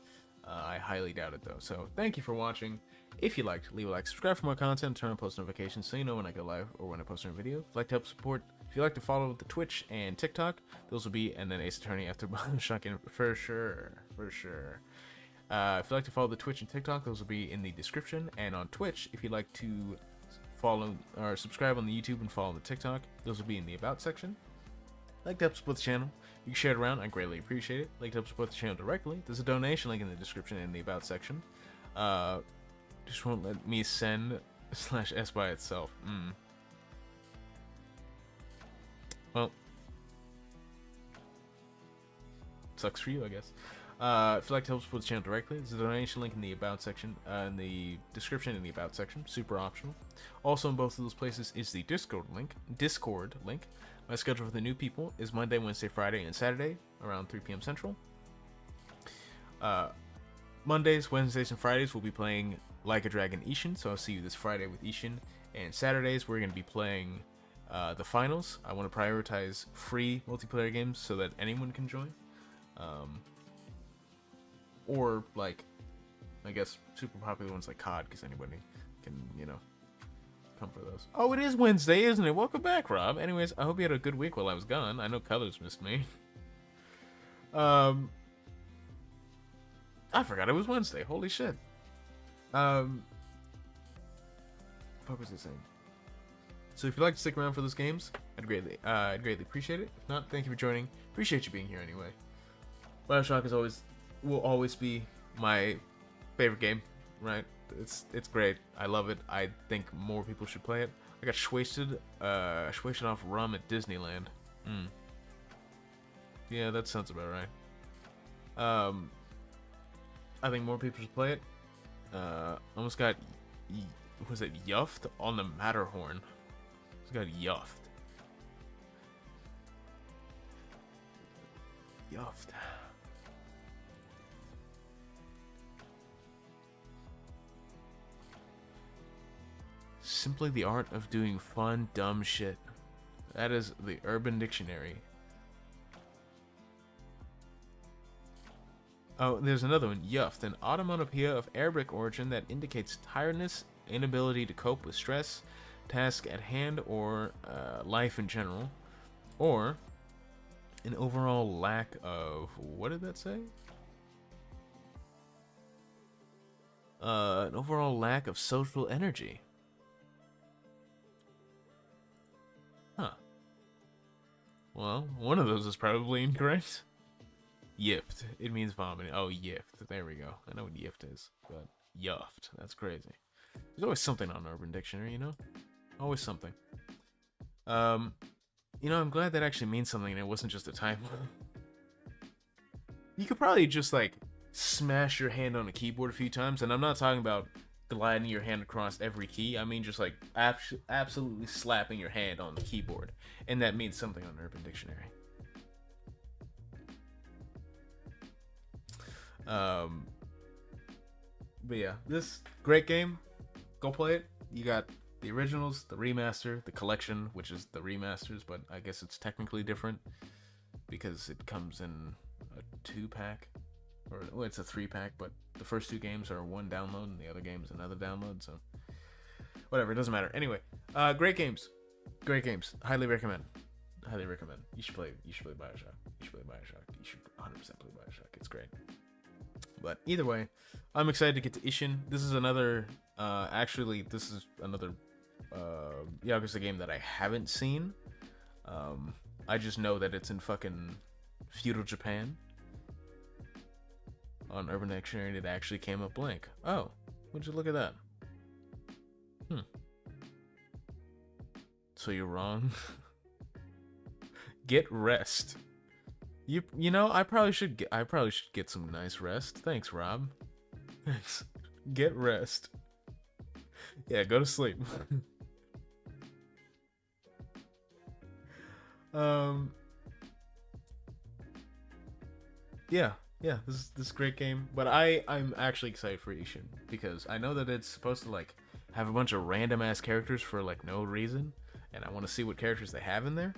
I highly doubt it though. So thank you for watching. If you liked, leave a like, subscribe for more content, turn on post notifications so you know when I go live or when I post a new video. If you'd like to help support, if you'd like to follow the Twitch and TikTok, those will be, and then Ace Attorney after Bioshock for sure. If you'd like to follow the Twitch and TikTok, those will be in the description. And on Twitch, if you'd like to follow or subscribe on the YouTube and follow the TikTok, those will be in the About section. Like to help support the channel, you can share it around, I greatly appreciate it. Like to help support the channel directly, there's a donation link in the description and the About section. Just won't let me send /s by itself. Well, sucks for you, I guess. If you'd like to help support the channel directly, there's a donation link in the About section, in the description in the About section. Super optional. Also in both of those places is the Discord link. My schedule for the new people is Monday, Wednesday, Friday, and Saturday around 3 p.m. Central. Mondays, Wednesdays, and Fridays we'll be playing Like a Dragon Ishin, so I'll see you this Friday with Ishin. And Saturdays we're going to be playing the finals. I want to prioritize free multiplayer games so that anyone can join. Or, like, I guess super popular ones like COD, because anybody can, you know, come for those. Oh, it is Wednesday, isn't it? Welcome back, Rob. Anyways, I hope you had a good week while I was gone. I know Colors missed me. I forgot it was Wednesday. Holy shit. What was I saying? So if you'd like to stick around for those games, I'd greatly appreciate it. If not, thank you for joining. Appreciate you being here anyway. Bioshock will always be my favorite game, right? It's great. I love it. I think more people should play it. I got shwasted off rum at Disneyland. Yeah, that sounds about right. I think more people should play it. Almost got, was it Yuffed on the Matterhorn? It's got Yuffed. Yuffed. Simply the art of doing fun, dumb shit. That is the Urban Dictionary. Oh, there's another one. Yuffed, an onomatopoeia of Arabic origin that indicates tiredness, inability to cope with stress, task at hand, or life in general, or an overall lack of, what did that say? An overall lack of social energy. Huh. Well, one of those is probably incorrect. Yipped. It means vomiting. Oh, yipped. There we go. I know what yipped is, but yuffed. That's crazy. There's always something on Urban Dictionary, you know? Always something. You know, I'm glad that actually means something and it wasn't just a typo. You could probably just, like, smash your hand on a keyboard a few times, and I'm not talking about gliding your hand across every key. I mean just, like, absolutely slapping your hand on the keyboard, and that means something on Urban Dictionary. But yeah, this great game. Go play it. You got the originals, the remaster, the collection, which is the remasters, but I guess it's technically different because it comes in a 2-pack, or well, it's a 3-pack, but the first 2 games are one download and the other game is another download, so whatever, it doesn't matter. Anyway, great games. Great games. Highly recommend. Highly recommend. You should play Bioshock. You should play Bioshock. You should 100% play Bioshock. It's great. But either way, I'm excited to get to Ishin. This is another, actually, this is another Yakuza game that I haven't seen. I just know that it's in fucking feudal Japan. On Urban Dictionary, it actually came up blank. Oh, would you look at that? So you're wrong. Get rest. You know, I probably should get some nice rest. Thanks, Rob. Thanks. Get rest. Yeah, go to sleep. Yeah, this is a great game, but I'm actually excited for Ishin because I know that it's supposed to like have a bunch of random ass characters for like no reason, and I want to see what characters they have in there.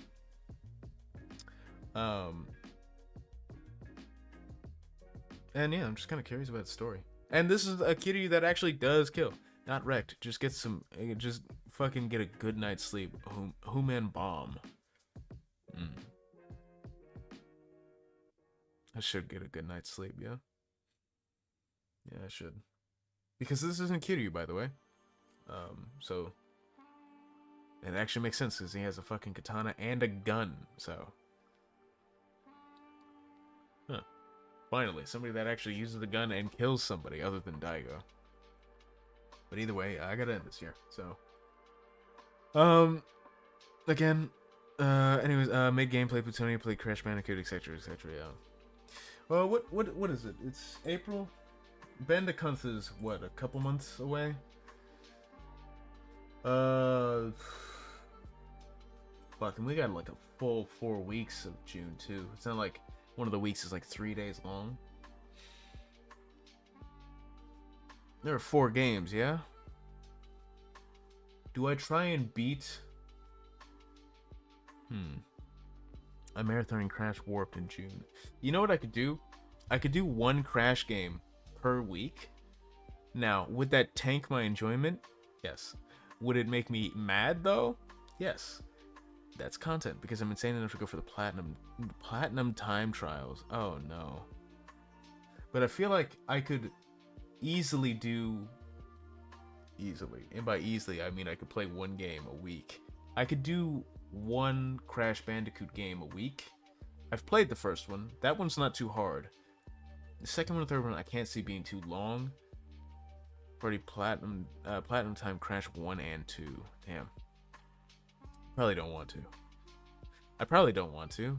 And yeah, I'm just kind of curious about the story. And this is a Kiryu that actually does kill, not wrecked. Just get some, just fucking get a good night's sleep. Human bomb. I should get a good night's sleep, yeah? Yeah, I should. Because this isn't Kiryu, by the way. So... it actually makes sense, because he has a fucking katana and a gun, so... Huh. Finally, somebody that actually uses the gun and kills somebody other than Daigo. But either way, I gotta end this here, so... Again... anyways, made gameplay, Plutonia, played Crash Bandicoot, etc, etc, yeah. Well, what is it? It's April? Bandicoot is, what, a couple months away? Fuck, and we got like a full 4 weeks of June, too. It's not like one of the weeks is like 3 days long. There are 4 games, yeah? Do I try and beat... I'm marathoning Crash Warped in June. You know what I could do? I could do 1 Crash game per week. Now, would that tank my enjoyment? Yes. Would it make me mad, though? Yes. That's content, because I'm insane enough to go for the platinum time trials. Oh, no. But I feel like I could easily do... Easily. And by easily, I mean I could play 1 game a week. I could do 1 Crash Bandicoot game a week. I've played the first one. That one's not too hard. The second one and third one I can't see being too long. Already platinum time Crash 1 and 2. Damn. Probably don't want to. I probably don't want to.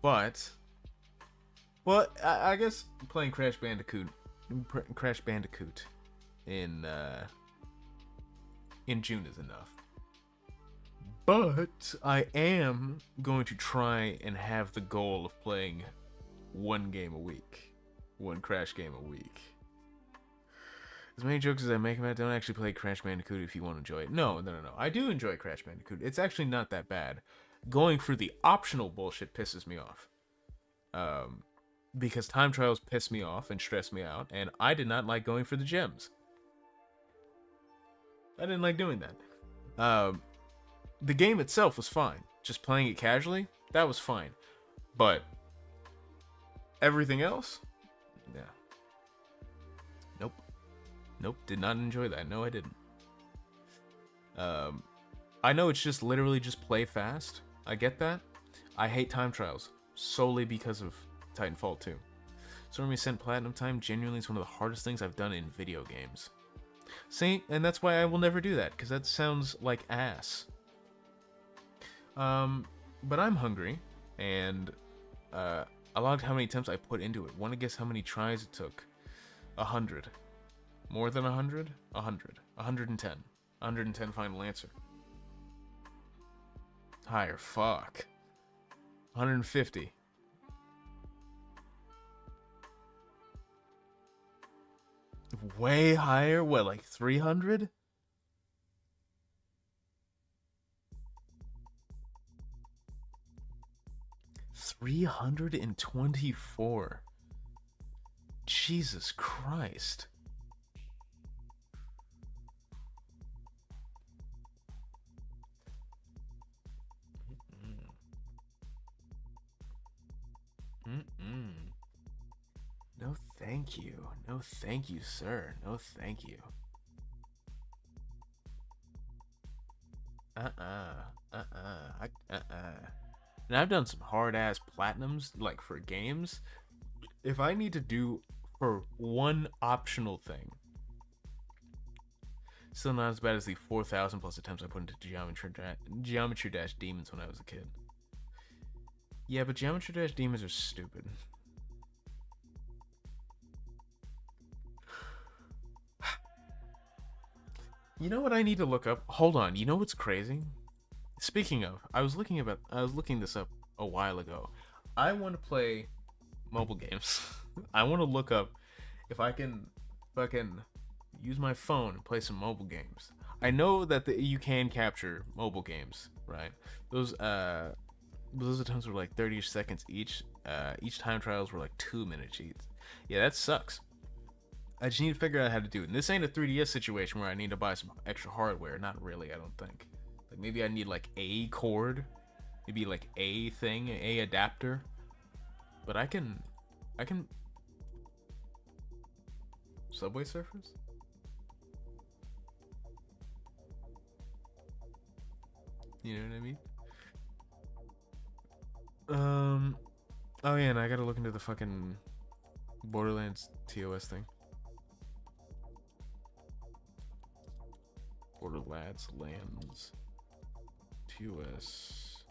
But Well, I guess playing Crash Bandicoot in June is enough. But I am going to try and have the goal of playing one game a week, one Crash game a week. As many jokes as I make about it, don't actually play Crash Bandicoot if you want to enjoy it. No. I do enjoy Crash Bandicoot. It's actually not that bad. Going for the optional bullshit pisses me off. Because time trials piss me off and stress me out, and I did not like going for the gems. I didn't like doing that. The game itself was fine. Just playing it casually, that was fine. But everything else? Yeah. Nope, did not enjoy that. No, I didn't. I know it's just literally just play fast. I get that. I hate time trials solely because of Titanfall 2. Stormy Ascent Platinum time genuinely is one of the hardest things I've done in video games. See, and that's why I will never do that, because that sounds like ass. But I'm hungry, and I logged how many attempts I put into it. Want to guess how many tries it took? 100. More than 100? 100. 110. 110 final answer. Higher, fuck. 150. Way higher? What, like 300? $324. Jesus Christ. No thank you. No thank you, sir. No thank you. And I've done some hard ass platinums, like for games. If I need to do for one optional thing, still not as bad as the 4,000 plus attempts I put into Geometry Dash Demons when I was a kid. Yeah, but Geometry Dash Demons are stupid. You know what I need to look up? Hold on. You know what's crazy? Speaking of, I was looking this up a while ago. I want to play mobile games. I want to look up if I can fucking use my phone and play some mobile games. I know that you can capture mobile games, right? Those attempts were like 30 seconds each. Each time trials were like 2 minutes each. Yeah, that sucks. I just need to figure out how to do it. And this ain't a 3DS situation where I need to buy some extra hardware. Not really, I don't think. Like maybe I need like a cord, maybe like a thing, a adapter. But I can Subway Surfers? You know what I mean? Oh yeah, and I gotta look into the fucking Borderlands TOS thing. Borderlands TOS.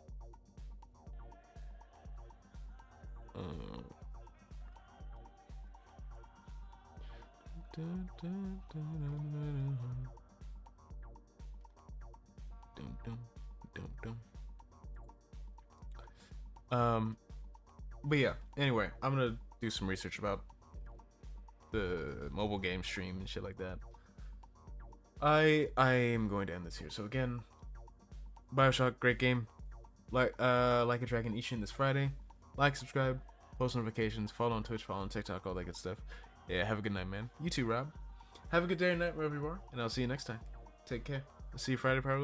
But yeah, anyway, I'm gonna do some research about the mobile game stream and shit like that. I am going to end this here. So again, Bioshock, great game. Like a Dragon Ishin this Friday. Like, subscribe, post notifications, follow on Twitch, follow on TikTok, all that good stuff. Yeah, have a good night, man. You too, Rob. Have a good day or night wherever you are, and I'll see you next time. Take care. I'll see you Friday probably.